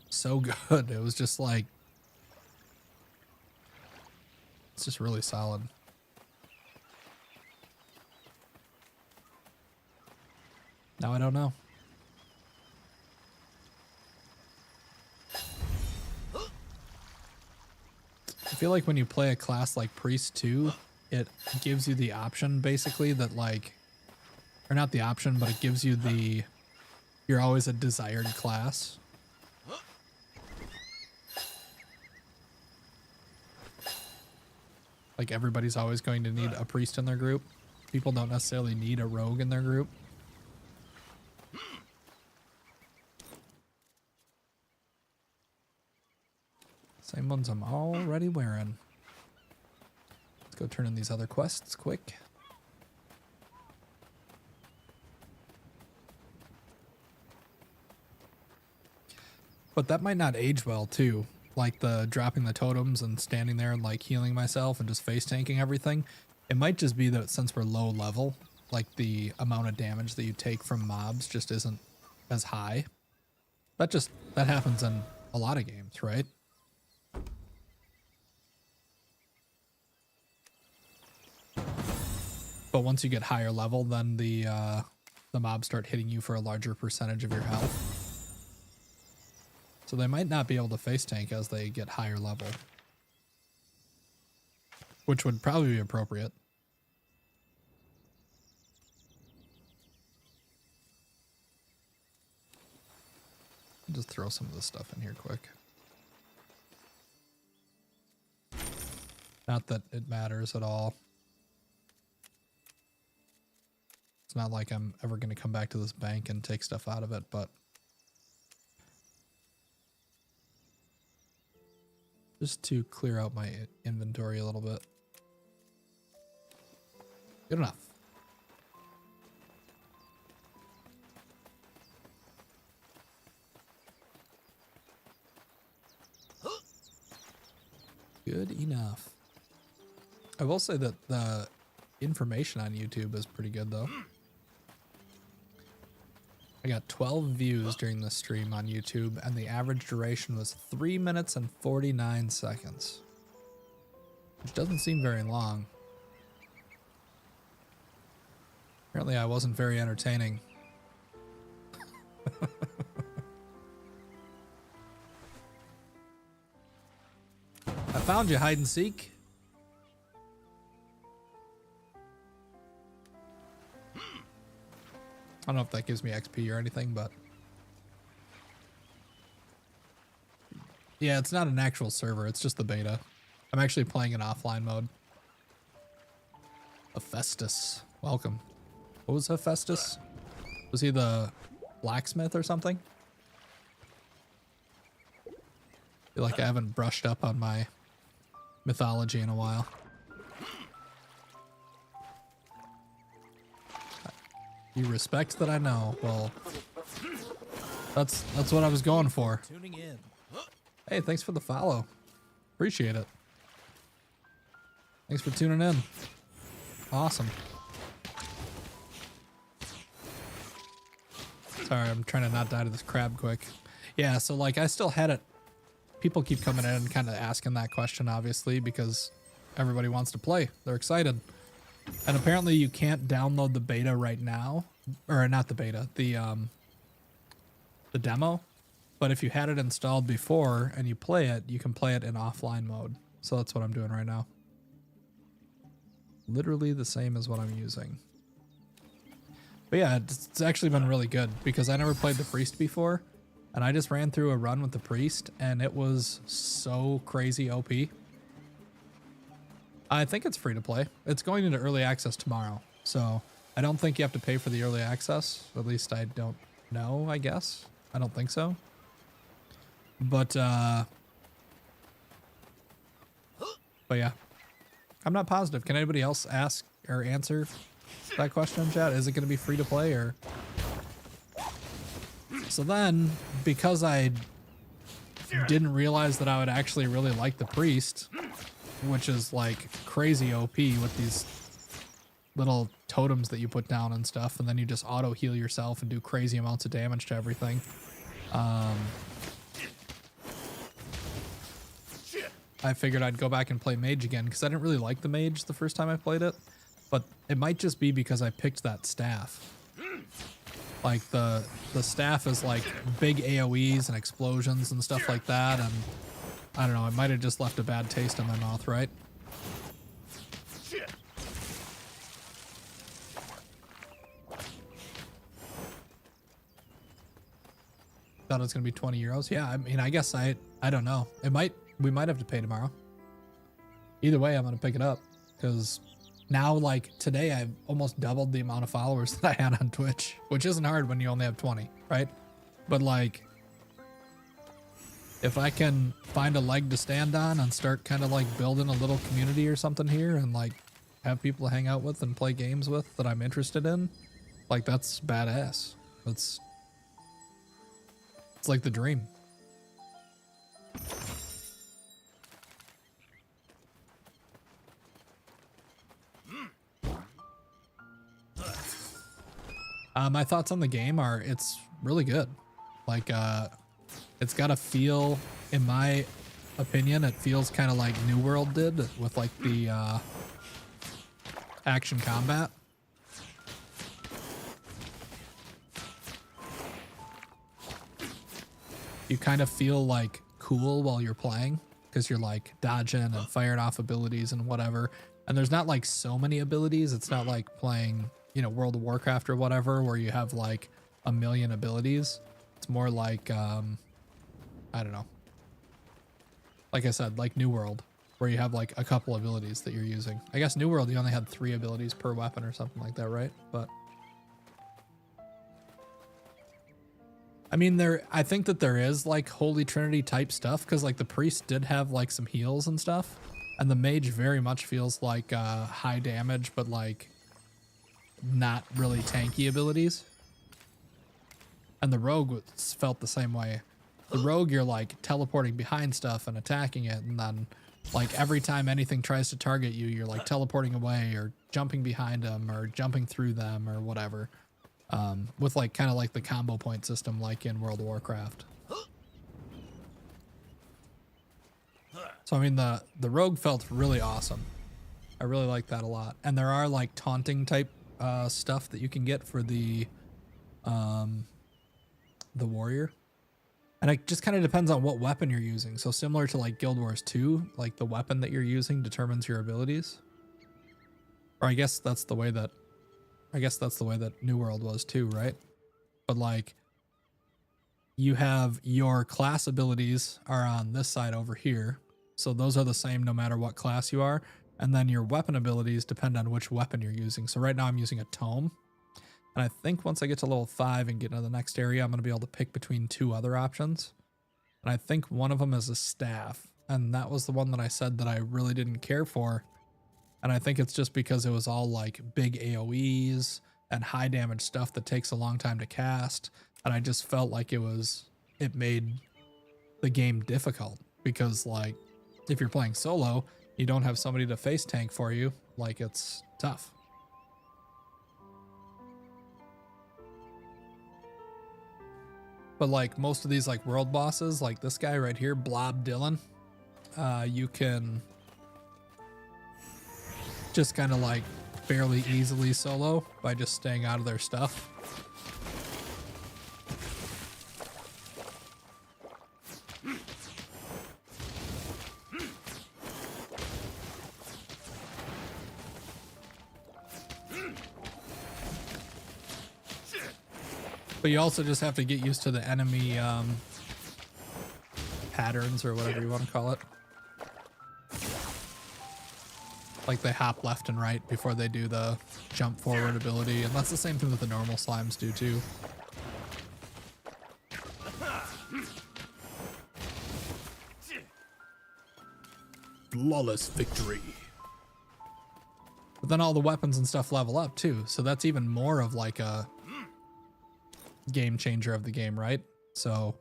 so good. It was just like, it's just really solid. Now I don't know. I feel like when you play a class like Priest 2, it gives you the option basically that like, or not the option, but it gives you the, you're always a desired class. Like everybody's always going to need a priest in their group. People don't necessarily need a rogue in their group. Same ones I'm already wearing. Let's go turn in these other quests quick. But that might not age well too. Like the dropping the totems and standing there and like healing myself and just face tanking everything. It might just be that since we're low level, like the amount of damage that you take from mobs just isn't as high. That happens in a lot of games, right? But once you get higher level, then the mobs start hitting you for a larger percentage of your health. So they might not be able to face tank as they get higher level. Which would probably be appropriate. I'll just throw some of this stuff in here quick. Not that it matters at all. It's not like I'm ever going to come back to this bank and take stuff out of it, but just to clear out my inventory a little bit. Good enough. Good enough. I will say that the information on YouTube is pretty good though. I I got 12 views during the stream on YouTube, and the average duration was 3 minutes and 49 seconds. Which doesn't seem very long. Apparently I wasn't very entertaining. I found you, hide and seek. I don't know if that gives me XP or anything, but yeah, it's not an actual server. It's just the beta. I'm actually playing in offline mode. Hephaestus, welcome. What was Hephaestus? Was he the blacksmith or something? I feel like I haven't brushed up on my mythology in a while. You respect that I know. Well, that's what I was going for. Tuning in. Hey, thanks for the follow. Appreciate it. Thanks for tuning in. Awesome. Sorry, I'm trying to not die to this crab quick. Yeah, so like I still had it. People keep coming in and kind of asking that question, obviously, because everybody wants to play. They're excited. And apparently you can't download the beta right now. Or not the beta, the demo. But if you had it installed before and you play it, you can play it in offline mode. So that's what I'm doing right now. Literally the same as what I'm using. But yeah, it's actually been really good because I never played the priest before. And I just ran through a run with the priest and it was so crazy OP. I think it's free to play. It's going into early access tomorrow. So I don't think you have to pay for the early access. At least I don't know, I guess. I don't think so. But yeah. I'm not positive. Can anybody else ask or answer that question in chat? Is it going to be free to play or? So then, because I didn't realize that I would actually really like the priest, which is like crazy OP with these little totems that you put down and stuff, and then you just auto heal yourself and do crazy amounts of damage to everything. I figured I'd go back and play mage again because I didn't really like the mage the first time I played it, but it might just be because I picked that staff. Like the staff is like big AoEs and explosions and stuff like that, and I don't know, it might have just left a bad taste in my mouth, right? Thought it was gonna be 20 euros. Yeah, I mean, I guess I don't know. We might have to pay tomorrow. Either way, I'm gonna pick it up because now, like today, I've almost doubled the amount of followers that I had on Twitch, which isn't hard when you only have 20, right? But like, if I can find a leg to stand on and start kind of like building a little community or something here and like have people to hang out with and play games with that I'm interested in, like that's badass. It's like the dream. My thoughts on the game are it's really good. Like, it's got a feel, in my opinion, it feels kind of like New World did with like the action combat. You kind of feel like cool while you're playing because you're like dodging and firing off abilities and whatever. And there's not like so many abilities. It's not like playing, you know, World of Warcraft or whatever, where you have like a million abilities. It's more like, I don't know. Like I said, like New World, where you have like a couple abilities that you're using. I guess New World, you only had 3 abilities per weapon or something like that, right? But I mean, I think that there is like Holy Trinity type stuff because like the priest did have like some heals and stuff, and the mage very much feels like high damage, but like not really tanky abilities. And the rogue felt the same way. The rogue, you're like teleporting behind stuff and attacking it, and then like every time anything tries to target you, you're like teleporting away or jumping behind them or jumping through them or whatever. with like kind of like the combo point system like in World of Warcraft. So I mean the rogue felt really awesome. I really like that a lot. And there are like taunting type stuff that you can get for the warrior. And it just kind of depends on what weapon you're using. So similar to like Guild Wars 2, like the weapon that you're using determines your abilities. Or I guess that's the way that New World was too, right? But like you have your class abilities are on this side over here. So those are the same no matter what class you are. And then your weapon abilities depend on which weapon you're using. So right now I'm using a tome. And I think once I get to level 5 and get into the next area, I'm going to be able to pick between 2 other options. And I think one of them is a staff. And that was the one that I said that I really didn't care for. And I think it's just because it was all like big AoEs and high damage stuff that takes a long time to cast. And I just felt like it made the game difficult because like if you're playing solo, you don't have somebody to face tank for you. Like it's tough. But like most of these like world bosses, like this guy right here, Blob Dylan, you can just kind of like fairly easily solo by just staying out of their stuff. But you also just have to get used to the enemy patterns or whatever you want to call it. Like they hop left and right before they do the jump forward ability. And that's the same thing that the normal slimes do too. Flawless victory. But then all the weapons and stuff level up too. So that's even more of like a game changer of the game, right? So,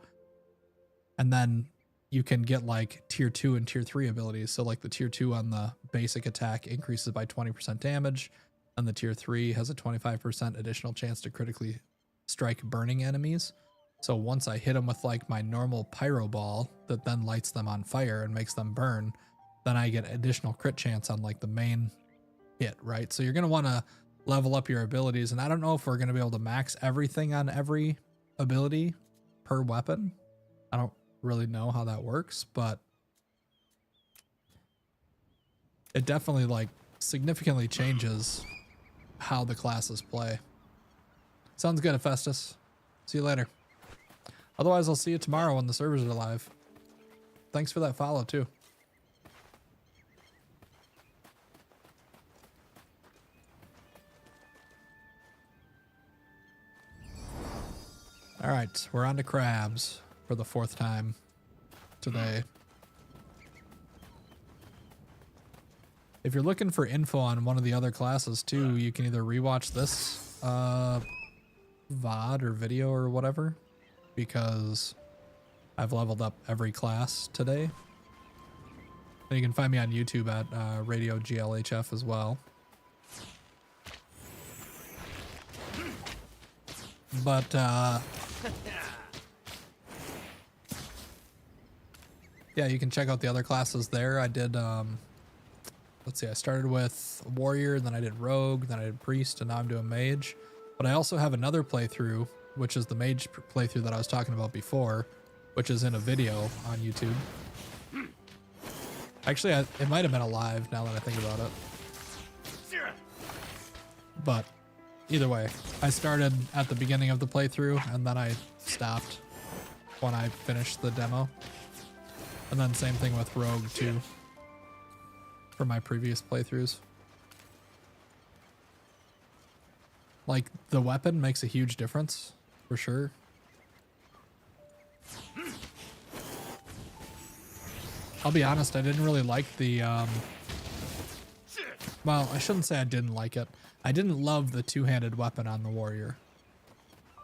and then you can get like tier 2 and tier 3 abilities. So like the tier 2 on the basic attack increases by 20% damage, and the tier 3 has a 25% additional chance to critically strike burning enemies. So once I hit them with like my normal pyro ball that then lights them on fire and makes them burn, then I get additional crit chance on like the main hit, right? So you're going to want to level up your abilities, and I don't know if we're going to be able to max everything on every ability per weapon. I don't really know how that works, but it definitely like significantly changes how the classes play. Sounds good, Hephaestus. See you later. Otherwise, I'll see you tomorrow when the servers are live. Thanks for that follow too. All right, we're on to crabs for the 4th time today. If you're looking for info on one of the other classes too, you can either rewatch this VOD or video or whatever, because I've leveled up every class today. And you can find me on YouTube at Radio GLHF as well. But yeah, you can check out the other classes there. I did let's see, I started with warrior, then I did rogue, then I did priest, and now I'm doing mage. But I also have another playthrough, which is the mage playthrough that I was talking about before, which is in a video on YouTube. Actually, it might have been a live now that I think about it. But either way, I started at the beginning of the playthrough and then I stopped when I finished the demo. And then same thing with rogue too for my previous playthroughs. Like the weapon makes a huge difference for sure. I'll be honest, I didn't really like the well, I shouldn't say I didn't like it. I didn't love the two-handed weapon on the warrior.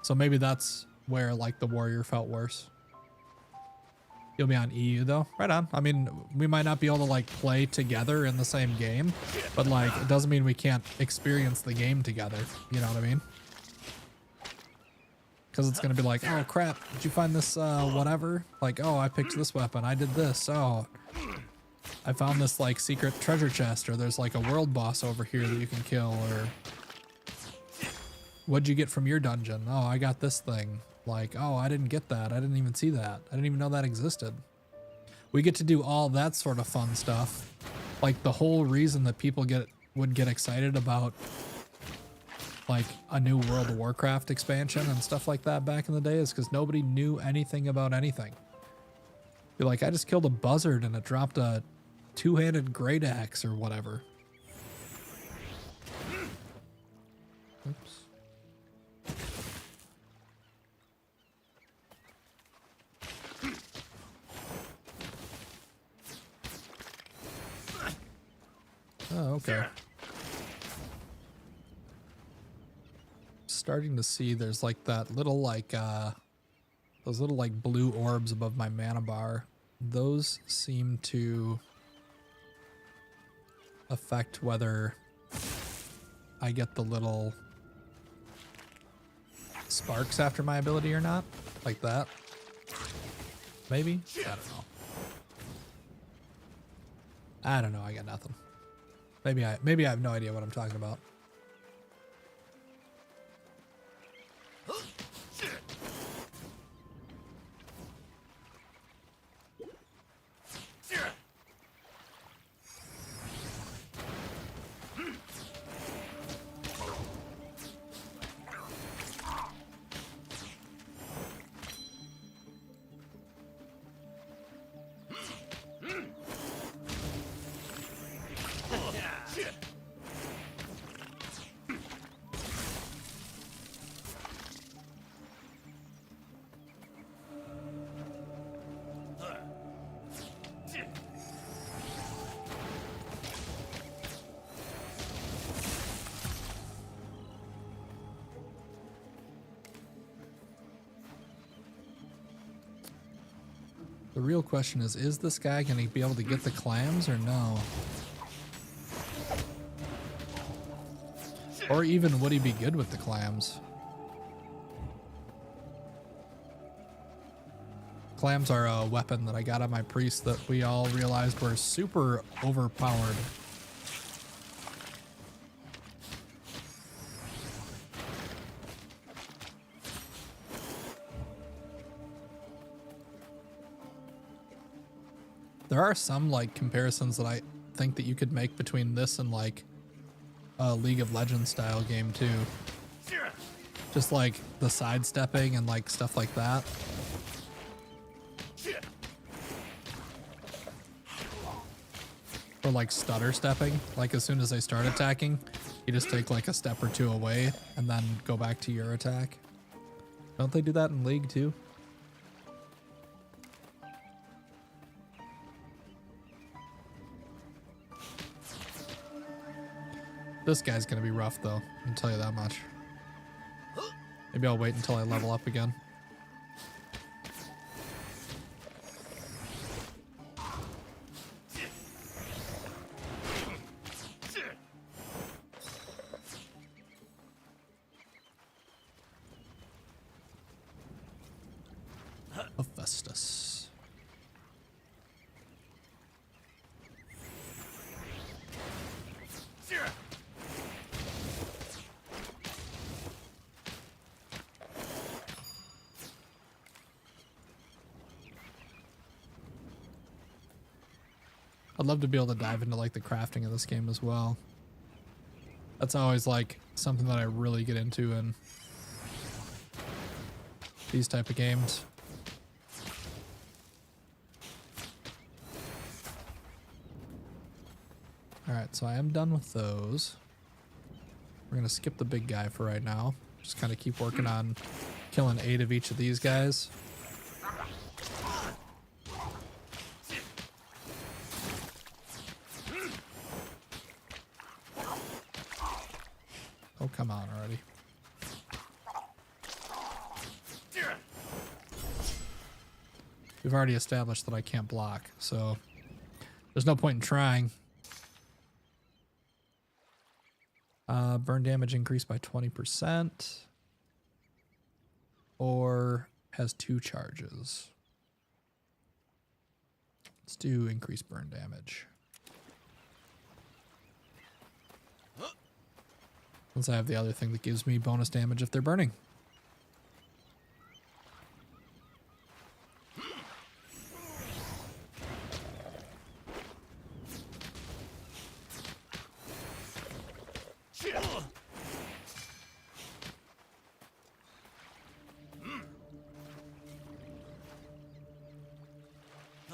So maybe that's where like the warrior felt worse. You'll be on EU though? Right on. I mean, we might not be able to like play together in the same game, but like it doesn't mean we can't experience the game together. You know what I mean? Because it's going to be like, oh crap, did you find this whatever? Like, oh, I picked this weapon, I did this, oh, I found this like secret treasure chest, or there's like a world boss over here that you can kill, or what'd you get from your dungeon? Oh, I got this thing. Like, oh, I didn't get that, I didn't even see that, I didn't even know that existed. We get to do all that sort of fun stuff. Like the whole reason that people would get excited about like a new World of Warcraft expansion and stuff like that back in the day is because nobody knew anything about anything. Be like, I just killed a buzzard and it dropped a two-handed great axe or whatever. Oops. Oh, okay. Starting to see there's like that little like those little like blue orbs above my mana bar. Those seem to affect whether I get the little sparks after my ability or not. Like that. Maybe? I don't know. I don't know, I got nothing. Maybe I have no idea what I'm talking about. The real question is this guy going to be able to get the clams or no? Or even would he be good with the clams? Clams are a weapon that I got on my priest that we all realized were super overpowered. There are some like comparisons that I think that you could make between this and like a League of Legends style game too. Just like the sidestepping and like stuff like that. Or like stutter stepping. Like as soon as they start attacking, you just take like a step or two away and then go back to your attack. Don't they do that in League too? This guy's gonna be rough though, I'll tell you that much. Maybe I'll wait until I level up again. Hephaestus. I'd love to be able to dive into like the crafting of this game as well. That's always like something that I really get into in these type of games. Alright, so I am done with those. We're gonna skip the big guy for right now. Just kind of keep working on killing 8 of each of these guys. Oh, come on already. We've already established that I can't block, so there's no point in trying. Burn damage increased by 20%. or has 2 charges? Let's do increased burn damage. Since I have the other thing that gives me bonus damage if they're burning.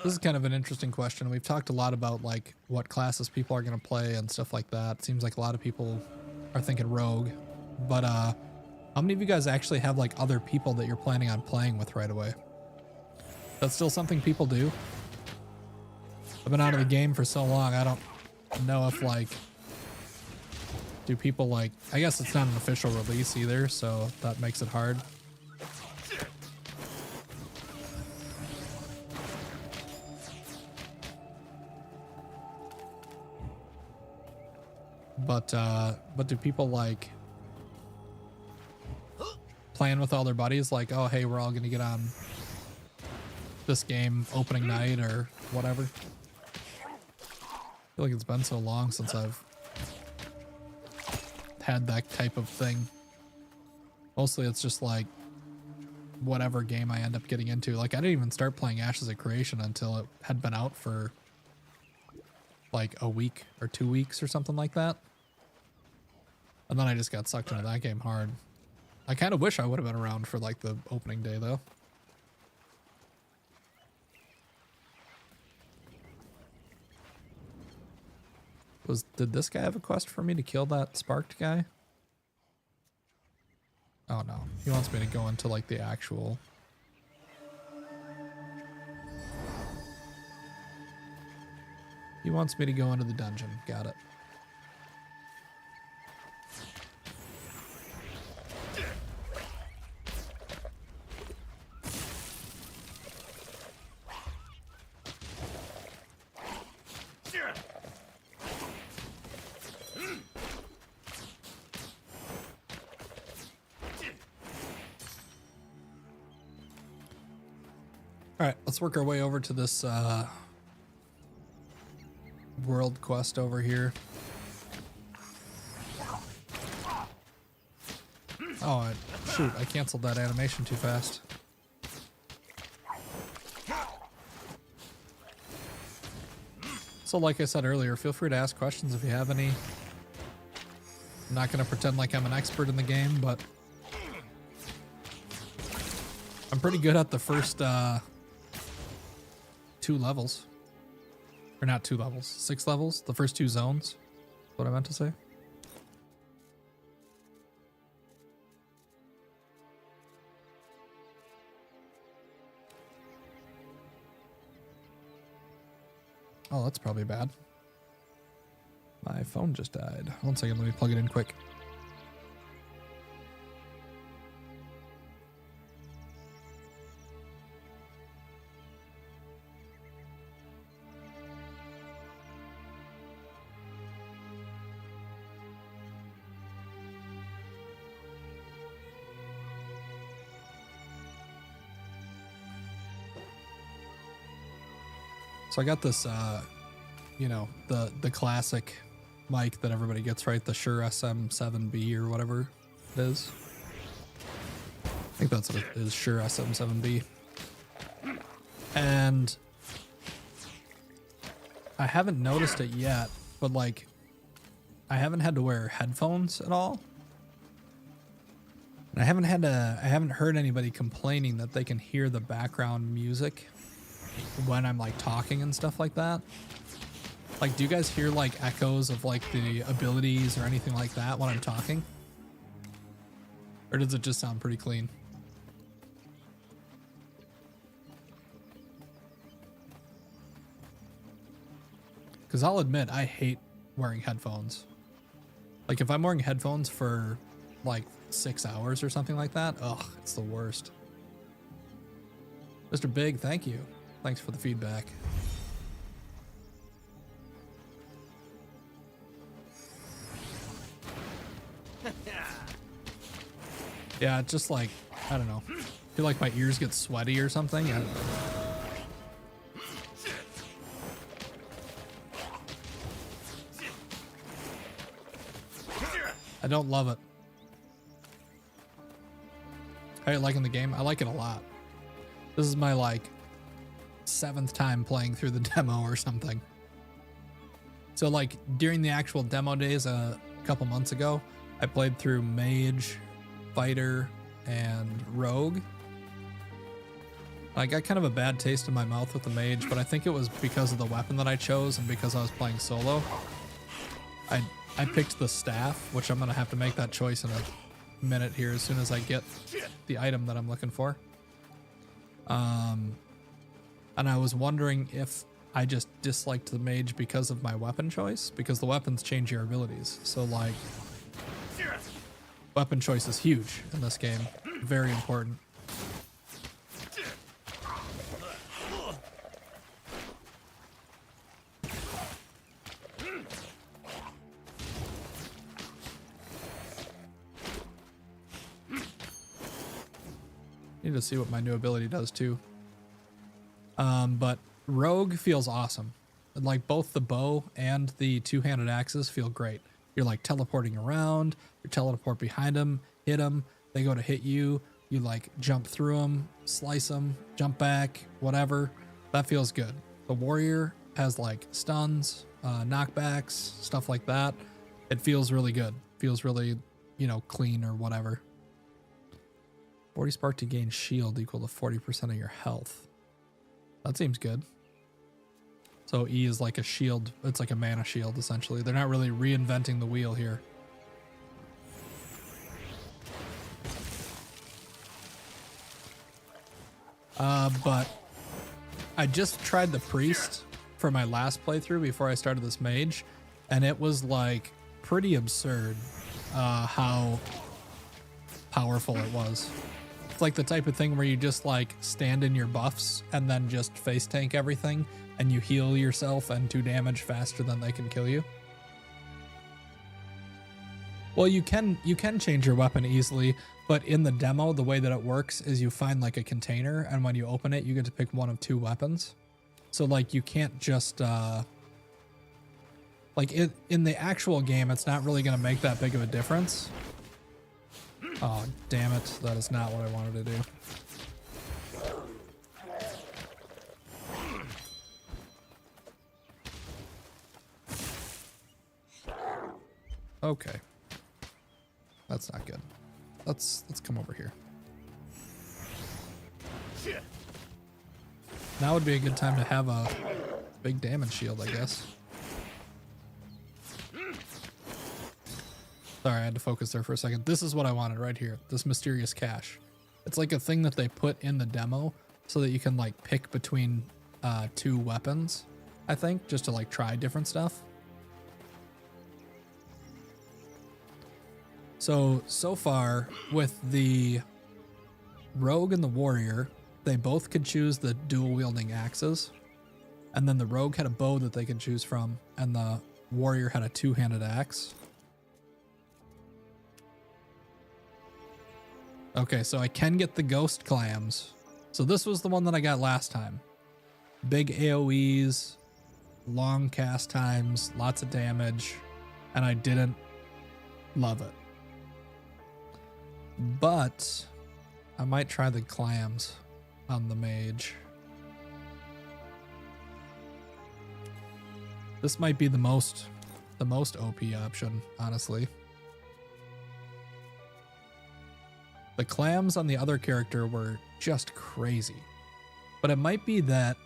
This is kind of an interesting question. We've talked a lot about like what classes people are going to play and stuff like that. It seems like a lot of people are thinking rogue, but how many of you guys actually have like other people that you're planning on playing with right away? That's still something people do. I've been out of the game for so long. I don't know if like, do people like, I guess it's not an official release either, so that makes it hard. But do people like playing with all their buddies like, oh, hey, we're all going to get on this game opening night or whatever? I feel like it's been so long since I've had that type of thing. Mostly it's just like whatever game I end up getting into. Like I didn't even start playing Ashes of Creation until it had been out for like a week or 2 weeks or something like that. And then I just got sucked into that game hard. I kind of wish I would have been around for like the opening day though. Did this guy have a quest for me to kill that sparked guy? Oh no, he wants me to go into like the actual. He wants me to go into the dungeon. Got it. All right, let's work our way over to this world quest over here. Oh, shoot, I canceled that animation too fast. So like I said earlier, feel free to ask questions if you have any. I'm not going to pretend like I'm an expert in the game, but I'm pretty good at the first 2 levels. Or not 2 levels, 6 levels. The first 2 zones. That's what I meant to say. Oh, that's probably bad. My phone just died. 1 second, let me plug it in quick. So I got this, you know, the classic mic that everybody gets, right? The Shure SM7B or whatever it is. I think that's what it is, Shure SM7B. And I haven't noticed it yet, but like, I haven't had to wear headphones at all. And I haven't heard anybody complaining that they can hear the background music when I'm like talking and stuff like that. Like, do you guys hear like echoes of like the abilities or anything like that when I'm talking? Or does it just sound pretty clean? Because I'll admit, I hate wearing headphones. Like, if I'm wearing headphones for like 6 hours or something like that, ugh, it's the worst. Mr. Big, thank you. Thanks for the feedback. Yeah, just like, I don't know. feel like my ears get sweaty or something. I don't know. I don't love it. How are you liking the game? I like it a lot. This is my like 7th time playing through the demo or something. So like during the actual demo days a couple months ago, I played through Mage, Fighter, and Rogue. I got kind of a bad taste in my mouth with the Mage, but I think it was because of the weapon that I chose and because I was playing solo. I picked the staff, which I'm going to have to make that choice in a minute here as soon as I get the item that I'm looking for. And I was wondering if I just disliked the Mage because of my weapon choice, because the weapons change your abilities. So like, weapon choice is huge in this game. Very important. Need to see what my new ability does too. But Rogue feels awesome. Like both the bow and the two-handed axes feel great. You're like teleporting around, you teleport behind them, hit them, they go to hit you, you like jump through them, slice them, jump back, whatever. That feels good. The warrior has like stuns, knockbacks, stuff like that. It feels really good. Feels really, you know, clean or whatever. 40 spark to gain shield equal to 40% of your health. That seems good. So E is like a shield. It's like a mana shield, essentially. They're not really reinventing the wheel here. But I just tried the priest for my last playthrough before I started this mage, and it was like pretty absurd how powerful it was. It's like the type of thing where you just like stand in your buffs and then just face tank everything, and you heal yourself and do damage faster than they can kill you. Well, you can change your weapon easily, but in the demo, the way that it works is you find like a container, and when you open it, you get to pick one of two weapons. So like you can't just like in the actual game, it's not really going to make that big of a difference. Oh, damn it. That is not what I wanted to do. Okay. That's not good. Let's come over here. Now would be a good time to have a big damage shield, I guess. Sorry, I had to focus there for a second. This is what I wanted right here. This mysterious cache. It's like a thing that they put in the demo so that you can like pick between two weapons, I think, just to like try different stuff. So far with the rogue and the warrior, they both could choose the dual wielding axes. And then the rogue had a bow that they could choose from, and the warrior had a two-handed axe. Okay, so I can get the ghost clams. So this was the one that I got last time. Big AoEs, long cast times, lots of damage, and I didn't love it. But I might try the clams on the mage. This might be the most OP option, honestly. The clams on the other character were just crazy. But it might be that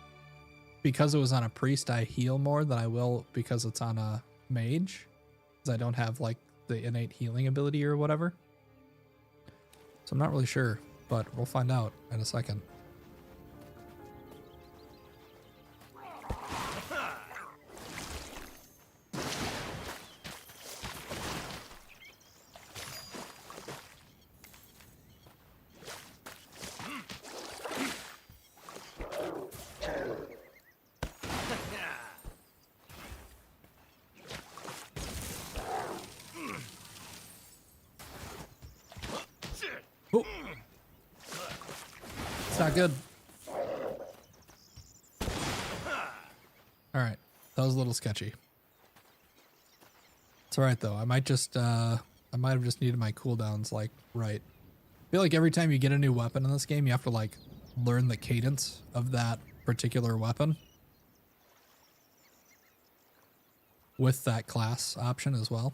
because it was on a priest, I heal more than I will because it's on a mage. Because I don't have like the innate healing ability or whatever. So I'm not really sure, but we'll find out in a second. It's not good. All right, that was a little sketchy. It's all right though. I might have just needed my cooldowns like right. I feel like every time you get a new weapon in this game, you have to like learn the cadence of that particular weapon with that class option as well.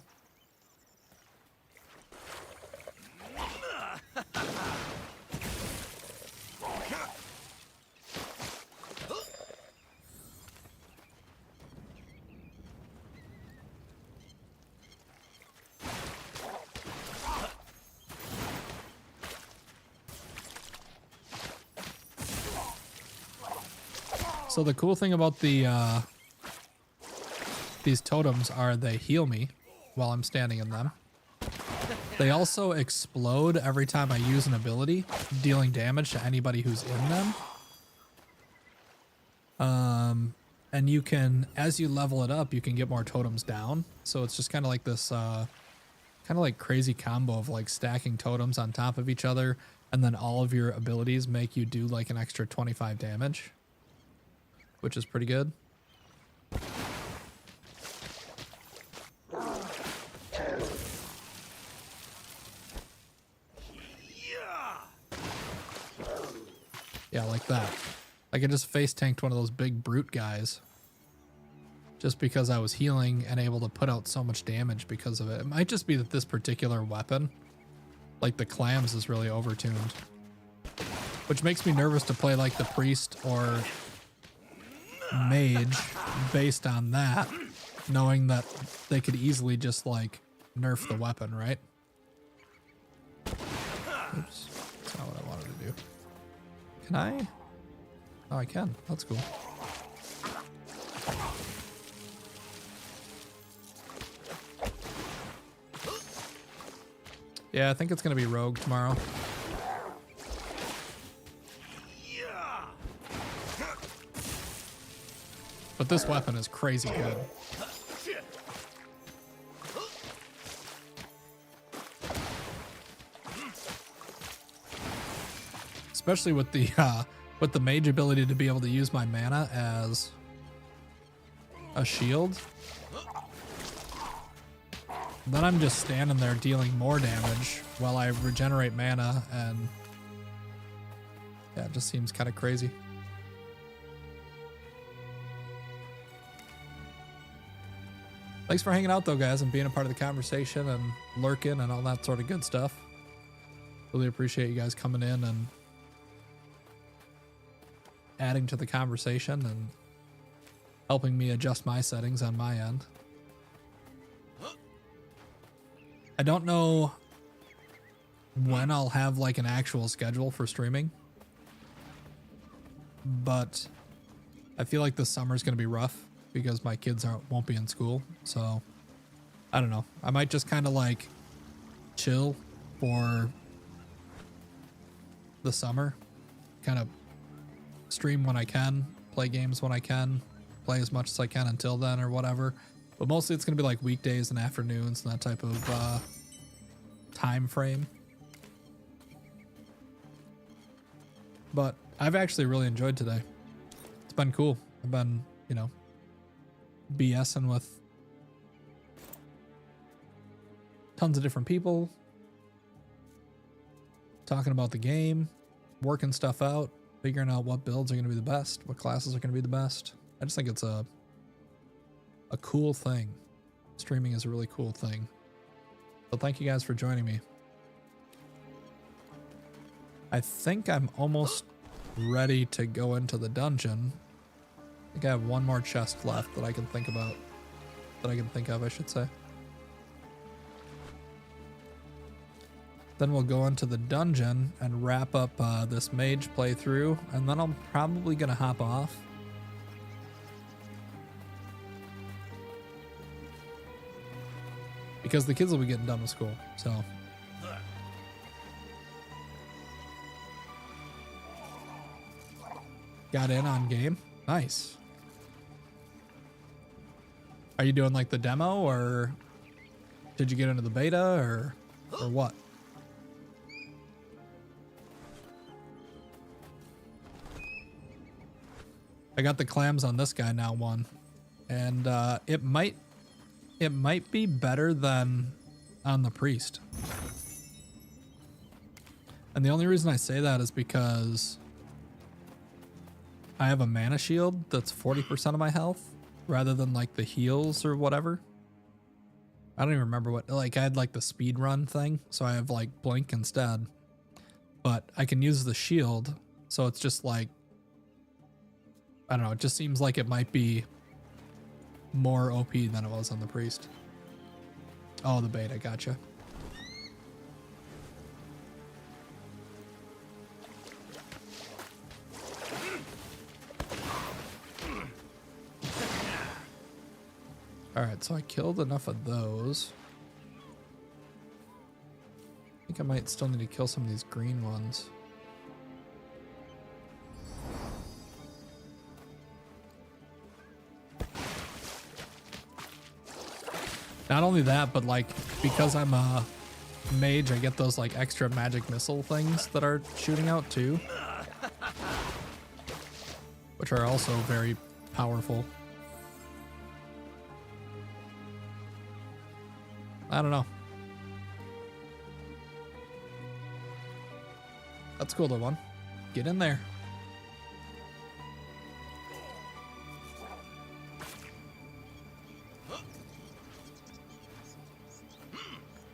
So the cool thing about the these totems are they heal me while I'm standing in them. They also explode every time I use an ability, dealing damage to anybody who's in them. And you can, as you level it up, you can get more totems down. So it's just kind of like this, kind of like crazy combo of like stacking totems on top of each other. And then all of your abilities make you do like an extra 25 damage, which is pretty good. Yeah, like that. Like I just face tanked one of those big brute guys just because I was healing and able to put out so much damage because of it. It might just be that this particular weapon, like the clams, is really overtuned, which makes me nervous to play like the priest or mage based on that, knowing that they could easily just like nerf the weapon, right? Oops, that's not what I wanted to do. Can I? Oh, I can. That's cool. Yeah, I think it's going to be rogue tomorrow. But this weapon is crazy good. Especially with the mage ability to be able to use my mana as a shield. Then I'm just standing there dealing more damage while I regenerate mana, and yeah, it just seems kind of crazy. Thanks for hanging out though, guys, and being a part of the conversation and lurking and all that sort of good stuff. Really appreciate you guys coming in and adding to the conversation and helping me adjust my settings on my end. I don't know when I'll have like an actual schedule for streaming, but I feel like this summer is going to be rough because my kids won't be in school. So I don't know. I might just kind of like chill for the summer, kind of stream when I can, play games when I can, play as much as I can until then or whatever. But mostly it's going to be like weekdays and afternoons and that type of time frame. But I've actually really enjoyed today. It's been cool. I've been, you know, BSing with tons of different people, talking about the game, working stuff out, figuring out what builds are going to be the best, what classes are going to be the best. I just think it's a cool thing. Streaming is a really cool thing. So thank you guys for joining me. I think I'm almost ready to go into the dungeon. I think I have one more chest left that I can think about. That I can think of, I should say. Then we'll go into the dungeon and wrap up this mage playthrough, and then I'm probably gonna hop off. Because the kids will be getting done with school, so. Got in on game. Nice. Are you doing like the demo, or did you get into the beta, or what? I got the clams on this guy now, one. And it might be better than on the priest. And the only reason I say that is because I have a mana shield that's 40% of my health rather than like the heals or whatever. I don't even remember what, like I had like the speed run thing. So I have like blink instead, but I can use the shield. So it's just like, I don't know. It just seems like it might be more OP than it was on the priest. Oh, the bait. I gotcha. All right, so I killed enough of those. I think I might still need to kill some of these green ones. Not only that, but like, because I'm a mage, I get those like extra magic missile things that are shooting out too. Which are also very powerful. I don't know. That's cool, the one. Get in there.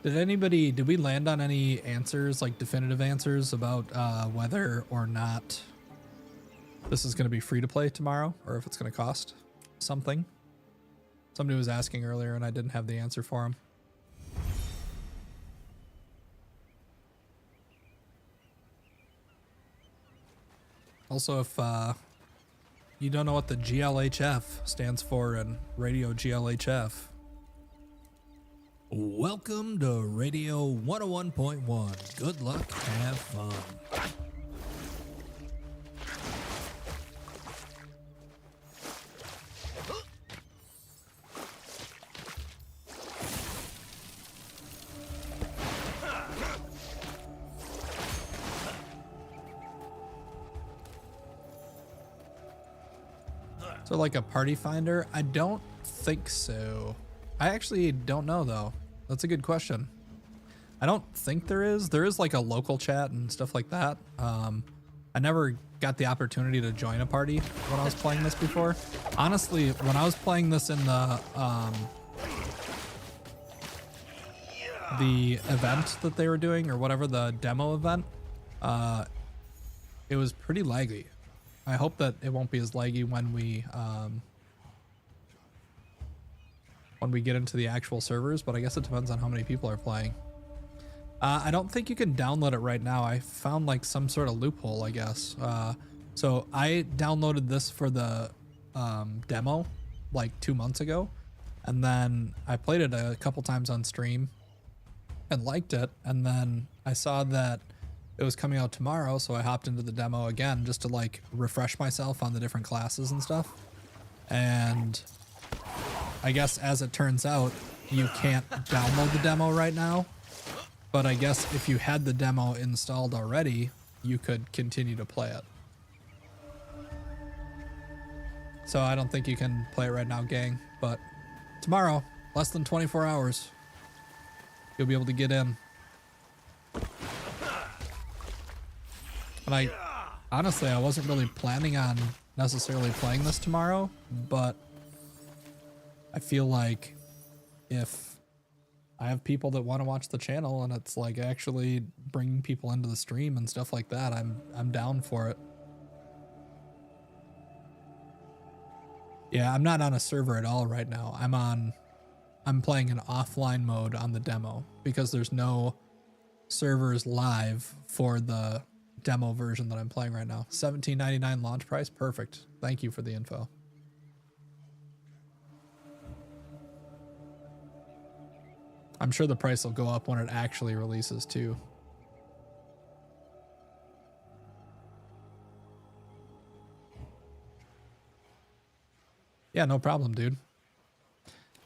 Did we land on any answers, like definitive answers about whether or not this is going to be free to play tomorrow, or if it's going to cost something? Somebody was asking earlier and I didn't have the answer for him. Also, if you don't know what the GLHF stands for in Radio GLHF, Welcome to Radio 101.1. Good luck, have fun. so like a party finder? I don't think so. I actually don't know though. That's a good question. I don't think there is. There is like a local chat and stuff like that. I never got the opportunity to join a party when I was playing this before. Honestly, when I was playing this in the event that they were doing, or whatever, the demo event, it was pretty laggy. I hope that it won't be as laggy when we get into the actual servers, but I guess it depends on how many people are playing. I don't think you can download it right now. I found like some sort of loophole, I guess. So I downloaded this for the demo like 2 months ago, and then I played it a couple times on stream and liked it, and then I saw that it was coming out tomorrow, so I hopped into the demo again just to like refresh myself on the different classes and stuff. And I guess as it turns out, you can't download the demo right now, but I guess if you had the demo installed already, you could continue to play it. So I don't think you can play it right now, gang, but tomorrow, less than 24 hours, you'll be able to get in. And honestly, I wasn't really planning on necessarily playing this tomorrow, but I feel like if I have people that want to watch the channel and it's like actually bringing people into the stream and stuff like that, I'm down for it. Yeah, I'm not on a server at all right now. I'm playing an offline mode on the demo because there's no servers live for the demo version that I'm playing right now. $17.99 launch price. Perfect. Thank you for the info. I'm sure the price will go up when it actually releases too. Yeah, no problem, dude.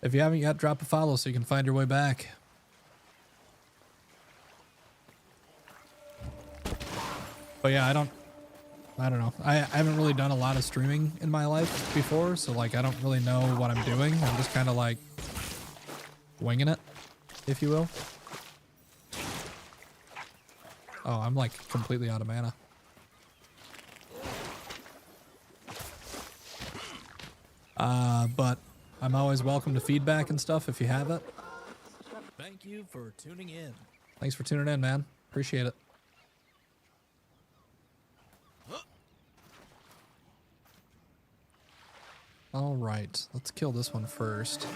If you haven't yet, drop a follow so you can find your way back. But yeah, I don't know. I haven't really done a lot of streaming in my life before, so like I don't really know what I'm doing. I'm just kind of like winging it, if you will. Oh, I'm like completely out of mana. But I'm always welcome to feedback and stuff if you have it. Thank you for tuning in. Thanks for tuning in, man. Appreciate it. All right, let's kill this one first.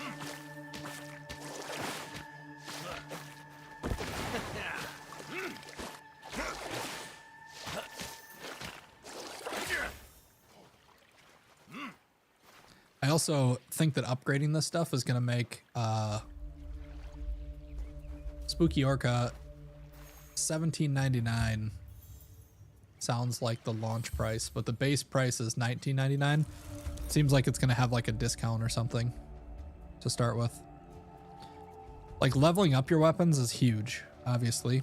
I also think that upgrading this stuff is going to make Spooky Orca $17.99 sounds like the launch price, but the base price is $19.99. Seems like it's going to have like a discount or something to start with. Like leveling up your weapons is huge, obviously.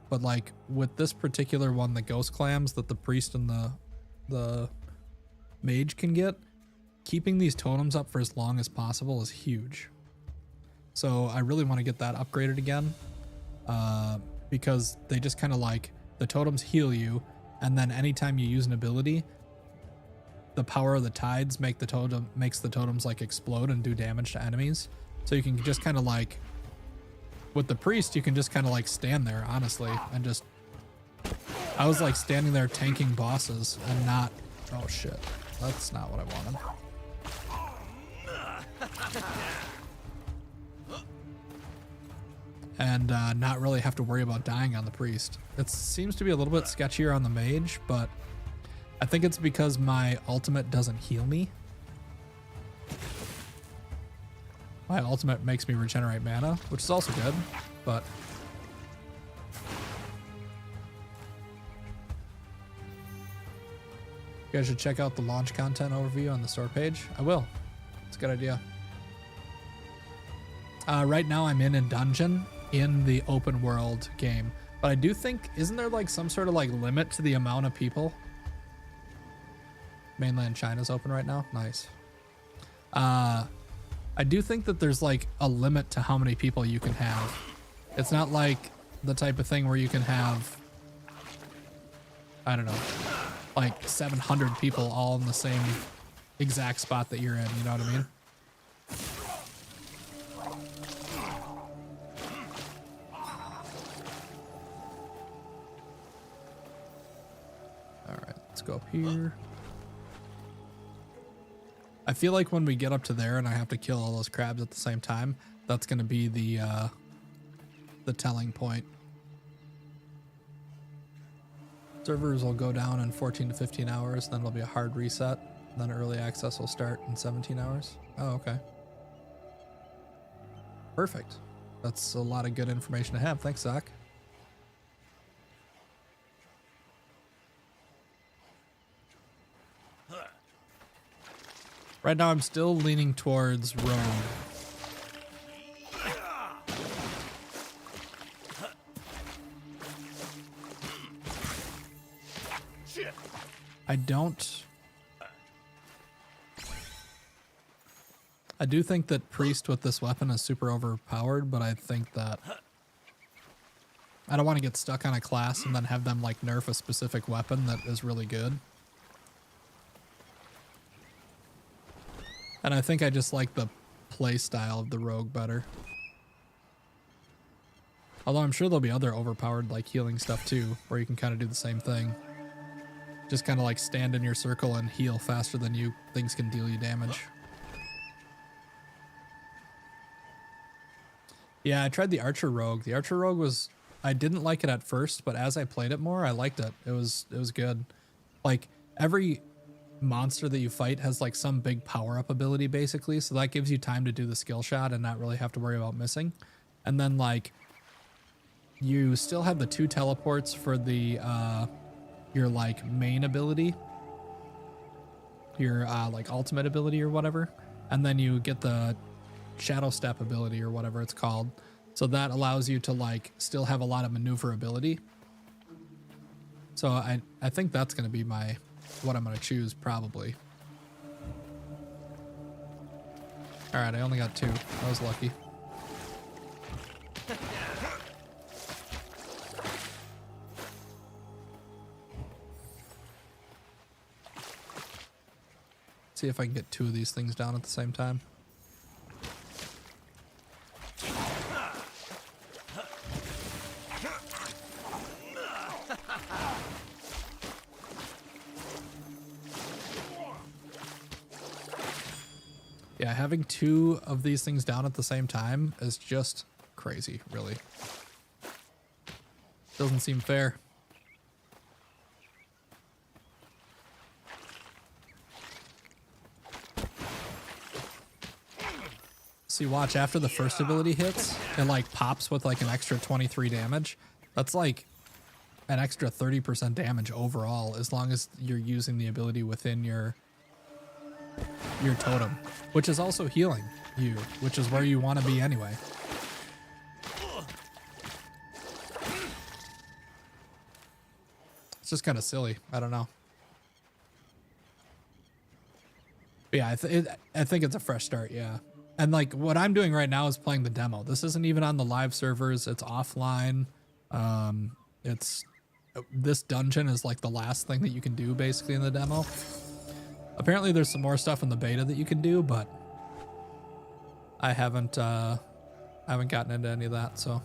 But like with this particular one, the ghost clams that the priest and the mage can get, keeping these totems up for as long as possible is huge. So I really want to get that upgraded again, because they just kind of like, the totems heal you, and then anytime you use an ability, the power of the tides makes the totems like explode and do damage to enemies. So you can just kind of like, with the priest, you can just kind of like stand there, honestly, and just, I was like standing there tanking bosses and not, oh shit, that's not what I wanted. And not really have to worry about dying on the priest. It seems to be a little bit sketchier on the mage, but I think it's because my ultimate doesn't heal me. My ultimate makes me regenerate mana, which is also good, but you guys should check out the launch content overview on the store page. I will. It's a good idea. Right now I'm in a dungeon in the open world game, but I do think, isn't there like some sort of like limit to the amount of people? Mainland China's open right now. Nice. I do think that there's like a limit to how many people you can have. It's not like the type of thing where you can have, I don't know, like 700 people all in the same exact spot that you're in, you know what I mean? All right, let's go up here. I feel like when we get up to there and I have to kill all those crabs at the same time, that's going to be the telling point. Servers will go down in 14 to 15 hours, then it'll be a hard reset. Then early access will start in 17 hours. Oh, okay. Perfect. That's a lot of good information to have. Thanks, Zach. Right now, I'm still leaning towards rogue. I do think that priest with this weapon is super overpowered, but I think that I don't want to get stuck on a class and then have them like nerf a specific weapon that is really good. And I think I just like the play style of the rogue better. Although I'm sure there'll be other overpowered like healing stuff too, where you can kind of do the same thing. Just kind of like stand in your circle and heal faster than things can deal you damage. Yeah, I tried the archer rogue. The archer rogue was, I didn't like it at first, but as I played it more, I liked it. It was good. Like every monster that you fight has like some big power-up ability basically, so that gives you time to do the skill shot and not really have to worry about missing. And then like you still have the 2 teleports for the your like main ability, your like ultimate ability or whatever, and then you get the shadow step ability or whatever it's called, so that allows you to like still have a lot of maneuverability. So I think that's going to be what I'm going to choose probably. All right, I only got 2. I was lucky. See if I can get 2 of these things down at the same time. Yeah, having 2 of these things down at the same time is just crazy, really. Doesn't seem fair. See, watch, after the first ability hits, it like pops with like an extra 23 damage. That's like an extra 30% damage overall, as long as you're using the ability within your totem, which is also healing you, which is where you want to be anyway. It's just kind of silly. I don't know. But yeah, I think it's a fresh start. Yeah. And like what I'm doing right now is playing the demo. This isn't even on the live servers. It's offline. This dungeon is like the last thing that you can do basically in the demo. Apparently there's some more stuff in the beta that you can do, but I haven't gotten into any of that, so.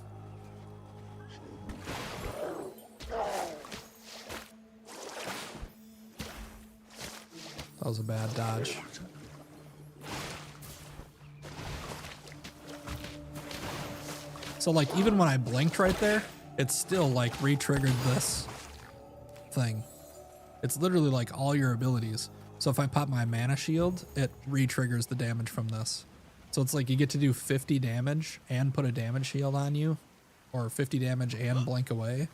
That was a bad dodge. So like even when I blinked right there, it still like re-triggered this thing. It's literally like all your abilities. So if I pop my mana shield, it re-triggers the damage from this. So it's like you get to do 50 damage and put a damage shield on you, or 50 damage and blink away.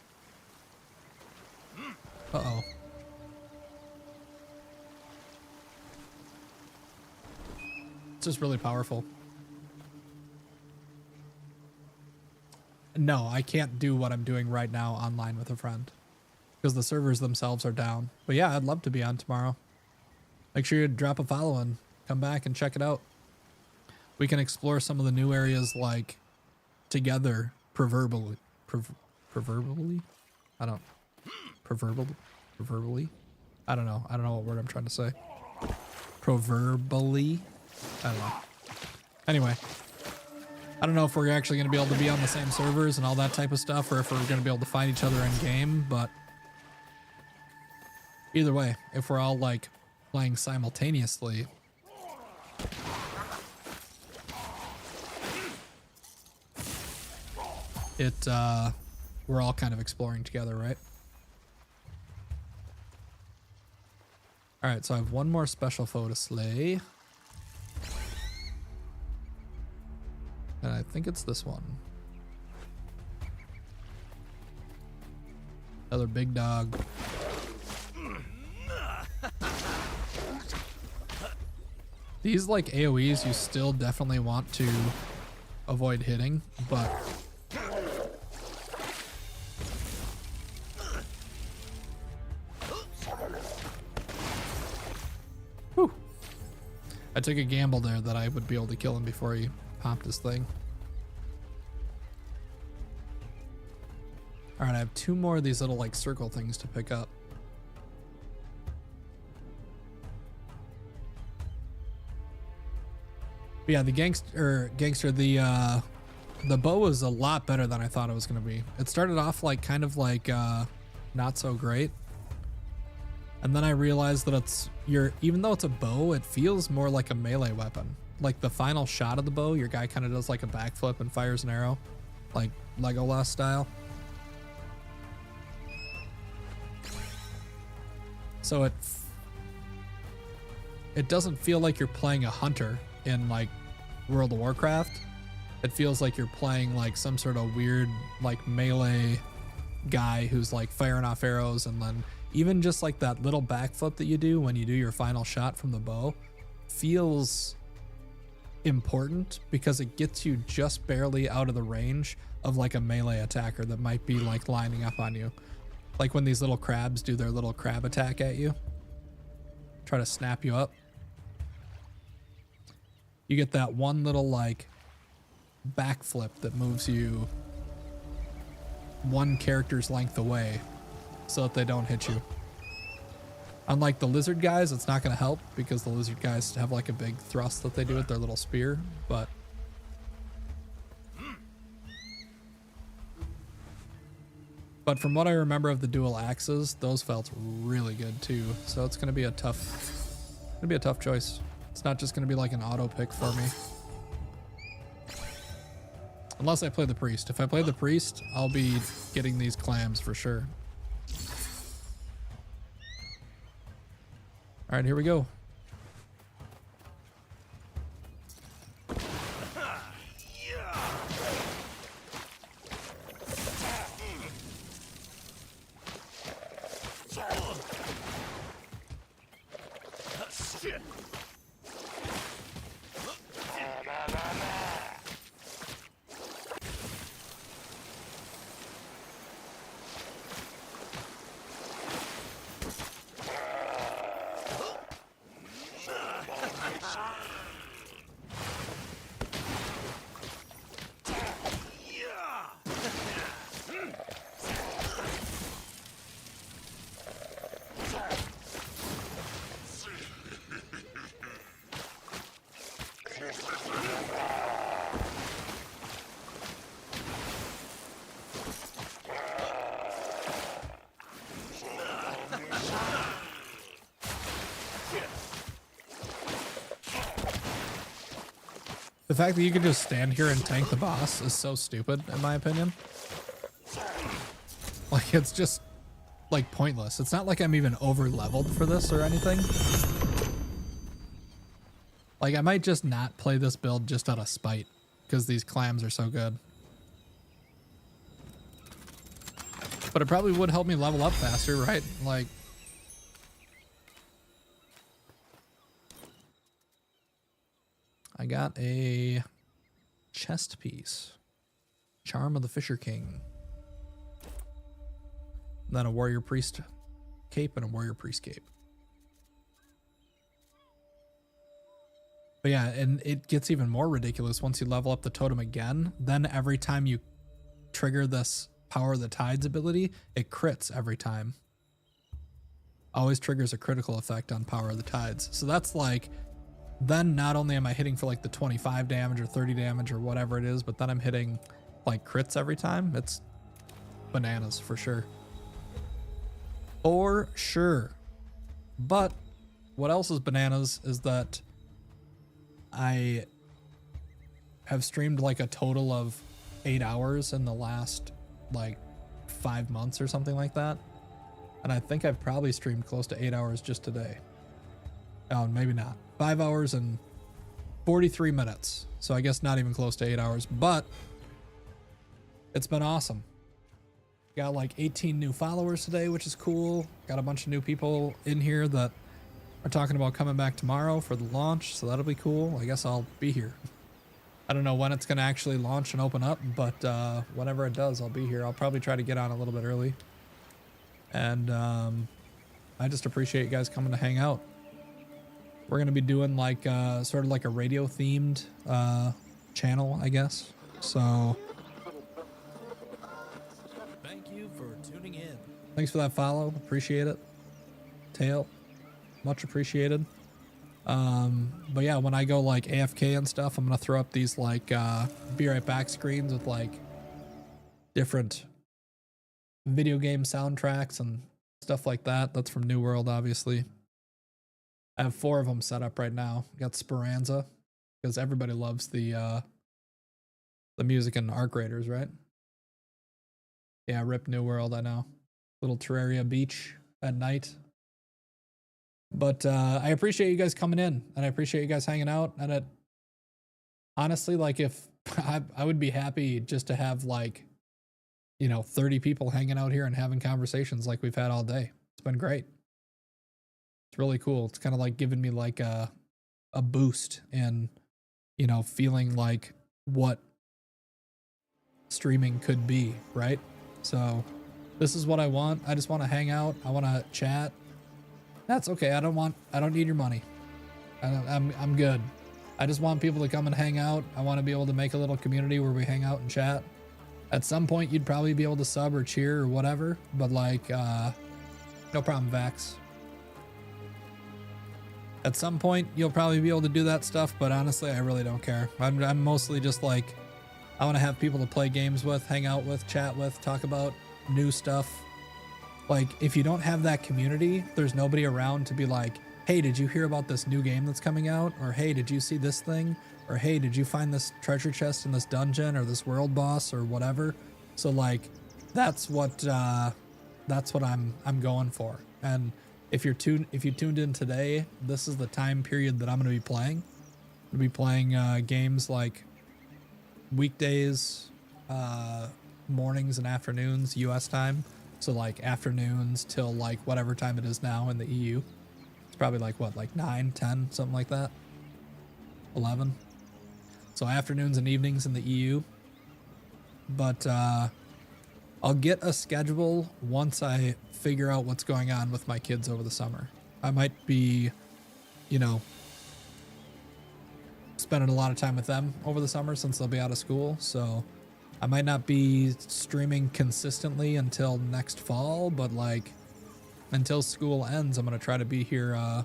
Uh-oh. It's just really powerful. No, I can't do what I'm doing right now online with a friend because the servers themselves are down. But yeah, I'd love to be on tomorrow. Make sure you drop a follow and come back and check it out. We can explore some of the new areas like together, proverbially. Proverbially? I don't know. I don't know what word I'm trying to say. Proverbially? I don't know. Anyway, I don't know if we're actually going to be able to be on the same servers and all that type of stuff, or if we're going to be able to find each other in game, but either way, if we're all like playing simultaneously, we're all kind of exploring together, right? All right, so I have one more special foe to slay. And I think it's this one. Another big dog. These like AoEs you still definitely want to avoid hitting, but whew. I took a gamble there that I would be able to kill him before he popped his thing. All right, I have 2 more of these little like circle things to pick up. But yeah, the gangster, the bow is a lot better than I thought it was gonna be. It started off like kind of like not so great, and then I realized that even though it's a bow, it feels more like a melee weapon. Like the final shot of the bow, your guy kind of does like a backflip and fires an arrow, like Legolas style. So it doesn't feel like you're playing a hunter in like World of Warcraft. It feels like you're playing like some sort of weird like melee guy who's like firing off arrows, and then even just like that little backflip that you do when you do your final shot from the bow feels important because it gets you just barely out of the range of like a melee attacker that might be like lining up on you. Like when these little crabs do their little crab attack at you, try to snap you up. You get that one little like backflip that moves you one character's length away so that they don't hit you. Unlike the lizard guys, it's not going to help because the lizard guys have like a big thrust that they do with their little spear, but from what I remember of the dual axes, those felt really good too. So it's going to be a tough choice. It's not just going to be like an auto pick for me. Unless I play the priest. If I play the priest, I'll be getting these clams for sure. All right, here we go. The fact that you can just stand here and tank the boss is so stupid, in my opinion. Like, it's just, like, pointless. It's not like I'm even over-leveled for this or anything. Like, I might just not play this build just out of spite, because these clams are so good. But it probably would help me level up faster, right? Like... I got a chest piece. Charm of the Fisher King. And then a warrior priest cape and a warrior priest cape. But yeah, and it gets even more ridiculous once you level up the totem again. Then every time you trigger this Power of the Tides ability, it crits every time. Always triggers a critical effect on Power of the Tides. So that's like... Then not only am I hitting for like the 25 damage or 30 damage or whatever it is, but then I'm hitting like crits every time. It's bananas for sure. For sure. But what else is bananas is that I have streamed like a total of 8 hours in the last like 5 months or something like that. And I think I've probably streamed close to 8 hours just today. Oh, maybe not. 5 hours and 43 minutes. So I guess not even close to 8 hours, but it's been awesome. Got like 18 new followers today, which is cool. Got a bunch of new people in here that are talking about coming back tomorrow for the launch, so that'll be cool. I guess I'll be here. I don't know when it's going to actually launch and open up, but whenever it does, I'll be here. I'll probably try to get on a little bit early. And I just appreciate you guys coming to hang out. We're going to be doing like sort of like a radio themed channel, I guess. So Thank you for tuning in. thanks for that follow. Appreciate it. Tail, much appreciated. But yeah, when I go like AFK and stuff, I'm going to throw up these like be right back screens with like different video game soundtracks and stuff like that. That's from New World, obviously. I have 4 of them set up right now. Got Speranza, because everybody loves the music in Arc Raiders, right? Yeah, rip New World, I know. Little Terraria Beach at night. But I appreciate you guys coming in, and I appreciate you guys hanging out. And it honestly, like, if I would be happy just to have like, 30 people hanging out here and having conversations like we've had all day. It's been great. It's really cool. It's kind of like giving me like a boost in, feeling like what streaming could be, right? So this is what I want. I just want to hang out. I want to chat. That's okay. I don't need your money. I'm good. I just want people to come and hang out. I want to be able to make a little community where we hang out and chat. At some point, you'd probably be able to sub or cheer or whatever, but like, no problem, Vax. At some point, you'll probably be able to do that stuff, but honestly, I really don't care. I'm mostly just like, I want to have people to play games with, hang out with, chat with, talk about new stuff. Like, if you don't have that community, there's nobody around to be like, hey, did you hear about this new game that's coming out? Or hey, did you see this thing? Or hey, did you find this treasure chest in this dungeon or this world boss or whatever? So like, that's what I'm going for. And if you tuned in today, this is the time period that I'm going to be playing. I'll be playing games like weekdays, mornings and afternoons, US time. So like afternoons till like whatever time it is now in the EU. It's probably like what, like 9, 10, something like that. 11. So afternoons and evenings in the EU. But I'll get a schedule once I figure out what's going on with my kids over the summer. I might be, you know, spending a lot of time with them over the summer since they'll be out of school. So I might not be streaming consistently until next fall, but like until school ends, I'm going to try to be here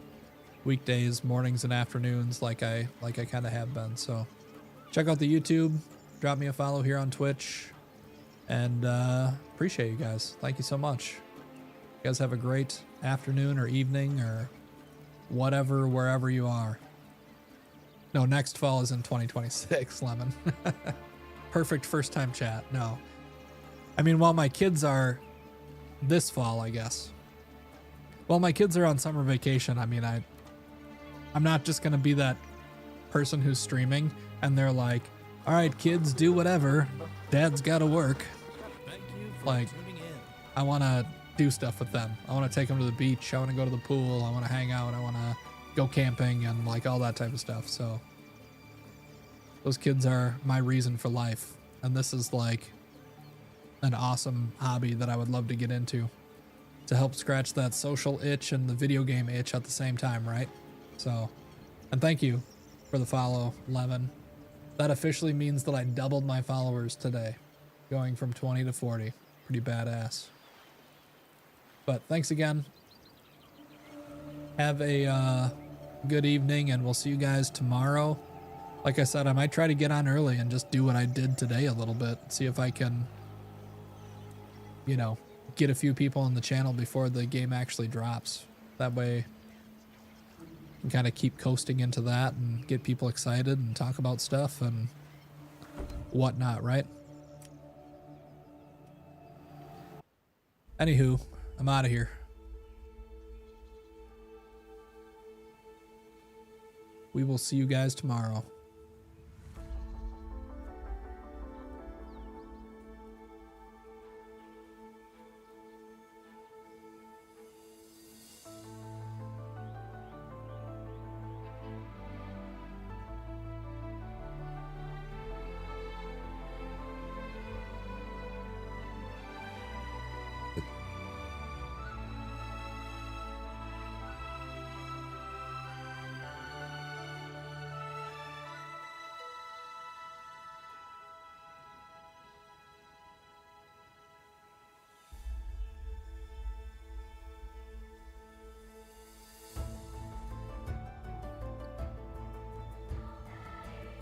weekdays, mornings and afternoons like I kind of have been. So check out the YouTube, drop me a follow here on Twitch, and appreciate you guys. Thank you so much. You guys have a great afternoon or evening or whatever, wherever you are. No, next fall is in 2026, Lemon. Perfect first time chat. No. I mean, while my kids are this fall, I guess. While my kids are on summer vacation, I mean, I'm not just going to be that person who's streaming and they're like, all right, kids, do whatever. Dad's got to work. Thank you for Like, tuning in. I want to do stuff with them. I want to take them to the beach. I want to go to the pool. I want to hang out. I want to go camping and like all that type of stuff. So those kids are my reason for life. And this is like an awesome hobby that I would love to get into to help scratch that social itch and the video game itch at the same time, right? So, and thank you for the follow, Lemon. That officially means that I doubled my followers today, going from 20 to 40. Pretty badass. But thanks again. Have a good evening, and we'll see you guys tomorrow. Like I said, I might try to get on early and just do what I did today a little bit. See if I can, you know, get a few people on the channel before the game actually drops. That way I can kind of keep coasting into that and get people excited and talk about stuff and whatnot, right? Anywho, I'm out of here. We will see you guys tomorrow.